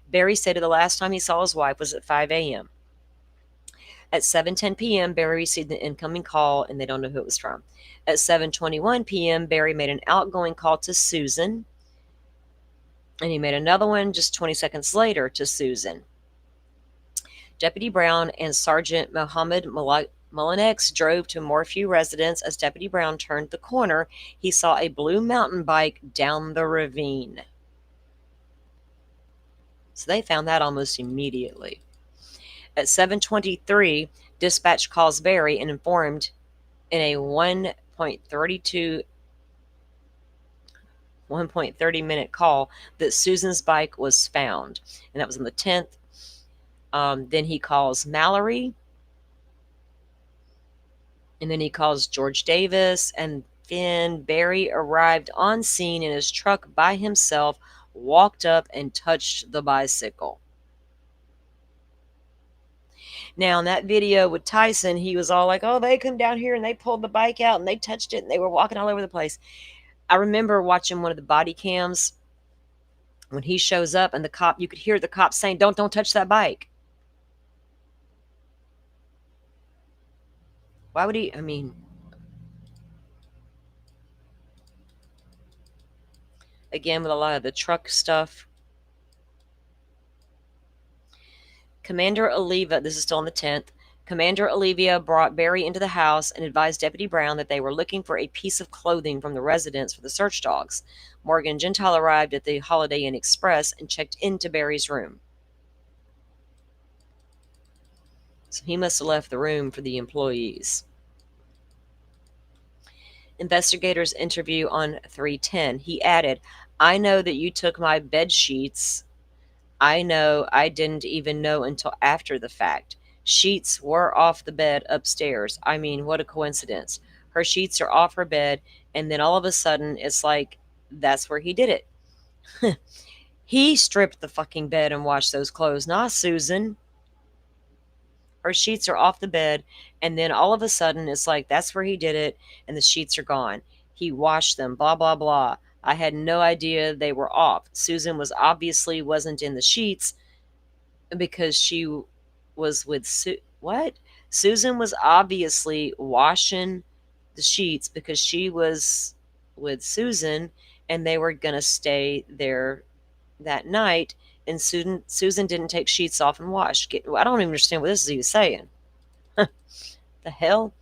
Barry stated the last time he saw his wife was at 5 a.m. At 7:10 p.m., Barry received an incoming call, and they don't know who it was from. At 7:21 p.m., Barry made an outgoing call to Susan, and he made another one just 20 seconds later to Susan. Deputy Brown and Sergeant Mohammed Mullinex drove to Morphew residence. As Deputy Brown turned the corner, he saw a blue mountain bike down the ravine. So they found that almost immediately. At 7:23, Dispatch calls Barry and informed in a 1.30 minute call that Susan's bike was found, and that was on the 10th. Then he calls Mallory, and then he calls George Davis, and then Barry arrived on scene in his truck by himself, walked up and touched the bicycle. Now, in that video with Tyson, he was all like, oh, they come down here and they pulled the bike out and they touched it and they were walking all over the place. I remember watching one of the body cams when he shows up and the cop, you could hear the cop saying, don't touch that bike. Why would he? I mean, again, with a lot of the truck stuff. Commander Oliva, this is still on the 10th, Commander Olivia brought Barry into the house and advised Deputy Brown that they were looking for a piece of clothing from the residence for the search dogs. Morgan Gentile arrived at the Holiday Inn Express and checked into Barry's room. So he must have left the room for the employees. Investigators interview on 310. He added, I know that you took my bed sheets. I know I didn't even know until after the fact. Sheets were off the bed upstairs. I mean, what a coincidence. Her sheets are off her bed, and then all of a sudden, it's like, that's where he did it. He stripped the fucking bed and washed those clothes, not Susan. Her sheets are off the bed, and then all of a sudden, it's like, that's where he did it, and the sheets are gone. He washed them, blah, blah, blah. I had no idea they were off. Susan wasn't in the sheets because she was with what? Susan was obviously washing the sheets because she was with Susan and they were going to stay there that night, and Susan didn't take sheets off and wash. I don't even understand what this is even saying. The hell?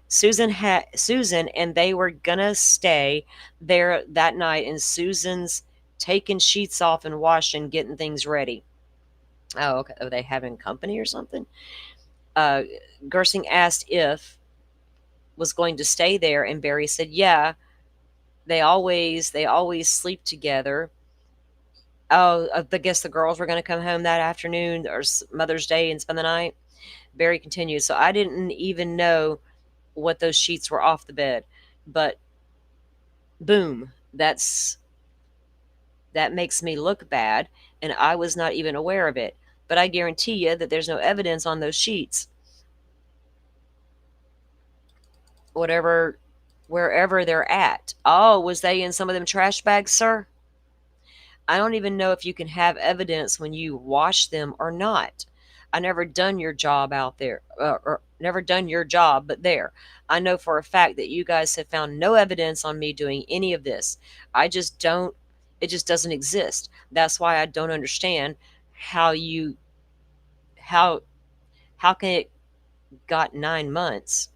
Susan and they were gonna stay there that night, and Susan's taking sheets off and washing, getting things ready. Oh, okay. Are they having company or something? Gersing asked if was going to stay there, and Barry said, yeah, they always sleep together. Oh, I guess the girls were going to come home that afternoon or Mother's Day and spend the night. Barry continued, so I didn't even know what those sheets were off the bed, but boom, that makes me look bad, and I was not even aware of it. But I guarantee you that there's no evidence on those sheets. Wherever they're at. Oh, was they in some of them trash bags, sir? I don't even know if you can have evidence when you wash them or not. I never done your job out there, or never done your job, but there. I know for a fact that you guys have found no evidence on me doing any of this. It just doesn't exist. That's why I don't understand how can it got 9 months?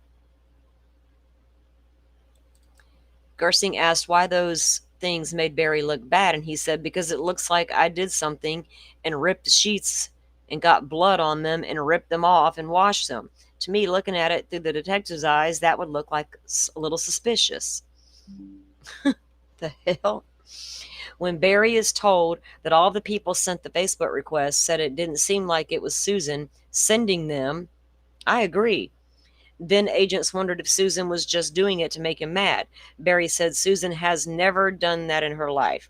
Gersing asked why those things made Barry look bad, and he said, because it looks like I did something and ripped the sheets and got blood on them and ripped them off and washed them. To me, looking at it through the detective's eyes, that would look like a little suspicious. The hell? When Barry is told that all the people sent the Facebook requests said it didn't seem like it was Susan sending them, I agree. Then agents wondered if Susan was just doing it to make him mad. Barry said Susan has never done that in her life.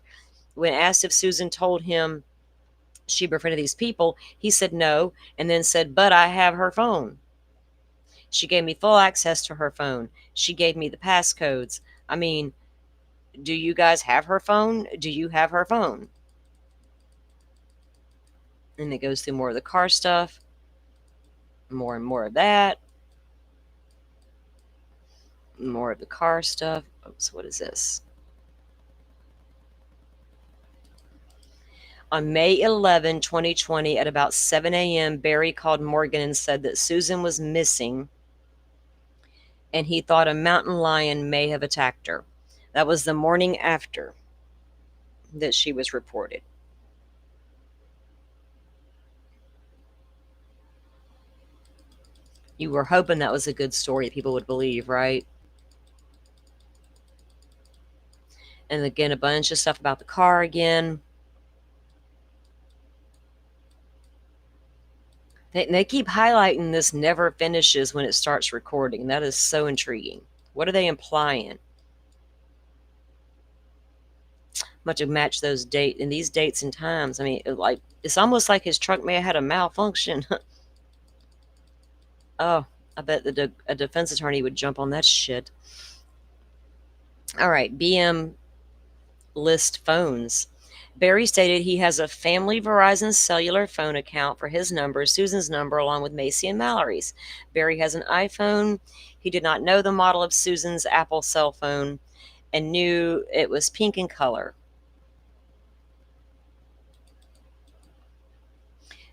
When asked if Susan told him she befriended these people, he said no, and then said, but I have her phone. She gave me full access to her phone. She gave me the passcodes. I mean, do you guys have her phone? Do you have her phone? And it goes through more of the car stuff. More and more of that. More of the car stuff. Oops, what is this? On May 11, 2020, at about 7 a.m., Barry called Morgan and said that Susan was missing, and he thought a mountain lion may have attacked her. That was the morning after that she was reported. You were hoping that was a good story that people would believe, right? And again, a bunch of stuff about the car again. They keep highlighting this never finishes when it starts recording. That is so intriguing. What are they implying? Much to match those these dates and times. I mean, it's almost like his truck may have had a malfunction. Oh, I bet a defense attorney would jump on that shit. All right, BM list phones. Barry stated he has a family Verizon cellular phone account for his number, Susan's number, along with Macy and Mallory's. Barry has an iPhone. He did not know the model of Susan's Apple cell phone and knew it was pink in color.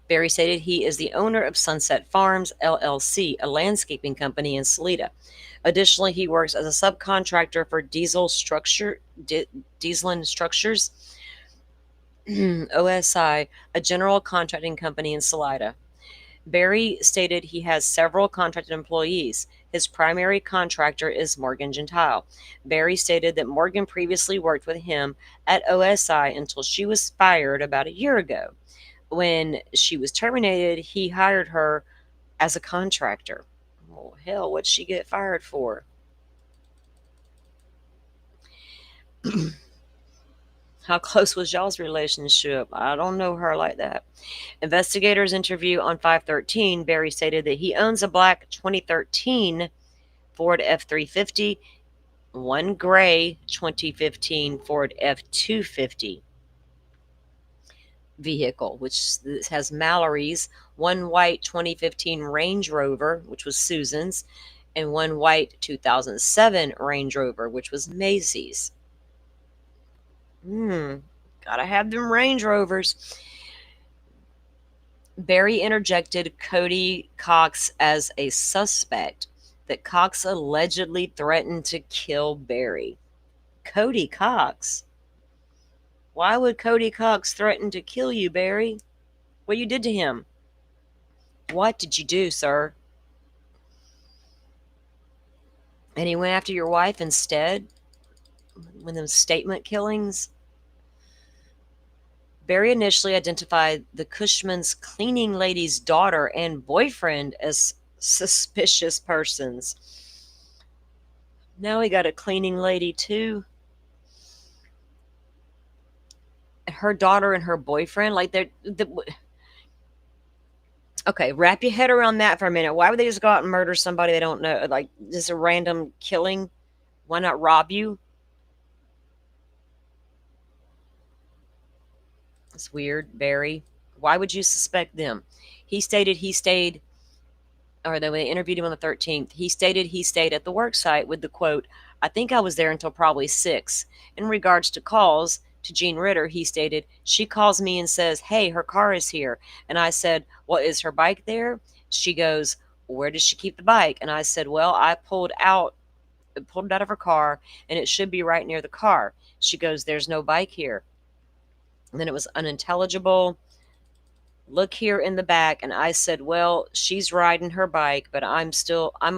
Barry stated he is the owner of Sunset Farms, LLC, a landscaping company in Salida. Additionally, he works as a subcontractor for Dieselin Structures, OSI, a general contracting company in Salida. Barry stated he has several contracted employees. His primary contractor is Morgan Gentile. Barry stated that Morgan previously worked with him at OSI until she was fired about a year ago. When she was terminated, he hired her as a contractor. Oh, hell, what'd she get fired for? How close was y'all's relationship? I don't know her like that. Investigators interview on 5/13. Barry stated that he owns a black 2013 Ford F-350, one gray 2015 Ford F-250 vehicle, which has Mallory's, one white 2015 Range Rover, which was Susan's, and one white 2007 Range Rover, which was Macy's. Gotta have them Range Rovers. Barry interjected Cody Cox as a suspect, that Cox allegedly threatened to kill Barry. Cody Cox? Why would Cody Cox threaten to kill you, Barry? What you did to him? What did you do, sir? And he went after your wife instead? With them statement killings? Barry initially identified the Cushman's cleaning lady's daughter and boyfriend as suspicious persons. Now we got a cleaning lady too. Her daughter and her boyfriend, like okay, wrap your head around that for a minute. Why would they just go out and murder somebody they don't know? Like, just a random killing? Why not rob you? It's weird, Barry. Why would you suspect them? He stated he stayed, or they interviewed him on the 13th. He stated he stayed at the work site with the quote, "I think I was there until probably 6. In regards to calls to Jean Ritter, he stated, "She calls me and says, 'Hey, her car is here.' And I said, 'Well, is her bike there?' She goes, 'Where does she keep the bike?' And I said, 'Well, I pulled it out of her car and it should be right near the car.' She goes, 'There's no bike here.' And then it was unintelligible. 'Look here in the back.' And I said, 'Well, she's riding her bike, but I'm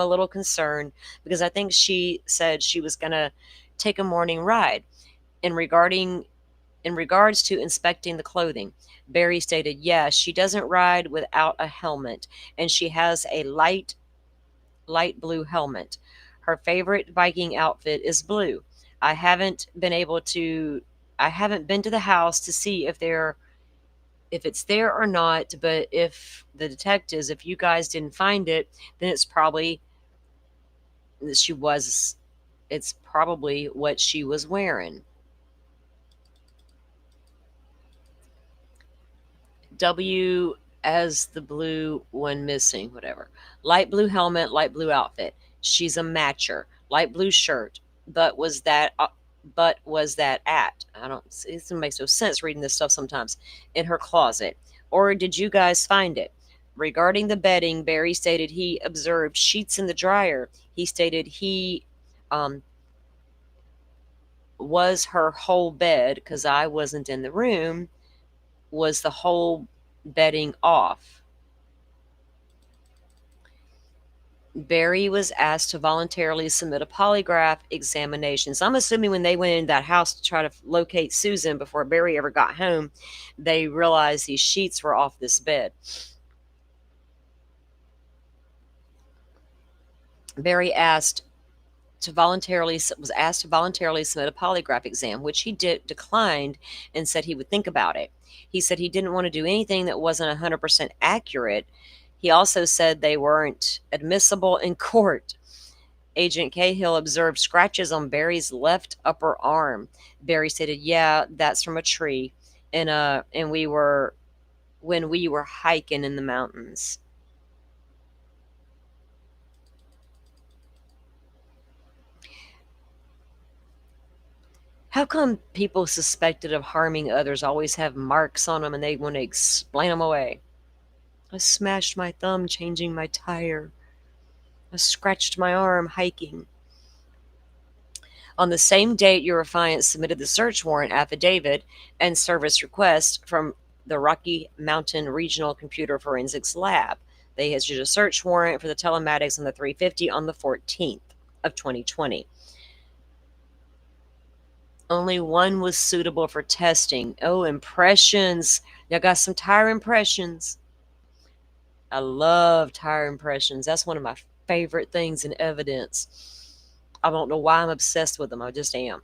a little concerned because I think she said she was going to take a morning ride.' In regards to inspecting the clothing, Barry stated, 'Yeah, she doesn't ride without a helmet, and she has a light blue helmet. Her favorite Viking outfit is blue. I haven't been to the house to see if it's there or not, but if you guys didn't find it, then it's probably what she was wearing.' W as the blue one missing, whatever. Light blue helmet, light blue outfit. She's a matcher. Light blue shirt. But was that at? It makes no sense reading this stuff sometimes. In her closet. Or did you guys find it? Regarding the bedding, Barry stated he observed sheets in the dryer. He stated he was her whole bed, because I wasn't in the room, was the whole bedding off. Barry was asked to voluntarily submit a polygraph examination. So I'm assuming when they went in that house to try to locate Susan before Barry ever got home, they realized these sheets were off this bed. Barry was asked to voluntarily submit a polygraph exam, which he declined and said he would think about it. He said he didn't want to do anything that wasn't 100% accurate. He also said they weren't admissible in court. Agent Cahill observed scratches on Barry's left upper arm. Barry stated, "Yeah, that's from a tree, and when we were hiking in the mountains." How come people suspected of harming others always have marks on them and they want to explain them away? I smashed my thumb changing my tire. I scratched my arm hiking. On the same date, your affiant submitted the search warrant affidavit and service request from the Rocky Mountain Regional Computer Forensics Lab. They issued a search warrant for the telematics on the 350 on the 14th of 2020. Only one was suitable for testing. Oh, impressions. Y'all got some tire impressions. I love tire impressions. That's one of my favorite things in evidence. I don't know why I'm obsessed with them. I just am.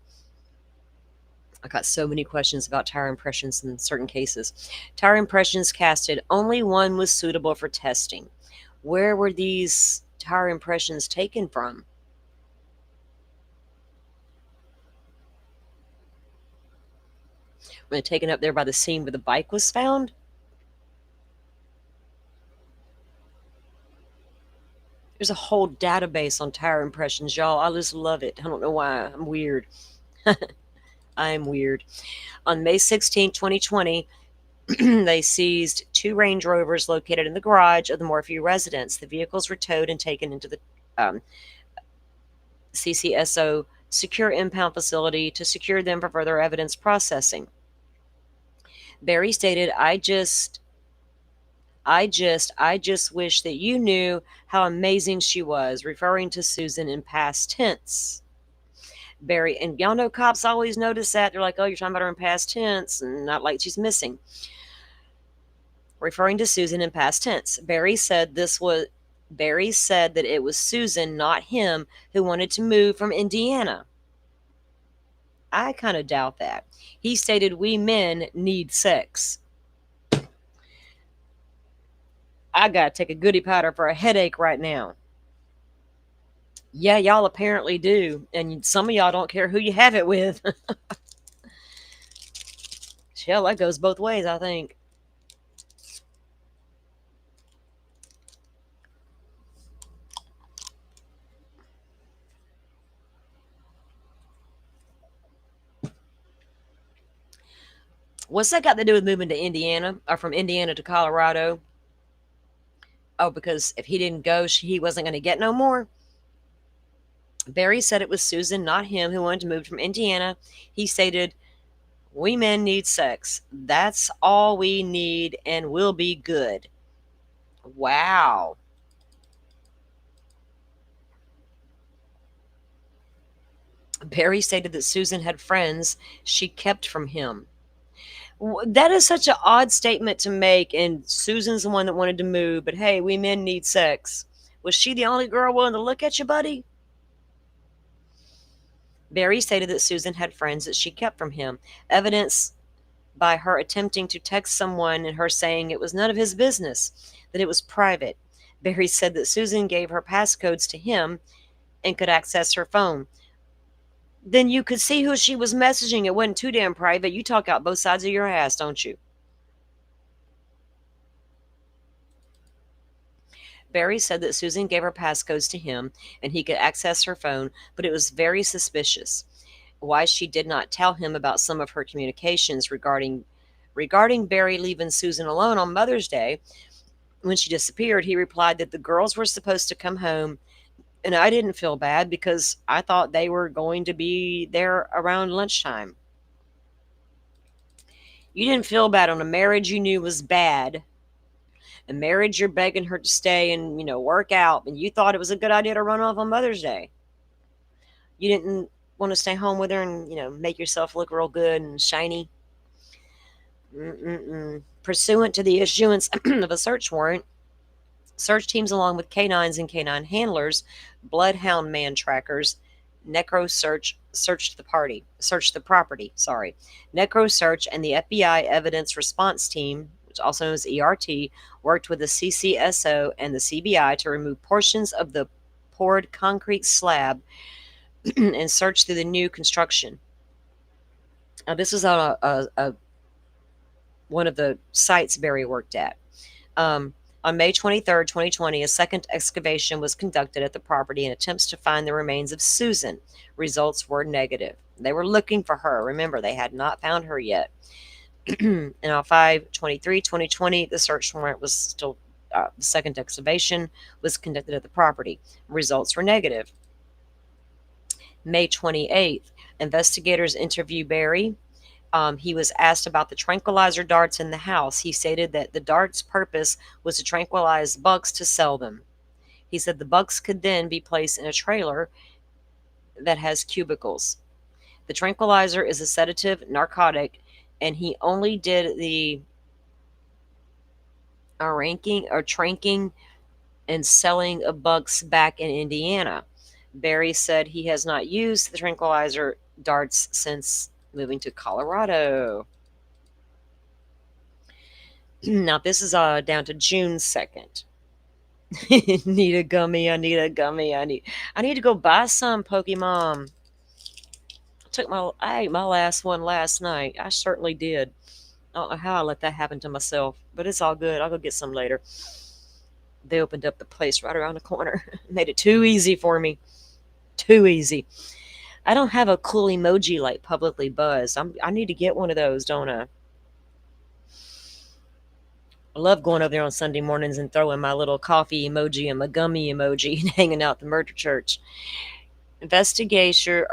I got so many questions about tire impressions in certain cases. Tire impressions casted. Only one was suitable for testing. Where were these tire impressions taken from? Were they taken up there by the scene where the bike was found? There's a whole database on tire impressions, y'all. I just love it. I don't know why. I'm weird. I'm weird. On May 16, 2020, they seized 2 Range Rovers located in the garage of the Morphew residence. The vehicles were towed and taken into the CCSO secure impound facility to secure them for further evidence processing. Barry stated, I just wish that you knew how amazing she was, referring to Susan in past tense. Barry, and y'all know cops always notice that. They're like, oh, you're talking about her in past tense, and not like she's missing. Referring to Susan in past tense. Barry said that it was Susan, not him, who wanted to move from Indiana. I kind of doubt that. He stated, we men need sex. I gotta take a goody powder for a headache right now. Yeah, y'all apparently do. And some of y'all don't care who you have it with. Hell, that goes both ways, I think. What's that got to do with moving to Indiana, or from Indiana to Colorado? Oh, because if he didn't go, he wasn't going to get no more? Barry said it was Susan, not him, who wanted to move from Indiana. He stated, we men need sex. That's all we need, and we'll be good. Wow. Barry stated that Susan had friends she kept from him. That is such an odd statement to make, and Susan's the one that wanted to move, but hey, we men need sex. Was she the only girl willing to look at you, buddy? Barry stated that Susan had friends that she kept from him, evidenced by her attempting to text someone and her saying it was none of his business, that it was private. Barry said that Susan gave her passcodes to him and could access her phone. Then you could see who she was messaging. It wasn't too damn private. You talk out both sides of your ass, don't you? Barry said that Susan gave her passcodes to him and he could access her phone, but it was very suspicious why she did not tell him about some of her communications regarding Barry leaving Susan alone on Mother's Day. When she disappeared, he replied that the girls were supposed to come home, and I didn't feel bad because I thought they were going to be there around lunchtime. You didn't feel bad on a marriage you knew was bad A marriage, you're begging her to stay and, work out, and you thought it was a good idea to run off on Mother's Day. You didn't want to stay home with her and, make yourself look real good and shiny. Pursuant to the issuance of a search warrant, search teams along with canines and canine handlers, bloodhound man trackers, searched the property. NecroSearch and the FBI Evidence Response Team, which also known as ERT, worked with the CCSO and the CBI to remove portions of the poured concrete slab and search through the new construction. Now, this is on one of the sites Barry worked at. On May 23, 2020, a second excavation was conducted at the property in attempts to find the remains of Susan. Results were negative. They were looking for her. Remember, they had not found her yet. And on 5/23/2020, the search warrant was still, the second excavation was conducted at the property. Results were negative. May 28th, investigators interview Barry. He was asked about the tranquilizer darts in the house. He stated that the darts' purpose was to tranquilize bucks to sell them. He said the bucks could then be placed in a trailer that has cubicles. The tranquilizer is a sedative narcotic, and he only did the tranking and selling of bucks back in Indiana. Barry said he has not used the tranquilizer darts since moving to Colorado. Now, this is down to June 2nd. Need a gummy. I need to go buy some, Pokemon. I ate my last one last night. I certainly did. I don't know how I let that happen to myself, but it's all good. I'll go get some later. They opened up the place right around the corner. Made it too easy for me. Too easy. I don't have a cool emoji like Publicly Buzzed. I need to get one of those, don't I? I love going over there on Sunday mornings and throwing my little coffee emoji and my gummy emoji and hanging out at the murder church. Investigation,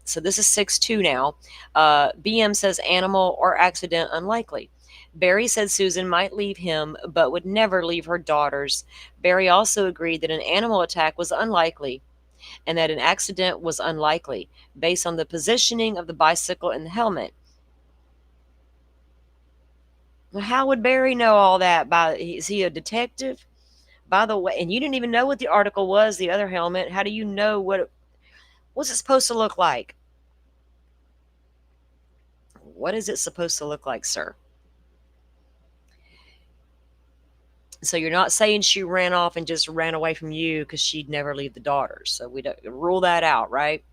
so this is 6-2 now. BM says animal or accident unlikely. Barry said Susan might leave him, but would never leave her daughters. Barry also agreed that an animal attack was unlikely and that an accident was unlikely, based on the positioning of the bicycle and the helmet. How would Barry know all that? Is he a detective? By the way, and you didn't even know what the article was, the other helmet. How do you know what's it supposed to look like? What is it supposed to look like, sir? So you're not saying she ran off and just ran away from you because she'd never leave the daughters. So we don't rule that out, right?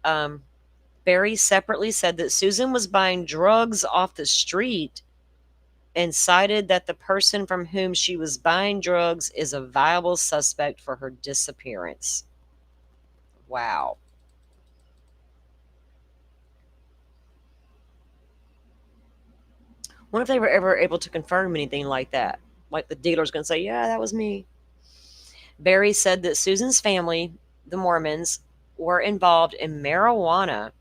Barry separately said that Susan was buying drugs off the street and cited that the person from whom she was buying drugs is a viable suspect for her disappearance. Wow. What if they were ever able to confirm anything like that? Like the dealer's going to say, yeah, that was me. Barry said that Susan's family, the Mormons, were involved in marijuana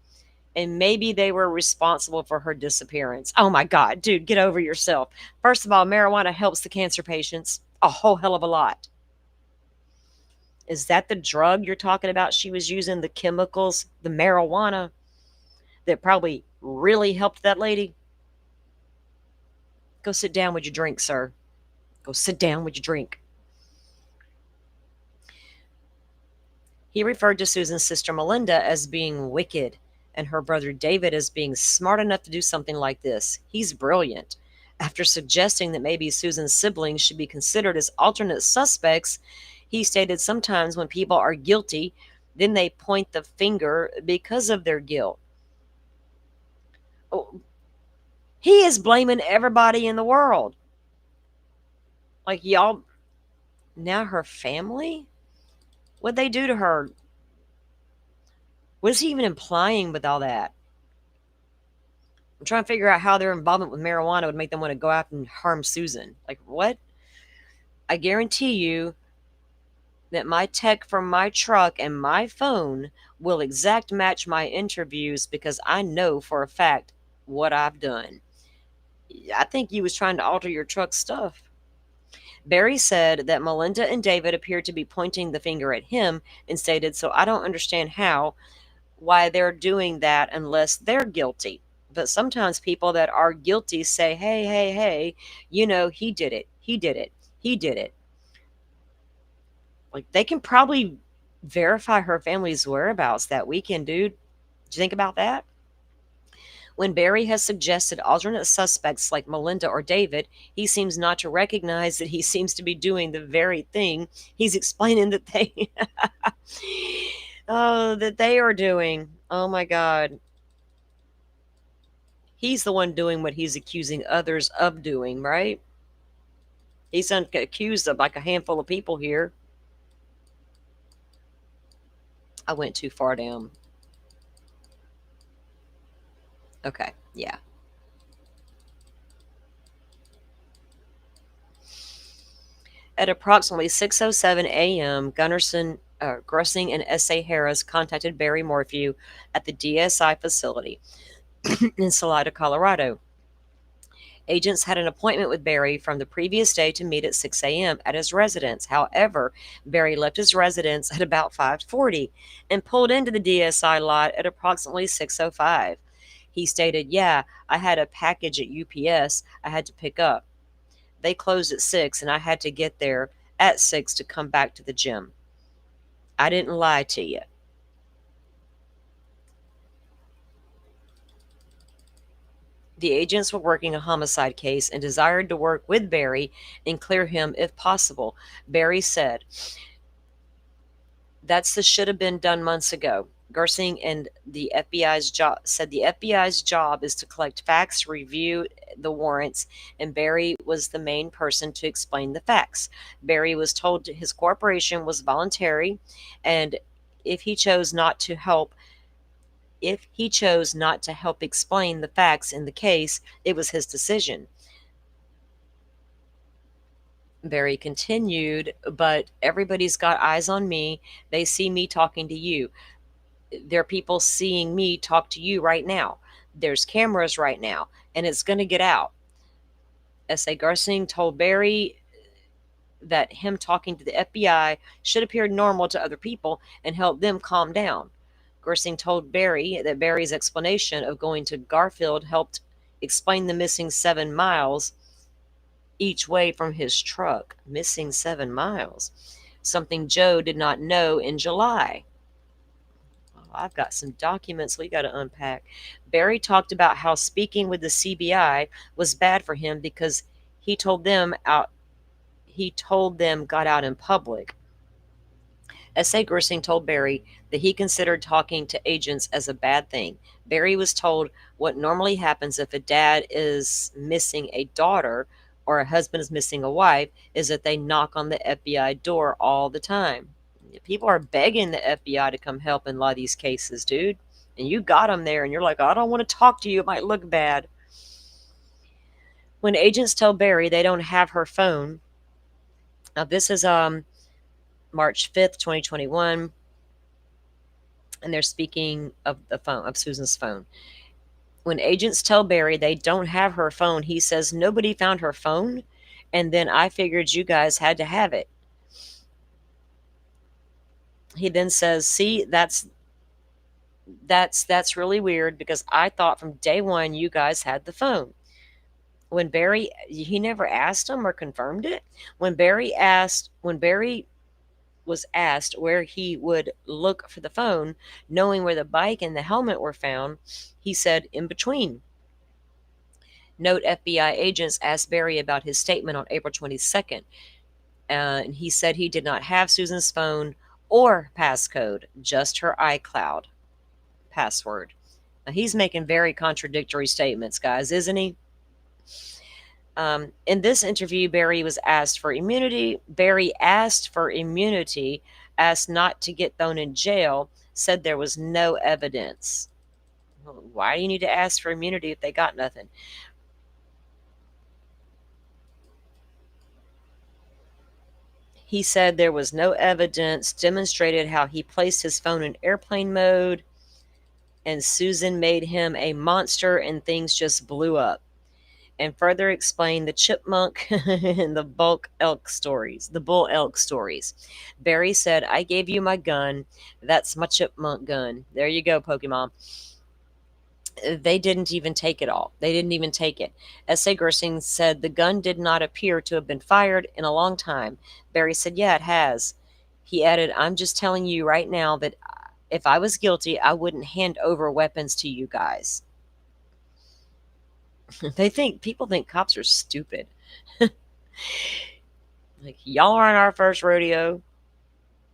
and maybe they were responsible for her disappearance. Oh my God, dude, get over yourself. First of all, marijuana helps the cancer patients a whole hell of a lot. Is that the drug you're talking about? She was using the chemicals, the marijuana that probably really helped that lady. Go sit down with your drink, sir. Go sit down with your drink. He referred to Susan's sister Melinda as being wicked and her brother David as being smart enough to do something like this. He's brilliant. After suggesting that maybe Susan's siblings should be considered as alternate suspects, he stated sometimes when people are guilty, then they point the finger because of their guilt. Oh, he is blaming everybody in the world. Like, y'all, now her family? What'd they do to her? What is he even implying with all that? I'm trying to figure out how their involvement with marijuana would make them want to go out and harm Susan. Like, what? I guarantee you that my tech from my truck and my phone will exact match my interviews because I know for a fact what I've done. I think he was trying to alter your truck stuff. Barry said that Melinda and David appeared to be pointing the finger at him and stated, "So I don't understand why they're doing that unless they're guilty. But sometimes people that are guilty say, hey, hey, hey, he did it. He did it. He did it." Like, they can probably verify her family's whereabouts that weekend, dude. Did you think about that? When Barry has suggested alternate suspects like Melinda or David, he seems not to recognize that he seems to be doing the very thing he's explaining that they that they are doing. Oh my God. He's the one doing what he's accusing others of doing, right? He's accused of like a handful of people here. I went too far down. Okay, yeah. At approximately 6:07 a.m., Grussing and S.A. Harris contacted Barry Morphew at the DSI facility in Salida, Colorado. Agents had an appointment with Barry from the previous day to meet at 6 a.m. at his residence. However, Barry left his residence at about 5:40 and pulled into the DSI lot at approximately 6:05. He stated, "Yeah, I had a package at UPS I had to pick up. They closed at 6 and I had to get there at 6 to come back to the gym. I didn't lie to you." The agents were working a homicide case and desired to work with Barry and clear him if possible. Barry said, "That's the should have been done months ago." Grussing and the FBI's job said the FBI's job is to collect facts, review the warrants, and Barry was the main person to explain the facts. Barry was told his cooperation was voluntary, and if he chose not to help explain the facts in the case, it was his decision. Barry continued, "But everybody's got eyes on me. They see me talking to you. There are people seeing me talk to you right now. There's cameras right now, and it's going to get out." S.A. Grussing told Barry that him talking to the FBI should appear normal to other people and help them calm down. Grussing told Barry that Barry's explanation of going to Garfield helped explain the missing 7 miles each way from his truck. Missing 7 miles. Something Joe did not know in July. I've got some documents we got to unpack. Barry talked about how speaking with the CBI was bad for him because he told them got out in public. S.A. Grussing told Barry that he considered talking to agents as a bad thing. Barry was told what normally happens if a dad is missing a daughter or a husband is missing a wife is that they knock on the FBI door all the time. People are begging the FBI to come help in a lot of these cases, dude. And you got them there, and you're like, "I don't want to talk to you. It might look bad." When agents tell Barry they don't have her phone, now this is March 5th, 2021, and they're speaking of the phone, of Susan's phone. When agents tell Barry they don't have her phone, he says, "Nobody found her phone, and then I figured you guys had to have it." He then says, "See, that's really weird because I thought from day one you guys had the phone." When Barry, he never asked him or confirmed it. When Barry was asked where he would look for the phone, knowing where the bike and the helmet were found, he said, "In between." Note FBI agents asked Barry about his statement on April 22nd, and he said he did not have Susan's phone or passcode, just her iCloud password. Now, he's making very contradictory statements, guys, isn't he? In this interview, Barry was asked for immunity. Barry asked for immunity, asked not to get thrown in jail, said there was no evidence. Well, why do you need to ask for immunity if they got nothing? He said there was no evidence, demonstrated how he placed his phone in airplane mode, and Susan made him a monster and things just blew up. and further explained the chipmunk and the bull elk stories. Barry said, I gave you my gun. That's my chipmunk gun. There you go, Pokemon. They didn't even take it all. They didn't even take it. S.A. Gersing said the gun did not appear to have been fired in a long time. Barry said, yeah, it has. He added, I'm just telling you right now that if I was guilty, I wouldn't hand over weapons to you guys. People think cops are stupid. Like, y'all aren't our first rodeo,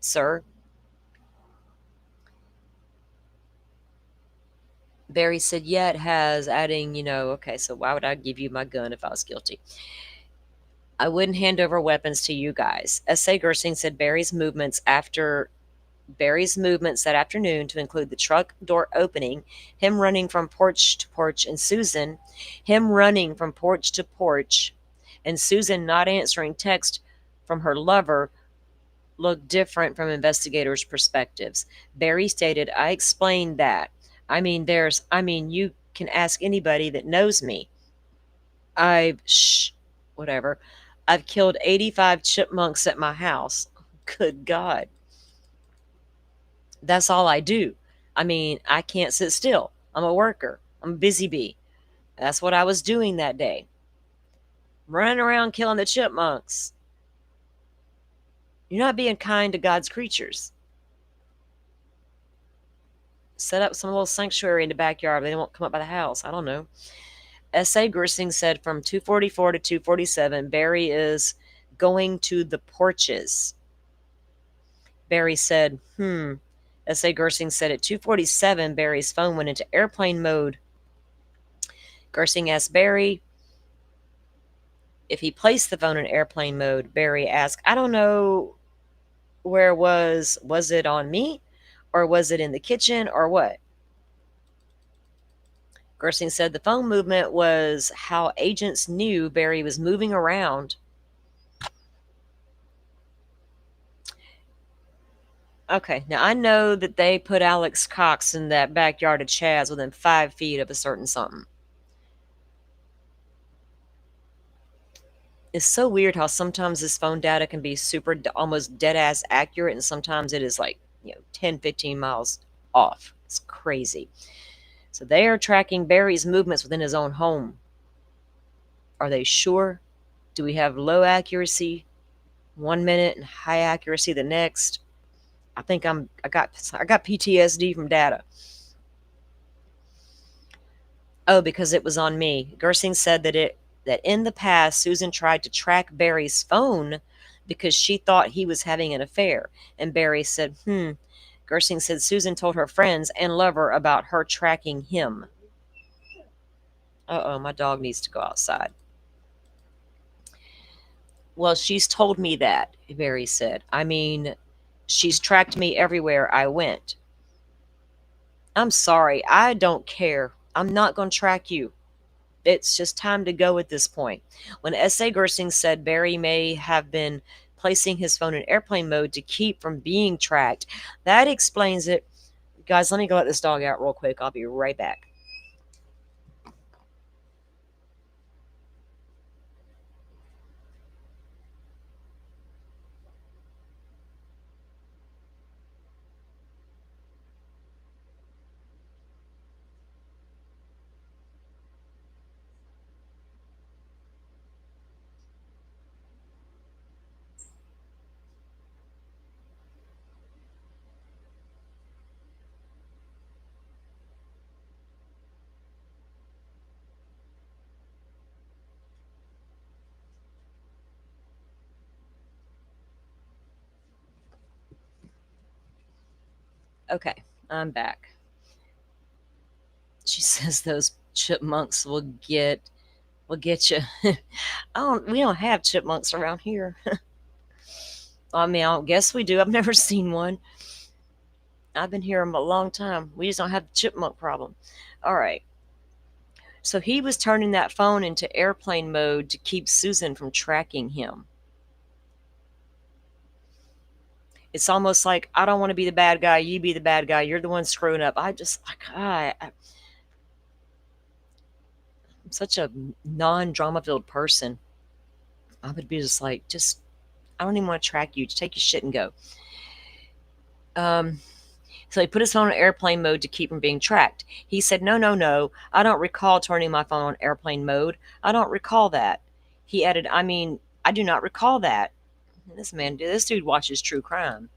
sir. Barry said, yeah, it has, adding, okay, so why would I give you my gun if I was guilty? I wouldn't hand over weapons to you guys. S.A. Gersing said Barry's movements that afternoon, to include the truck door opening, him running from porch to porch, and Susan, him running from porch to porch, and Susan not answering text from her lover, looked different from investigators' perspectives. Barry stated, I explained that. You can ask anybody that knows me. I've killed 85 chipmunks at my house. Good God. That's all I do. I can't sit still. I'm a worker. I'm a busy bee. That's what I was doing that day. Running around killing the chipmunks. You're not being kind to God's creatures. Set up some little sanctuary in the backyard. They won't come up by the house. I don't know. S.A. Gersing said from 244 to 247, Barry is going to the porches. Barry said, S.A. Gersing said at 247, Barry's phone went into airplane mode. Gersing asked Barry if he placed the phone in airplane mode. Barry asked, I don't know where it was. Was it on me? Or was it in the kitchen? Or what? Gersing said the phone movement was how agents knew Barry was moving around. Okay, now I know that they put Alex Cox in that backyard of Chaz within 5 feet of a certain something. It's so weird how sometimes this phone data can be super, almost dead-ass accurate, and sometimes it is 10, 15 miles off. It's crazy. So they are tracking Barry's movements within his own home. Are they sure? Do we have low accuracy 1 minute and high accuracy the next? I think I got PTSD from data. Oh, because it was on me. Gersing said that in the past, Susan tried to track Barry's phone because she thought he was having an affair. And Barry said, Gersing said Susan told her friends and lover about her tracking him. Uh-oh, my dog needs to go outside. Well, she's told me that, Barry said. She's tracked me everywhere I went. I'm sorry, I don't care. I'm not going to track you. It's just time to go at this point. When S.A. Gersing said Barry may have been placing his phone in airplane mode to keep from being tracked, that explains it. Guys, let me go let this dog out real quick. I'll be right back. Okay, I'm back. She says those chipmunks will get you. We don't have chipmunks around here. I don't guess we do. I've never seen one. I've been here a long time. We just don't have the chipmunk problem. All right. So he was turning that phone into airplane mode to keep Susan from tracking him. It's almost like, I don't want to be the bad guy. You be the bad guy. You're the one screwing up. I'm such a non-drama filled person. I would be just like, I don't even want to track you. Just take your shit and go. So he put his phone on airplane mode to keep from being tracked. He said, no, I don't recall turning my phone on airplane mode. I don't recall that. He added, I do not recall that. This dude watches true crime.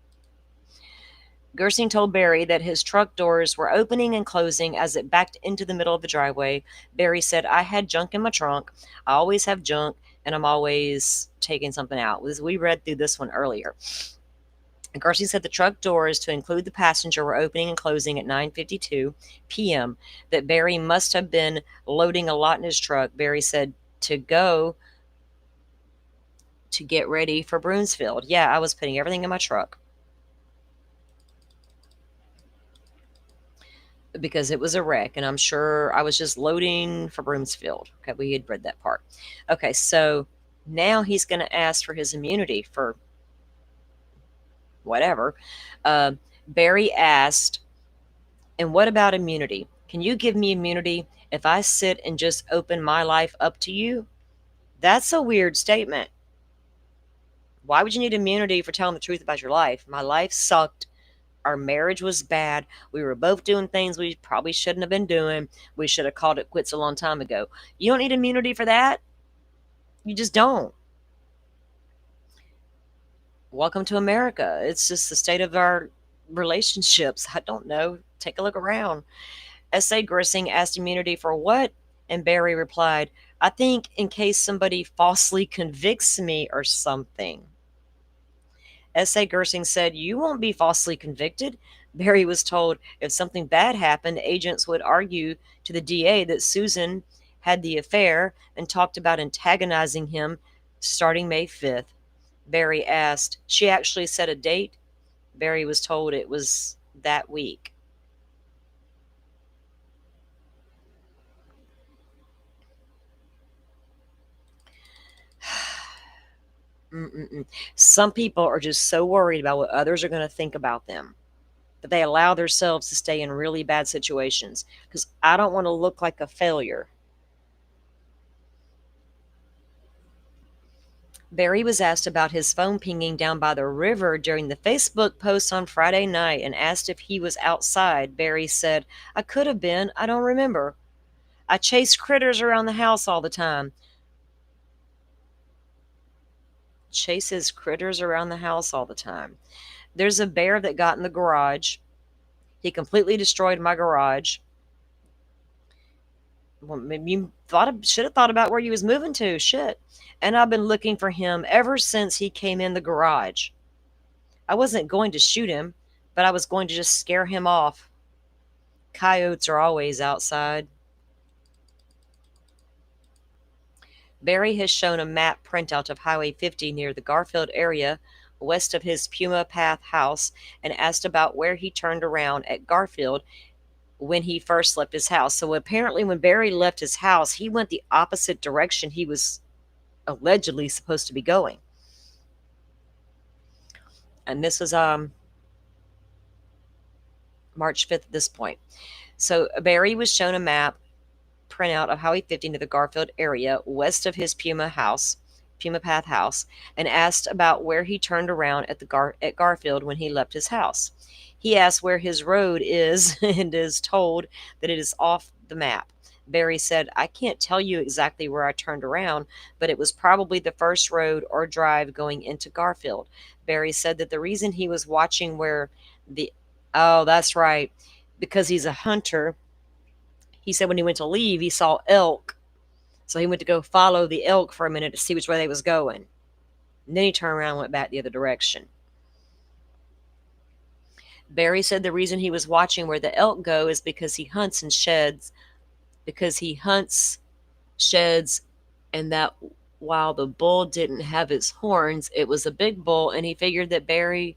Gersing told Barry that his truck doors were opening and closing as it backed into the middle of the driveway. Barry said, I had junk in my trunk. I always have junk, and I'm always taking something out. We read through this one earlier. Gersing said the truck doors, to include the passenger, were opening and closing at 9:52 p.m., that Barry must have been loading a lot in his truck. Barry said to get ready for Brunsfield. Yeah, I was putting everything in my truck because it was a wreck, and I'm sure I was just loading for Brunsfield. Okay, we had read that part. Okay, so now he's going to ask for his immunity for whatever. Barry asked, and what about immunity? Can you give me immunity if I sit and just open my life up to you? That's a weird statement. Why would you need immunity for telling the truth about your life? My life sucked. Our marriage was bad. We were both doing things we probably shouldn't have been doing. We should have called it quits a long time ago. You don't need immunity for that. You just don't. Welcome to America. It's just the state of our relationships. I don't know. Take a look around. S.A. Gersing asked immunity for what? And Barry replied, I think in case somebody falsely convicts me or something. S.A. Gersing said, you won't be falsely convicted. Barry was told if something bad happened, agents would argue to the DA that Susan had the affair and talked about antagonizing him starting May 5th. Barry asked, she actually set a date? Barry was told it was that week. Some people are just so worried about what others are going to think about them that they allow themselves to stay in really bad situations, because I don't want to look like a failure. Barry was asked about his phone pinging down by the river during the Facebook post on Friday night and asked if he was outside. Barry said, I could have been. I don't remember. I chased critters around the house all the time. Chases critters around the house all the time. There's a bear that got in the garage. He completely destroyed my garage. Well, maybe you should have thought about where you was moving to. Shit. And I've been looking for him ever since he came in the garage. I wasn't going to shoot him, but I was going to just scare him off. Coyotes are always outside. Barry has shown a map printout of Highway 50 near the Garfield area west of his Puma Path house and asked about where he turned around at Garfield when he first left his house. So apparently when Barry left his house, he went the opposite direction he was allegedly supposed to be going. And this was March 5th at this point. So Barry was shown a map printout of Highway 50 to the Garfield area west of his Puma Path house, and asked about where he turned around at Garfield when he left his house. He asked where his road is and is told that it is off the map. Barry said, I can't tell you exactly where I turned around, but it was probably the first road or drive going into Garfield. Barry said that the reason he was watching where oh, that's right, because he's a hunter. He said when he went to leave, he saw elk. So he went to go follow the elk for a minute to see which way they was going. And then he turned around and went back the other direction. Barry said the reason he was watching where the elk go is because he hunts in sheds. Because he hunts sheds, and that while the bull didn't have its horns, it was a big bull, and he figured that Barry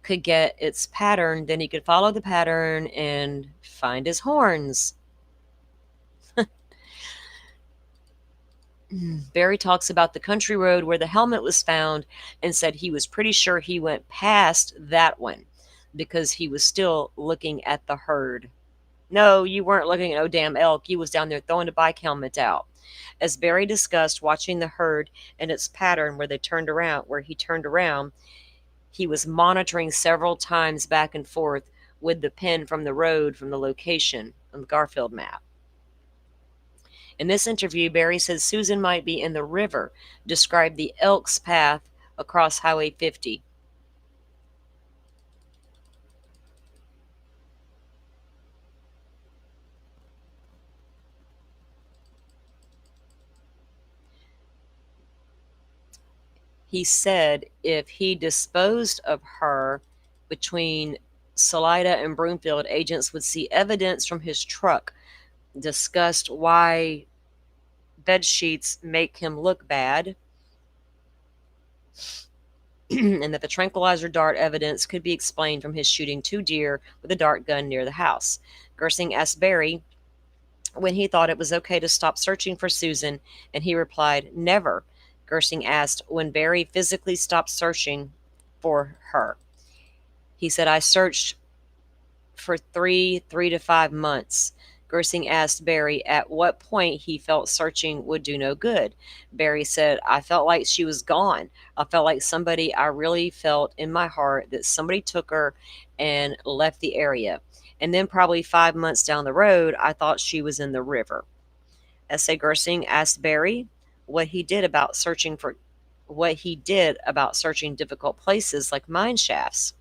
could get its pattern, then he could follow the pattern and find his horns. Barry talks about the country road where the helmet was found and said he was pretty sure he went past that one because he was still looking at the herd. No, you weren't looking at no damn elk. You was down there throwing the bike helmet out. As Barry discussed watching the herd and its pattern where he turned around, he was monitoring several times back and forth with the pin from the road from the location on the Garfield map. In this interview, Barry says Susan might be in the river, described the elk's path across Highway 50. He said if he disposed of her between Salida and Broomfield, agents would see evidence from his truck, discussed why bed sheets make him look bad, and that the tranquilizer dart evidence could be explained from his shooting 2 deer with a dart gun near the house. Gersing asked Barry when he thought it was okay to stop searching for Susan, and he replied, never. Gersing asked when Barry physically stopped searching for her. He said, I searched for 3 to 5 months. Gersing asked Barry at what point he felt searching would do no good. Barry said, I felt like she was gone. I felt like I really felt in my heart that somebody took her and left the area. And then probably 5 months down the road, I thought she was in the river. S.A. Gersing asked Barry what he did about searching difficult places like mine shafts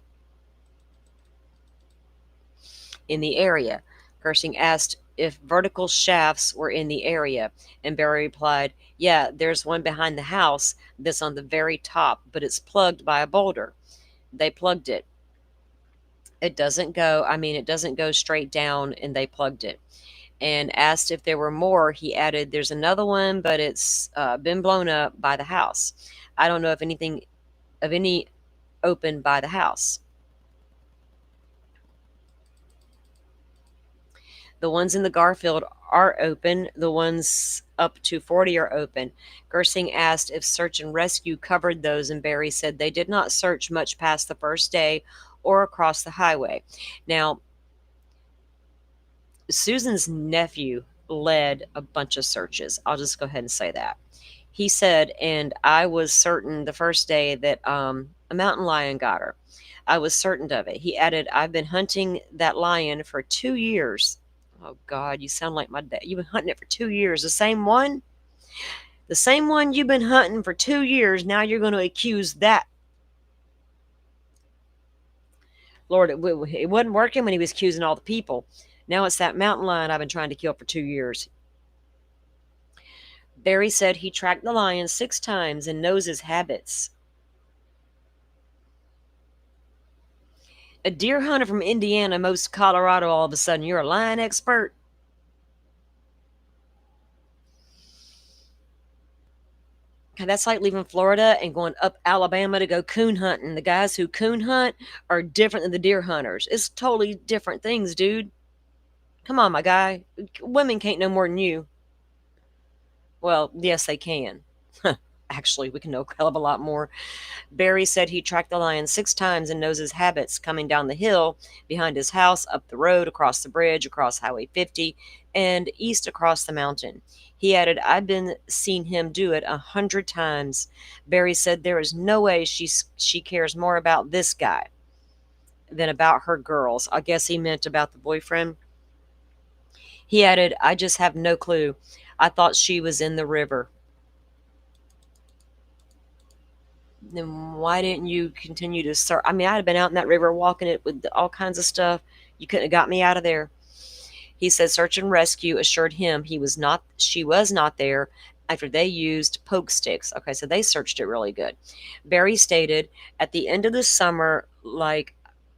in the area. Gersing asked if vertical shafts were in the area, and Barry replied, yeah, there's one behind the house that's on the very top, but it's plugged by a boulder. They plugged it. It doesn't go straight down, and they plugged it. And asked if there were more, he added, there's another one, but it's been blown up by the house. I don't know if any open by the house. The ones in the Garfield are open. The ones up to 40 are open. Gersing asked if search and rescue covered those, and Barry said they did not search much past the first day or across the highway. Now, Susan's nephew led a bunch of searches. I'll just go ahead and say that. He said, and I was certain the first day that a mountain lion got her. I was certain of it. He added, I've been hunting that lion for 2 years. Oh, God, you sound like my dad. You've been hunting it for 2 years. The same one? The same one you've been hunting for 2 years. Now you're going to accuse that. Lord, it wasn't working when he was accusing all the people. Now it's that mountain lion I've been trying to kill for 2 years. Barry said he tracked the lion 6 times and knows his habits. A deer hunter from Indiana moves to Colorado, all of a sudden you're a lion expert. That's like leaving Florida and going up Alabama to go coon hunting. The guys who coon hunt are different than the deer hunters. It's totally different things, dude. Come on, my guy. Women can't know more than you. Well, yes, they can. Actually, we can know a hell of a lot more. Barry said he tracked the lion 6 times and knows his habits, coming down the hill behind his house, up the road, across the bridge, across Highway 50, and east across the mountain. He added, I've been seen him do it 100 times. Barry said there is no way she cares more about this guy than about her girls. I guess he meant about the boyfriend. He added, I just have no clue. I thought she was in the river. Then why didn't you continue to search? I mean, I'd have been out in that river walking it with all kinds of stuff. You couldn't have got me out of there. He said search and rescue assured him she was not there after they used poke sticks. Okay, so they searched it really good. Barry stated, at the end of the summer,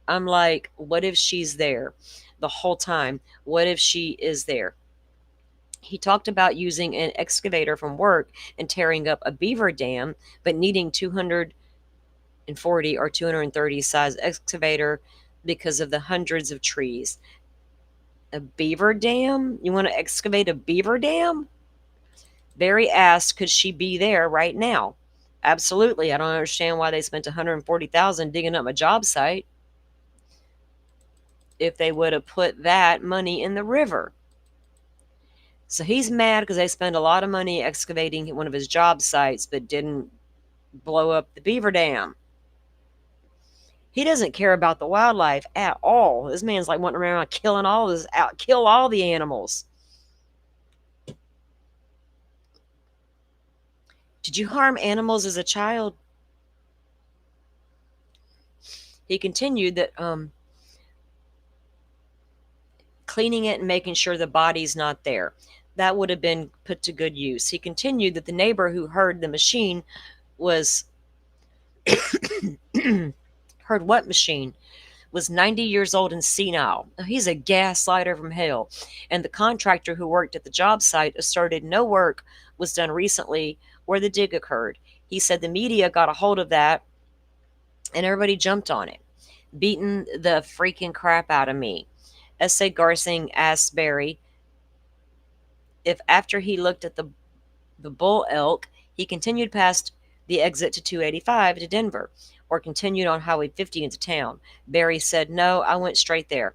I'm like, what if she's there the whole time? What if she is there? He talked about using an excavator from work and tearing up a beaver dam, but needing 240 or 230 size excavator because of the hundreds of trees. A beaver dam? You want to excavate a beaver dam? Barry asked, could she be there right now? Absolutely. I don't understand why they spent $140,000 digging up a job site. if they would have put that money in the river. So he's mad because they spent a lot of money excavating one of his job sites but didn't blow up the beaver dam. He doesn't care about the wildlife at all. This man's like wanting around killing kill all the animals. Did you harm animals as a child? He continued that cleaning it and making sure the body's not there, that would have been put to good use. He continued that the neighbor who heard the machine was heard what machine? Was 90 years old and senile. Now, he's a gaslighter from hell. And the contractor who worked at the job site asserted no work was done recently where the dig occurred. He said the media got a hold of that and everybody jumped on it, beating the freaking crap out of me. S.A. Garsing asked Barry if after he looked at the bull elk, he continued past the exit to 285 to Denver, or continued on Highway 50 into town. Barry said, no, I went straight there.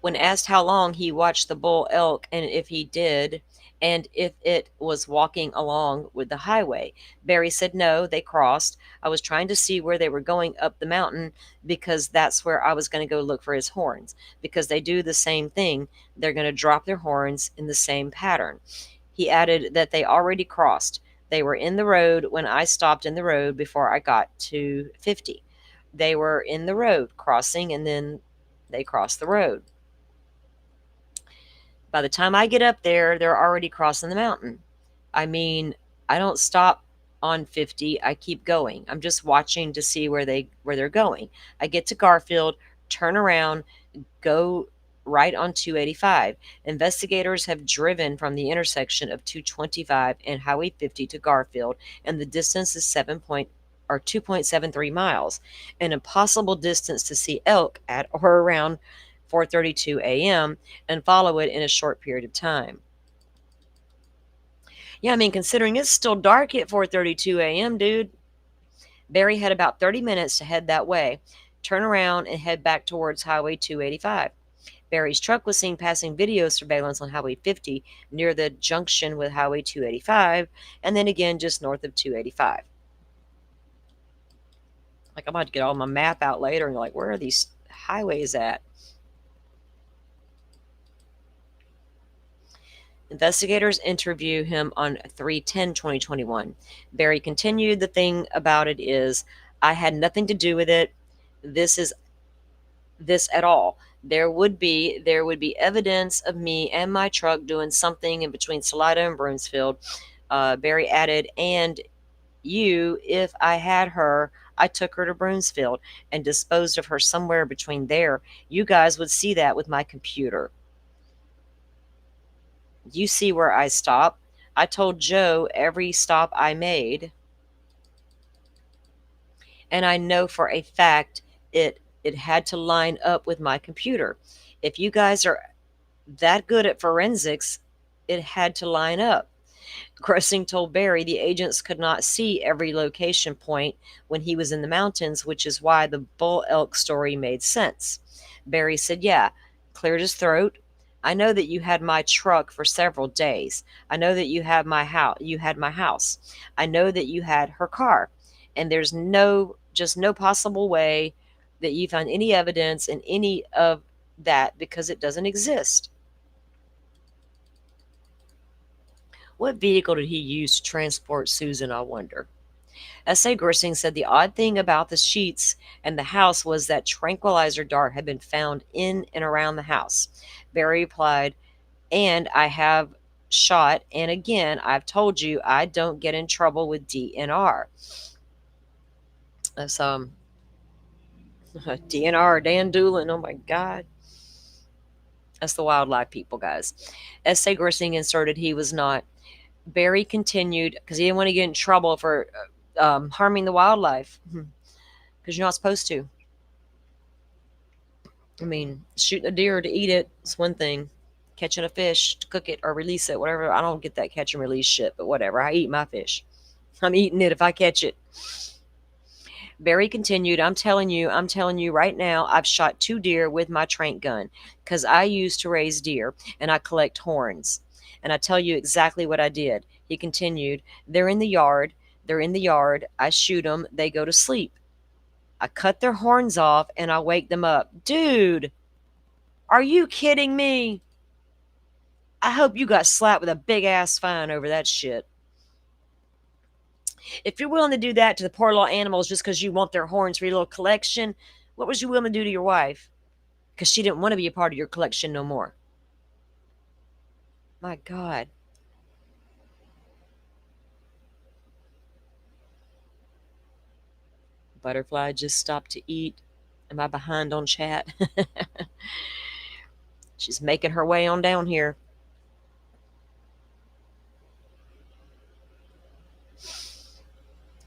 When asked how long he watched the bull elk and if he did, and if it was walking along with the highway, Barry said, no, they crossed. I was trying to see where they were going up the mountain because that's where I was going to go look for his horns, because they do the same thing. They're going to drop their horns in the same pattern. He added that they already crossed. They were in the road when I stopped in the road before I got to 50. They were in the road crossing, and then they crossed the road. By the time I get up there, they're already crossing the mountain. I mean, I don't stop on 50. I keep going. I'm just watching to see where they're going. I get to Garfield, turn around, go right on 285. Investigators have driven from the intersection of 225 and Highway 50 to Garfield, and the distance is 2.73 miles, an impossible distance to see elk at or around 4:32 a.m. and follow it in a short period of time. Yeah, I mean, considering it's still dark at 4:32 a.m., dude. Barry had about 30 minutes to head that way, turn around, and head back towards Highway 285. Barry's truck was seen passing video surveillance on Highway 50 near the junction with Highway 285, and then again just north of 285. Like, I'm about to get all my map out later and like, where are these highways at? Investigators interview him on 3/10/2021. Barry continued, the thing about it is, I had nothing to do with it. This at all. There would be evidence of me and my truck doing something in between Salida and Broomfield. Barry added, and if I had her, I took her to Broomfield and disposed of her somewhere between there. You guys would see that with my computer. You see where I stop. I told Joe every stop I made. And I know for a fact it had to line up with my computer. If you guys are that good at forensics, it had to line up. Grossing told Barry the agents could not see every location point when he was in the mountains, which is why the bull elk story made sense. Barry said, yeah, cleared his throat. I know that you had my truck for several days. I know that you had my house. I know that you had her car. And there's no possible way that you found any evidence in any of that because it doesn't exist. What vehicle did he use to transport Susan, I wonder? S.A. Grising said the odd thing about the sheets and the house was that tranquilizer dart had been found in and around the house. Barry replied, and I have shot, and again, I've told you I don't get in trouble with DNR. That's DNR, Dan Doolin, oh my God. That's the wildlife people, guys. S.A. Grising inserted he was not. Barry continued, because he didn't want to get in trouble for harming the wildlife, because you're not supposed to. I mean, shooting a deer to eat it is one thing. Catching a fish to cook it or release it, whatever. I don't get that catch and release shit, but whatever. I eat my fish. I'm eating it if I catch it. Barry continued, I'm telling you right now, I've shot 2 deer with my trank gun because I used to raise deer and I collect horns. And I tell you exactly what I did. He continued, they're in the yard. I shoot them. They go to sleep. I cut their horns off and I wake them up. Dude, are you kidding me? I hope you got slapped with a big ass fine over that shit. If you're willing to do that to the poor little animals just because you want their horns for your little collection, what was you willing to do to your wife? Because she didn't want to be a part of your collection no more. My God. Butterfly just stopped to eat. Am I behind on chat? She's making her way on down here.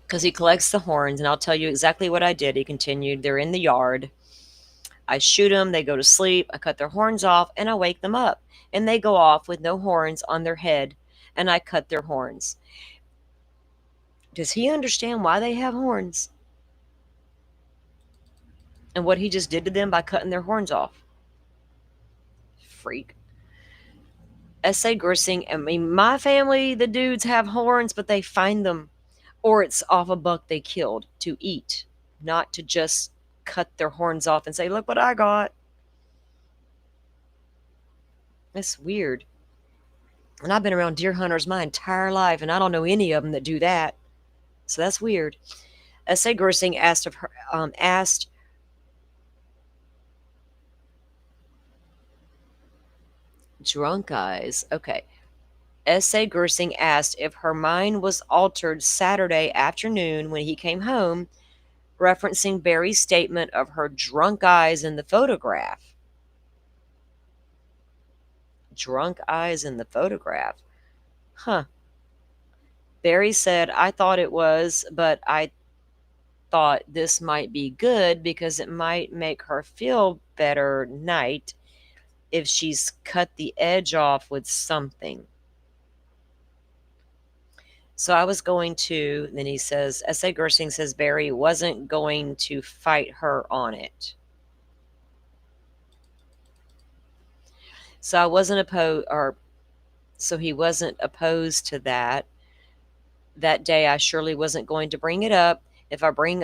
Because he collects the horns, and I'll tell you exactly what I did. He continued, they're in the yard. I shoot them, they go to sleep, I cut their horns off, and I wake them up. And they go off with no horns on their head, and I cut their horns. Does he understand why they have horns? And what he just did to them by cutting their horns off? Freak. S.A. Gersing, I mean, my family, the dudes have horns, but they find them. Or it's off a buck they killed to eat, not to just cut their horns off and say, look what I got. That's weird. And I've been around deer hunters my entire life, and I don't know any of them that do that. So that's weird. S.A. Gersing asked Drunk Eyes. Okay. S.A. Gersing asked if her mind was altered Saturday afternoon when he came home, referencing Barry's statement of her drunk eyes in the photograph. Drunk eyes in the photograph. Huh. Barry said, I thought it was, but I thought this might be good because it might make her feel better night if she's cut the edge off with something. So I was going to, then he says, S.A. Gersing says Barry wasn't going to fight her on it. So I wasn't opposed, or so he wasn't opposed to that. That day I surely wasn't going to bring it up. If I bring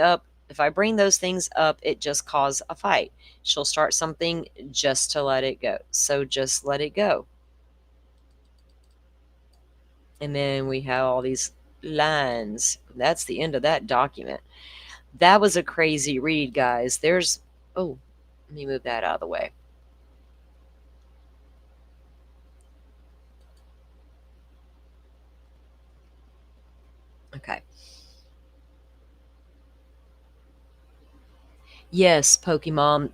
those things up, it just cause a fight. She'll start something just to let it go. So just let it go. And then we have all these lines. That's the end of that document. That was a crazy read, guys. Let me move that out of the way. Okay. Yes, Pokemon.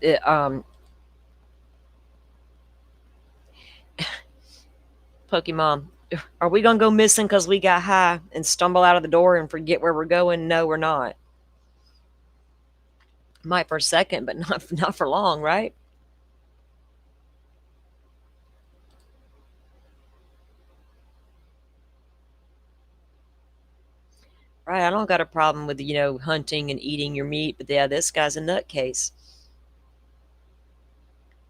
Pokemon. Are we going to go missing because we got high and stumble out of the door and forget where we're going? No, we're not. Might for a second, but not for long, right? Right, I don't got a problem with, hunting and eating your meat, but yeah, this guy's a nutcase.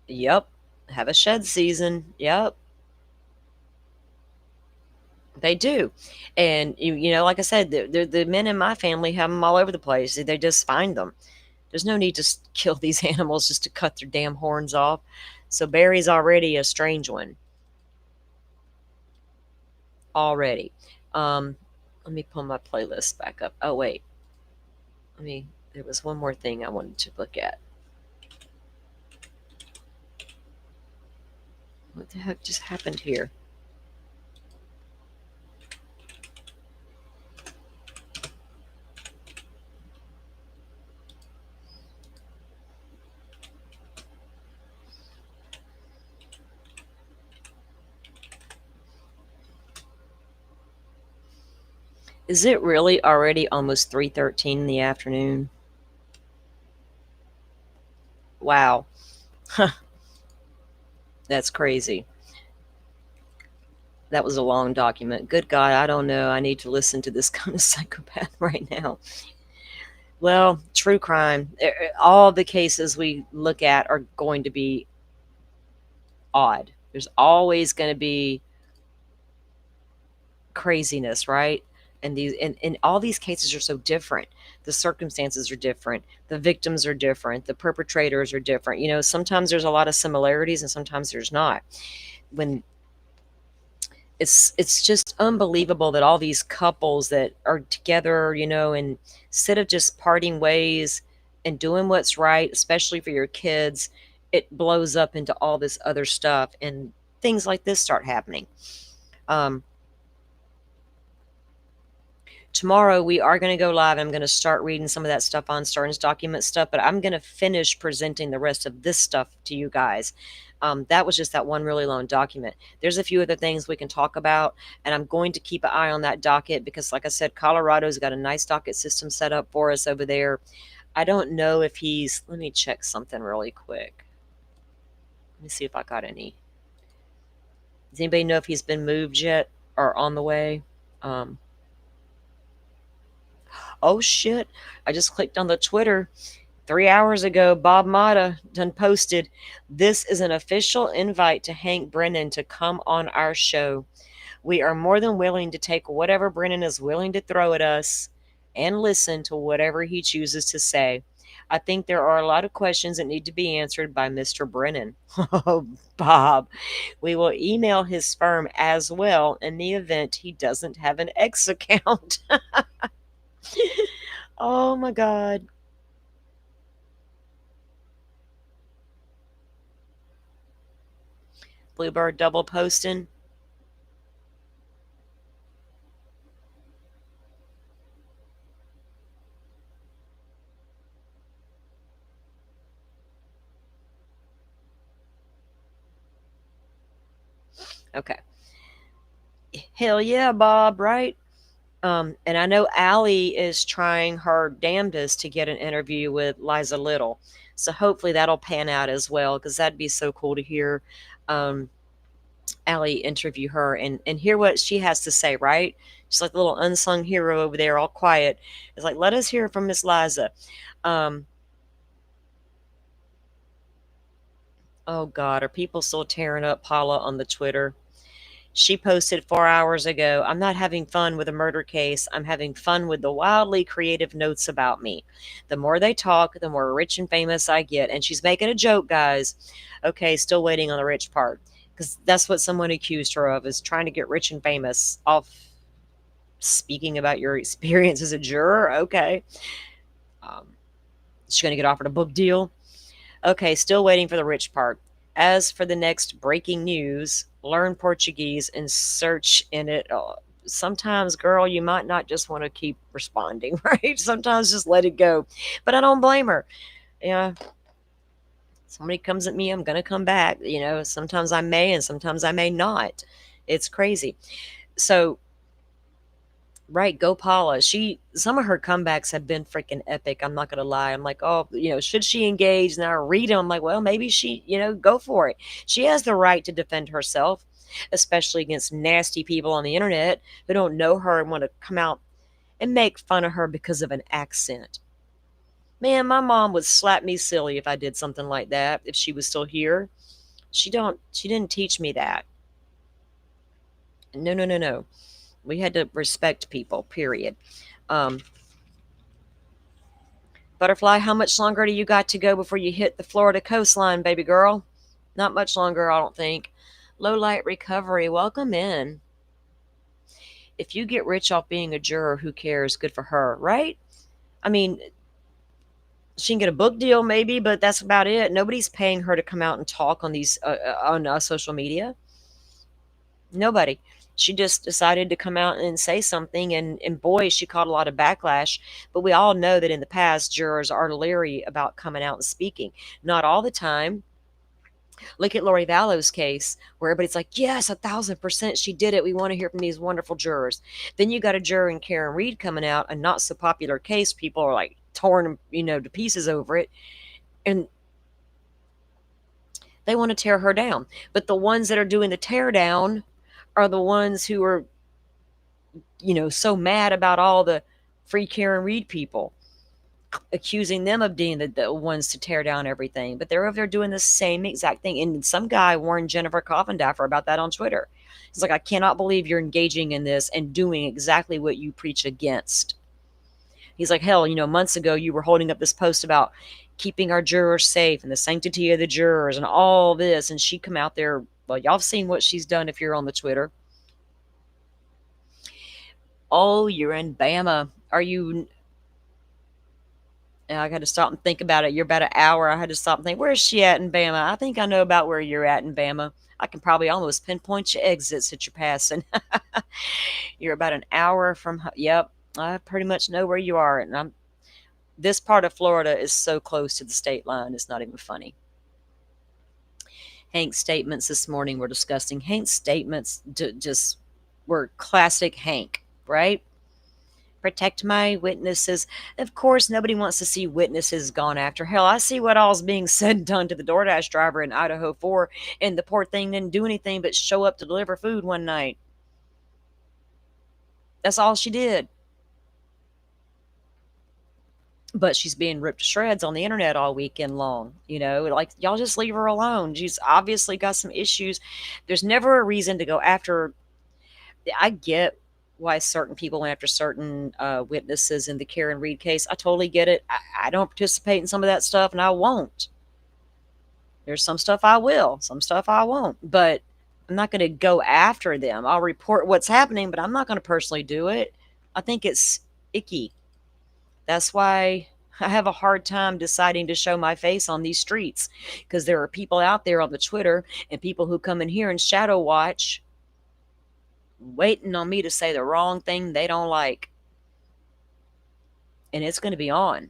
Yep. Have a shed season. Yep. They do. And, like I said, the men in my family have them all over the place. They just find them. There's no need to kill these animals just to cut their damn horns off. So Barry's already a strange one. Already. Let me pull my playlist back up. Oh, wait. There was one more thing I wanted to look at. What the heck just happened here? Is it really already almost 3:13 in the afternoon? Wow. Huh. That's crazy. That was a long document. Good God, I don't know. I need to listen to this kind of psychopath right now. Well, true crime. All the cases we look at are going to be odd. There's always going to be craziness, right? And all these cases are so different. The circumstances are different. The victims are different. The perpetrators are different. You know, sometimes there's a lot of similarities and sometimes there's not. When it's just unbelievable that all these couples that are together, you know, and instead of just parting ways and doing what's right, especially for your kids, it blows up into all this other stuff and things like this start happening. Tomorrow we are going to go live. I'm going to start reading some of that stuff on Stern's document stuff, but I'm going to finish presenting the rest of this stuff to you guys. That was just that one really long document. There's a few other things we can talk about, and I'm going to keep an eye on that docket because, like I said, Colorado's got a nice docket system set up for us over there. I don't know if he's, let me check something really quick. Let me see if I got any. Does anybody know if he's been moved yet or on the way? Oh shit, I just clicked on the Twitter. 3 hours ago, Bob Mata done posted, "This is an official invite to Hank Brennan to come on our show. We are more than willing to take whatever Brennan is willing to throw at us and listen to whatever he chooses to say. I think there are a lot of questions that need to be answered by Mr. Brennan." Oh, Bob. We will email his firm as well in the event he doesn't have an X account. Oh my God. Bluebird double posting. Okay. Hell yeah, Bob, right? And I know Allie is trying her damnedest to get an interview with Liza Little. So hopefully that'll pan out as well, because that'd be so cool to hear Allie interview her and hear what she has to say, right? She's like the little unsung hero over there, all quiet. It's like, let us hear from Miss Liza. Oh God, are people still tearing up Paula on the Twitter? She posted 4 hours ago, "I'm not having fun with a murder case. I'm having fun with the wildly creative notes about me. The more they talk, the more rich and famous I get." And she's making a joke, guys. Okay, still waiting on the rich part. Because that's what someone accused her of, is trying to get rich and famous off speaking about your experience as a juror. Okay. She's going to get offered a book deal. Okay, still waiting for the rich part. As for the next breaking news, learn Portuguese and search in it. Sometimes, girl, you might not just want to keep responding, right? Sometimes just let it go. But I don't blame her. Yeah. Somebody comes at me, I'm going to come back. You know, sometimes I may and sometimes I may not. It's crazy. So, right, go Paula. Some of her comebacks have been freaking epic. I'm not gonna lie. I'm like, oh, you know, should she engage? And I read them. I'm like, well, maybe she, you know, go for it. She has the right to defend herself, especially against nasty people on the internet who don't know her and want to come out and make fun of her because of an accent. Man, my mom would slap me silly if I did something like that, if she was still here. She didn't teach me that. No. We had to respect people, period. Butterfly, how much longer do you got to go before you hit the Florida coastline, baby girl? Not much longer, I don't think. Low light recovery, welcome in. If you get rich off being a juror, who cares? Good for her, right? I mean, she can get a book deal maybe, but that's about it. Nobody's paying her to come out and talk on these on social media. Nobody. She just decided to come out and say something, and boy, she caught a lot of backlash. But we all know that in the past, jurors are leery about coming out and speaking. Not all the time. Look at Lori Vallow's case, where everybody's like, yes, 1,000% she did it. We want to hear from these wonderful jurors. Then you got a juror in Karen Reed coming out, a not so popular case. People are like torn, you know, to pieces over it. And they want to tear her down. But the ones that are doing the tear down are the ones who are, you know, so mad about all the free Karen Reed people. accusing them of being the ones to tear down everything. But they're over there doing the same exact thing. And some guy warned Jennifer Coffindaffer about that on Twitter. He's like, I cannot believe you're engaging in this and doing exactly what you preach against. He's like, hell, months ago you were holding up this post about keeping our jurors safe and the sanctity of the jurors and all this. And she come out there. Well, y'all have seen what she's done if you're on the Twitter. Oh, you're in Bama. Are you... I got to stop and think about it. You're about an hour. I had to stop and think, where's she at in Bama? I think I know about where you're at in Bama. I can probably almost pinpoint your exits that you're passing. You're about an hour from... Yep, I pretty much know where you are. And this part of Florida is so close to the state line, it's not even funny. Hank's statements this morning were disgusting. Hank's statements just were classic Hank, right? Protect my witnesses. Of course, nobody wants to see witnesses gone after. Hell, I see what all's being said and done to the DoorDash driver in Idaho 4, and the poor thing didn't do anything but show up to deliver food one night. That's all she did. But she's being ripped to shreds on the internet all weekend long. Like, y'all just leave her alone. She's obviously got some issues. There's never a reason to go after. I get why certain people went after certain witnesses in the Karen Read case. I totally get it. I don't participate in some of that stuff, and I won't. There's some stuff I will, some stuff I won't. But I'm not going to go after them. I'll report what's happening, but I'm not going to personally do it. I think it's icky. That's why I have a hard time deciding to show my face on these streets, because there are people out there on the Twitter and people who come in here and shadow watch, waiting on me to say the wrong thing they don't like. And it's going to be on.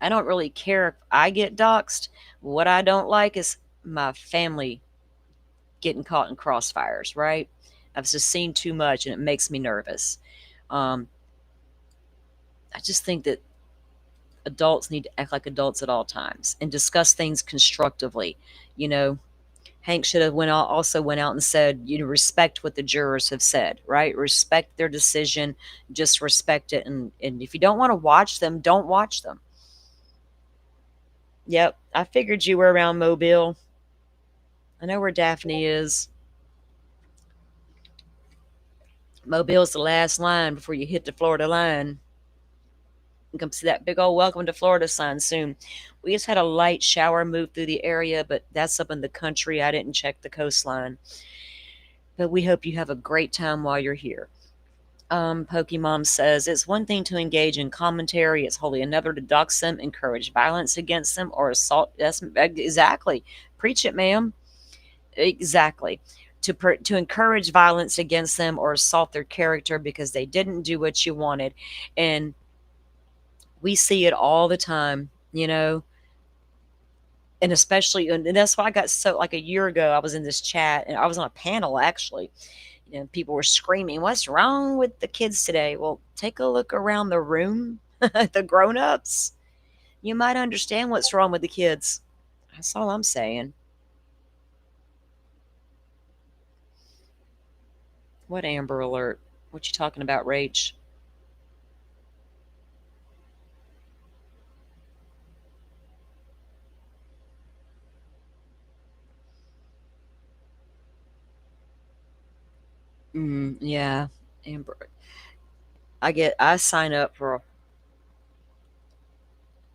I don't really care if I get doxxed. What I don't like is my family getting caught in crossfires, right? I've just seen too much and it makes me nervous. I just think that adults need to act like adults at all times and discuss things constructively. Hank should have also went out and said, respect what the jurors have said, right? Respect their decision, just respect it. And if you don't want to watch them, don't watch them. Yep, I figured you were around Mobile. I know where Daphne is. Mobile's the last line before you hit the Florida line. You come see that big old welcome to Florida sign soon. We just had a light shower move through the area, but that's up in the country. I didn't check the coastline. But we hope you have a great time while you're here. Pokemon says, it's one thing to engage in commentary. It's wholly another to dox them, encourage violence against them, or assault. That's exactly. Preach it, ma'am. Exactly. To encourage violence against them or assault their character because they didn't do what you wanted. And we see it all the time, and especially, and that's why I got so, like a year ago, I was in this chat and I was on a panel actually, people were screaming, what's wrong with the kids today? Well, take a look around the room, the grown-ups. You might understand what's wrong with the kids. That's all I'm saying. What Amber Alert? What you talking about, Rach? Yeah, Amber. I sign up for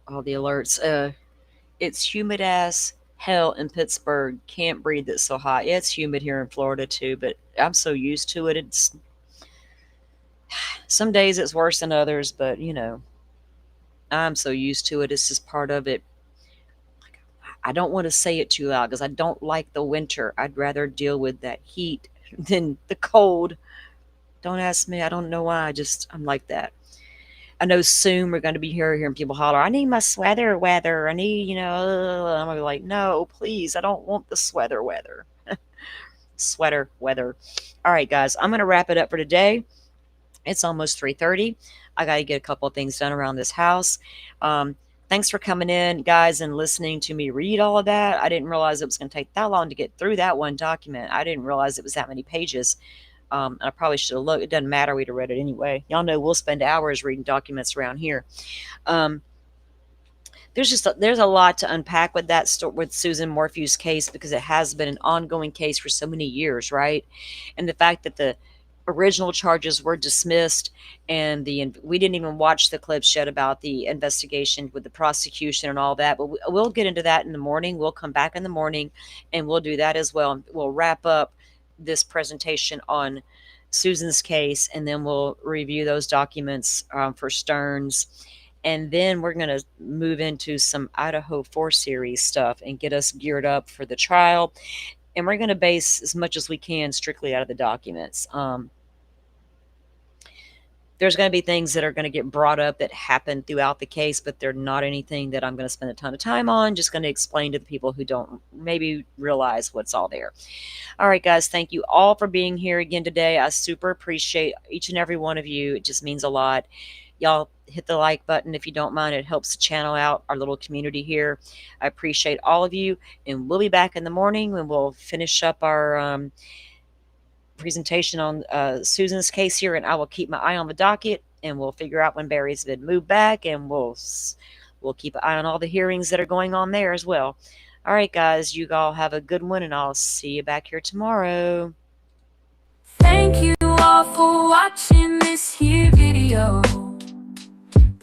all the alerts. It's humid as hell in Pittsburgh. Can't breathe, it's so hot. Yeah, it's humid here in Florida too, but I'm so used to it. It's some days it's worse than others, but I'm so used to it. It's just part of it. I don't want to say it too loud because I don't like the winter. I'd rather deal with that heat than the cold. Don't ask me. I don't know why. I'm like that. I know soon we're going to be hearing people holler, I need my sweater weather. I need, I'm going to be like, no, please. I don't want the sweater weather. Sweater weather. All right, guys, I'm going to wrap it up for today. It's almost 3:30. I got to get a couple of things done around this house. Thanks for coming in, guys, and listening to me read all of that. I didn't realize it was going to take that long to get through that one document. I didn't realize it was that many pages. And I probably should have looked. It doesn't matter. We'd have read it anyway. Y'all know we'll spend hours reading documents around here. There's a lot to unpack with with Susan Morphew's case, because it has been an ongoing case for so many years, right? And the fact that the original charges were dismissed, and we didn't even watch the clips yet about the investigation with the prosecution and all that, but we'll get into that in the morning. We'll come back in the morning and we'll do that as well. We'll wrap up this presentation on Susan's case, and then we'll review those documents for Stearns. And then we're going to move into some Idaho 4 series stuff and get us geared up for the trial. And we're going to base as much as we can strictly out of the documents. There's going to be things that are going to get brought up that happen throughout the case, but they're not anything that I'm going to spend a ton of time on. Just going to explain to the people who don't maybe realize what's all there. All right, guys, thank you all for being here again today. I super appreciate each and every one of you. It just means a lot. Y'all hit the like button if you don't mind. It helps the channel out, our little community here. I appreciate all of you, and we'll be back in the morning when we'll finish up our presentation on Susan's case here, and I will keep my eye on the docket, and we'll figure out when Barry's been moved back, and we'll keep an eye on all the hearings that are going on there as well. All right, guys, you all have a good one, and I'll see you back here tomorrow. Thank you all for watching this here video.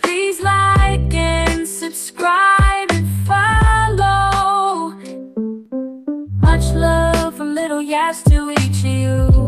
Please like and subscribe and follow. Much love from Little Yas to each of you.